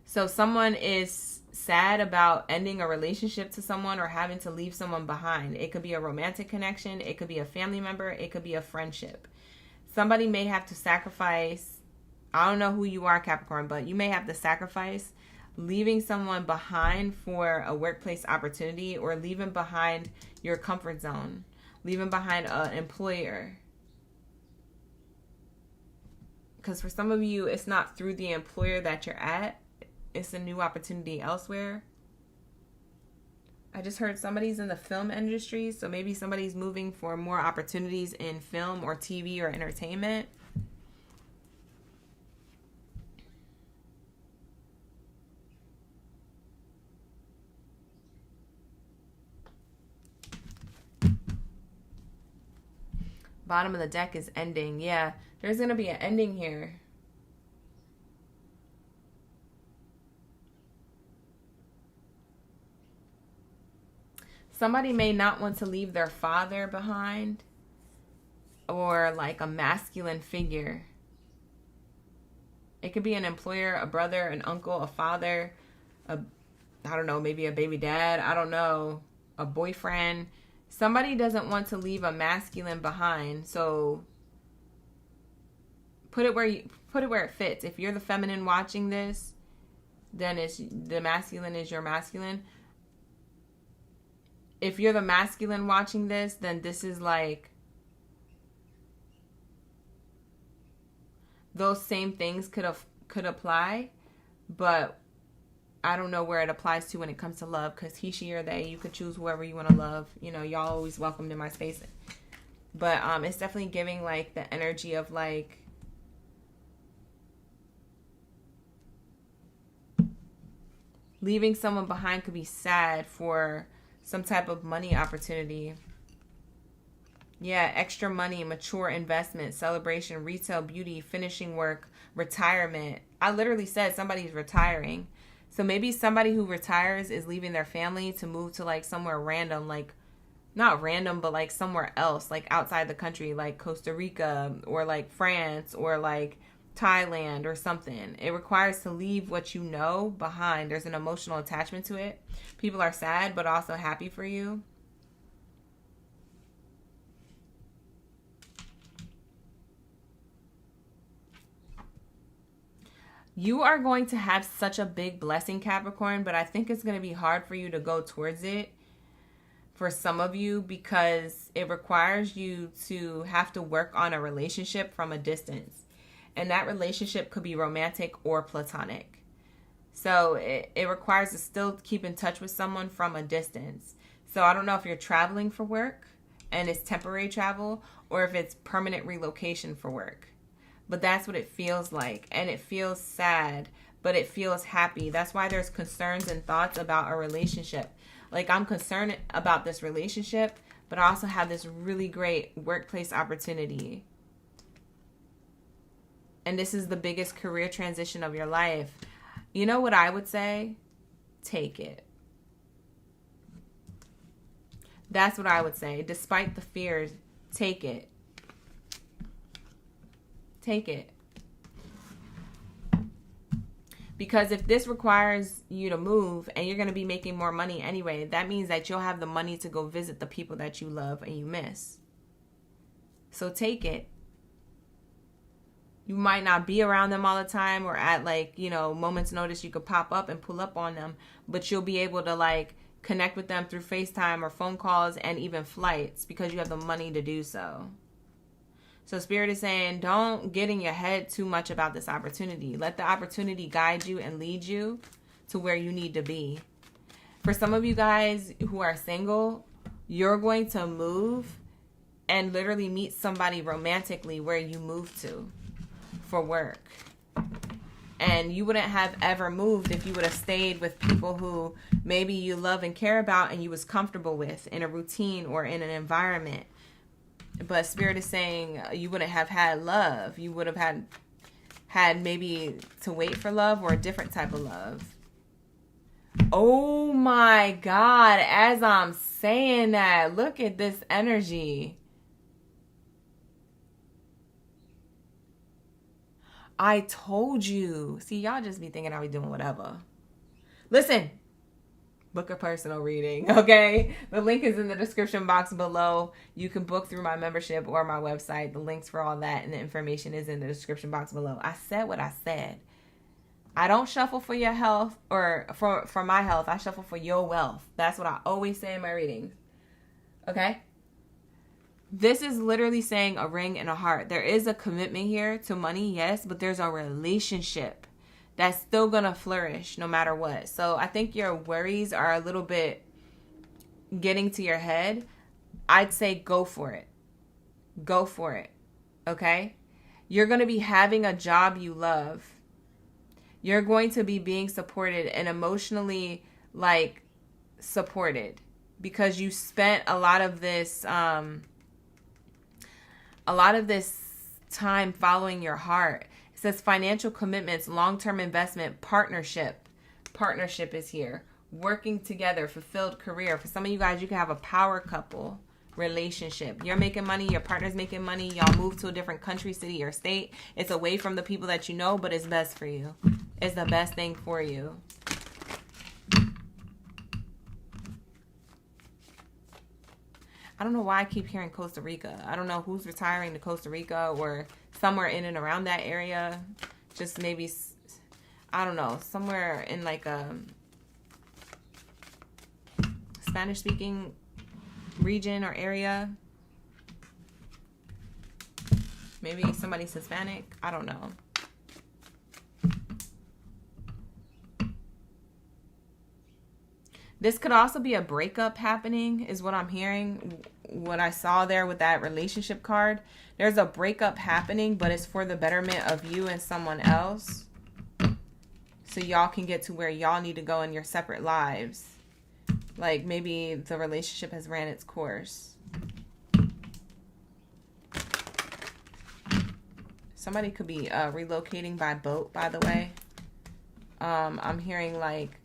So someone is sad about ending a relationship to someone or having to leave someone behind. It could be a romantic connection. It could be a family member. It could be a friendship. Somebody may have to sacrifice. I don't know who you are, Capricorn, but you may have to sacrifice leaving someone behind for a workplace opportunity, or leaving behind your comfort zone, leaving behind an employer. Because for some of you, it's not through the employer that you're at. It's a new opportunity elsewhere. I just heard somebody's in the film industry, so maybe somebody's moving for more opportunities in film or TV or entertainment. Bottom of the deck is ending. Yeah, there's going to be an ending here. Somebody may not want to leave their father behind, or like a masculine figure. It could be an employer, a brother, an uncle, a father, I don't know, maybe a baby dad, I don't know, a boyfriend. Somebody doesn't want to leave a masculine behind, so put it where it fits. If you're the feminine watching this, then the masculine is your masculine. If you're the masculine watching this, then this is like those same things could apply, but I don't know where it applies to when it comes to love, because he, she, or they, you could choose whoever you want to love. You know, y'all always welcomed in my space. But it's definitely giving like the energy of like leaving someone behind could be sad for some type of money opportunity. Yeah, extra money, mature investment, celebration, retail, beauty, finishing work, retirement. I literally said somebody's retiring. So maybe somebody who retires is leaving their family to move to like somewhere random, like not random, but like somewhere else, like outside the country, like Costa Rica or like France or like Thailand or something. It requires to leave what you know behind. There's an emotional attachment to it. People are sad, but also happy for you. You are going to have such a big blessing, Capricorn, but I think it's going to be hard for you to go towards it for some of you, because it requires you to have to work on a relationship from a distance. And that relationship could be romantic or platonic. So it requires to still keep in touch with someone from a distance. So I don't know if you're traveling for work and it's temporary travel, or if it's permanent relocation for work. But that's what it feels like. And it feels sad, but it feels happy. That's why there's concerns and thoughts about a relationship. Like, I'm concerned about this relationship, but I also have this really great workplace opportunity. And this is the biggest career transition of your life. You know what I would say? Take it. That's what I would say. Despite the fears, take it. Take it. Because if this requires you to move and you're going to be making more money anyway, that means that you'll have the money to go visit the people that you love and you miss. So take it. You might not be around them all the time, or at like, you know, moments notice you could pop up and pull up on them, but you'll be able to like connect with them through FaceTime or phone calls and even flights because you have the money to do so. So Spirit is saying, don't get in your head too much about this opportunity. Let the opportunity guide you and lead you to where you need to be. For some of you guys who are single, you're going to move and literally meet somebody romantically where you moved to for work. And you wouldn't have ever moved if you would have stayed with people who maybe you love and care about and you was comfortable with in a routine or in an environment. But Spirit is saying you wouldn't have had love. You would have had maybe to wait for love or a different type of love. Oh my God. As I'm saying that, look at this energy. I told you. See, y'all just be thinking I be doing whatever. Listen. Book a personal reading, okay? The link is in the description box below. You can book through my membership or my website. The links for all that and the information is in the description box below. I said what I said. I don't shuffle for your health or for my health. I shuffle for your wealth. That's what I always say in my readings, okay? This is literally saying a ring and a heart. There is a commitment here to money, yes, but there's a relationship that's still going to flourish no matter what. So I think your worries are a little bit getting to your head. I'd say go for it. Go for it. Okay? You're going to be having a job you love. You're going to be being supported and emotionally like supported because you spent a lot of this time following your heart. It says financial commitments, long-term investment, partnership. Partnership is here. Working together, fulfilled career. For some of you guys, you can have a power couple relationship. You're making money, your partner's making money, y'all move to a different country, city, or state. It's away from the people that you know, but it's best for you. It's the best thing for you. I don't know why I keep hearing Costa Rica. I don't know who's retiring to Costa Rica or somewhere in and around that area. Just maybe, I don't know, somewhere in like a Spanish-speaking region or area. Maybe somebody's Hispanic. I don't know. This could also be a breakup happening, is what I'm hearing. What I saw there with that relationship card. There's a breakup happening, but it's for the betterment of you and someone else. So y'all can get to where y'all need to go in your separate lives. Like maybe the relationship has ran its course. Somebody could be relocating by boat, by the way. I'm hearing like,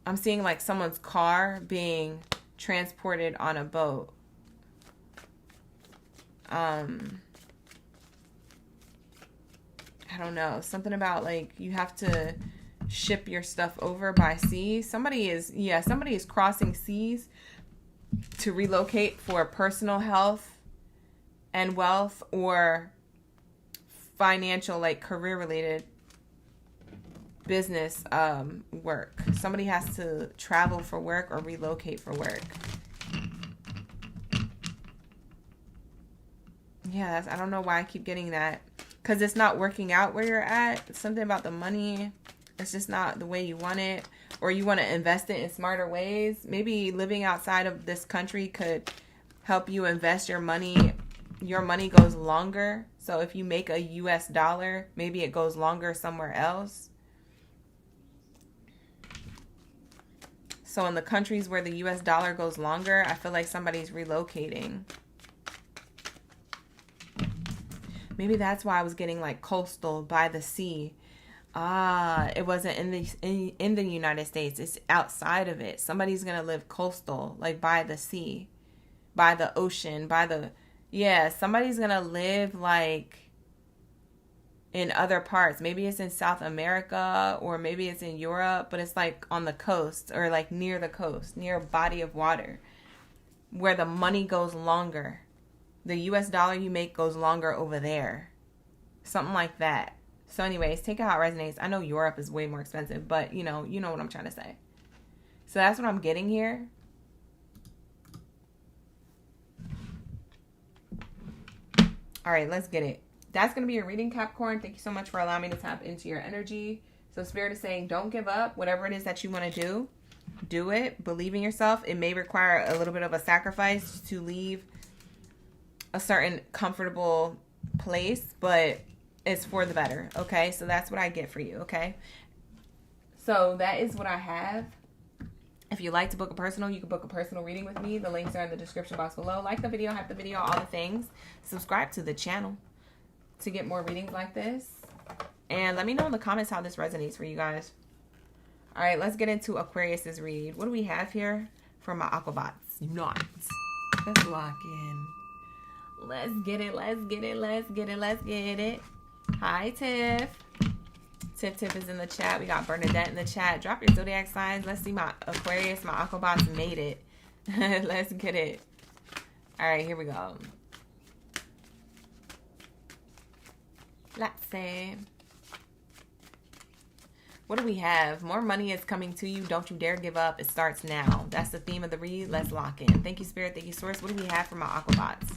I'm seeing like someone's car being transported on a boat. I don't know. Something about like you have to ship your stuff over by sea. Somebody is crossing seas to relocate for personal health and wealth or financial, like career related business work. Somebody has to travel for work or relocate for work. Yeah, I don't know why I keep getting that. Because it's not working out where you're at. It's something about the money. It's just not the way you want it. Or you want to invest it in smarter ways. Maybe living outside of this country could help you invest your money. Your money goes longer. So if you make a US dollar, maybe it goes longer somewhere else. So in the countries where the US dollar goes longer, I feel like somebody's relocating. Maybe that's why I was getting like coastal, by the sea. It wasn't in the United States. It's outside of it. Somebody's going to live coastal, like by the sea, by the ocean, somebody's going to live like in other parts. Maybe it's in South America, or maybe it's in Europe, but it's like on the coast, or like near the coast, near a body of water where the money goes longer. The US dollar you make goes longer over there. Something like that. So anyways, take it how it resonates. I know Europe is way more expensive, but you know what I'm trying to say. So that's what I'm getting here. All right, let's get it. That's going to be your reading, Capricorn. Thank you so much for allowing me to tap into your energy. So Spirit is saying, don't give up. Whatever it is that you want to do it. Believe in yourself. It may require a little bit of a sacrifice to leave a certain comfortable place, but it's for the better, okay? So that's what I get for you, okay? So that is what I have. If you'd like to book a personal, you can book a personal reading with me. The links are in the description box below. Like the video, hype the video, all the things. Subscribe to the channel to get more readings like this. And let me know in the comments how this resonates for you guys. All right, let's get into Aquarius's read. What do we have here for my Aquabots? Not. Let's lock in. Let's get it. Let's get it. Let's get it. Let's get it. Hi, Tiff. Tiff is in the chat. We got Bernadette in the chat. Drop your zodiac signs. Let's see my Aquarius, my Aquabots made it. Let's get it. All right, here we go. Let's see. What do we have? More money is coming to you. Don't you dare give up. It starts now. That's the theme of the read. Let's lock in. Thank you, Spirit. Thank you, Source. What do we have for my Aquabots?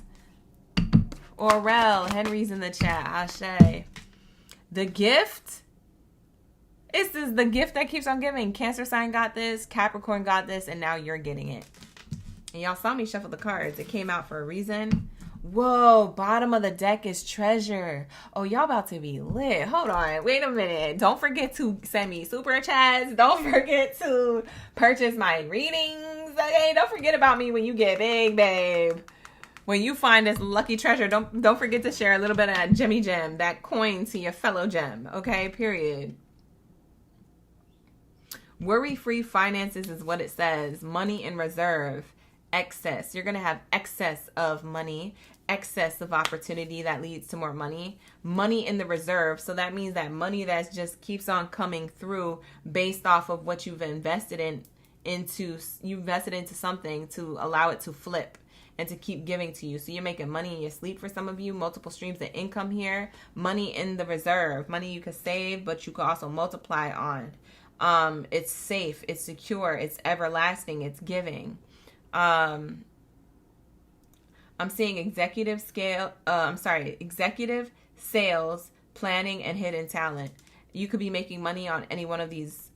Orel, Henry's in the chat. Ashe. The gift. This is the gift that keeps on giving. Cancer sign got this. Capricorn got this. And now you're getting it. And y'all saw me shuffle the cards. It came out for a reason. Whoa, bottom of the deck is treasure. Oh, y'all about to be lit. Hold on. Wait a minute. Don't forget to send me super chats. Don't forget to purchase my readings. Okay, don't forget about me when you get big, babe. When you find this lucky treasure, don't forget to share a little bit of that Jimmy Gem, that coin to your fellow gem. Okay, period. Worry-free finances is what it says. Money in reserve. Excess. You're going to have excess of money, excess of opportunity that leads to more money. Money in the reserve. So that means that money that just keeps on coming through based off of what you've invested into something to allow it to flip and to keep giving to you. So you're making money in your sleep for some of you. Multiple streams of income here. Money in the reserve. Money you can save, but you can also multiply on. It's safe. It's secure. It's everlasting. It's giving. I'm seeing executive sales, planning, and hidden talent. You could be making money on any one of these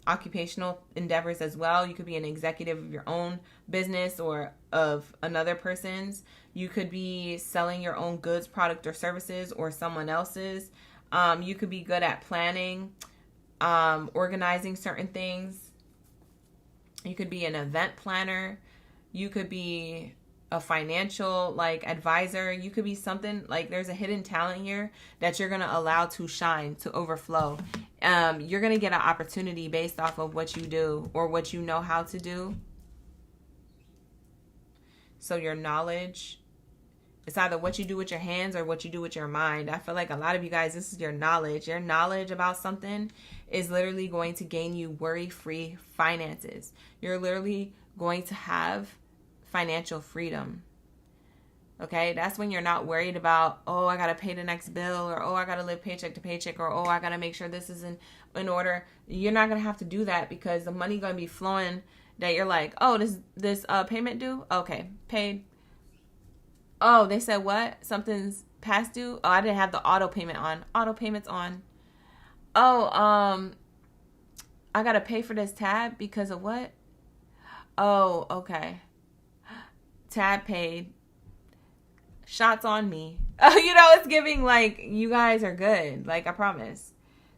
occupational endeavors as well. You could be an executive of your own business or of another person's. You could be selling your own goods, product, or services, or someone else's. You could be good at planning, organizing certain things. You could be an event planner. You could be a financial advisor. You could be something there's a hidden talent here that you're going to allow to shine, to overflow. You're going to get an opportunity based off of what you do or what you know how to do. So your knowledge, it's either what you do with your hands or what you do with your mind. I feel like a lot of you guys, this is your knowledge. Your knowledge about something is literally going to gain you worry-free finances. You're literally going to have financial freedom. Okay, that's when you're not worried about, oh, I got to pay the next bill, or oh, I got to live paycheck to paycheck, or oh, I got to make sure this is in order. You're not going to have to do that because the money going to be flowing that you're like, oh, this payment due? Okay, paid. Oh, they said what? Something's past due? Oh, I didn't have the auto payment on. Auto payment's on. Oh, I got to pay for this tab because of what? Oh, okay. Tab paid. Shots on me. It's giving you guys are good. I promise.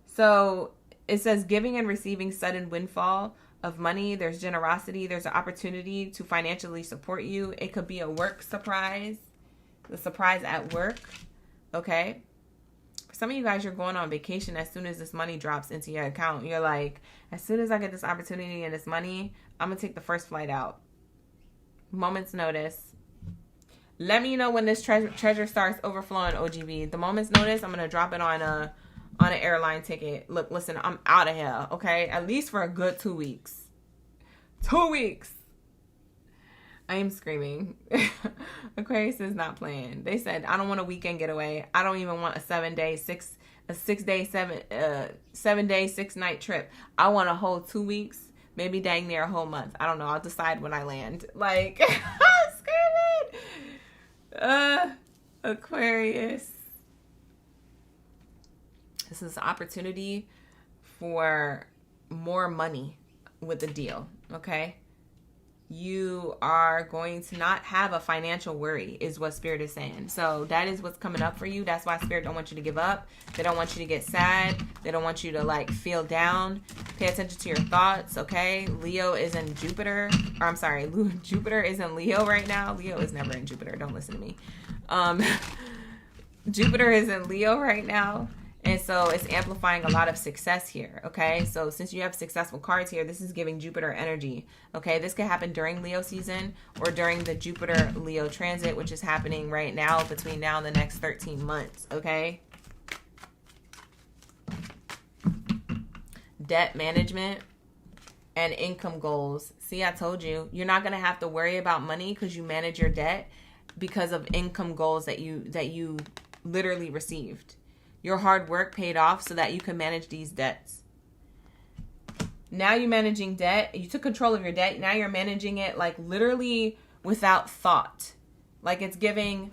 So it says giving and receiving sudden windfall of money. There's generosity. There's an opportunity to financially support you. It could be a work surprise. The surprise at work. Okay. For some of you guys, you're going on vacation as soon as this money drops into your account. You're like, as soon as I get this opportunity and this money, I'm going to take the first flight out. Moment's notice. Let me know when this treasure starts overflowing, OGB. The moment's notice, I'm going to drop it on an airline ticket. Look, listen, I'm out of here, okay? At least for a good 2 weeks. 2 weeks. I am screaming. Aquarius is not playing. They said, I don't want a weekend getaway. I don't even want a 7 day, 6 night trip. I want a whole 2 weeks, maybe dang near a whole month. I don't know. I'll decide when I land. Like, I'm screaming. Aquarius. This is an opportunity for more money with the deal, okay? You are going to not have a financial worry is what Spirit is saying. So that is what's coming up for you. That's why Spirit don't want you to give up. They don't want you to get sad. They don't want you to like feel down. Pay attention to your thoughts, okay? Leo is in Jupiter. Or I'm sorry, Jupiter is in Leo right now. Leo is never in Jupiter. Don't listen to me. Jupiter is in Leo right now. And so it's amplifying a lot of success here, okay? So since you have successful cards here, this is giving Jupiter energy, okay? This could happen during Leo season or during the Jupiter-Leo transit, which is happening right now between now and the next 13 months, okay? Debt management and income goals. See, I told you, you're not going to have to worry about money because you manage your debt because of income goals that you literally received. Your hard work paid off so that you can manage these debts. Now you're managing debt. You took control of your debt. Now you're managing it like literally without thought. Like it's giving,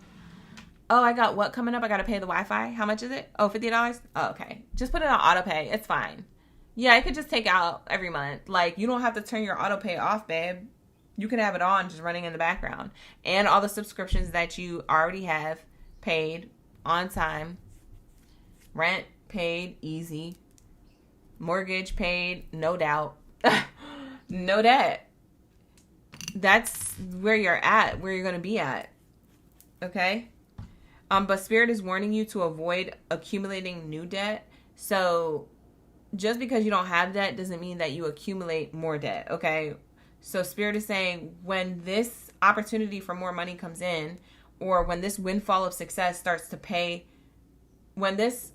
oh, I got what coming up? I got to pay the Wi-Fi. How much is it? Oh, $50? Oh, okay. Just put it on auto pay. It's fine. Yeah, I could just take out every month. Like you don't have to turn your auto pay off, babe. You can have it on just running in the background. And all the subscriptions that you already have paid on time. Rent paid, easy. Mortgage paid, no doubt. No debt. That's where you're at, where you're going to be at. Okay? But Spirit is warning you to avoid accumulating new debt. So just because you don't have debt doesn't mean that you accumulate more debt. Okay? So Spirit is saying when this opportunity for more money comes in, or when this windfall of success starts to pay, when this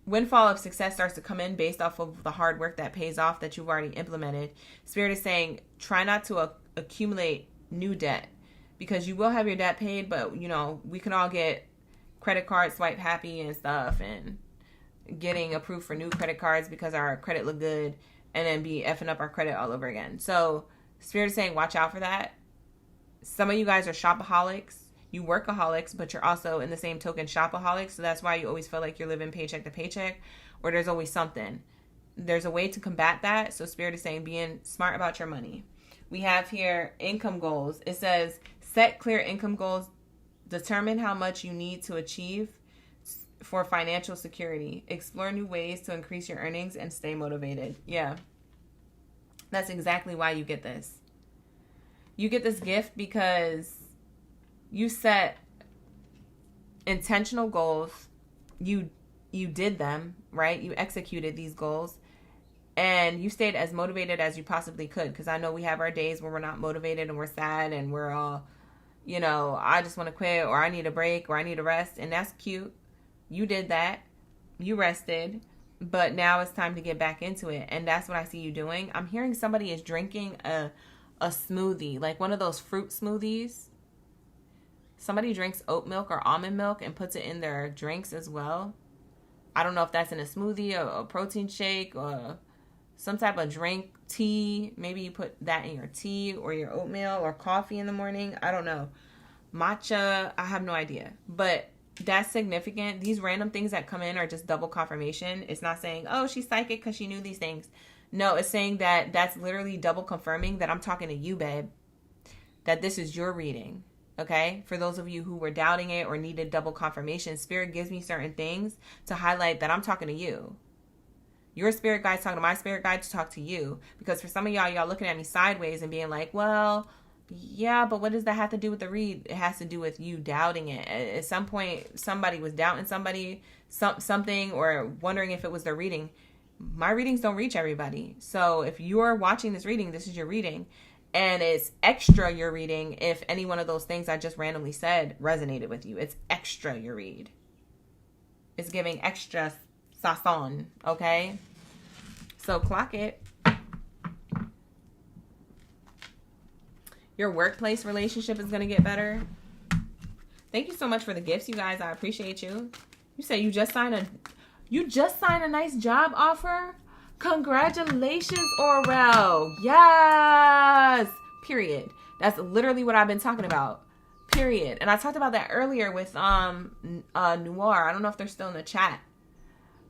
windfall of success starts to come in based off of the hard work that pays off that you've already implemented, Spirit is saying try not to accumulate new debt because you will have your debt paid, but you know, we can all get credit card swipe happy and stuff and getting approved for new credit cards because our credit look good and then be effing up our credit all over again. So Spirit is saying watch out for that. Some of you guys are shopaholics. You workaholics, but you're also in the same token shopaholics. So that's why you always feel like you're living paycheck to paycheck or there's always something. There's a way to combat that. So Spirit is saying being smart about your money. We have here income goals. It says set clear income goals. Determine how much you need to achieve for financial security. Explore new ways to increase your earnings and stay motivated. Yeah. That's exactly why you get this. You get this gift because you set intentional goals. You did them, right? You executed these goals and you stayed as motivated as you possibly could. Because I know we have our days where we're not motivated and we're sad and we're all, you know, I just want to quit or I need a break or I need a rest. And that's cute. You did that. You rested. But now it's time to get back into it. And that's what I see you doing. I'm hearing somebody is drinking a smoothie, like one of those fruit smoothies. Somebody drinks oat milk or almond milk and puts it in their drinks as well. I don't know if that's in a smoothie or a protein shake or some type of drink, tea. Maybe you put that in your tea or your oatmeal or coffee in the morning. I don't know. Matcha, I have no idea. But that's significant. These random things that come in are just double confirmation. It's not saying, oh, she's psychic because she knew these things. No, it's saying that that's literally double confirming that I'm talking to you, babe. That this is your reading. Okay, for those of you who were doubting it or needed double confirmation, Spirit gives me certain things to highlight that I'm talking to you. Your spirit guide's talking to my spirit guide to talk to you. Because for some of y'all looking at me sideways and being like, well, yeah, but what does that have to do with the read? It has to do with you doubting it. At some point, somebody was doubting something or wondering if it was their reading. My readings don't reach everybody. So if you're watching this reading, this is your reading. And it's extra your reading if any one of those things I just randomly said resonated with you. It's extra your read. It's giving extra sazon, okay? So clock it. Your workplace relationship is going to get better. Thank you so much for the gifts, you guys. I appreciate you. You say you just signed a nice job offer? Congratulations, Orel. Yes. Period. That's literally what I've been talking about. Period. And I talked about that earlier with Noir. I don't know if they're still in the chat.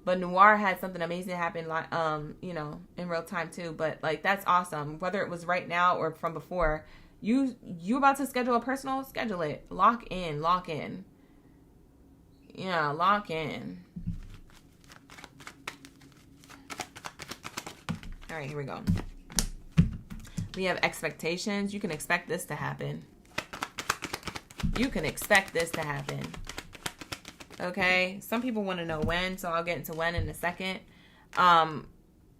But Noir had something amazing happen, you know, in real time too. But like, that's awesome. Whether it was right now or from before, you about to schedule a personal, schedule it. Lock in. Yeah, lock in. All right, here we go. We have expectations. You can expect this to happen. You can expect this to happen. Okay, some people want to know when, so I'll get into when in a second.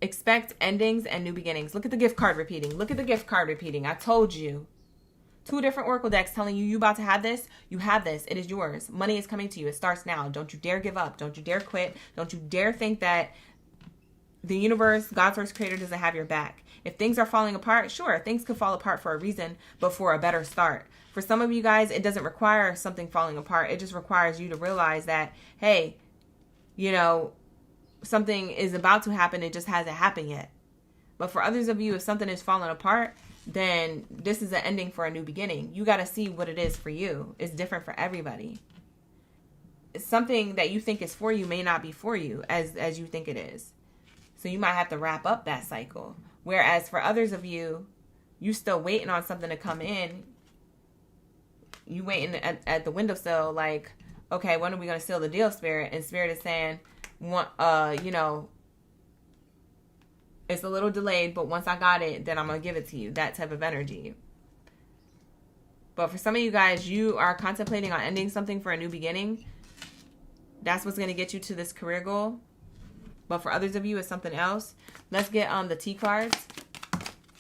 Expect endings and new beginnings. Look at the gift card repeating. Look at the gift card repeating. I told you. 2 different oracle decks telling you about to have this. You have this. It is yours. Money is coming to you. It starts now. Don't you dare give up. Don't you dare quit. Don't you dare think that the universe, God's first creator, doesn't have your back. If things are falling apart, sure, things could fall apart for a reason, but for a better start. For some of you guys, it doesn't require something falling apart. It just requires you to realize that, hey, you know, something is about to happen. It just hasn't happened yet. But for others of you, if something is falling apart, then this is an ending for a new beginning. You got to see what it is for you. It's different for everybody. Something that you think is for you may not be for you as you think it is. So you might have to wrap up that cycle. Whereas for others of you, you still waiting on something to come in. You waiting at the windowsill like, okay, when are we going to seal the deal, Spirit? And Spirit is saying, you know, it's a little delayed, but once I got it, then I'm going to give it to you. That type of energy. But for some of you guys, you are contemplating on ending something for a new beginning. That's what's going to get you to this career goal. But for others of you, it's something else. Let's get on the T cards.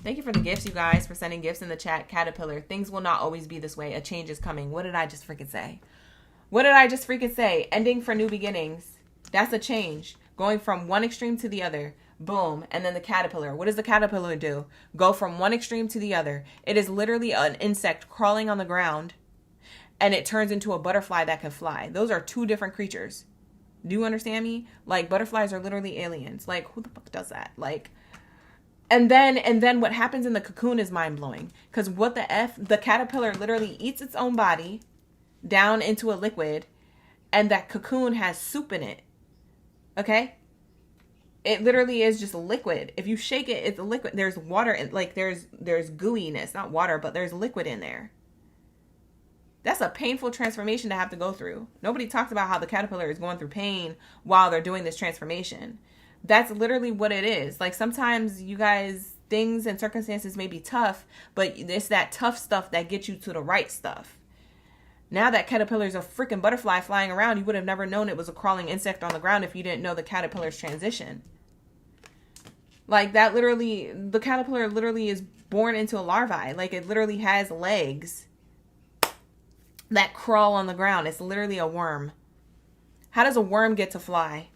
Thank you for the gifts, you guys, for sending gifts in the chat. Caterpillar, things will not always be this way. A change is coming. What did I just freaking say? What did I just freaking say? Ending for new beginnings. That's a change. Going from one extreme to the other. Boom. And then the caterpillar. What does the caterpillar do? Go from one extreme to the other. It is literally an insect crawling on the ground, and it turns into a butterfly that can fly. Those are 2 different creatures. Do you understand me? Like, butterflies are literally aliens. Like, who the fuck does that? Like, and then what happens in the cocoon is mind-blowing. Because what the F, the caterpillar literally eats its own body down into a liquid, and that cocoon has soup in it. Okay? It literally is just a liquid. If you shake it, it's a liquid. There's water, in, like there's gooiness, not water, but there's liquid in there. That's a painful transformation to have to go through. Nobody talks about how the caterpillar is going through pain while they're doing this transformation. That's literally what it is. Like, sometimes you guys, things and circumstances may be tough, but it's that tough stuff that gets you to the right stuff. Now that caterpillar is a freaking butterfly flying around, you would have never known it was a crawling insect on the ground if you didn't know the caterpillar's transition. Like, that literally, the caterpillar literally is born into a larvae. Like, it literally has legs that crawl on the ground. It's literally a worm. How does a worm get to fly?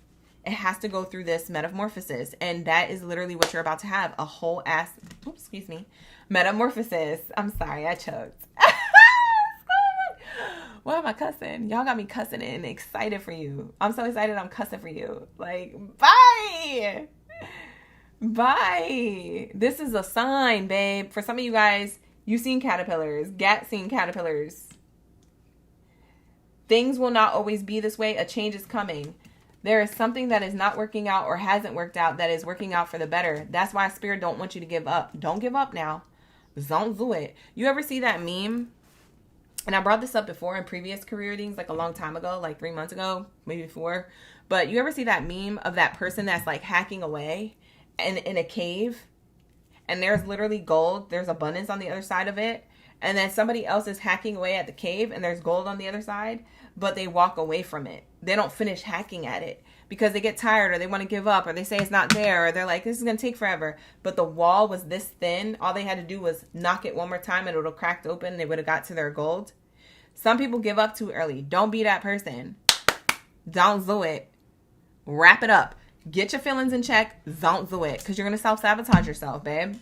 It has to go through this metamorphosis. And that is literally what you're about to have. A whole ass, oops, excuse me, metamorphosis. I'm sorry, I choked. Why am I cussing? Y'all got me cussing and excited for you. I'm so excited I'm cussing for you. Like, bye. Bye. This is a sign, babe. For some of you guys, you've seen caterpillars. Gat seen caterpillars. Things will not always be this way. A change is coming. There is something that is not working out or hasn't worked out that is working out for the better. That's why Spirit don't want you to give up. Don't give up now. Don't do it. You ever see that meme? And I brought this up before in previous career readings, like a long time ago, like 3 months ago, maybe 4. But you ever see that meme of that person that's like hacking away in a cave? And there's literally gold. There's abundance on the other side of it. And then somebody else is hacking away at the cave and there's gold on the other side, but they walk away from it. They don't finish hacking at it because they get tired or they want to give up or they say it's not there or they're like, this is going to take forever. But the wall was this thin. All they had to do was knock it one more time and it would have cracked open. They would have got to their gold. Some people give up too early. Don't be that person. Don't do it. Wrap it up. Get your feelings in check. Don't do it. Because you're going to self-sabotage yourself, babe.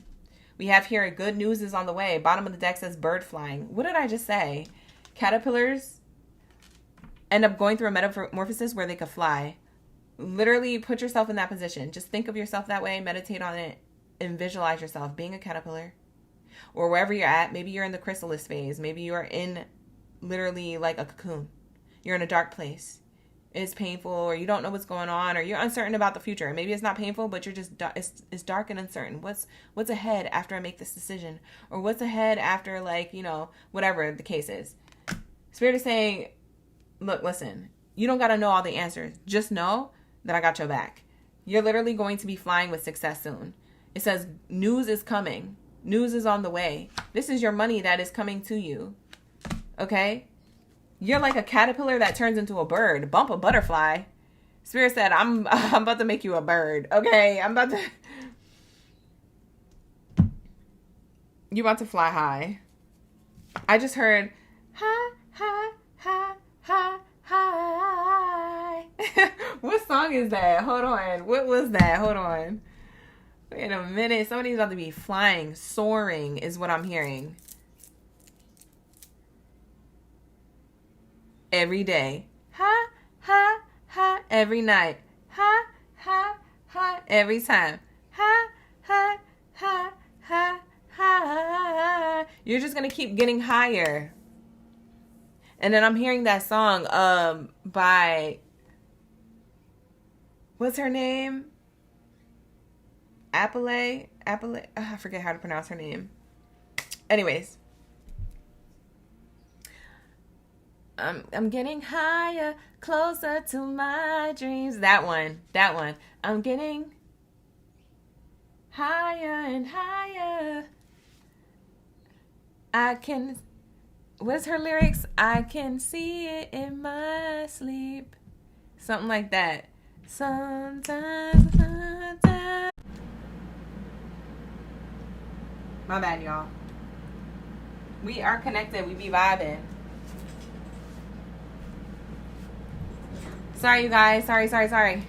We have here, good news is on the way. Bottom of the deck says bird flying. What did I just say? Caterpillars end up going through a metamorphosis where they could fly. Literally put yourself in that position. Just think of yourself that way, meditate on it, and visualize yourself being a caterpillar. Or wherever you're at, maybe you're in the chrysalis phase. Maybe you're in literally like a cocoon. You're in a dark place. It's painful, or you don't know what's going on, or you're uncertain about the future. Maybe it's not painful, but you're just, it's dark and uncertain. What's ahead after I make this decision? Or what's ahead after, like, you know, whatever the case is. Spirit is saying, look, listen, you don't got to know all the answers. Just know that I got your back. You're literally going to be flying with success soon. It says news is coming. News is on the way. This is your money that is coming to you. Okay? You're like a caterpillar that turns into a bird. Bump a butterfly. Spirit said, I'm about to make you a bird. Okay? You about to fly high. I just heard, ha, ha, ha, ha, hi. What song is that? Hold on. What was that? Hold on. Wait a minute. Somebody's about to be flying. Soaring is what I'm hearing. Every day. Ha, ha, ha. Every night. Ha, ha, ha. Every time. Ha, ha, ha, ha, ha. You're just going to keep getting higher. And then I'm hearing that song by, what's her name? Appalay? I forget how to pronounce her name. Anyways. I'm getting higher, closer to my dreams. That one. I'm getting higher and higher. What's her lyrics? I can see it in my sleep. Something like that. Sometimes. My bad, y'all. We are connected. We be vibing. Sorry, you guys. Sorry.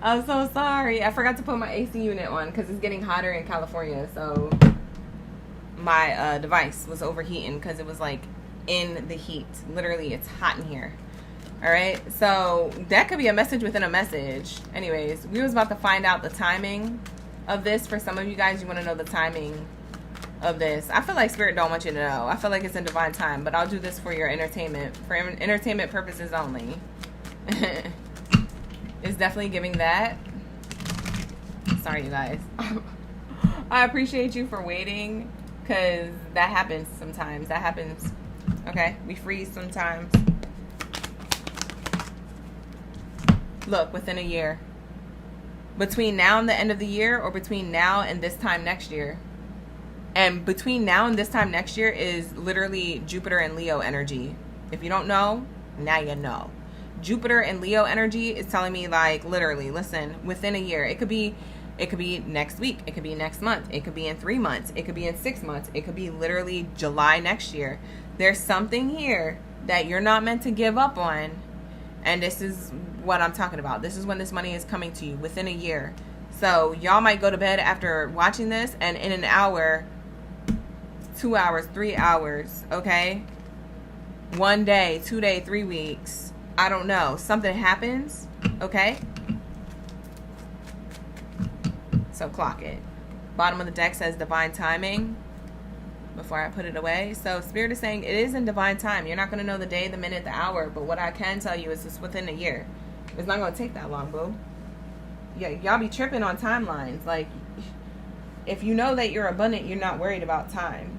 I'm so sorry. I forgot to put my AC unit on because it's getting hotter in California. So my device was overheating because it was like in the heat. Literally, it's hot in here. All right. So that could be a message within a message. Anyways, we was about to find out the timing of this. For some of you guys, you want to know the timing of this. I feel like Spirit don't want you to know. I feel like it's in divine time, but I'll do this for your entertainment, for entertainment purposes only. It's definitely giving that. Sorry, you guys. I appreciate you for waiting, because that happens sometimes. That happens. Okay? We freeze sometimes. Look, within a year. Between now and the end of the year, or between now and this time next year. And between now and this time next year is literally Jupiter and Leo energy. If you don't know, now you know. Jupiter and Leo energy is telling me, like, literally, listen, within a year. It could be next week. It could be next month. It could be in 3 months. It could be in 6 months. It could be literally July next year. There's something here that you're not meant to give up on. And this is what I'm talking about. This is when this money is coming to you, within a year. So y'all might go to bed after watching this, and in an hour, 2 hours, 3 hours, okay? 1 day, 2 day, 3 weeks. I don't know. Something happens, okay? So clock it. Bottom of the deck says divine timing before I put it away. So Spirit is saying it is in divine time. You're not going to know the day, the minute, the hour. But what I can tell you is it's within a year. It's not going to take that long, boo. Yeah, y'all be tripping on timelines. Like, if you know that you're abundant, you're not worried about time.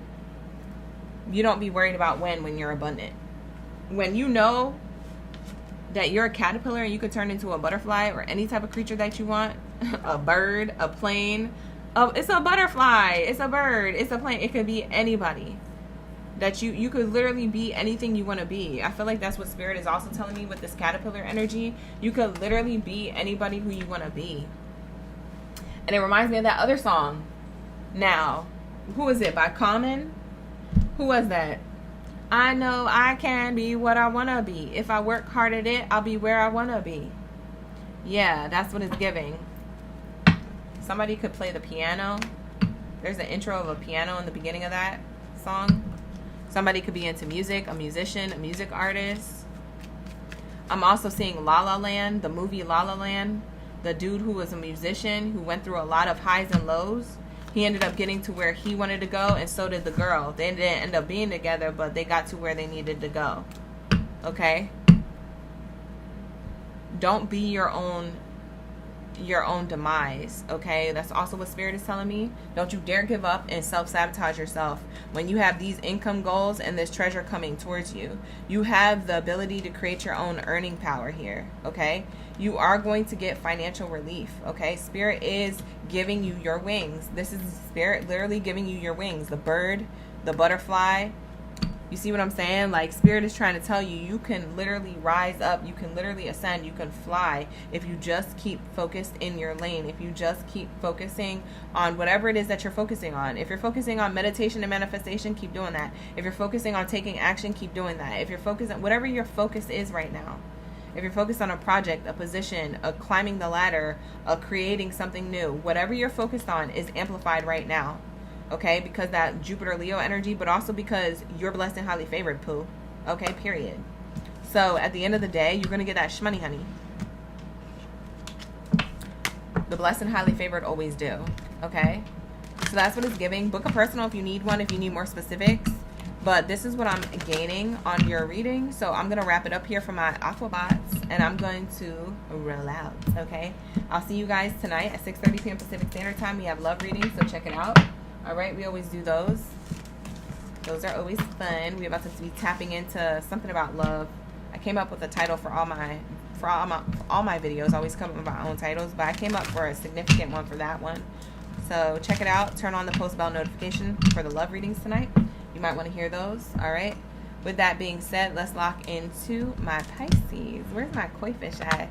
You don't be worried about when you're abundant. When you know that you're a caterpillar and you could turn into a butterfly or any type of creature that you want, a bird, a plane, it's a butterfly, it's a bird, it's a plane, it could be anybody. that you could literally be anything you want to be. I feel like that's what Spirit is also telling me with this caterpillar energy. You could literally be anybody who you want to be. And it reminds me of that other song. Now, who is it? By Common? Who was that? I know I can be what I want to be. If I work hard at it, I'll be where I want to be. Yeah, that's what it's giving. Somebody could play the piano. There's an intro of a piano in the beginning of that song. Somebody could be into music, a musician, a music artist. I'm also seeing La La Land, the movie La La Land. The dude who was a musician who went through a lot of highs and lows. He ended up getting to where he wanted to go, and so did the girl. They didn't end up being together, but they got to where they needed to go. Okay? Don't be your own demise, okay? That's also what Spirit is telling me. Don't you dare give up and self-sabotage yourself. When you have these income goals and this treasure coming towards you, you have the ability to create your own earning power here, okay? You are going to get financial relief, okay? Spirit is giving you your wings. This is Spirit literally giving you your wings. The bird, the butterfly. You see what I'm saying? Like, Spirit is trying to tell you, you can literally rise up. You can literally ascend. You can fly if you just keep focused in your lane. If you just keep focusing on whatever it is that you're focusing on. If you're focusing on meditation and manifestation, keep doing that. If you're focusing on taking action, keep doing that. If you're focused on whatever your focus is right now. If you're focused on a project, a position, a climbing the ladder, a creating something new, whatever you're focused on is amplified right now. Okay, because that Jupiter Leo energy, but also because you're blessed and highly favored, poo. Okay, period. So at the end of the day, you're going to get that shmoney, honey. The blessed and highly favored always do. Okay, so that's what it's giving. Book a personal if you need one, if you need more specifics. But this is what I'm gaining on your reading. So I'm going to wrap it up here for my Aquabots, and I'm going to roll out. Okay, I'll see you guys tonight at 6:30 p.m. Pacific Standard Time. We have love readings, so check it out. All right, we always do those. Those are always fun. We're about to be tapping into something about love. I came up with a title for all my videos. I always come up with my own titles, but I came up for a significant one for that one. So check it out. Turn on the post bell notification for the love readings tonight. You might want to hear those. All right. With that being said, let's lock into my Pisces. Where's my koi fish at?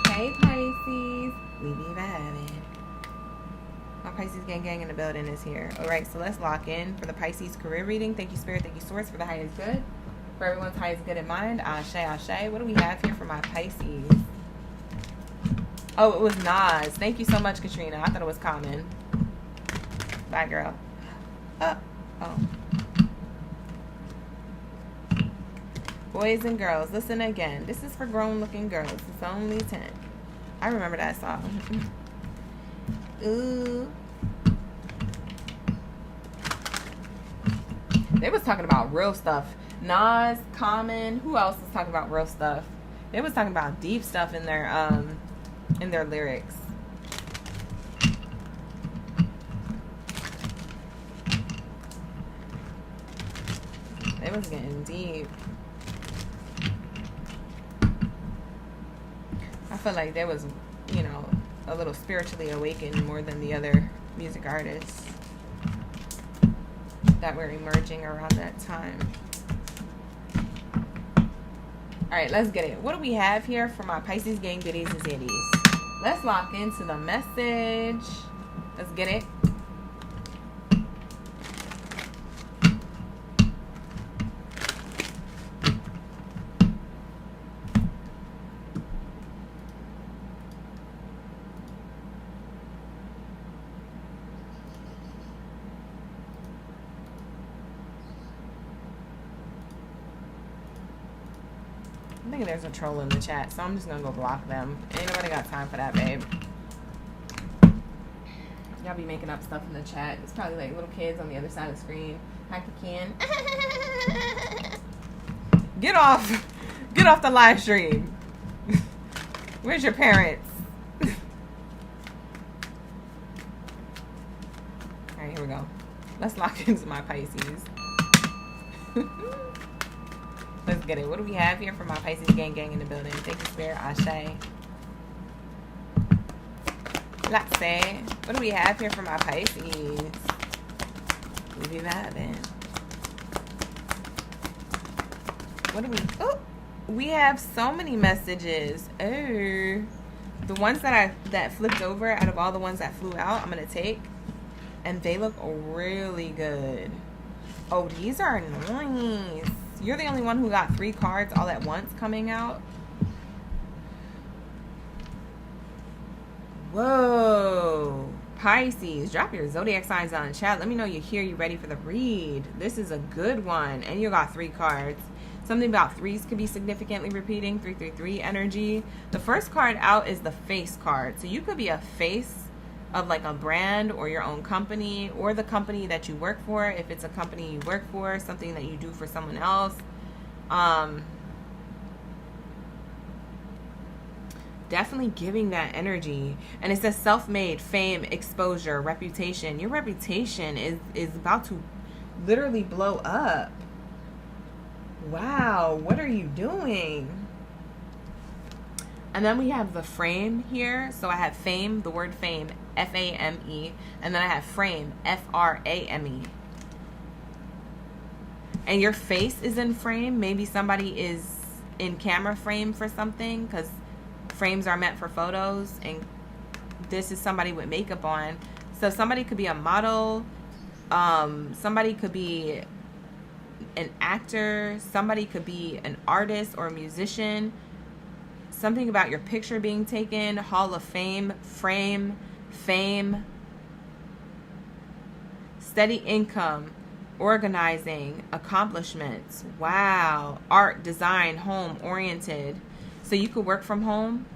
Hey Pisces, we be vibing. My Pisces gang in the building is here. All right, so let's lock in for the Pisces career reading. Thank you, Spirit. Thank you, Source, for the highest good. For everyone's highest good in mind. Ashe, ashe. What do we have here for my Pisces? Oh, it was Nas. Thank you so much, Katrina. I thought it was Common. Bye, girl. Oh. Boys and girls, listen again. This is for grown-looking girls. It's only 10. I remember that song. Ooh. They was talking about real stuff. Nas, Common, who else was talking about real stuff? They was talking about deep stuff in their lyrics. They was getting deep. I feel like there was, a little spiritually awakened more than the other music artists that were emerging around that time. All right, let's get it. What do we have here for my Pisces gang biddies and zitties? Let's lock into the message. Let's get it. I think there's a troll in the chat, so I'm just gonna go block them. Ain't nobody got time for that, babe. Y'all be making up stuff in the chat. It's probably like little kids on the other side of the screen. Hi, Ken. Get off! Get off the live stream. Where's your parents? All right, here we go. Let's lock into my Pisces. Let's get it. What do we have here for my Pisces gang in the building? Thank you, Spirit. Ashe. Let's say, what do we have here for my Pisces? We be vibing. What do we... Oh, we have so many messages. Oh, the ones that flipped over out of all the ones that flew out, I'm going to take. And they look really good. Oh, these are nice. You're the only one who got 3 cards all at once coming out. Whoa. Pisces, drop your zodiac signs on the chat. Let me know you're here, you're ready for the read. This is a good one. And you got 3 cards. Something about 3s could be significantly repeating. 333 energy. The first card out is the face card. So you could be a face of like a brand or your own company or the company that you work for. If it's a company you work for, something that you do for someone else. Definitely giving that energy. And it says self-made, fame, exposure, reputation. Your reputation is about to literally blow up. Wow, what are you doing? And then we have the frame here. So I have fame, the word fame, F-A-M-E. And then I have frame, F-R-A-M-E. And your face is in frame. Maybe somebody is in camera frame for something, because frames are meant for photos, and this is somebody with makeup on. So somebody could be a model, somebody could be an actor, somebody could be an artist or a musician. Something about your picture being taken, Hall of Fame, frame, fame, steady income, organizing, accomplishments. Wow. Art, design, home, oriented. So you could work from home.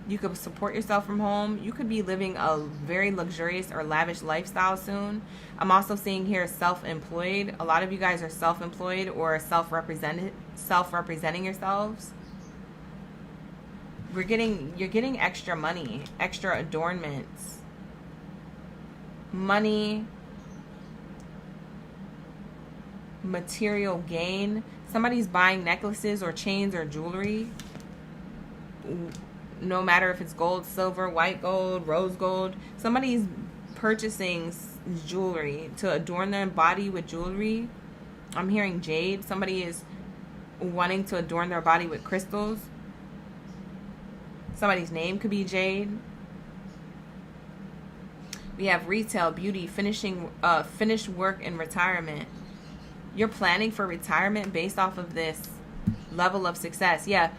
You could support yourself from home. You could be living a very luxurious or lavish lifestyle soon. I'm also seeing here self-employed. A lot of you guys are self-employed or self-representing yourselves. You're getting extra money, extra adornments, money, material gain. Somebody's buying necklaces or chains or jewelry. No matter if it's gold, silver, white gold, rose gold. Somebody's purchasing jewelry to adorn their body with jewelry. I'm hearing jade. Somebody is wanting to adorn their body with crystals. Somebody's name could be Jade. We have retail, beauty, finished work, and retirement. You're planning for retirement based off of this level of success. Yeah,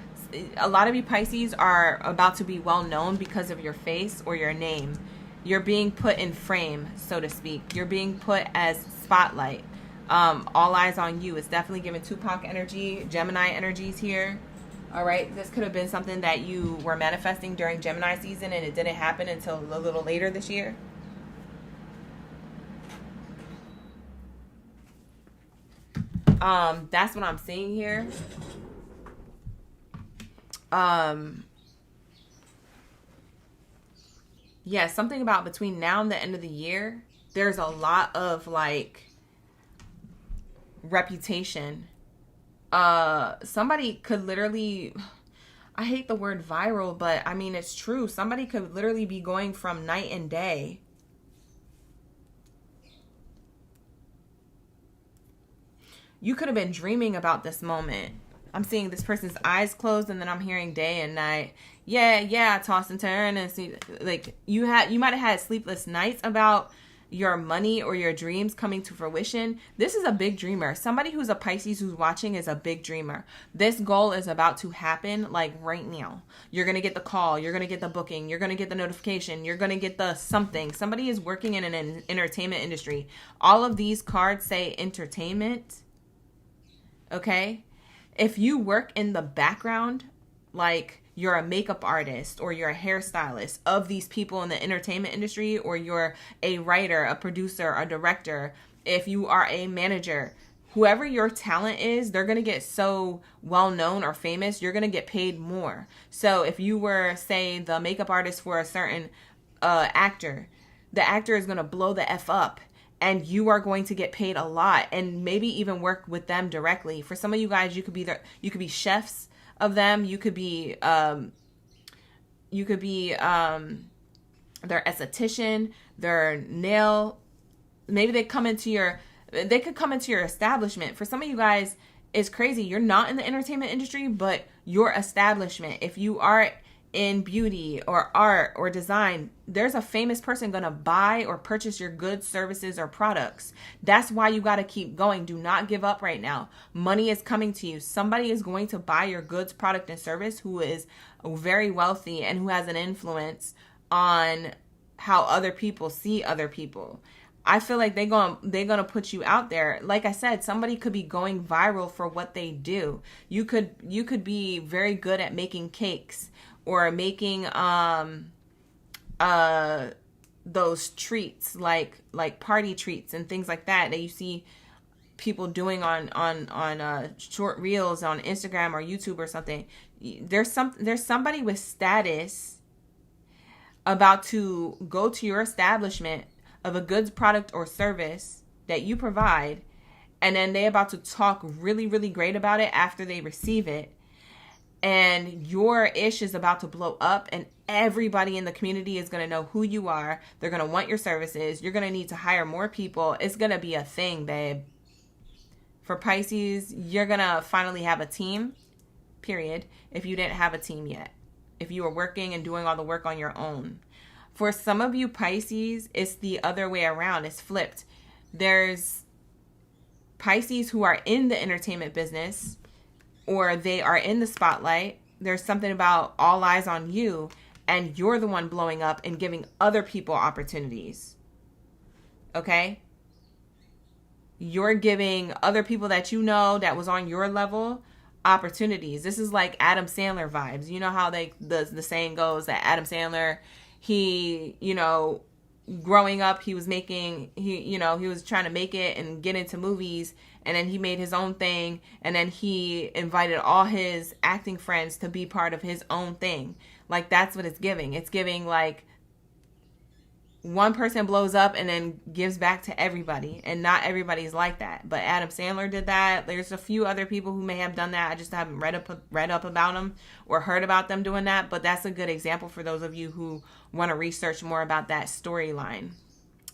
a lot of you Pisces are about to be well known because of your face or your name. You're being put in frame, so to speak. You're being put as spotlight. All eyes on you. It's definitely giving Tupac energy, Gemini energies here. All right, this could have been something that you were manifesting during Gemini season and it didn't happen until a little later this year. That's what I'm seeing here. Yeah, something about between now and the end of the year, there's a lot of like reputation. Somebody could literally, I hate the word viral, but I mean, it's true. Somebody could literally be going from night and day. You could have been dreaming about this moment. I'm seeing this person's eyes closed, and then I'm hearing day and night. Yeah, toss and turn, and see, like you might have had sleepless nights about your money or your dreams coming to fruition. This is a big dreamer. Somebody who's a Pisces who's watching is a big dreamer. This goal is about to happen like right now. You're going to get the call. You're going to get the booking. You're going to get the notification. You're going to get the something. Somebody is working in an entertainment industry. All of these cards say entertainment. Okay? If you work in the background, like you're a makeup artist or you're a hairstylist of these people in the entertainment industry, or you're a writer, a producer, a director, if you are a manager, whoever your talent is, they're going to get so well known or famous, you're going to get paid more. So if you were, say, the makeup artist for a certain actor, the actor is going to blow the F up. And you are going to get paid a lot, and maybe even work with them directly. For some of you guys, you could be chefs of them. You could be their esthetician, their nail. Maybe they could come into your establishment. For some of you guys, it's crazy. You're not in the entertainment industry, but your establishment, if you are in beauty or art or design, there's a famous person going to buy or purchase your goods, services, or products. That's why you got to keep going. Do not give up right now. Money is coming to you. Somebody is going to buy your goods, product, and service who is very wealthy and who has an influence on how other people see other people. I feel like they're gonna put you out there. Like I said, somebody could be going viral for what they do. You could be very good at making cakes or making those treats like party treats and things like that you see people doing on short reels on Instagram or YouTube or something. There's somebody with status about to go to your establishment of a goods, product, or service that you provide, and then they about to talk really, really great about it after they receive it, and your ish is about to blow up, and everybody in the community is going to know who you are. They're going to want your services. You're going to need to hire more people. It's going to be a thing, babe. For Pisces, you're going to finally have a team, period, if you didn't have a team yet. If you were working and doing all the work on your own. For some of you Pisces, it's the other way around. It's flipped. There's Pisces who are in the entertainment business or they are in the spotlight. There's something about all eyes on you and you're the one blowing up and giving other people opportunities. Okay? You're giving other people that you know that was on your level opportunities. This is like Adam Sandler vibes. You know how the saying goes that Adam Sandler, he, growing up, he was trying to make it and get into movies, and then he made his own thing, and then he invited all his acting friends to be part of his own thing. Like, that's what it's giving. It's giving, like, one person blows up and then gives back to everybody, and not everybody's like that. But Adam Sandler did that. There's a few other people who may have done that. I just haven't read up about them or heard about them doing that. But that's a good example for those of you who want to research more about that storyline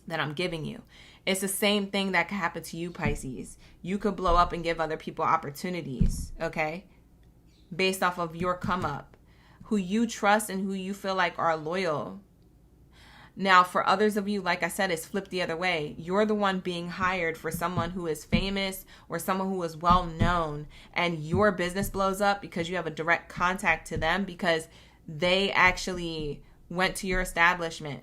that I'm giving you. It's the same thing that could happen to you, Pisces. You could blow up and give other people opportunities, okay? Based off of your come up, who you trust and who you feel like are loyal. Now, for others of you, like I said, it's flipped the other way. You're the one being hired for someone who is famous or someone who is well known, and your business blows up because you have a direct contact to them because they actually went to your establishment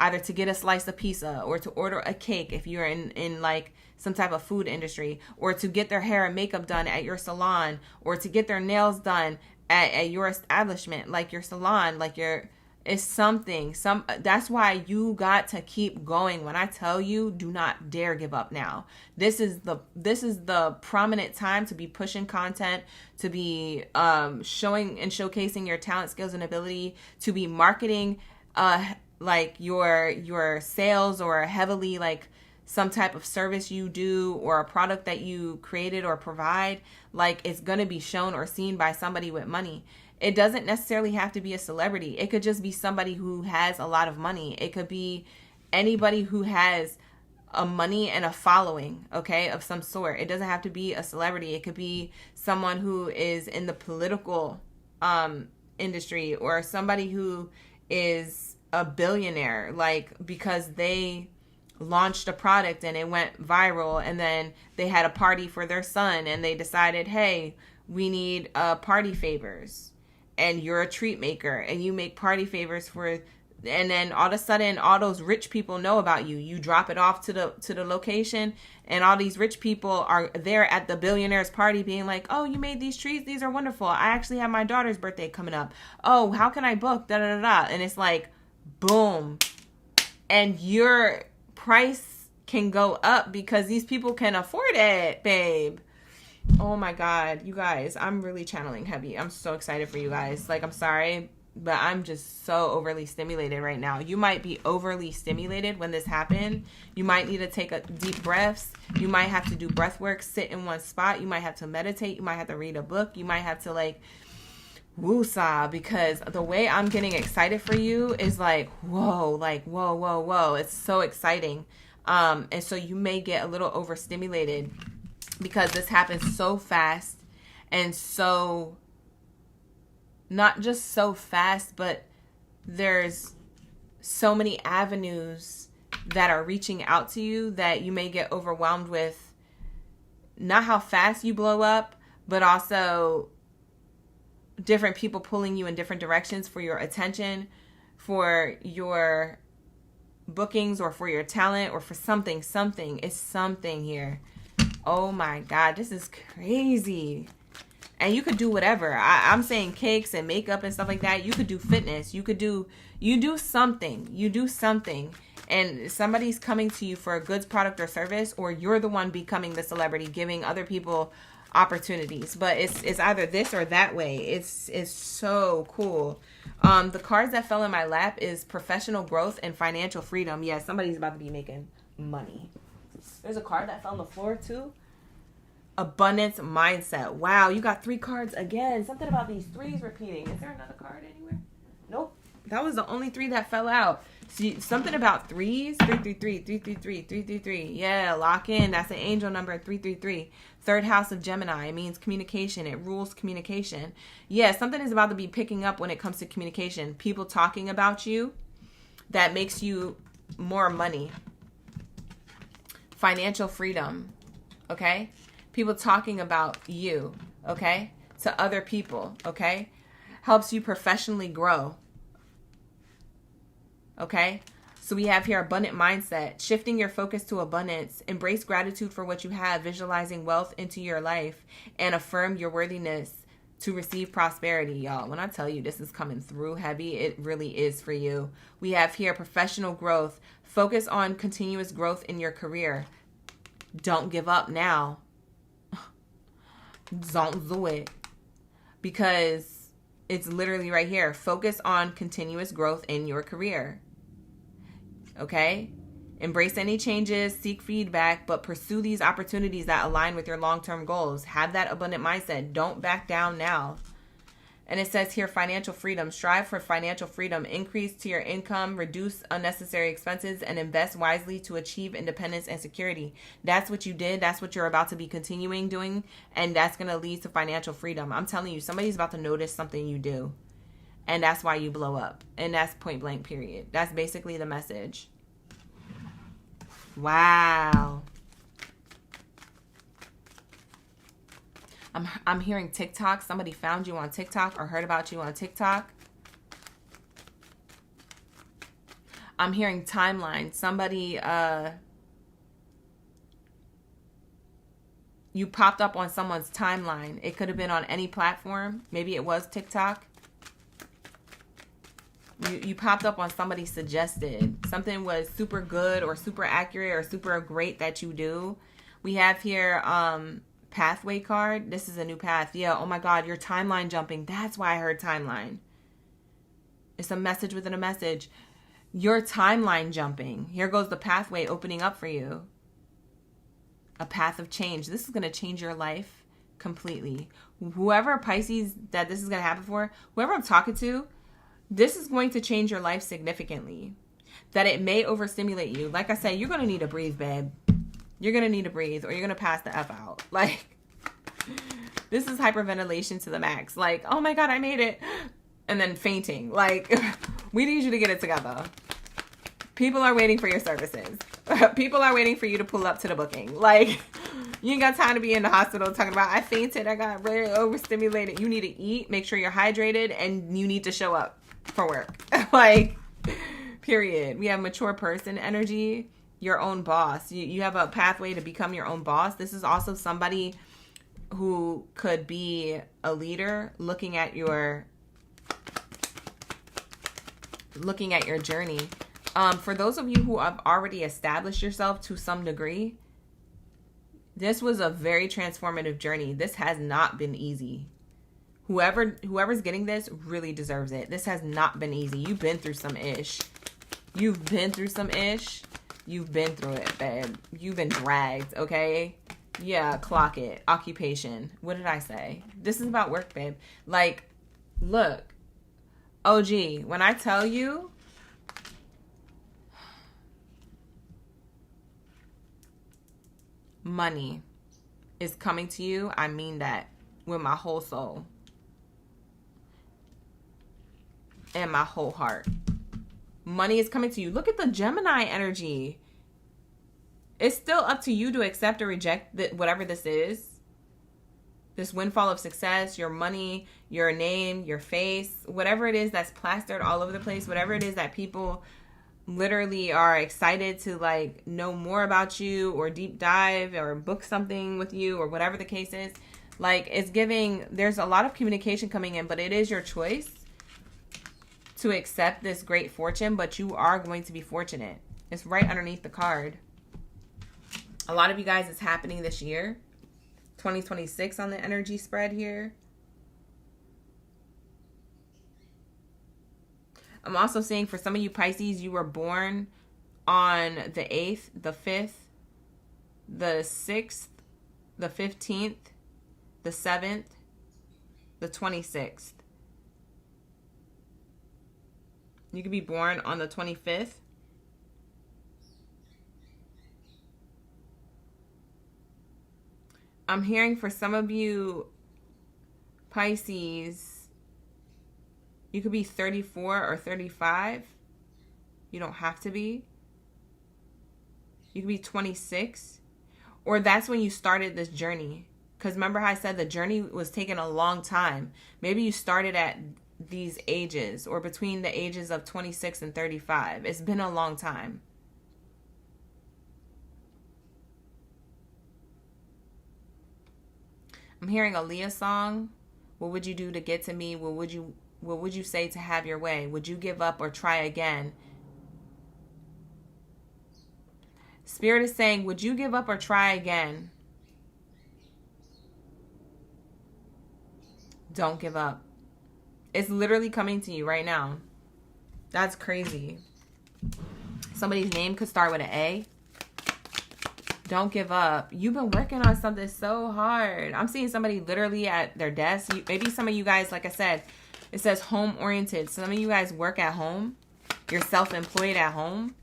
either to get a slice of pizza or to order a cake if you're in like some type of food industry, or to get their hair and makeup done at your salon, or to get their nails done at your establishment, like your salon, like your... It's something. That's why you got to keep going. When I tell you, do not dare give up now. This is the prominent time to be pushing content, to be showing and showcasing your talent, skills, and ability, to be marketing like your sales, or heavily like some type of service you do or a product that you created or provide. Like, it's going to be shown or seen by somebody with money. It doesn't necessarily have to be a celebrity. It could just be somebody who has a lot of money. It could be anybody who has a money and a following, okay, of some sort. It doesn't have to be a celebrity. It could be someone who is in the political industry, or somebody who is a billionaire, like, because they launched a product and it went viral, and then they had a party for their son and they decided, hey, we need party favors. And you're a treat maker and you make party favors for, and then all of a sudden all those rich people know about you. You drop it off to the location, and all these rich people are there at the billionaire's party being like, oh, you made these treats, these are wonderful. I actually have my daughter's birthday coming up. Oh, how can I book? Da da da da. And it's like, boom. And your price can go up because these people can afford it, babe. Oh my God, you guys, I'm really channeling heavy. I'm so excited for you guys. Like, I'm sorry, but I'm just so overly stimulated right now. You might be overly stimulated when this happened. You might need to take a deep breaths. You might have to do breath work, sit in one spot. You might have to meditate. You might have to read a book. You might have to like woosah, because the way I'm getting excited for you is like, whoa, like, whoa, whoa, whoa. It's so exciting. And so you may get a little overstimulated. because this happens so fast and so, not just so fast, but there's so many avenues that are reaching out to you that you may get overwhelmed with not how fast you blow up, but also different people pulling you in different directions for your attention, for your bookings, or for your talent, or for something. It's something here. Oh my God, this is crazy. And you could do whatever. I'm saying cakes and makeup and stuff like that. You could do fitness. You do something. And somebody's coming to you for a goods, product, or service, or you're the one becoming the celebrity, giving other people opportunities. But it's either this or that way. It's so cool. The cards that fell in my lap is professional growth and financial freedom. Yeah, somebody's about to be making money. There's a card that fell on the floor too. Abundance mindset. Wow, you got 3 cards again. Something about these 3s repeating. Is there another card anywhere? Nope. That was the only 3 that fell out. See, something about 3s. 333, 333, 333. Yeah, lock in. That's an angel number, 333. 3rd house of Gemini. It means communication. It rules communication. Yeah, something is about to be picking up when it comes to communication. People talking about you that makes you more money. Financial freedom. Okay? People talking about you, okay, to other people, okay, helps you professionally grow, okay. So we have here abundant mindset, shifting your focus to abundance, embrace gratitude for what you have, visualizing wealth into your life, and affirm your worthiness to receive prosperity, y'all. When I tell you this is coming through heavy, it really is for you. We have here professional growth, focus on continuous growth in your career. Don't give up now. Don't do it, because it's literally right here. Focus on continuous growth in your career. Okay? Embrace any changes, seek feedback, but pursue these opportunities that align with your long-term goals. Have that abundant mindset. Don't back down now. And it says here, financial freedom. Strive for financial freedom. Increase to your income, reduce unnecessary expenses, and invest wisely to achieve independence and security. That's what you did. That's what you're about to be continuing doing. And that's going to lead to financial freedom. I'm telling you, somebody's about to notice something you do. And that's why you blow up. And that's point blank, period. That's basically the message. Wow. I'm hearing TikTok. Somebody found you on TikTok or heard about you on TikTok. I'm hearing timeline. Somebody, you popped up on someone's timeline. It could have been on any platform. Maybe it was TikTok. You popped up on somebody's suggested. Something was super good or super accurate or super great that you do. We have here, pathway card. This is a new path. Yeah. Oh my God. Your timeline jumping. That's why I heard timeline. It's a message within a message. Your timeline jumping. Here goes the pathway opening up for you. A path of change. This is going to change your life completely. Whoever Pisces that this is going to happen for, whoever I'm talking to, this is going to change your life significantly. That it may overstimulate you. Like I said, you're going to need to breathe, babe. You're going to need to breathe or you're going to pass the F out. Like, this is hyperventilation to the max. Like, oh my God, I made it. And then fainting. Like, we need you to get it together. People are waiting for your services. People are waiting for you to pull up to the booking. Like, you ain't got time to be in the hospital talking about, I fainted, I got really overstimulated. You need to eat, make sure you're hydrated, and you need to show up for work. Like, period. We have mature person energy. Your own boss. You have a pathway to become your own boss. This is also somebody who could be a leader looking at your journey. For those of you who have already established yourself to some degree, this was a very transformative journey. This has not been easy. Whoever's getting this really deserves it. This has not been easy. You've been through some ish. You've been through it, babe. You've been dragged, okay? Yeah, clock it. Occupation. What did I say? This is about work, babe. Like, look. OG, when I tell you, money. is coming to you. I mean that with my whole soul and my whole heart. Money is coming to you. Look at the Gemini energy. It's still up to you to accept or reject whatever this is. This windfall of success, your money, your name, your face, whatever it is that's plastered all over the place, whatever it is that people literally are excited to like know more about you or deep dive or book something with you or whatever the case is. Like, it's giving, there's a lot of communication coming in, but it is your choice to accept this great fortune, but you are going to be fortunate. It's right underneath the card. A lot of you guys, it's happening this year. 2026 on the energy spread here. I'm also seeing for some of you Pisces, you were born on the 8th, the 5th, the 6th, the 15th, the 7th, the 26th. You could be born on the 25th. I'm hearing for some of you Pisces, you could be 34 or 35. You don't have to be. You could be 26. Or that's when you started this journey. Because remember how I said the journey was taking a long time. Maybe you started at these ages or between the ages of 26 and 35. It's been a long time. I'm hearing a Leah song. What would you do to get to me? What would you say to have your way? Would you give up or try again? Spirit is saying, would you give up or try again? Don't give up. It's literally coming to you right now. That's crazy. Somebody's name could start with an A. Don't give up. You've been working on something so hard. I'm seeing somebody literally at their desk. Maybe some of you guys, like I said, it says home oriented. Some of you guys work at home. You're self-employed at home.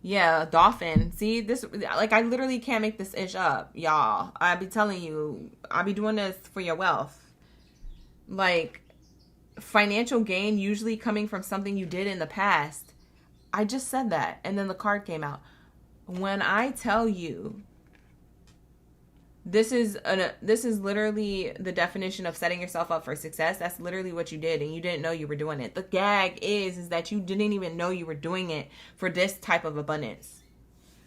Yeah, dolphin. See, this, like, I literally can't make this ish up, y'all. I be telling you, I be doing this for your wealth. Like, financial gain usually coming from something you did in the past. I just said that, and then the card came out. When I tell you, this is literally the definition of setting yourself up for success. That's literally what you did, and you didn't know you were doing it. The gag is that you didn't even know you were doing it for this type of abundance.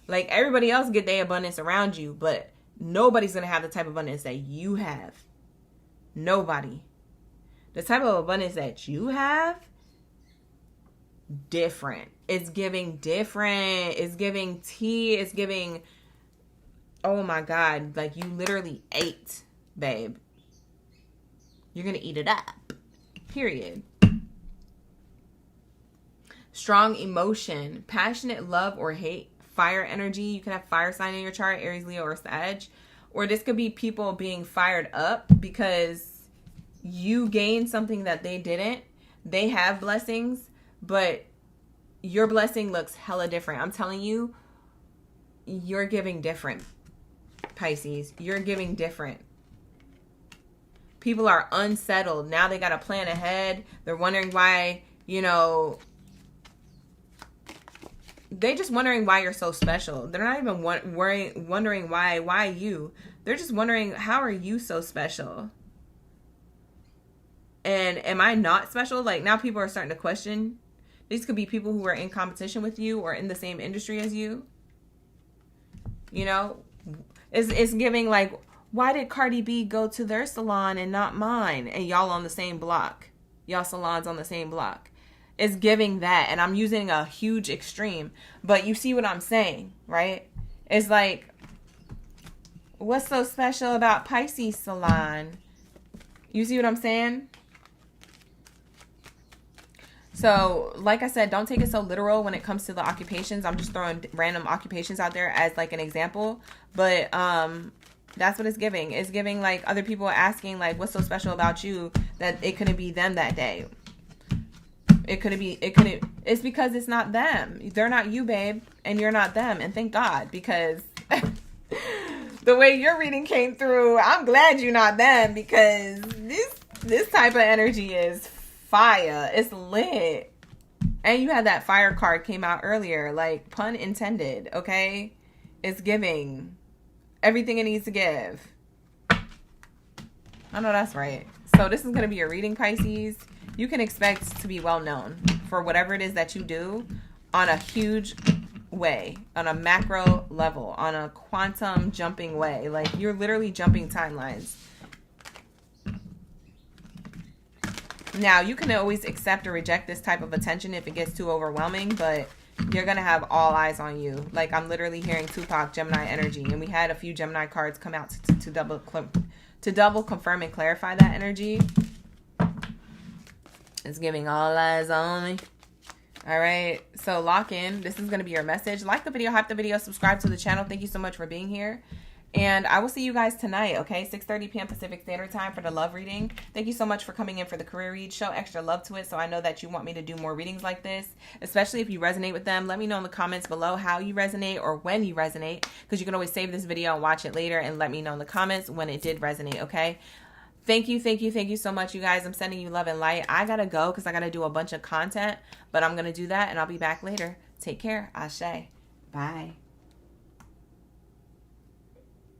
Like, everybody else get their abundance around you, but nobody's going to have the type of abundance that you have. Nobody. The type of abundance that you have, different. It's giving different. It's giving tea. It's giving, oh my God, like you literally ate, babe. You're going to eat it up. Period. Strong emotion, passionate love or hate, fire energy. You can have fire sign in your chart, Aries, Leo, or Sag. Or this could be people being fired up because you gained something that they didn't. They have blessings, but your blessing looks hella different. I'm telling you, you're giving different, Pisces. You're giving different. People are unsettled. Now they got to plan ahead. They're wondering why, they just wondering why you're so special. They're not even wondering why you. They're just wondering, how are you so special? And am I not special? Like, now people are starting to question. These could be people who are in competition with you or in the same industry as you. It's giving like, why did Cardi B go to their salon and not mine? And y'all on the same block. Y'all salons on the same block. It's giving that. And I'm using a huge extreme. But you see what I'm saying, right? It's like, what's so special about Pisces salon? You see what I'm saying? So, like I said, don't take it so literal when it comes to the occupations. I'm just throwing random occupations out there as like an example. But that's what it's giving. It's giving like other people asking like, what's so special about you that it couldn't be them that day? It's because it's not them. They're not you, babe, and you're not them. And thank God, because the way your reading came through, I'm glad you're not them, because this type of energy is fire. It's lit. And you had that fire card came out earlier, like pun intended, okay? It's giving everything it needs to give. I know that's right. So this is going to be your reading, Pisces. You can expect to be well known for whatever it is that you do on a huge way, on a macro level, on a quantum jumping way. Like, you're literally jumping timelines. Now, you can always accept or reject this type of attention if it gets too overwhelming, but you're going to have all eyes on you. Like, I'm literally hearing Tupac Gemini energy, and we had a few Gemini cards come out to double confirm and clarify that energy. It's giving all eyes on me. All right, so lock in. This is going to be your message. Like the video, hype the video, subscribe to the channel. Thank you so much for being here. And I will see you guys tonight, okay? 6:30 p.m. Pacific Standard Time for the love reading. Thank you so much for coming in for the career read. Show extra love to it so I know that you want me to do more readings like this, especially if you resonate with them. Let me know in the comments below how you resonate or when you resonate, because you can always save this video and watch it later and let me know in the comments when it did resonate, okay? Thank you so much, you guys. I'm sending you love and light. I gotta go because I gotta do a bunch of content, but I'm gonna do that and I'll be back later. Take care. Ashe. Bye.